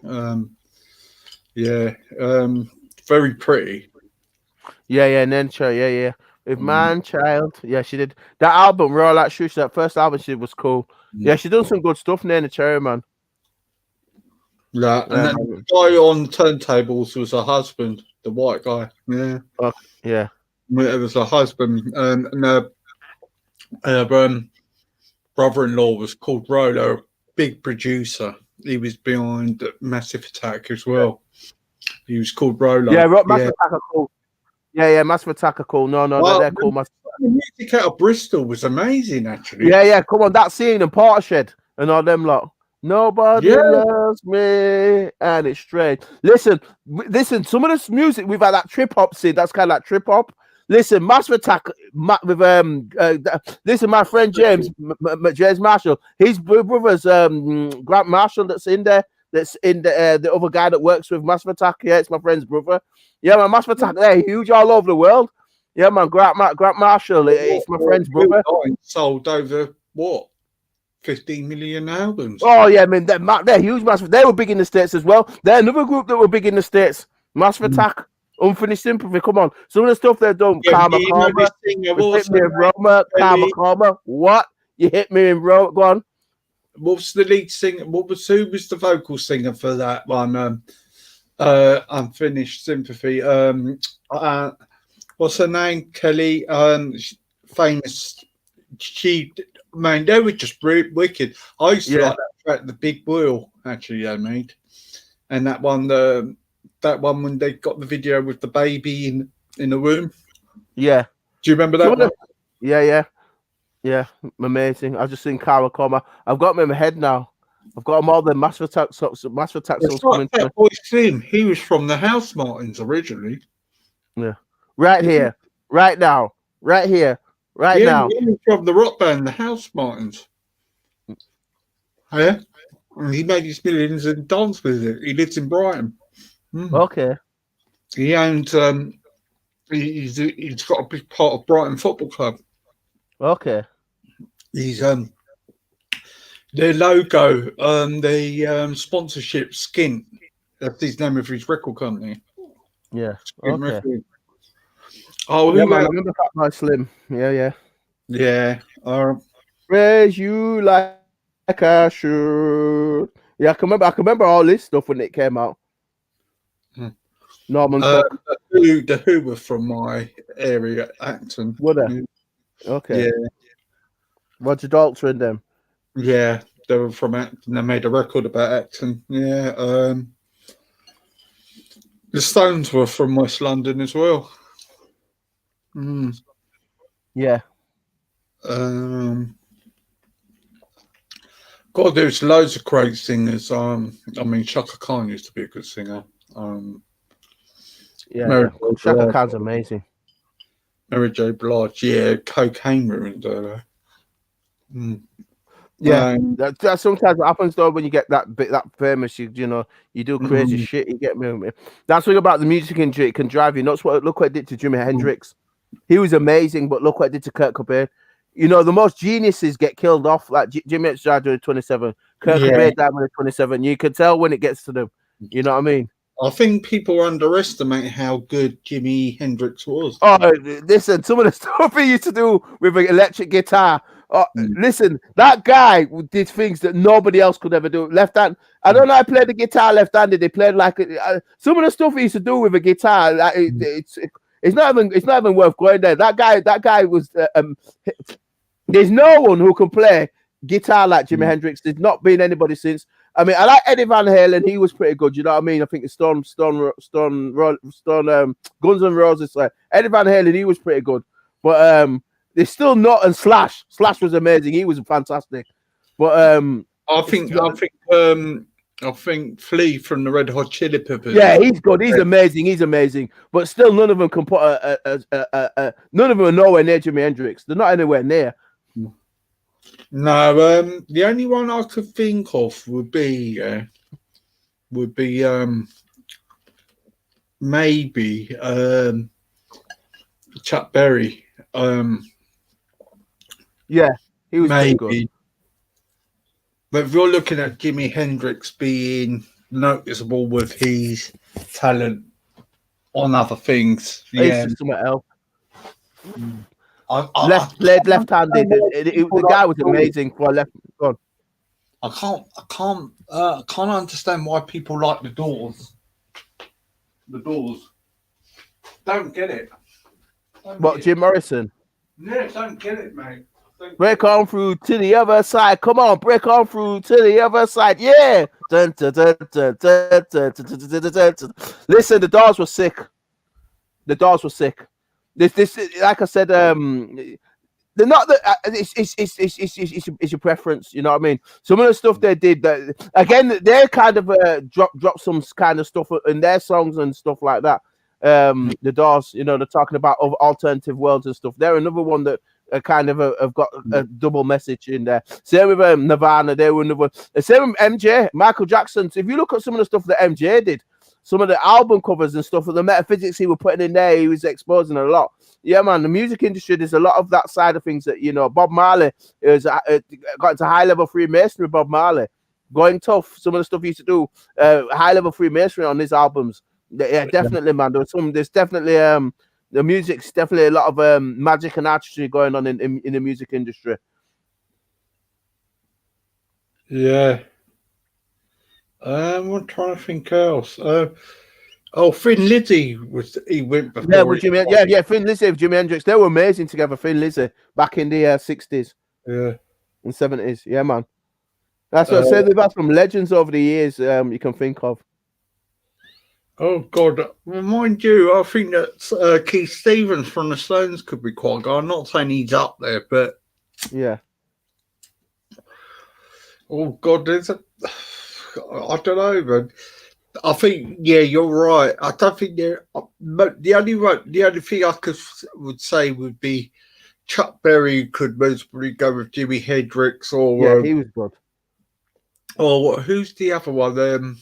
Speaker 1: Very pretty.
Speaker 3: Yeah, Nencha, yeah. With Man Child, yeah, she did that album, Raw Like Shush, that first album she was cool. Yeah, she done some good stuff, Nana Cherry, man.
Speaker 1: Yeah, and then the guy on turntables was her husband, the white guy. Yeah.
Speaker 3: Yeah.
Speaker 1: It was her husband. And her brother-in-law was called Rolo, big producer. He was behind Massive Attack as well. He was called Rolo.
Speaker 3: Yeah, Massive Attack are cool. Yeah, Massive Attack are cool. No, they're cool.
Speaker 1: The music out of Bristol was amazing, actually.
Speaker 3: Yeah, come on, that scene and Portishead and all them lot. Nobody loves me, and it's straight. Listen, some of this music we've had that trip hop scene. That's kind of like trip hop. Listen, Massive Attack with listen, my friend James Marshall, his brother's Grant Marshall that's in there. That's in the other guy that works with Massive Attack. Yeah, it's my friend's brother. Yeah, man, Massive Attack, they're huge all over the world. Yeah, man, Grant Marshall, it's my friend's brother.
Speaker 1: Sold over what? 15 million albums.
Speaker 3: Oh yeah, I mean they're huge, Massive. They were big in the States as well. They're another group that were big in the States. Massive Attack, Unfinished Sympathy. Come on, some of the stuff they've done. Karma, Roma, Karma. What? You hit me in Roma. Go on.
Speaker 1: What's the lead singer? Who was the vocal singer for that one? Unfinished Sympathy. What's her name? Kelly. Famous. Man, they were just wicked. I used to like that track, The Big Wheel, actually, they made. And that one when they got the video with the baby in the room.
Speaker 3: Yeah.
Speaker 1: Do you remember that one?
Speaker 3: Yeah. Amazing. I just seen Cara Coma. I've got them in my head now. I've got them all the Massive Attack songs coming through.
Speaker 1: Boy Slim, he was from the House Martins originally.
Speaker 3: Yeah. Right here. Right now. Right here. Right now.
Speaker 1: He was from the rock band, the House Martins. Yeah. And he made his millions and danced with it. He lives in Brighton.
Speaker 3: Okay.
Speaker 1: He owns he's got a big part of Brighton Football Club.
Speaker 3: Okay.
Speaker 1: He's their logo, the sponsorship Skint. That's his name of his record company.
Speaker 3: Yeah.
Speaker 1: Skint
Speaker 3: okay.
Speaker 1: Record. Oh,
Speaker 3: I remember that by Slim. Yeah. Raise you like I should. Yeah, I can remember all this stuff when it came out. Norman
Speaker 1: the Who were from my area, Acton.
Speaker 3: Were they? Okay.
Speaker 1: Yeah.
Speaker 3: Roger Daltrey and them.
Speaker 1: Yeah, they were from Acton. They made a record about Acton. Yeah. The Stones were from West London as well.
Speaker 3: Yeah.
Speaker 1: God, there's loads of great singers. I mean, Chaka Khan used to be a good singer.
Speaker 3: Chaka Khan's amazing.
Speaker 1: Mary J. Blige, yeah, cocaine ruined her.
Speaker 3: Yeah, that sometimes what happens though when you get that famous, you do crazy shit. You get me. That's what about the music industry. It can drive you nuts. Look what it did to Jimi Hendrix. He was amazing, but look what it did to Kurt Cobain. The most geniuses get killed off. Like Jimi Hendrix died when he was 27. Kurt Cobain died when he was 27. You can tell when it gets to them. You know what I mean?
Speaker 1: I think people underestimate how good Jimi Hendrix was.
Speaker 3: Oh, listen, some of the stuff he used to do with an electric guitar. Listen, that guy did things that nobody else could ever do. Left hand. I don't know. I played the guitar left-handed. They played like some of the stuff he used to do with a guitar. Like, it's not even worth going there. That guy was. There's no one who can play guitar like Jimi Hendrix. There's not been anybody since. I mean, I like Eddie Van Halen. He was pretty good. You know what I mean? I think it's Stone Guns N' Roses. Eddie Van Halen, he was pretty good. But there's still not. And Slash was amazing. He was fantastic. But
Speaker 1: I think I think Flea from the Red Hot Chili Peppers.
Speaker 3: Yeah, he's good. He's amazing. He's amazing. But still, none of them can put none of them are nowhere near Jimi Hendrix. They're not anywhere near.
Speaker 1: No, the only one I could think of would be maybe Chuck Berry.
Speaker 3: Yeah, he was pretty
Speaker 1: Maybe.
Speaker 3: good.
Speaker 1: But if you're looking at Jimi Hendrix being noticeable with his talent on other things, yeah.
Speaker 3: He's somewhere else.
Speaker 1: Left-handed.
Speaker 3: The guy was amazing for left. God.
Speaker 1: I can't understand why people like the Doors. The Doors. Don't get it.
Speaker 3: What, Jim Morrison?
Speaker 1: Yeah, don't get it, mate.
Speaker 3: Break on through to the other side. Come on, break on through to the other side. Yeah. Dun, dun, dun, dun, dun, dun, dun, dun, dun, dun, dun. Listen, the Doors were sick. The Doors were sick. This, like I said, they're not the. It's your preference. You know what I mean? Some of the stuff they did, again, they kind of drop some kind of stuff in their songs and stuff like that. The Doors, you know, they're talking about alternative worlds and stuff. They're another one that kind of have got a double message in there. Same with Nirvana, they were another. Same with MJ, Michael Jackson. So if you look at some of the stuff that MJ did, some of the album covers and stuff, the metaphysics he was putting in there, he was exposing a lot. Yeah, man, the music industry, there's a lot of that side of things that, you know, Bob Marley got into high-level Freemasonry, Bob Marley. Going Tough, some of the stuff he used to do, high-level Freemasonry on his albums. Yeah, definitely, man. There's definitely the music's definitely a lot of magic and artistry going on in the music industry.
Speaker 1: Yeah. I'm trying to think else. Thin Lizzy went before.
Speaker 3: Yeah, with Jimi, Thin Lizzy and Jimi Hendrix, they were amazing together. Thin Lizzy back in the 60s,
Speaker 1: yeah,
Speaker 3: and 70s. Yeah, man. That's what I said. They've had some legends over the years. You can think of.
Speaker 1: Oh God, mind you, I think that Keith Stevens from the Stones could be quite good. I'm not saying he's up there, but
Speaker 3: yeah.
Speaker 1: Oh God, I don't know, man. I think you're right. I don't think the only thing I would say would be Chuck Berry could mostly go with Jimi Hendrix or
Speaker 3: he was good.
Speaker 1: Or who's the other one? The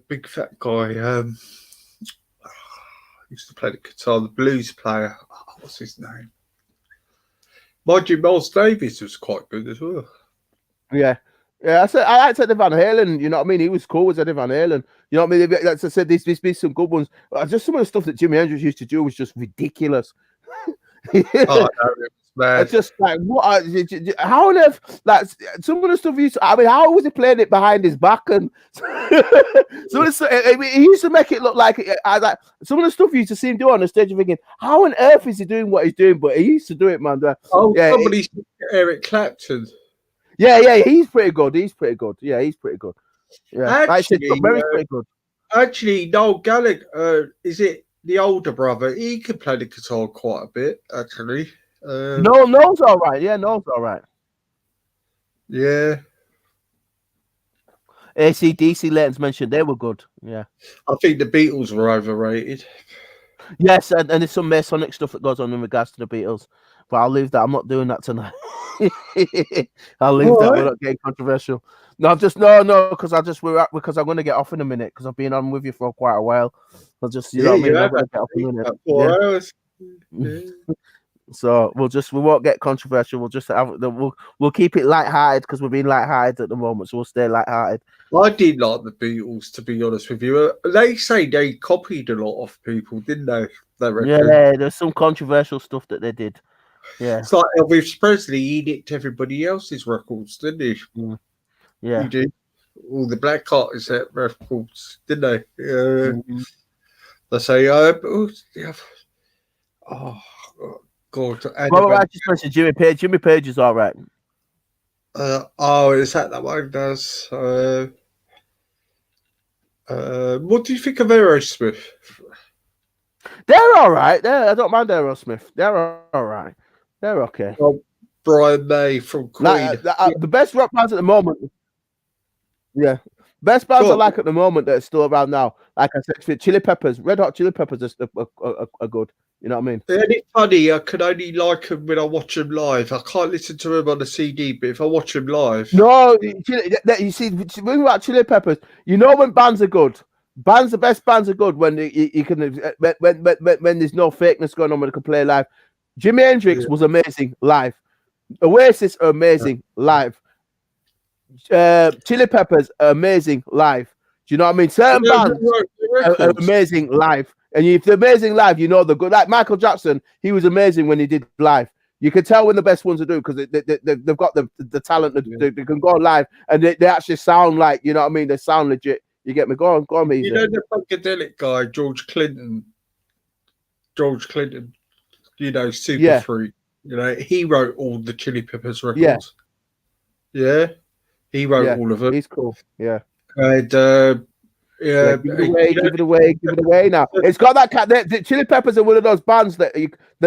Speaker 1: big fat guy. Used to play the guitar, the blues player. What's his name? Mind you, Miles Davis was quite good as well.
Speaker 3: Yeah. Yeah, I liked Eddie Van Halen. You know what I mean? He was cool with Eddie Van Halen. You know what I mean? Like I said, there's been some good ones. Just some of the stuff that Jimi Hendrix used to do was just ridiculous.
Speaker 1: Oh, no,
Speaker 3: it's just like what? How on earth? Like some of the stuff he used to, I mean, how was he playing it behind his back? And so he used to make it look like some of the stuff you used to see him do on the stage. You're thinking, how on earth is he doing what he's doing? But he used to do it, man.
Speaker 1: Somebody Eric Clapton.
Speaker 3: Yeah, he's pretty good. Yeah, he's pretty good. Yeah,
Speaker 1: actually,
Speaker 3: very pretty good.
Speaker 1: Actually, Noel Gallagher, is it the older brother? He can play the guitar quite a bit, actually.
Speaker 3: Noel's all right. Yeah, Noel's all right.
Speaker 1: Yeah.
Speaker 3: AC/DC, Leighton's mentioned, they were good. Yeah.
Speaker 1: I think the Beatles were overrated.
Speaker 3: Yes, and there's some Masonic stuff that goes on in regards to the Beatles. But I'll leave that. I'm not doing that tonight. I'll leave that. We're not getting controversial. No, because I'm going to get off in a minute because I've been on with you for quite a while. I'll just know what I mean. I'm going to get off in a minute. 4 hours. Yeah. So we won't get controversial. We'll just we'll keep it lighthearted because we're being lighthearted at the moment. So we'll stay lighthearted.
Speaker 1: I did like the Beatles, to be honest with you. They say they copied a lot of people, didn't they?
Speaker 3: Yeah, there's some controversial stuff that they did. Yeah,
Speaker 1: it's like Elvis Presley. He nicked everybody else's records, didn't he?
Speaker 3: Yeah,
Speaker 1: he did. All the Black Artists records, didn't they? They say, oh God.
Speaker 3: Well, I just mentioned Jimmy Page. Jimmy Page is all right.
Speaker 1: Is that one does? What do you think of Aerosmith?
Speaker 3: They're all right. I don't mind Aerosmith. They're all right. They're okay.
Speaker 1: Brian May from Queen.
Speaker 3: The best rock bands at the moment. Yeah. Best bands I
Speaker 1: Sure.
Speaker 3: like at the moment that are still around now, like I said, Chili Peppers, Red Hot Chili Peppers are good. You know what I mean?
Speaker 1: And it's funny, I can only like them when I watch them live. I can't listen to them on the CD, but if I watch them live,
Speaker 3: No, you see, when about Chili Peppers, you know when bands are good. The best bands are good when you can when there's no fakeness going on when they can play live. Jimi Hendrix was amazing live. Oasis are amazing live. Chili Peppers are amazing live. Do you know what I mean? Certain bands are amazing live, and if they're amazing live, you know they're good. Like Michael Jackson, he was amazing when he did live. You can tell when the best ones are doing because they've got the talent. They can go live and they actually sound like, you know what I mean. They sound legit. You get me? Go on, me.
Speaker 1: You know the funkadelic guy, George Clinton. You know, super freak. You know, he wrote all the Chili Peppers records. Yeah, he wrote all of them.
Speaker 3: He's cool. Yeah.
Speaker 1: And
Speaker 3: give it away now. It's got that cat. The Chili Peppers are one of those bands that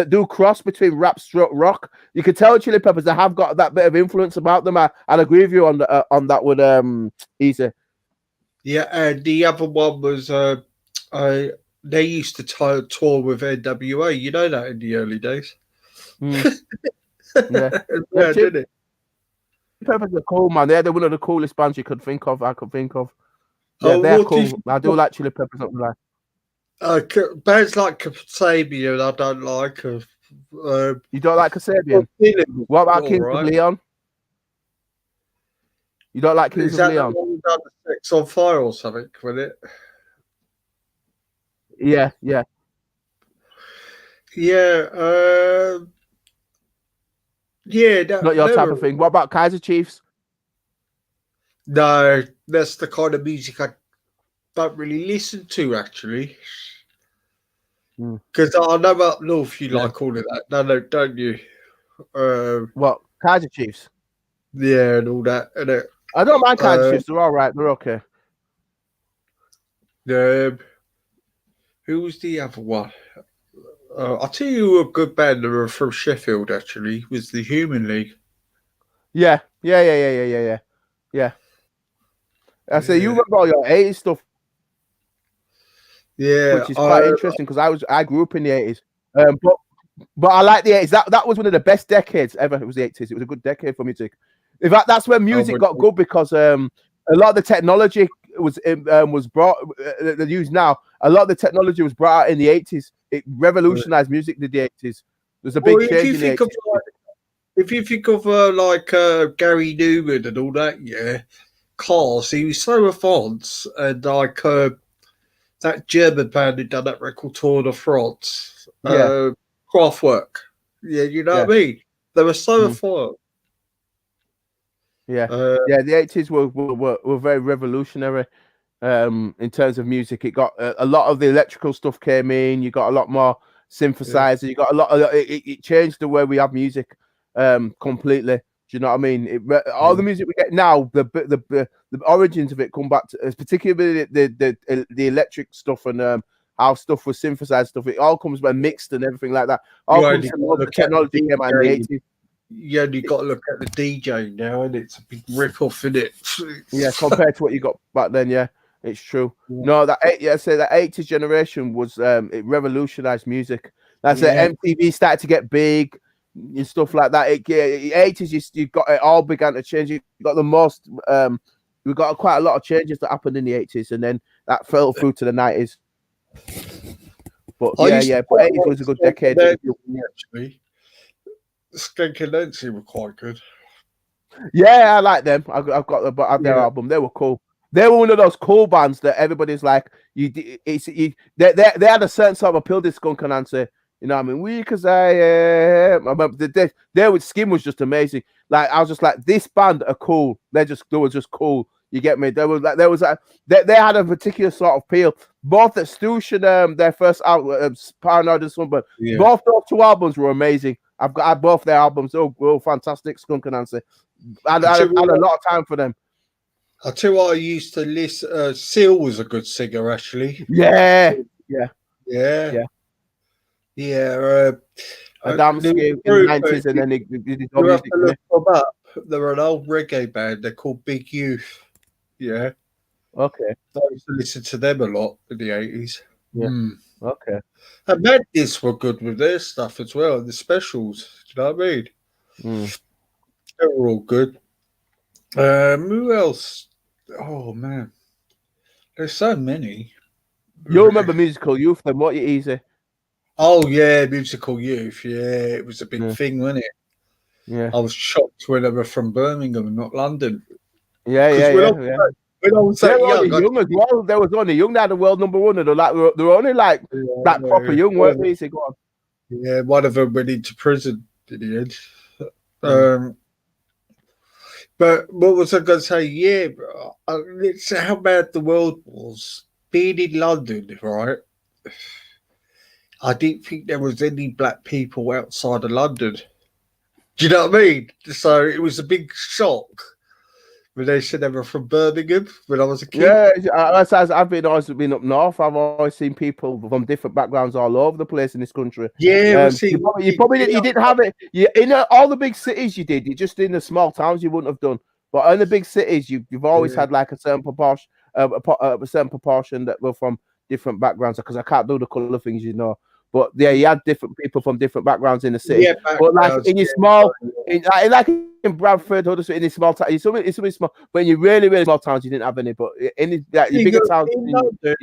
Speaker 3: do cross between rap, rock. You can tell Chili Peppers they have got that bit of influence about them. I'll agree with you on that one. Easy.
Speaker 1: Yeah, and the other one was they used to tour with NWA. You know that in the early days.
Speaker 3: Yeah,
Speaker 1: didn't it?
Speaker 3: Peppers are cool, man. They're one of the coolest bands you could think of. They're cool. I do like Chili Peppers. Not like
Speaker 1: bands like Kasabian, I don't like.
Speaker 3: You don't like Kasabian? What about Kings of Leon? You don't like Kings of Leon?
Speaker 1: Is that the Sex on Fire or something with it?
Speaker 3: Yeah. Not your type of thing. What about Kaiser Chiefs?
Speaker 1: No, that's the kind of music I don't really listen to, actually. Because I know up north you like all of that. No, don't you?
Speaker 3: What, Kaiser Chiefs?
Speaker 1: Yeah, and all that. And
Speaker 3: I don't mind Kaiser Chiefs. They're all right. They're okay.
Speaker 1: Who was the other one? I'll tell you a good band that were from Sheffield, actually, was the Human League.
Speaker 3: Yeah. I say you remember all your 80s stuff.
Speaker 1: Yeah.
Speaker 3: Which is quite interesting because I grew up in the 80s. But I like the 80s. That was one of the best decades ever. It was the 80s. It was a good decade for music. In fact, that's when music got good because a lot of the technology was brought they use now. A lot of the technology was brought out in the 80s. It revolutionized music in the 80s. There's a big change in the 80s.
Speaker 1: If you think of Gary Newman and all that, yeah, Cars, he was so advanced, and like that German band who done that record Tour de France, Kraftwerk, you know what I mean? They were so advanced.
Speaker 3: The 80s were very revolutionary in terms of music. It got a lot of the electrical stuff came in. You got a lot more synthesizer. You got a lot of it changed the way we have music completely. Do you know what I mean? All the music we get now, the origins of it come back to, particularly the electric stuff and how stuff was synthesized stuff. It all comes by mixed and everything like that. All comes from the technology came out in the 80s.
Speaker 1: You only got to look at the DJ now, and it's a big rip-off, isn't it?
Speaker 3: Yeah, compared to what you got back then, yeah, it's true. Yeah. No, that 80s generation was it revolutionized music. That's it. MTV started to get big and stuff like that. 80s, you got it all began to change. You got the most. We got quite a lot of changes that happened in the 80s, and then that fell through to the 90s. But but 80s was a good decade.
Speaker 1: Actually. Skunk and Nancy were quite good.
Speaker 3: Yeah, I like them. I've got their album. They were cool. They were one of those cool bands that everybody's like, they had a certain sort of appeal to Skunk and Nancy. You know what I mean? Because their skin was just amazing. Like I was just like, this band are cool. They were just cool. You get me? They had a particular sort of appeal. Both at Stoosh and their first album, Paranoid and Sunburn, both those two albums were amazing. I've got both their albums. Oh, fantastic! Skunk and Nancy. I had a lot of time for them.
Speaker 1: I'll tell you what, I used to listen. Seal was a good singer, actually.
Speaker 3: Yeah. Adamski in the 90s, and then
Speaker 1: you have to look them up. They're an old reggae band. They're called Big Youth. Yeah,
Speaker 3: Okay.
Speaker 1: I used to listen to them a lot in the 80s.
Speaker 3: Yeah. Okay.
Speaker 1: And Madness were good with their stuff as well, the specials. Do you know what I mean?
Speaker 3: Mm.
Speaker 1: They were all good. Who else? Oh man, there's so many.
Speaker 3: You remember Musical Youth? Then what? You easy.
Speaker 1: Oh yeah, Musical Youth. Yeah, it was a big
Speaker 3: Yeah.
Speaker 1: thing, wasn't it?
Speaker 3: Yeah.
Speaker 1: I was shocked when they were from Birmingham, not London.
Speaker 3: Yeah.
Speaker 1: Because when I was
Speaker 3: They
Speaker 1: that
Speaker 3: were only
Speaker 1: young,
Speaker 3: young as well. They was only young. They had the world #1, and they were only like proper young, weren't they? So go on.
Speaker 1: Yeah, one of them went into prison in the end. But what was I going to say? Yeah, it's how bad the world was. Being in London, right? I didn't think there was any black people outside of London. Do you know what I mean? So it was a big shock when they said they were from Birmingham when I was a kid.
Speaker 3: Yeah, I've always been up north. I've always seen people from different backgrounds all over the place in this country.
Speaker 1: Yeah,
Speaker 3: you probably didn't have it. In all the big cities, you did. You just in the small towns, you wouldn't have done. But in the big cities, you've always had like a certain proportion, that were from different backgrounds. Because I can't do the colour things, you know. But yeah, you had different people from different backgrounds in the city. Yeah, but like in your small, like in Bradford, Huddersfield, in these small towns, it's something small. But in your really, really small towns, you didn't have any. But in your bigger towns,
Speaker 1: in London,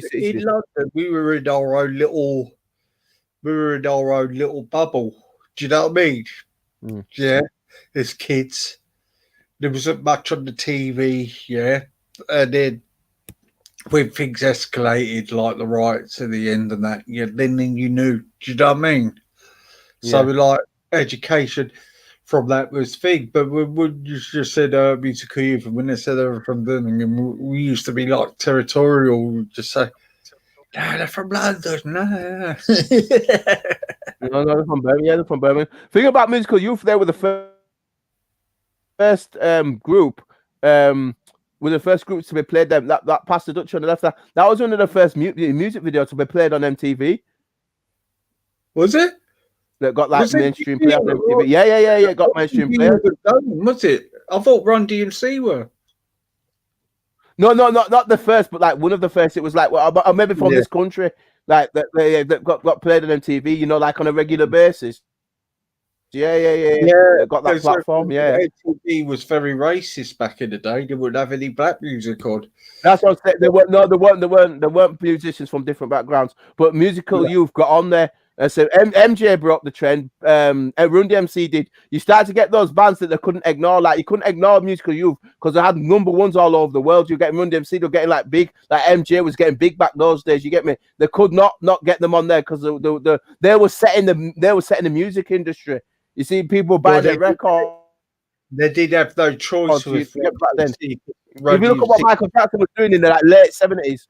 Speaker 1: we were in our own little, bubble. Do you know what I mean? Yeah, as kids, there wasn't much on the TV. Yeah, and then when things escalated, like the riots at the end and that, then you knew. Do you know what I mean? So like education from that was thing. But when you just said Musical Youth, and when they said they were from Birmingham, we used to be like territorial. We'd just say, "No, they're from London." No,
Speaker 3: no, they're from Birmingham. Yeah, they're from Birmingham. Thing about Musical Youth, they were the first group. Were the first groups to be played them that Pastor Dutch on the left. That was one of the first music videos to be played on MTV.
Speaker 1: Was it?
Speaker 3: That got like mainstream play on MTV. Yeah. Got mainstream play.
Speaker 1: Was it? I thought Run DMC were.
Speaker 3: No, not the first, but like one of the first. It was like, well, maybe from this country, like that got played on MTV. You know, like on a regular basis. Yeah. Got that platform. Yeah,
Speaker 1: MTV was very racist back in the day. They wouldn't have any black music on.
Speaker 3: That's what I'm saying. There weren't musicians from different backgrounds, but Musical Youth got on there. So MJ broke the trend. Run DMC did. You started to get those bands that they couldn't ignore. Like you couldn't ignore Musical Youth because they had #1s all over the world. You getting Run DMC, they're getting like big. Like MJ was getting big back those days. You get me? They could not get them on there because they were setting the music industry. You see, people buy their record.
Speaker 1: They did have no choice.
Speaker 3: Back then. If you look at what Michael Jackson was doing in the late 70s.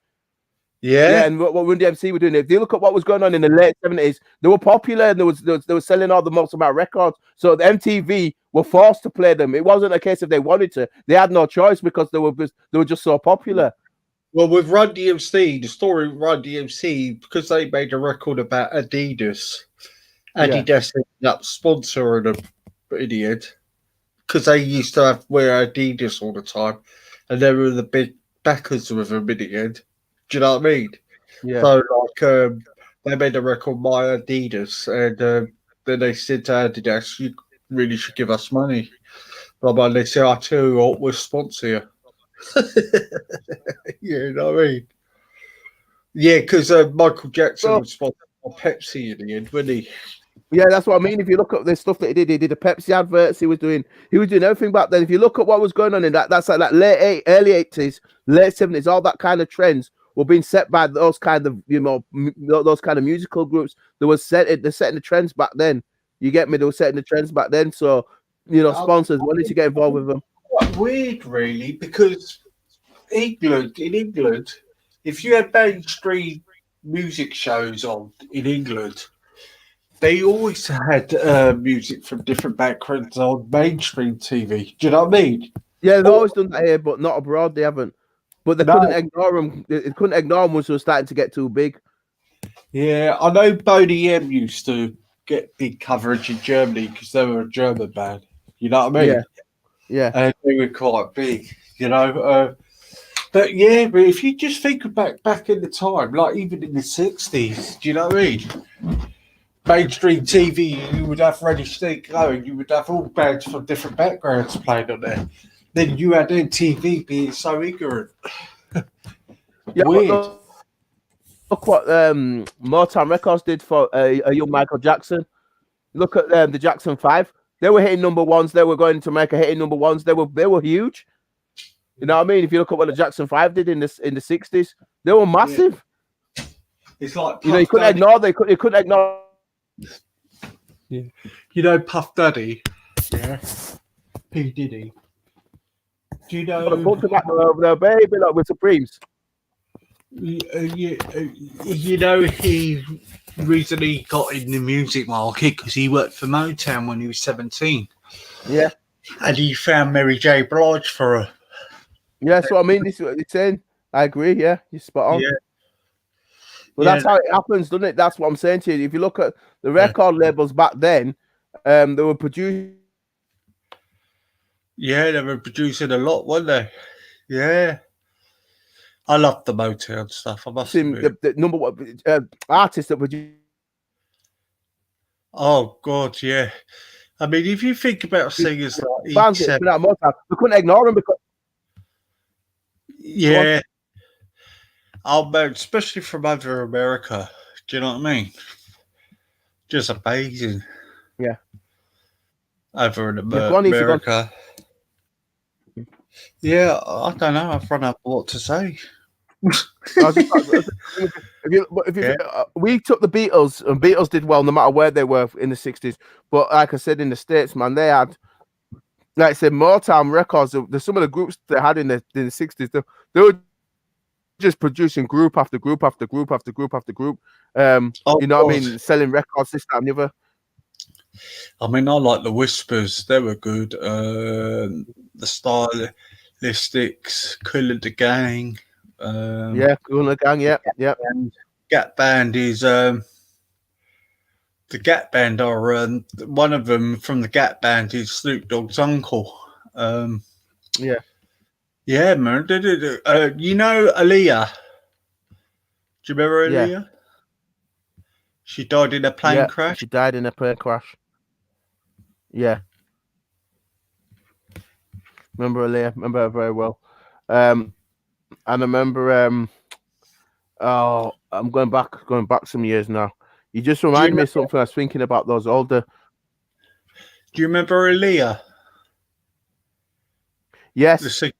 Speaker 3: Yeah, and what Run DMC were doing. If you look at what was going on in the late 70s, they were popular and they were selling all the most amount of records. So the MTV were forced to play them. It wasn't a case if they wanted to. They had no choice because they were just so popular.
Speaker 1: Well, with Run DMC, the story of Run DMC, because they made a record about Adidas, Adidas ended up sponsoring them, idiot, because they used to wear Adidas all the time, and they were the big backers with them in the end. Do you know what I mean?
Speaker 3: Yeah.
Speaker 1: So, like, they made a record by Adidas, and then they said to Adidas, "You really should give us money." But they said, "I tell you what, we'll sponsor you." You know what I mean? Yeah, because Michael Jackson was sponsored by Pepsi in the end, wasn't he?
Speaker 3: Yeah, that's what I mean. If you look at the stuff that he did a Pepsi adverts. He was doing everything back then. If you look at what was going on in that's like that early 80s, late 70s, all that kind of trends were being set by those kind of those kind of musical groups. They're setting the trends back then. You get me? They were setting the trends back then. So sponsors wanted to get involved with them.
Speaker 1: Quite weird, really, because in England, if you had mainstream music shows on in England, they always had music from different backgrounds on mainstream TV. Do you know what I mean?
Speaker 3: Yeah, they've always done that here, but not abroad. They haven't. But they couldn't ignore them. They couldn't ignore them once they were starting to get too big.
Speaker 1: Yeah, I know Boney M used to get big coverage in Germany because they were a German band. You know what I mean?
Speaker 3: Yeah.
Speaker 1: And they were quite big, you know. But yeah, but if you just think back in the time, like even in the 60s, do you know what I mean? Mainstream TV, you would have Ready Steady Go, and you would have all bands from different backgrounds played on there. Then you had MTV being so ignorant.
Speaker 3: Yeah,
Speaker 1: Weird.
Speaker 3: Look what Motown Records did for a young Michael Jackson. Look at the Jackson 5. They were hitting number ones. They were going to America hitting number ones. They were huge. You know what I mean? If you look at what the Jackson 5 did in the 60s, they were massive.
Speaker 1: Yeah. It's like
Speaker 3: you couldn't ignore. They couldn't ignore.
Speaker 1: Yeah. You know Puff Daddy. Yeah. P Diddy. Do you know?
Speaker 3: Over there, baby, like with Supremes.
Speaker 1: You know, he recently got in the music market because he worked for Motown when he was 17.
Speaker 3: Yeah.
Speaker 1: And he found Mary J. Blige for her.
Speaker 3: Yeah, that's what I mean. This is what it's saying. I agree. Yeah, you're spot on.
Speaker 1: Yeah.
Speaker 3: Well, that's how it happens, doesn't it? That's what I'm saying to you. If you look at the record labels back then, they were producing.
Speaker 1: Yeah, they were producing a lot, weren't they? Yeah. I love the Motown stuff. I must admit.
Speaker 3: The number one artists that produce.
Speaker 1: Oh God, yeah. I mean, if you think about singers like
Speaker 3: Fans we couldn't ignore them because.
Speaker 1: Yeah. Oh man, especially from over America. Do you know what I mean? Just amazing.
Speaker 3: Yeah.
Speaker 1: Over in America. Yeah, I don't know. I've run out of what to say.
Speaker 3: We took the Beatles, and Beatles did well no matter where they were in the 60s. But like I said, in the States, man, they had, like I said, Motown Records. There's some of the groups they had in the 60s. They were just producing group after group after group after group after group. You know what I mean? Selling records, this, that, and the other.
Speaker 1: I mean, I like the Whispers. They were good. The Stylistics, Kool and the Gang.
Speaker 3: Yeah, Kool and the Gang. Yeah.
Speaker 1: Gap Band is the Gap Band are one of them from the Gap Band is Snoop Dogg's uncle.
Speaker 3: Yeah,
Speaker 1: man. You know Aaliyah? Do you remember Aaliyah?
Speaker 3: Yeah.
Speaker 1: She died in a plane crash.
Speaker 3: She died in a plane crash. Yeah. Remember Aaliyah? Remember her very well. And I remember. I'm going back some years now. You just reminded me of something I was thinking about those older.
Speaker 1: Do you remember Aaliyah?
Speaker 3: Yes.
Speaker 1: The singer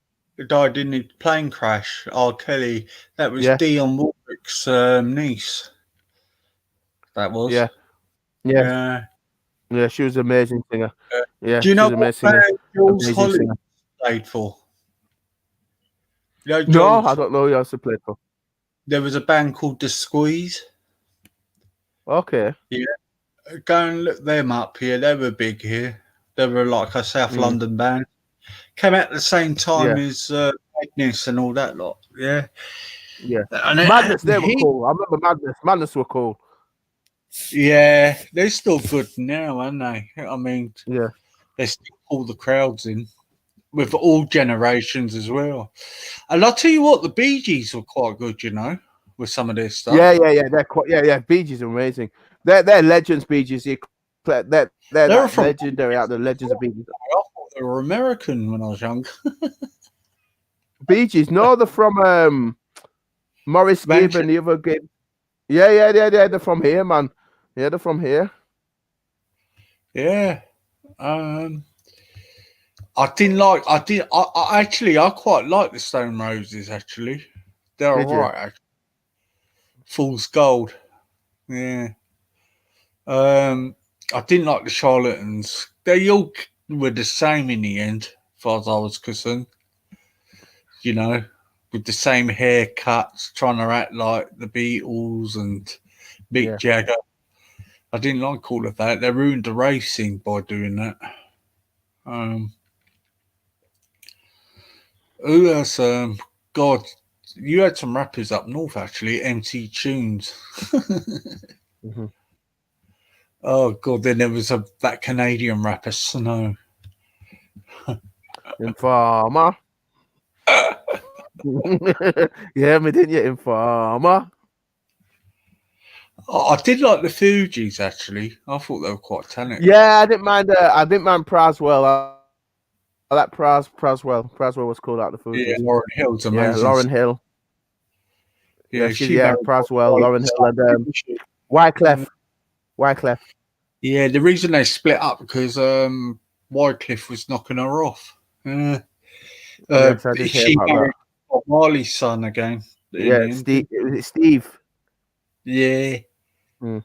Speaker 1: died in a plane crash. R. Kelly. That was Dionne Warwick's niece. That was.
Speaker 3: Yeah. She was an amazing singer. Yeah.
Speaker 1: Do you know what band Jules Holly played for? You know,
Speaker 3: no, I don't know who else he played for.
Speaker 1: There was a band called The Squeeze.
Speaker 3: Okay.
Speaker 1: Yeah. Go and look them up here. They were big here. They were like a South London band. Came out at the same time as Madness and all that lot. Yeah.
Speaker 3: Yeah. And Madness, they were cool. I remember Madness. Madness were cool.
Speaker 1: Yeah. They're still good now, aren't they? I mean, they still pull the crowds in with all generations as well. And I'll tell you what, the Bee Gees were quite good, you know, with some of their stuff.
Speaker 3: Yeah. They're quite, Bee Gees are amazing. They're legends, Bee Gees. They're legendary out there, legends of Bee Gees.
Speaker 1: I thought they were American when I was young.
Speaker 3: Bee Gees, no, they're from Morris Gibb and the other Gibb. Yeah, they're from here, man. Yeah, they're from here.
Speaker 1: Yeah. I quite like the Stone Roses, actually. They're all right, actually. Fool's Gold. Yeah. I didn't like the Charlatans. They all were the same in the end, as far as I was concerned. You know, with the same haircuts, trying to act like the Beatles and Mick Jagger. I didn't like all of that. They ruined the racing by doing that. Who else? God, you had some rappers up north, actually. MC Tunes. Oh, God, then there was that Canadian rapper, Snow.
Speaker 3: Informer. Yeah, me didn't you, Informer?
Speaker 1: I did like the Fugees actually. I thought they were quite talented.
Speaker 3: Yeah, I didn't mind Praswell. I like Praswell. Praswell was cool out the Fugees.
Speaker 1: Yeah, Lauren Hill's amazing.
Speaker 3: Yeah, Lauren Hill.
Speaker 1: Yeah,
Speaker 3: Praswell, Lauren Hill, and Wyclef.
Speaker 1: Yeah, the reason they split up because Wycliffe was knocking her off.
Speaker 3: Yes, I did hear
Speaker 1: she
Speaker 3: about
Speaker 1: married Bob Marley's son again.
Speaker 3: Yeah, Steve. Was it Steve?
Speaker 1: Yeah.
Speaker 3: Mm.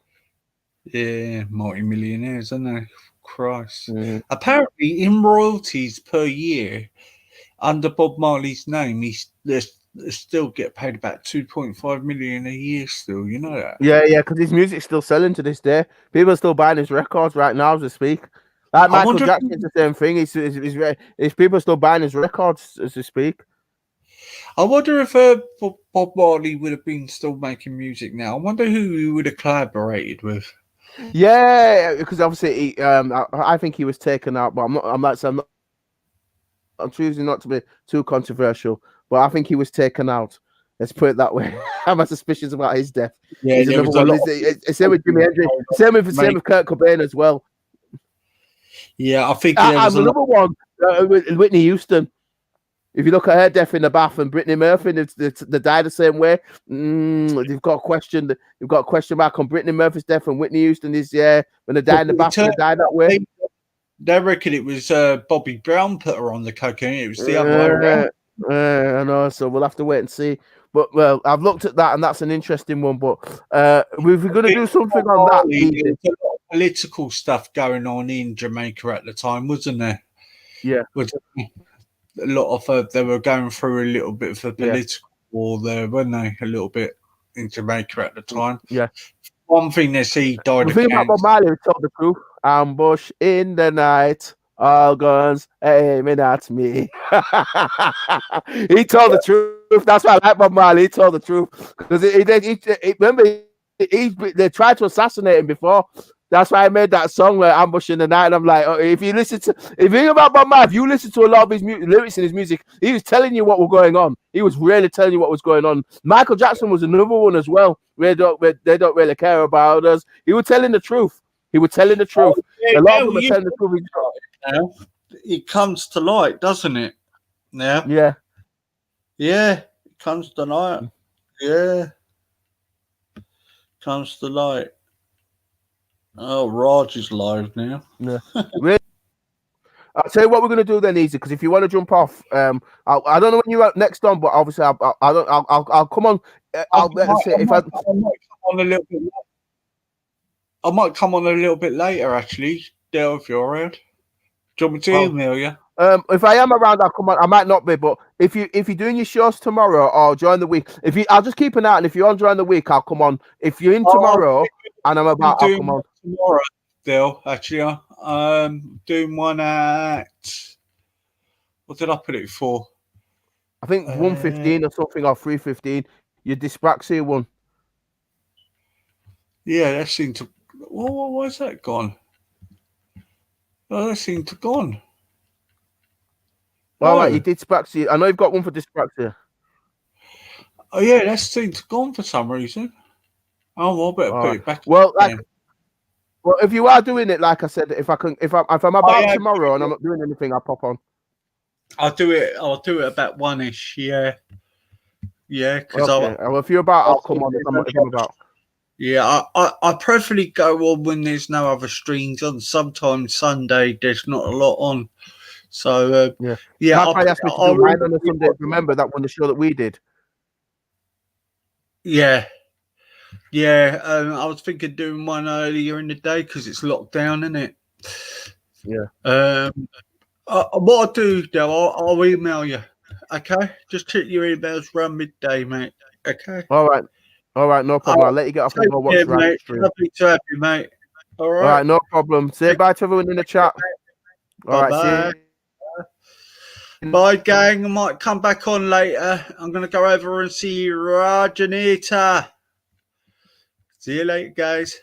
Speaker 1: Yeah, multi-millionaires, aren't they? Christ.
Speaker 3: Mm.
Speaker 1: Apparently, in royalties per year, under Bob Marley's name, they still get paid about 2.5 million a year still, you know that?
Speaker 3: Yeah, because his music's still selling to this day. People are still buying his records right now as we speak. Like Michael Jackson's the same thing. His people are still buying his records as we speak.
Speaker 1: I wonder if Bob Marley would have been still making music now. I wonder who he would have collaborated with.
Speaker 3: Yeah, because obviously, I think he was taken out, but I'm choosing not to be too controversial, but I think he was taken out. Let's put it that way. I'm suspicious about his death.
Speaker 1: Yeah,
Speaker 3: he's another one. Same with Jimi Hendrix. Same with Kurt Cobain as well.
Speaker 1: Yeah, I think
Speaker 3: I'm another one with Whitney Houston. If you look at her death in the bath and Brittany Murphy, they died the same way. You've got a question. You've got a question mark on Brittany Murphy's death, and Whitney Houston is when they died in the bath, they died that way.
Speaker 1: They reckon it was Bobby Brown put her on the cocaine. It was the other way around.
Speaker 3: I know. So we'll have to wait and see. But well, I've looked at that, and that's an interesting one. But if we're going to do something on that,
Speaker 1: there's a lot of political stuff going on in Jamaica at the time, wasn't there?
Speaker 3: Yeah.
Speaker 1: A lot of they were going through a little bit of a political war there, weren't they? A little bit in Jamaica at the time.
Speaker 3: Yeah.
Speaker 1: One thing is he died.
Speaker 3: The thing about Bob Marley, who told the truth. Ambush in the night, all guns aiming at me. He told the truth. That's why I like Bob Marley. He told the truth because remember they tried to assassinate him before. That's why I made that song where Ambush in the Night. And I'm like, if you think about Bob Marley, if you listen to a lot of his lyrics in his music, he was telling you what was going on. He was really telling you what was going on. Michael Jackson was another one as well. They don't really care about us. He was telling the truth. He was telling the truth. A lot of them are telling the truth.
Speaker 1: Now, it comes to light, doesn't it? Yeah.
Speaker 3: Yeah.
Speaker 1: Yeah. It comes to light. Yeah. Comes to light. Oh, Raj is live now.
Speaker 3: Yeah. Really? I'll tell you what we're going to do then, Easy, because if you want to jump off, I don't know when you're next on, but obviously I'll come on. I might come on a little bit.
Speaker 1: I might come on a little bit later, actually, Dale, if you're around. Do you want me to email you?
Speaker 3: If I am around, I'll come on. I might not be, but if you're doing your shows tomorrow or during the week, I'll just keep an eye, and if you're on during the week, I'll come on. If you're in tomorrow and I'm about, I'll come on
Speaker 1: tomorrow. Dale, actually, I'm doing one at what did I put it for?
Speaker 3: I think 1:15 or something, or 3:15. Your dyspraxia one.
Speaker 1: Yeah, that seemed to. Why's that gone? Oh, that seemed to gone.
Speaker 3: All right, you dyspraxia. I know you've got one for dyspraxia.
Speaker 1: Oh yeah, that seemed to gone for some reason. Oh, I better put it back.
Speaker 3: Well, if you are doing it, like I said, if I'm about tomorrow and I'm not doing anything, I'll pop on.
Speaker 1: I'll do it about 1-ish. Yeah. Because
Speaker 3: well, if you're about, I'll come on. If I'm about.
Speaker 1: Yeah, I preferably go on when there's no other streams on. Sometimes Sunday there's not a lot on, so
Speaker 3: yeah. I asked me to do mine on a Sunday. Remember that one, the show that we did.
Speaker 1: Yeah. I was thinking doing one earlier in the day because it's locked down, isn't it?
Speaker 3: Yeah.
Speaker 1: What I'll do, though, I'll email you. Okay, just check your emails around midday, mate. Okay.
Speaker 3: All right, no problem. I'll let you get off and go watch the right stream.
Speaker 1: Lovely to have you, mate. All
Speaker 3: right, no problem. Say bye to everyone in the chat. All right, see you.
Speaker 1: Bye, gang. I might come back on later. I'm going to go over and see Rajanita. See you later, guys.